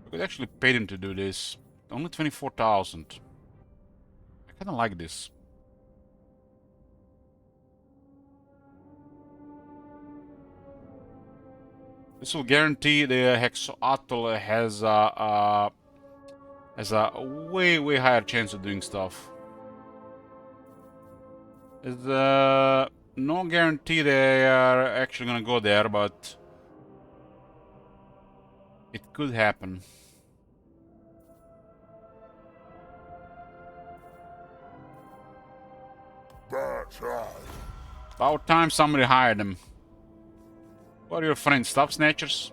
We could actually pay them to do this. Only 24,000. I kinda like this. This will guarantee the Hexoatl has a way higher chance of doing stuff. There's no guarantee they are actually gonna go there, but it could happen. About time somebody hired them. What are your friends, Staff Snatchers?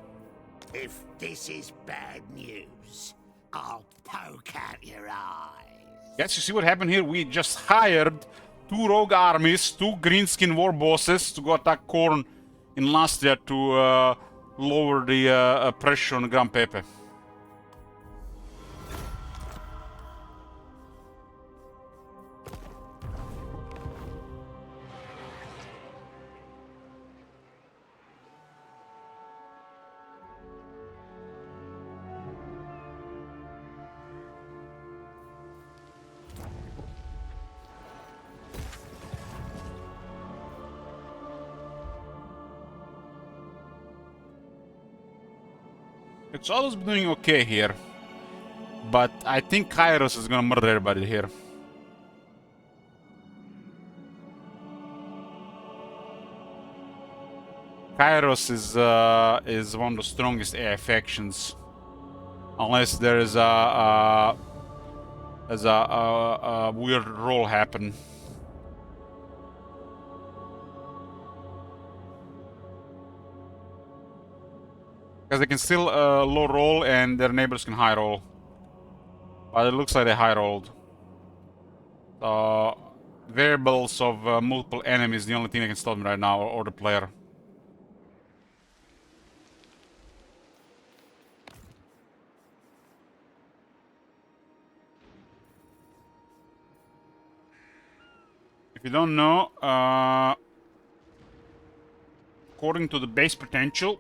If this is bad news, I'll poke out your eyes. Yes, you see what happened here? We just hired 2 rogue armies, 2 greenskin war bosses to go attack Khorne in Lastria to lower the pressure on Gran Pepe. Exodus is doing okay here, but I think Kairos is gonna murder everybody here. Kairos is one of the strongest AI factions, unless there is a as a weird roll happen. Because they can still low roll and their neighbors can high roll. But it looks like they high rolled. Variables of multiple enemies is the only thing that can stop me right now, or the player. If you don't know, according to the base potential,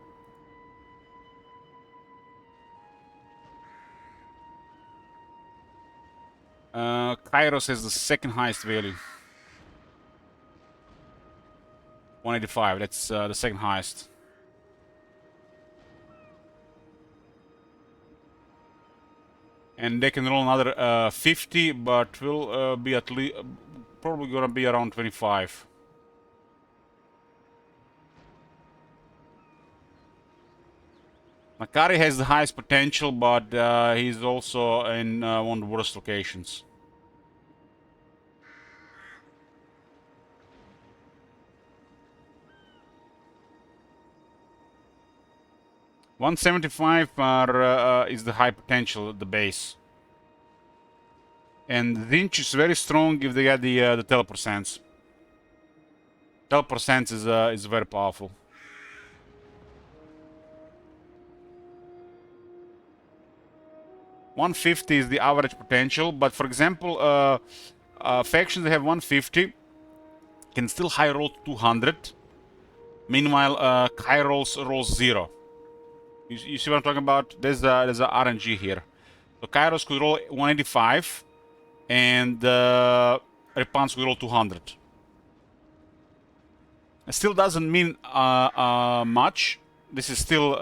Kairos has the second highest value. 185, that's the second highest. And they can roll another 50, but will be at least probably gonna be around 25. Makari has the highest potential, but he's also in one of the worst locations. $175 is the high potential at the base. And Zinch is very strong if they get the teleport sense. Teleport sense is very powerful. $150 is the average potential, but for example, factions that have 150 can still high roll to 200. Meanwhile, Kairos rolls 0. You see what I'm talking about? There's a RNG here. So Kairos could roll 185, and Repans could roll 200. It still doesn't mean much. This is still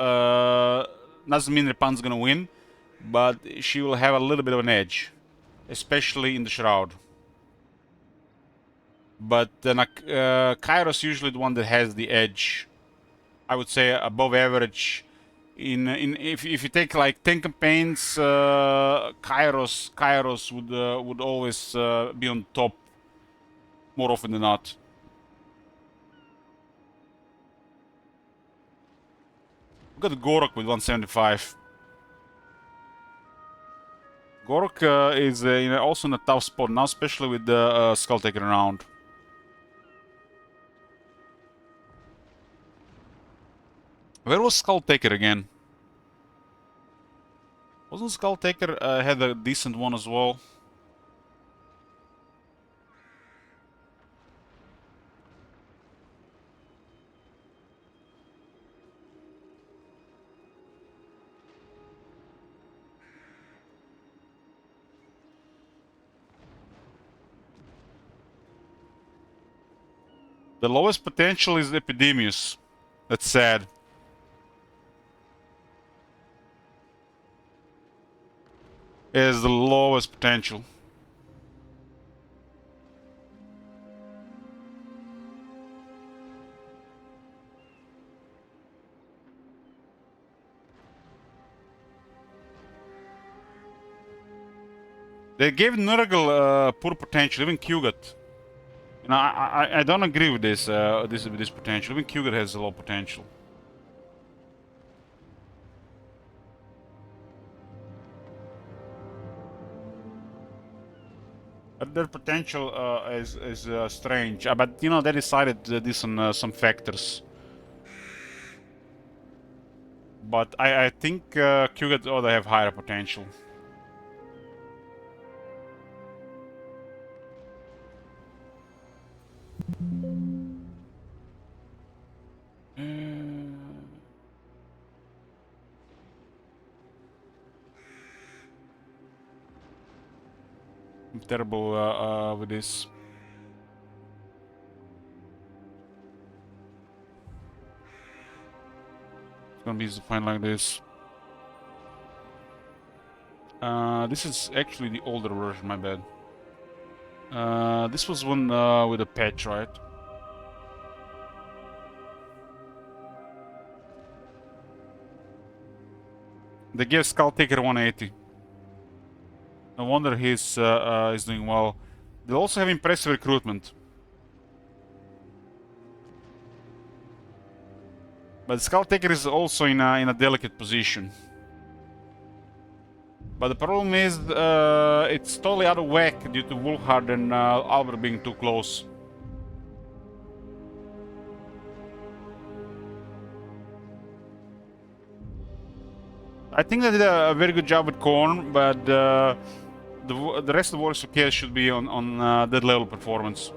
doesn't mean Repan's gonna win, but she will have a little bit of an edge, especially in the Shroud. But Kairos usually the one that has the edge. I would say above average. If you take like 10 campaigns, Kairos would always be on top more often than not. We've got Gorok with 175. Gorok is also in a tough spot now, especially with the Skull Taker around. Where was Skull Taker again? Wasn't Skull Taker had a decent one as well? The lowest potential is Epidemius. That's sad. Is the lowest potential. They gave Nurgle poor potential, even Kugat. You know, I don't agree with this this potential. Even Kugat has a low potential. Their potential is strange, but you know they decided this on some factors. But I think Kugat ought to have higher potential. I'm terrible with this. It's gonna be easy to find like this. This is actually the older version, my bad. This was one with a patch, right? They gave Skull Taker 180. No wonder he's doing well. They also have impressive recruitment. But Skulltaker is also in a delicate position. But the problem is, it's totally out of whack due to Wolfhard and Albert being too close. I think they did a very good job with Korn, but the rest of the Warriors of Chaos should be on that level of performance.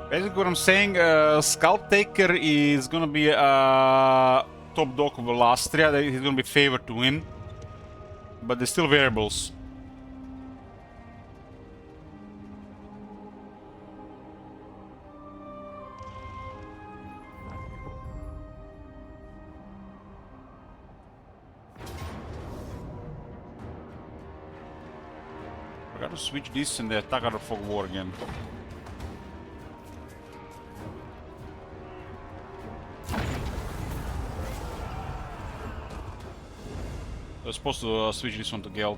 Basically what I'm saying, Skulltaker is gonna be a top dog of Alastria. He's gonna be favored to win. But there's still variables. I gotta switch this and the attack out of Fog War again. I was supposed to switch this one to Geld.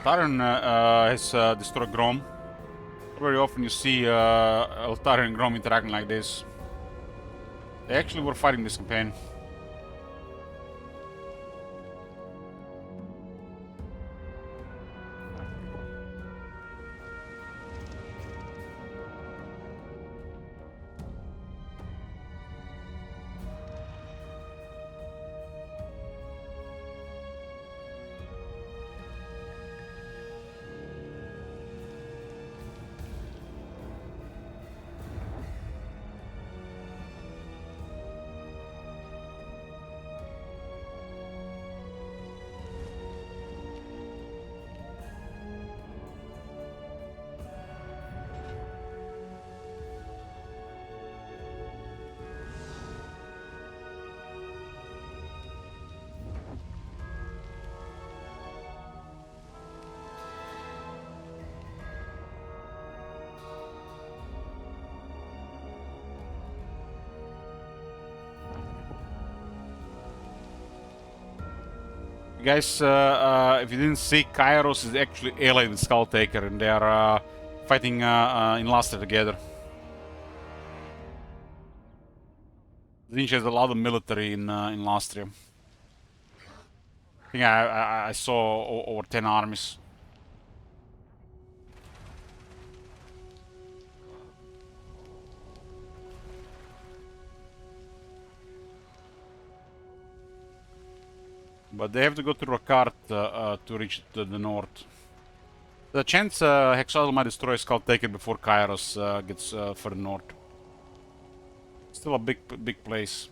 Eltarion has destroyed Grom. Very often you see Eltarion and Grom interacting like this. They actually were fighting this campaign. Guys, if you didn't see, Kairos is actually allied with Skulltaker and they are fighting in Lastria together. Tzeentch has a lot of military in Lastria. I think I saw over 10 armies. But they have to go to Rokart to reach the north. The chance Hexadal might destroy Skulltaker before Kairos gets further north. Still a big place.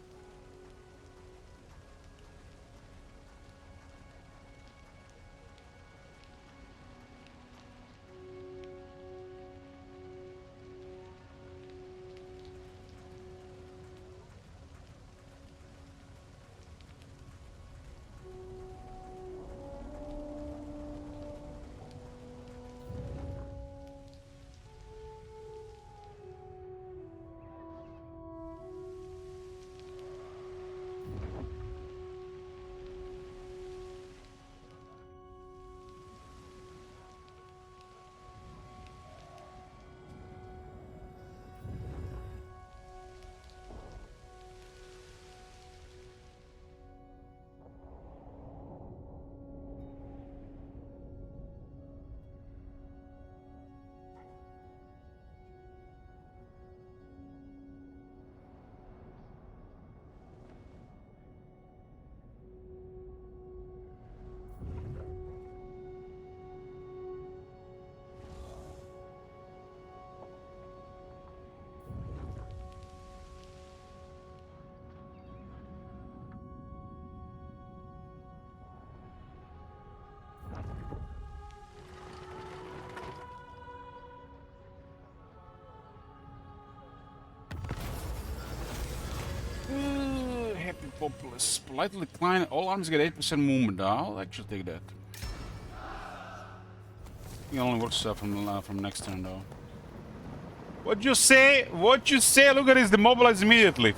Populous. Politely decline. All armies get 8% movement. I'll actually take that. It only works from next turn though. What'd you say? What you say? Look at this. Demobilize immediately.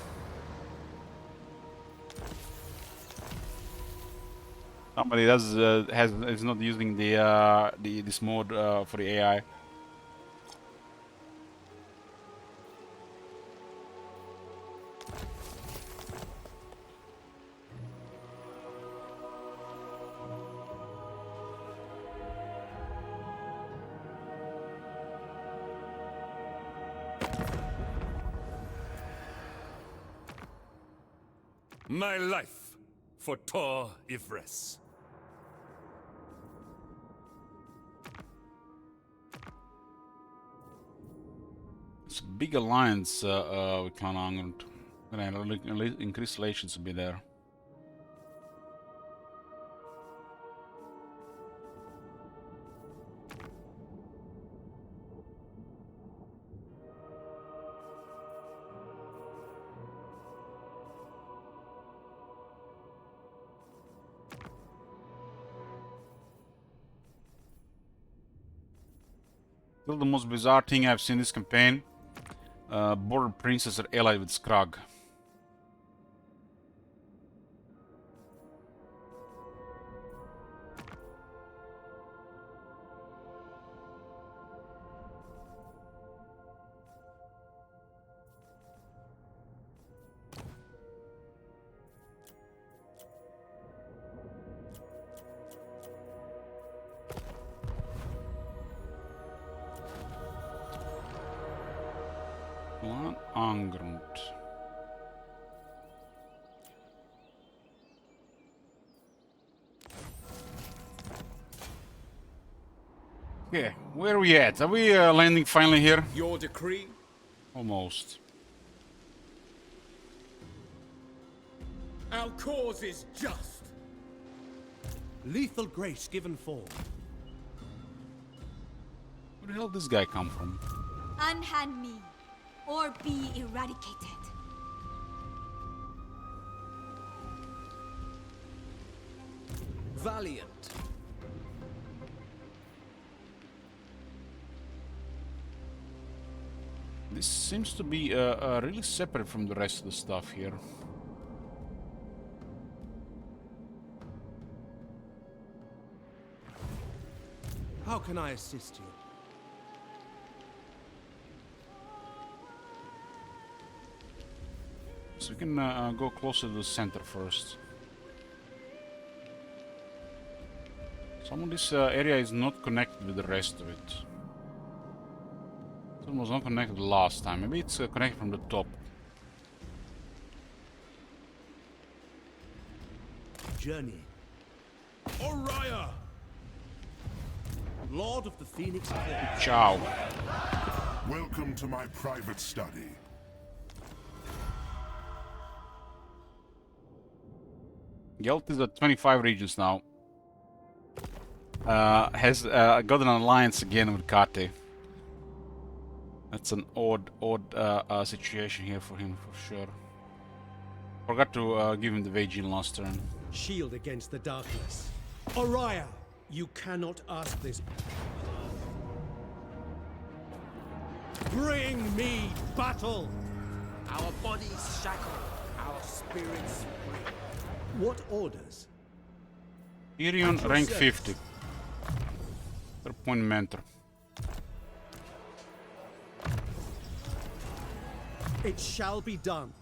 Somebody is not using this mode for the AI. My life for Tor Ivres. It's a big alliance with Clan Angrund. Gonna increase relations to be there. Still the most bizarre thing I've seen this campaign. Border princes are allied with Skrag. Clan Angrund. Okay, where are we at? Are we landing finally here? Your decree? Almost. Our cause is just. Lethal grace given form. Where the hell did this guy come from? Unhand me, or be eradicated. Valiant. This seems to be really separate from the rest of the stuff here. How can I assist you? So we can go closer to the center first. Some of this area is not connected with the rest of it. It was not connected last time. Maybe it's connected from the top. Journey. Oriah! Lord of the Phoenix Court. Ciao. Welcome to my private study. Gelt is at 25 regions now. Has got an alliance again with Kate. That's an odd situation here for him, for sure. Forgot to give him the Vagin last turn. Shield against the darkness. Oriah! You cannot ask this. Bring me battle! Our bodies shackled, our spirits free. What orders? Tyrion, rank 50. 3-point mentor. It shall be done.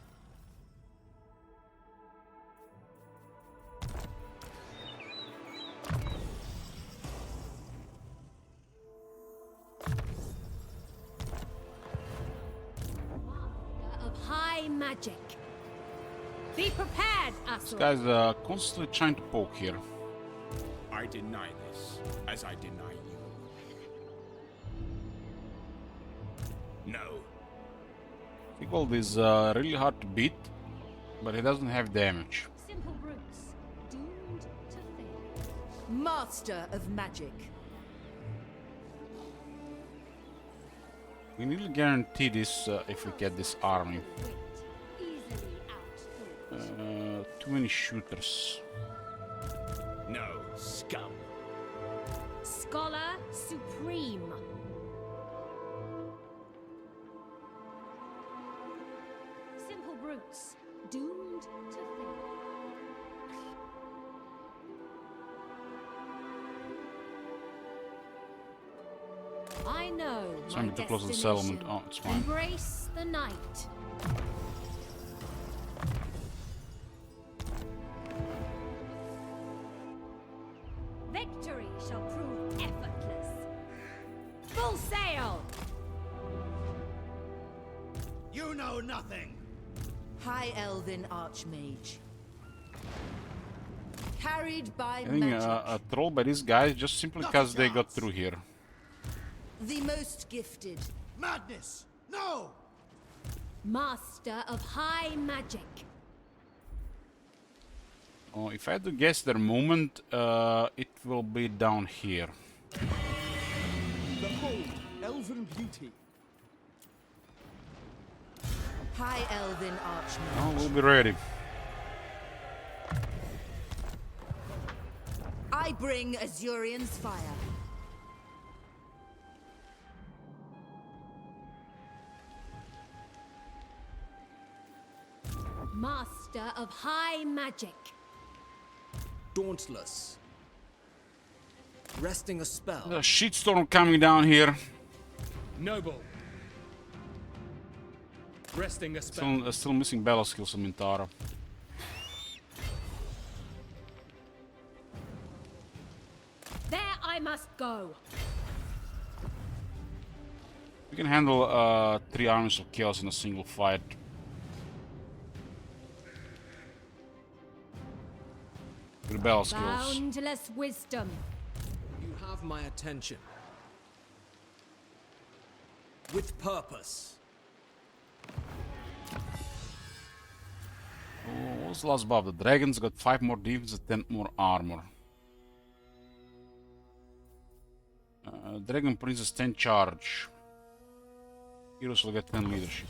Of high magic. Be prepared, This Asura. guy's constantly trying to poke here. I deny this, as I deny you. No. Sigvald is really hard to beat, but he doesn't have damage. Simple brutes, doomed to fail. Master of magic. We need to guarantee this if we get this army. Easily outthought. Too many shooters. No, scum. Scholar Supreme. Simple brutes, doomed to fail. I know So my I'm too close to the destination. settlement. Oh, it's fine. Embrace the night. Victory shall prove effortless. Full sail! You know nothing! High Elven Archmage. Carried by I think magic. a troll by these guys just simply because they got through here. The most gifted. Madness! No! Master of high magic. Oh, if I had to guess their movement, it will be down here. Behold, elven beauty. High Elven Archmage. Oh, we'll be ready. I bring Azurian's fire. Master of high magic. Dauntless. Resting a spell. The shitstorm coming down here. Noble. Resting a spell. Still missing battle skills from Mintara. There I must go. We can handle 3 armies of chaos in a single fight. With battle skills. Boundless wisdom. You have my attention. With purpose. Oh, what was the last buff? The dragons got 5 more defense and 10 more armor. Dragon Princess 10 charge. Heroes will get 10 leadership.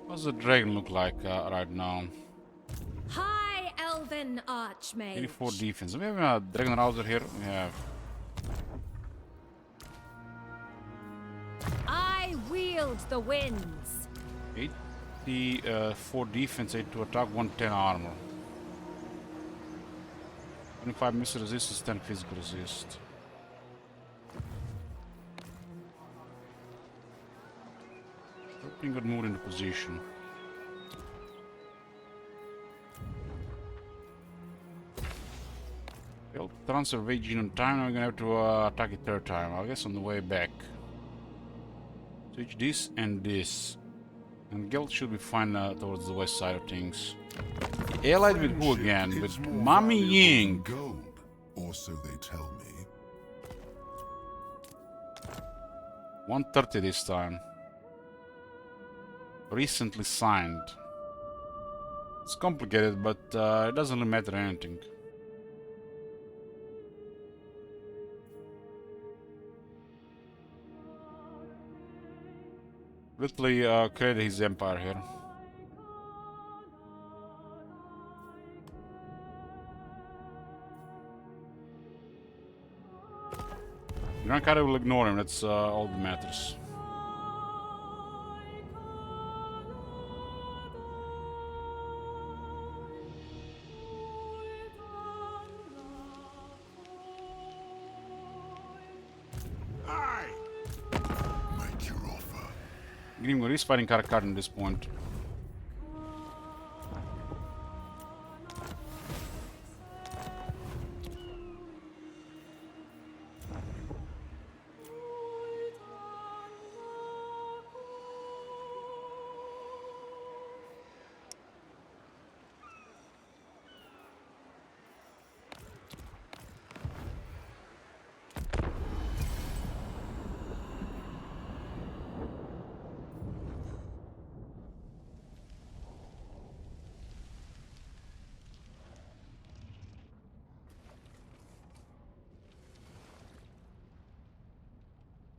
What does the dragon look like right now? High Elven Archmage. 84 defense. We have a dragon rouser here. We have. I wield the winds. 84 defense, 8 to attack, 110 armor. 25 missile resistance, 10 physical resist. Pretty good move into position. We'll transfer Vagine on time, now we're gonna have to attack it 3rd time, I guess on the way back. Switch this and this. And Geld should be fine towards the west side of things. Allied with who again? With Mami Ying. Gold, or so they tell me. 130 this time. Recently signed. It's complicated, but it doesn't really matter anything. Literally created his empire here. Grankari will ignore him, that's all that matters. Make your offer. Grimgor is fighting Karakar at this point.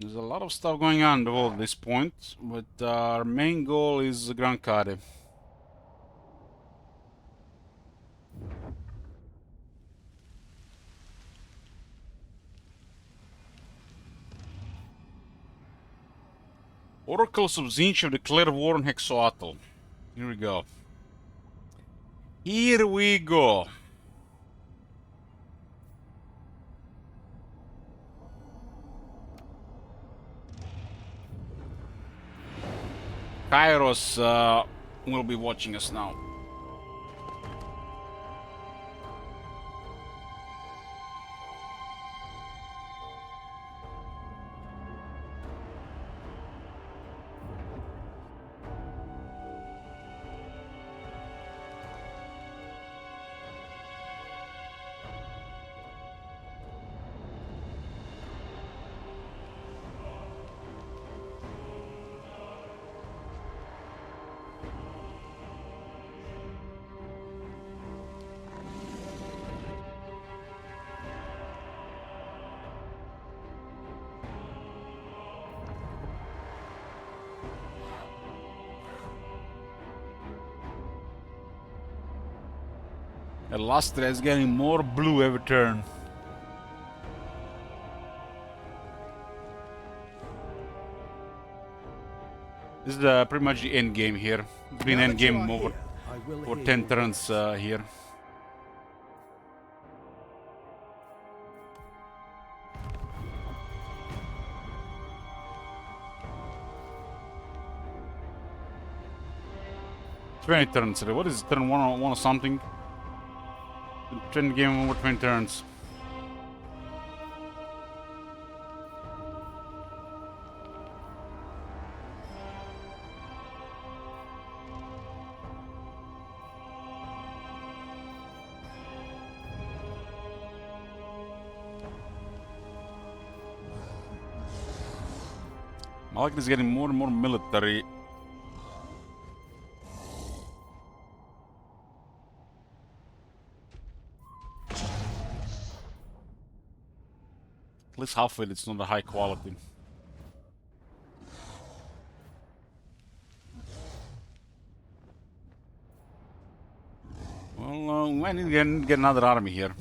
There's a lot of stuff going on in the world at this point, but our main goal is Grankari. Oracles of Tzeentch have declared war on Hexoatl. Here we go. Here we go. Kairos will be watching us now. Lustre is getting more blue every turn. This is pretty much the end game here. It's been end game over for 10 turns here. Twenty turns. What is turn one or something? 10 game over 20 turns. Malak is getting more and more military. At least half of it, it's not a high quality. Well, we might need to get another army here.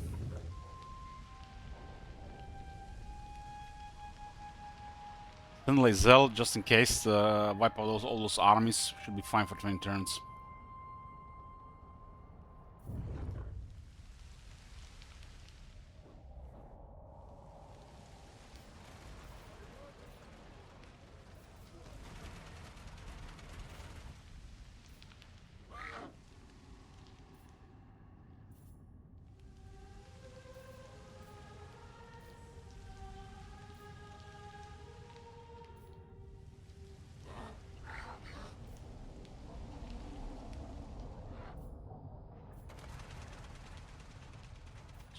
Suddenly Zell, just in case, wipe out all those armies. Should be fine for 20 turns.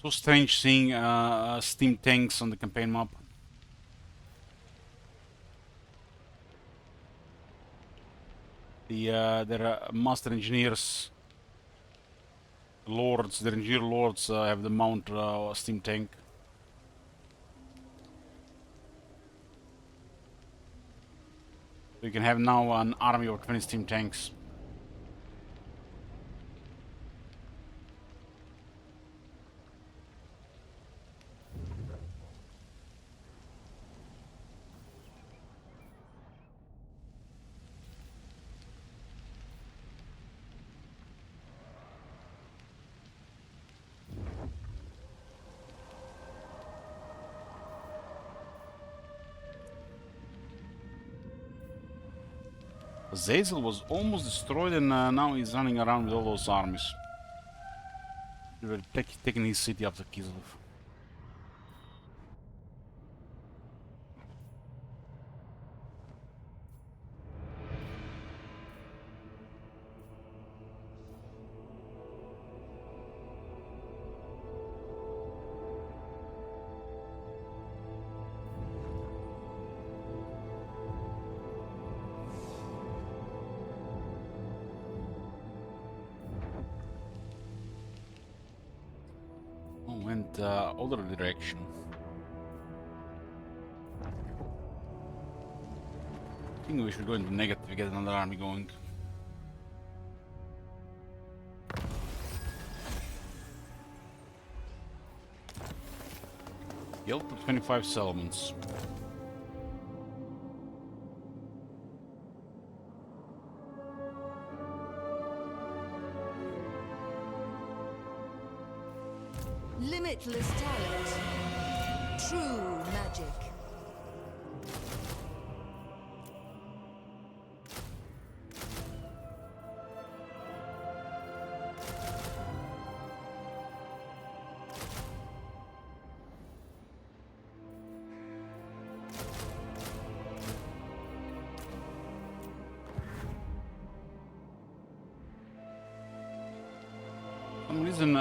So strange seeing steam tanks on the campaign map. Their master engineers, lords, their engineer lords have the mount steam tank. So you can have now an army of 20 steam tanks. Zazel was almost destroyed and now he's running around with all those armies. They were taking his city after Kislev. Went other direction. I think we should go into negative to get another army going. Guild to 25 settlements. limitless talent. True magic. For some reason,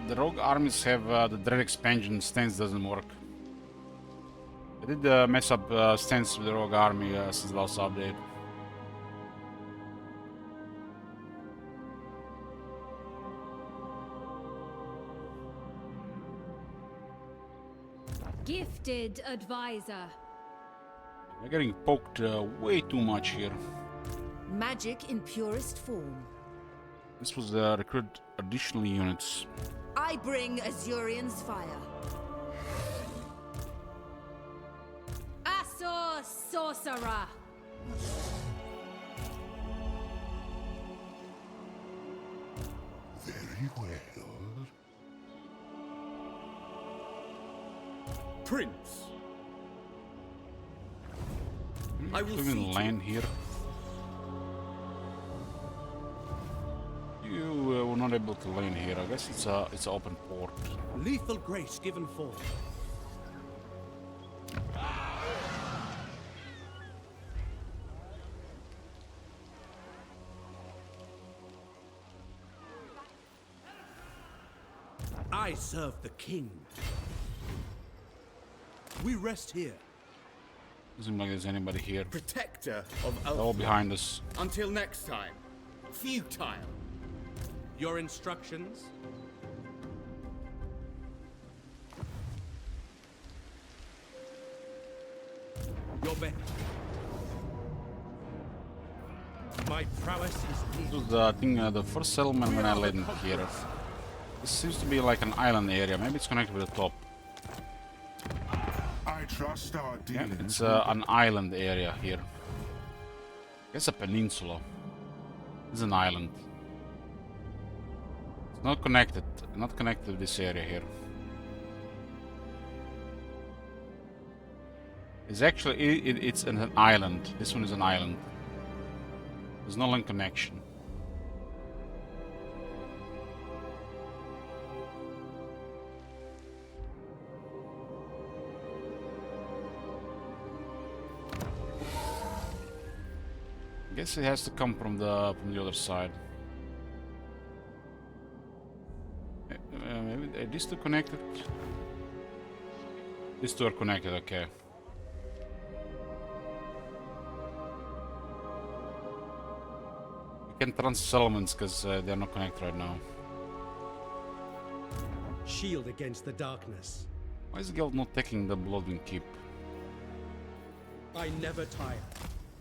the rogue armies have the dread expansion. Stance doesn't work. I did mess up stance with the rogue army since the last update. Gifted advisor. We're getting poked way too much here. Magic in purest form. This was recruit additional units. I bring Azurian's fire. Asor sorcerer. Very well. Prince. I will Even see land here. You were not able to land here. I guess it's an open port. Lethal grace given forth. I serve the king. We rest here. Doesn't seem like there's anybody here. Protector of They're all behind us. Until next time. Futile. Your instructions? Your bet. My prowess is This needed. was, I think, the first settlement when I landed here. This seems to be like an island area. Maybe it's connected with the top. I trust our Yeah, dealings. it's an island area here. It's a peninsula. It's an island. It's not connected. Not connected to this area here. It's actually it's an island. This one is an island. There's no link connection. I guess it has to come from the other side. Maybe are these two connected? These two are connected. Okay. We can transfer settlements because they're not connected right now. Shield against the darkness. Why is Guild not taking the Bloodwind Keep? I never tire.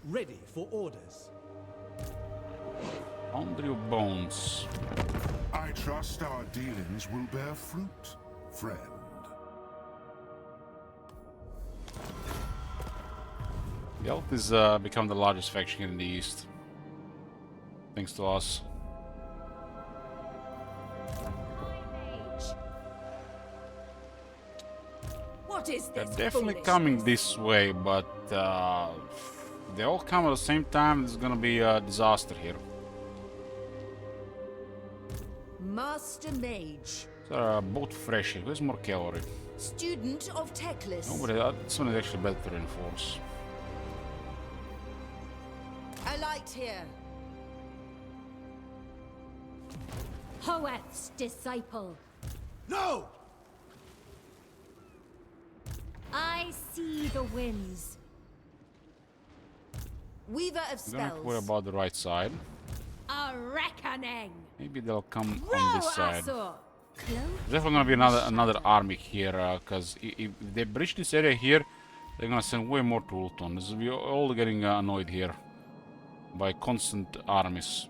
Ready for orders. Foundry of Bones. I trust our dealings will bear fruit, friend. Guild has become the largest faction in the east. Thanks to us. What is They're this? definitely foolishness? coming this way, but if they all come at the same time, it's gonna be a disaster here. Master Mage. So, both fresh. Where's more cavalry? Student of Teclis. Nobody. This one is actually better to reinforce. A light here. Hoeth's disciple. No! I see the winds. Weaver of I'm spells. gonna worry about the right side. A reckoning. Maybe they'll come Row, on this side. Asur. There's definitely gonna be another army here, because if they breach this area here, they're gonna send way more to Ulton. We're all getting annoyed here by constant armies.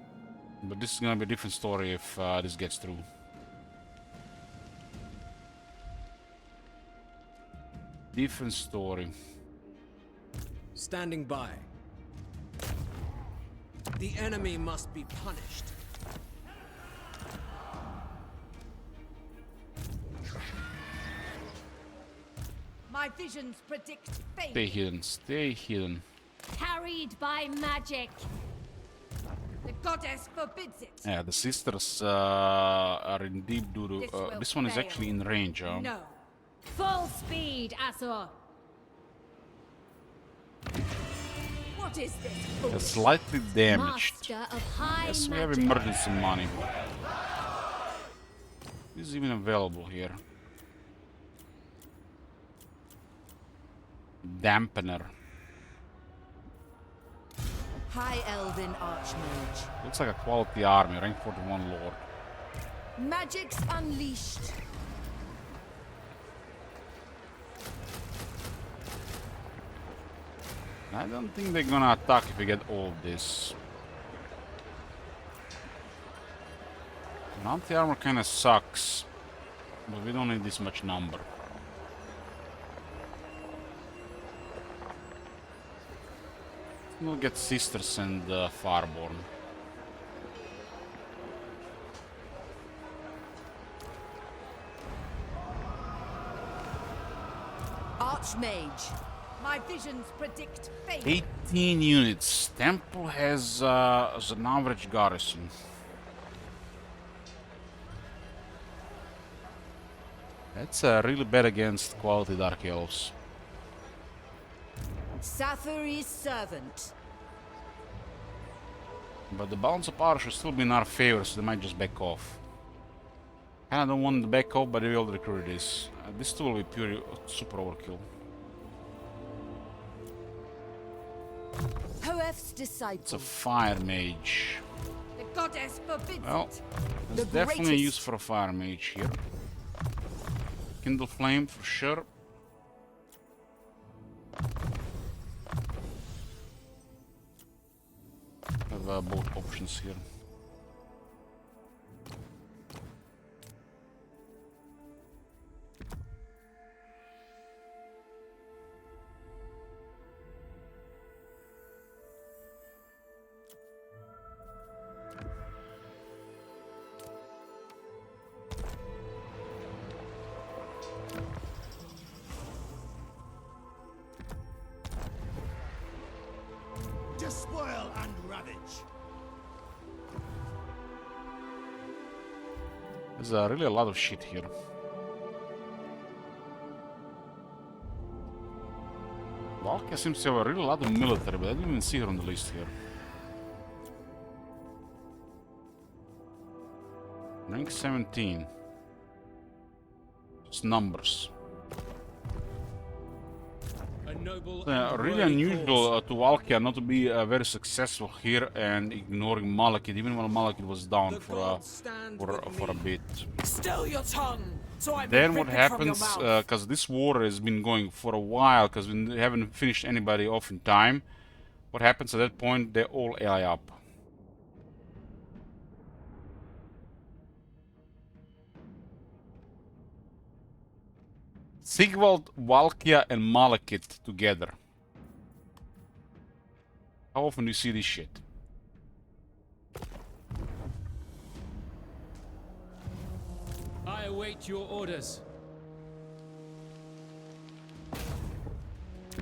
But this is gonna be a different story if this gets through. Different story. Standing by. The enemy must be punished. My visions predict fate. Stay hidden. Stay hidden. Carried by magic. The goddess forbids it. Yeah, the sisters are in deep doo-doo. This one is fail. actually in range. No. Full speed, Azor. What is this? They're slightly damaged. Master of high Yes, we have magic. emergency money. This is even available here. Dampener. High Elven Archmage. Looks like a quality army, rank 41 Lord. Magic's unleashed. I don't think they're gonna attack if we get all of this. Anti-armor kinda sucks, but we don't need this much number. We'll get Sisters and Farborn. Archmage. My visions predict fate. 18 units. Temple has an average garrison. That's really bad against quality Dark Elves. Sathari's servant. But the balance of power should still be in our favor, so they might just back off. Kinda don't want to back off, but they will recruit this. This too will be pure super overkill. Hoef's disciple. It's a fire mage. The goddess forbids Well, it. there's definitely a use for a fire mage here. Kindle flame for sure. Have both options here. Despoil and ravage. There's really a lot of shit here. Valkia seems to have a really lot of military, but I didn't even see her on the list here. Rank 17. It's numbers. Really unusual to Valkia not to be very successful here and ignoring Malekith, even when Malekith was down for a bit. Still your tongue, so I Then what happens, because this war has been going for a while, because we haven't finished anybody off in time, what happens at that point, they all ally up. Sigvald, Valkia and Malekith together. How often do you see this shit? I await your orders.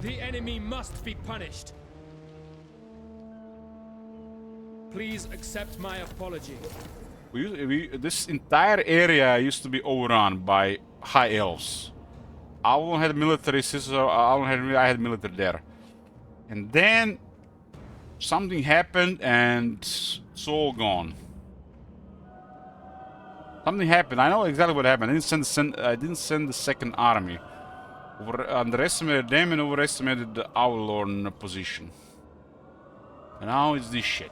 The enemy must be punished. Please accept my apology. This entire area used to be overrun by high elves. Avalon had military, I had military there. And then something happened and it's all gone. Something happened. I know exactly what happened. I didn't send the second army. Underestimated them and overestimated the Avalon position. And now it's this shit.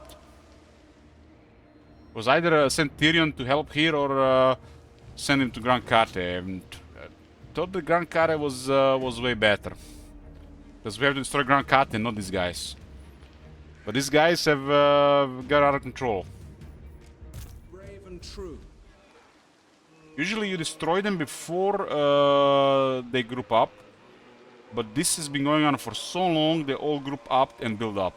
It was either send Tyrion to help here or send him to Grand Carte. And thought the Grand Carte was way better. Because we have to destroy Grand Carte and not these guys. But these guys have got out of control. Brave and true. Usually you destroy them before they group up. But this has been going on for so long, they all group up and build up.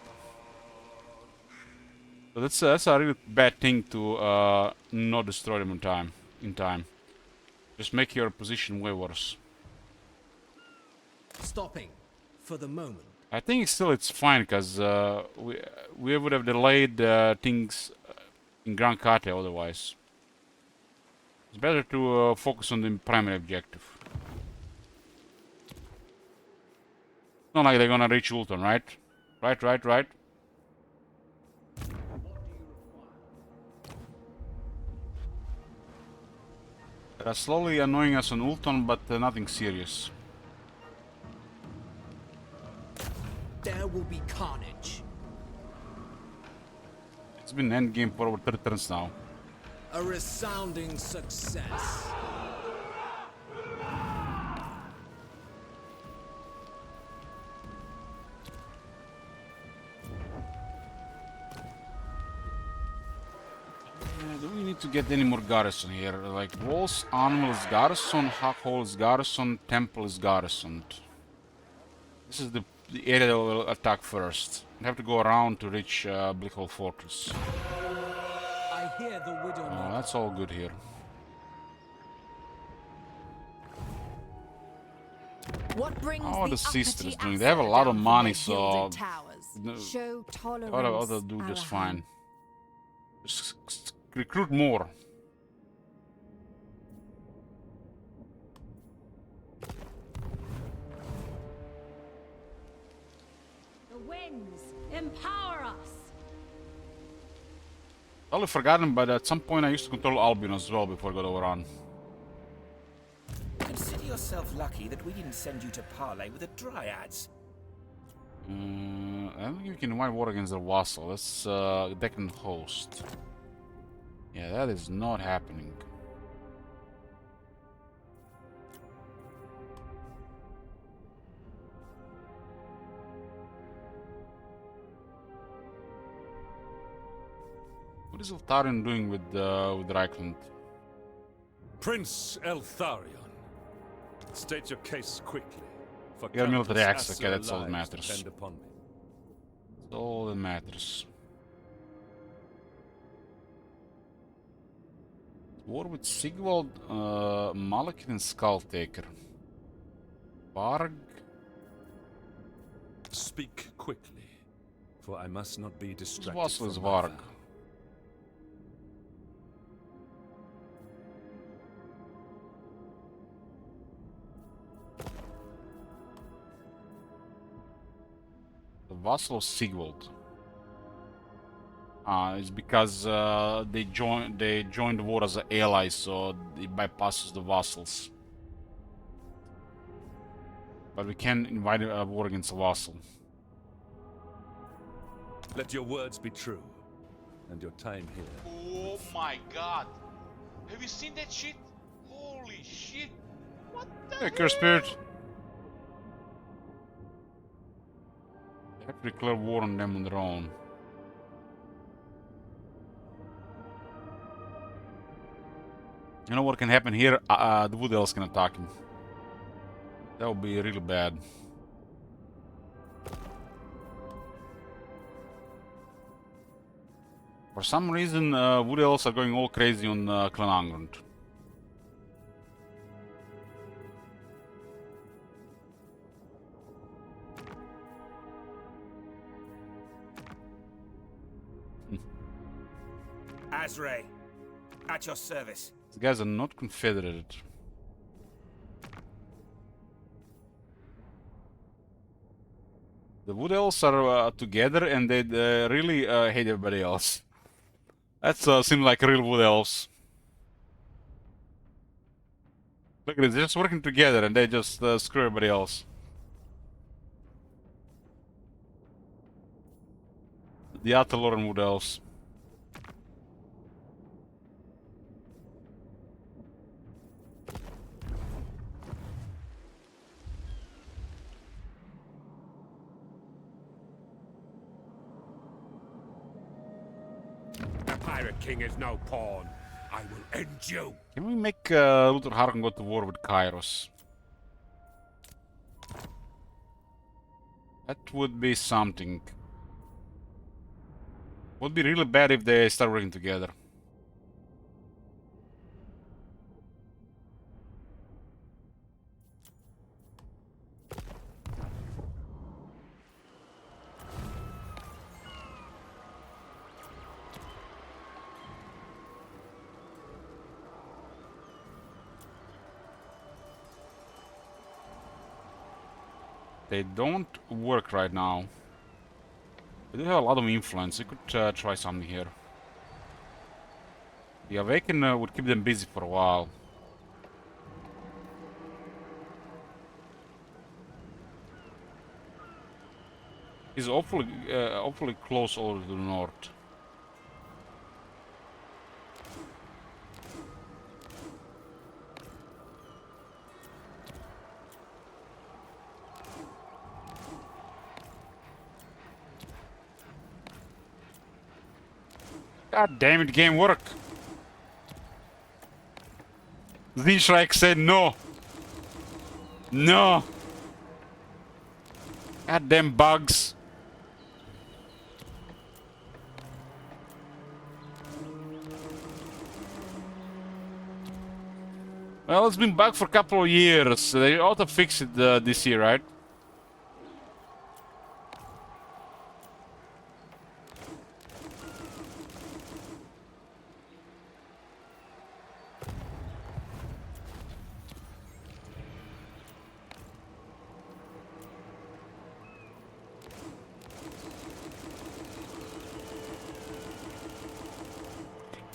So that's a really bad thing to not destroy them in time. Just make your position way worse. Stopping. For the moment. I think still it's fine, because we would have delayed things in Grand Kate otherwise. It's better to focus on the primary objective. It's not like they're gonna reach Ulton, right? Right. They're slowly annoying us on Ulton, but nothing serious. There will be carnage. It's been endgame for over 30 turns now. A resounding success. Do we need to get any more garrison here? Like, Walls, Animal is garrison, Hackhole is garrison, Temple is garrisoned. This is the area that will attack first. We have to go around to reach Blickhole Fortress. I hear the widow. Oh, that's all good here. What brings Oh, the uppity sisters doing? They have a lot of down from money, their so gilded towers? Show tolerance. ought to do just fine. Just recruit more. The winds, empower us. Totally forgotten, but at some point I used to control Albion as well before I got overrun. Consider yourself lucky that we didn't send you to parley with the Dryads. I don't think we can win war against the vassal. That's Deccan host. Yeah, that is not happening. What is Eltharion doing with Reichland? Prince Eltharion, state your case quickly. For You got military Countess access, okay, that's all that lives matters. depend upon me. That's all that matters. War with Sigvald, Malekith and Skulltaker. Varg. Speak quickly, for I must not be distracted. Vassal is from my Varg. vow. The vassal of Sigvald. It's because they joined the war as an ally, so it bypasses the vassals. But we can invite a war against a vassal. Let your words be true, and your time here. Oh my god. Have you seen that shit? Holy shit. What the Hey, Curse Spirit. They have to declare war on them on their own. You know what can happen here? The Wood Elves can attack him. That would be really bad. For some reason, Wood Elves are going all crazy on Clan Angrund. Azray, at your service. These guys are not confederated. The Wood Elves are together and they really hate everybody else. That seems like real Wood Elves. Look at it, they're just working together and they just screw everybody else. The Ataloran Wood Elves. The Pirate King is no pawn. I will end you. Can we make Luther Harkon go to war with Kairos? That would be something. Would be really bad if they start working together. They don't work right now. They do have a lot of influence. We could try something here. The Awaken would keep them busy for a while. He's awfully close over to the north. God damn it, game work. Z-Shrike said no. No. God damn bugs. Well, it's been bugged for a couple of years. They ought to fix it this year, right?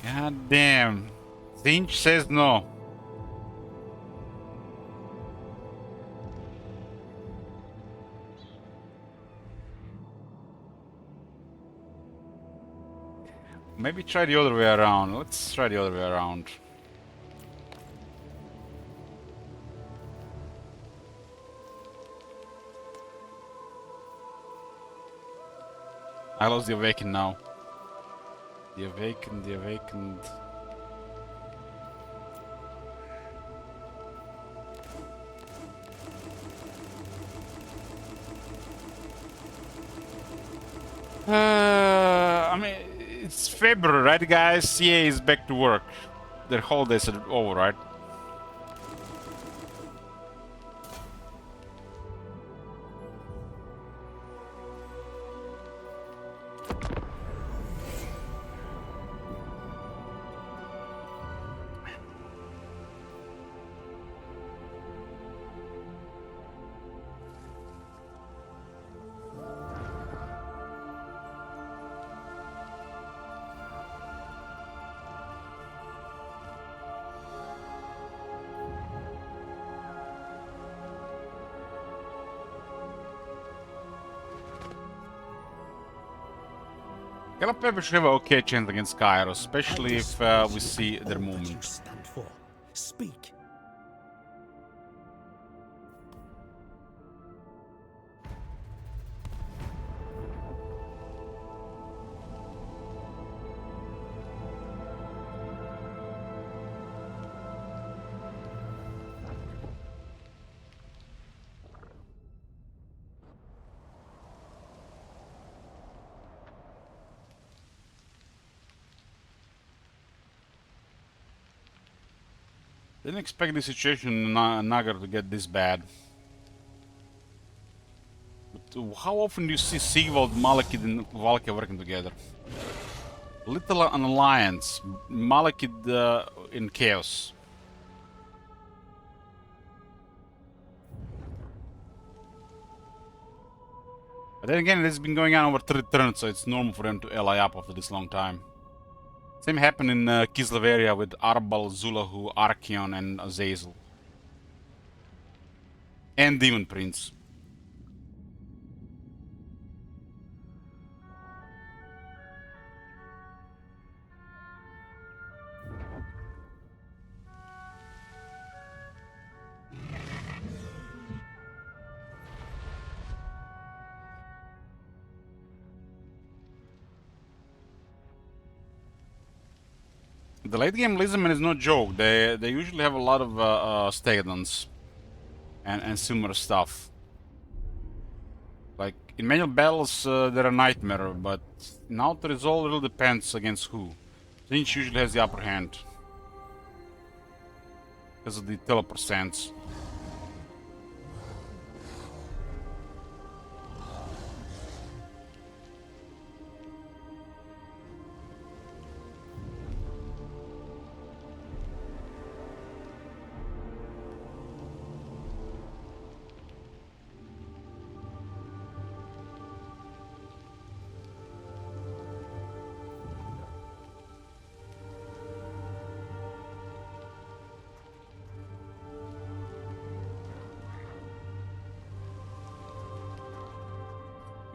God damn. Zinch says no. Maybe try the other way around. Let's try the other way around. I lost the Awakened now. The Awakened, the Awakened. I mean, it's February, right, guys? CA is back to work. Their holidays are over, right? Galapagos should have an okay chance against Kairos, especially if we see their movement. Stand for. Speak. Didn't expect the situation in Nagar to get this bad. But how often do you see Sigvald, Malekith and Valkia working together? Little an alliance. Malekith in chaos. But then again, this has been going on over 3 turns, so it's normal for them to ally up after this long time. Same happened in Kisleveria with Arbal, Zulahu, Archeon, and Azazel. And Demon Prince. The late game Lizardman is no joke. They usually have a lot of Stegadons and similar stuff. Like in manual battles, they're a nightmare, but in Outer it all really depends against who. Zinch usually has the upper hand because of the teleport sense.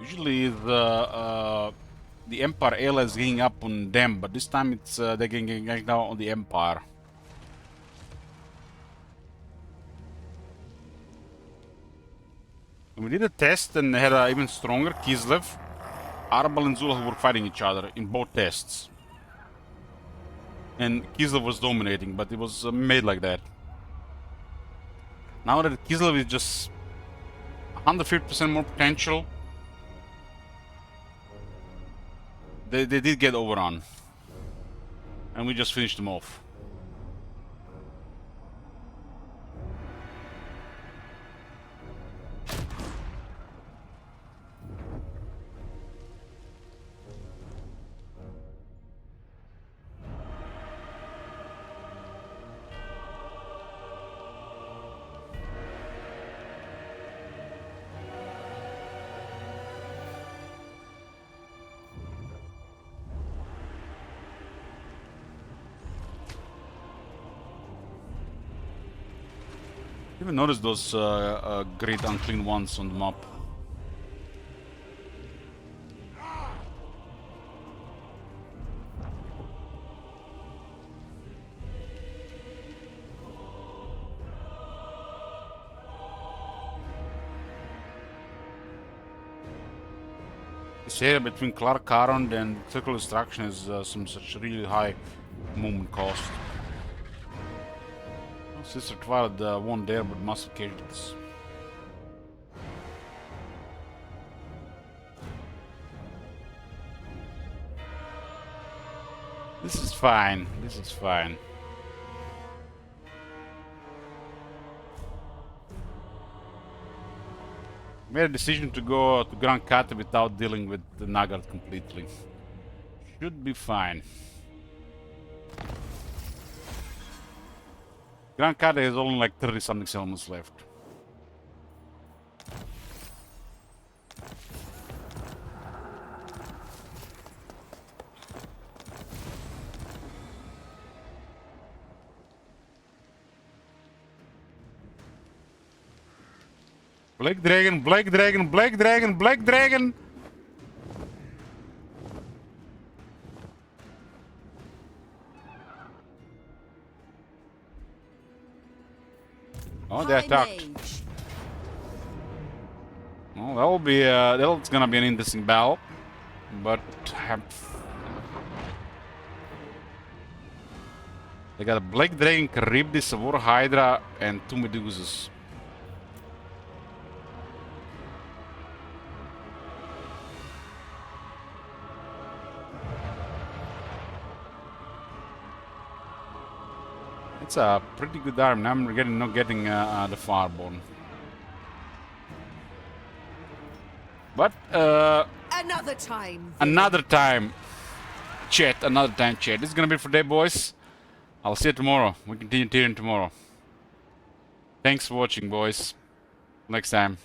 Usually the Empire ally is getting up on them, but this time it's they're getting down on the Empire. When we did a test and they had an even stronger Kislev, Arbal and Zulach were fighting each other in both tests. And Kislev was dominating, but it was made like that. Now that Kislev is just 150% more potential, they did get overrun. And we just finished them off. Even notice those great unclean ones on the map. This area between Clark Arond and Circle Destruction is some such really high movement cost. Sister Twilight won there, but massive casualties. This is fine. This is fine. Made a decision to go to Grand Kate without dealing with the Nagar completely. Should be fine. Grand Kate has only like 30 something settlements left. Black Dragon, Black Dragon, Black Dragon, Black Dragon! Oh, they attacked. Well, that'll be that's gonna be an interesting battle, but they got a Black Dragon, Charybdis, a War Hydra, and 2 Medusas. It's a pretty good arm. Now I'm not getting the Fireborn. But another time. Another time, chat. Another time, chat. This is gonna be it for today, boys. I'll see you tomorrow. We continue tearing tomorrow. Thanks for watching, boys. Next time.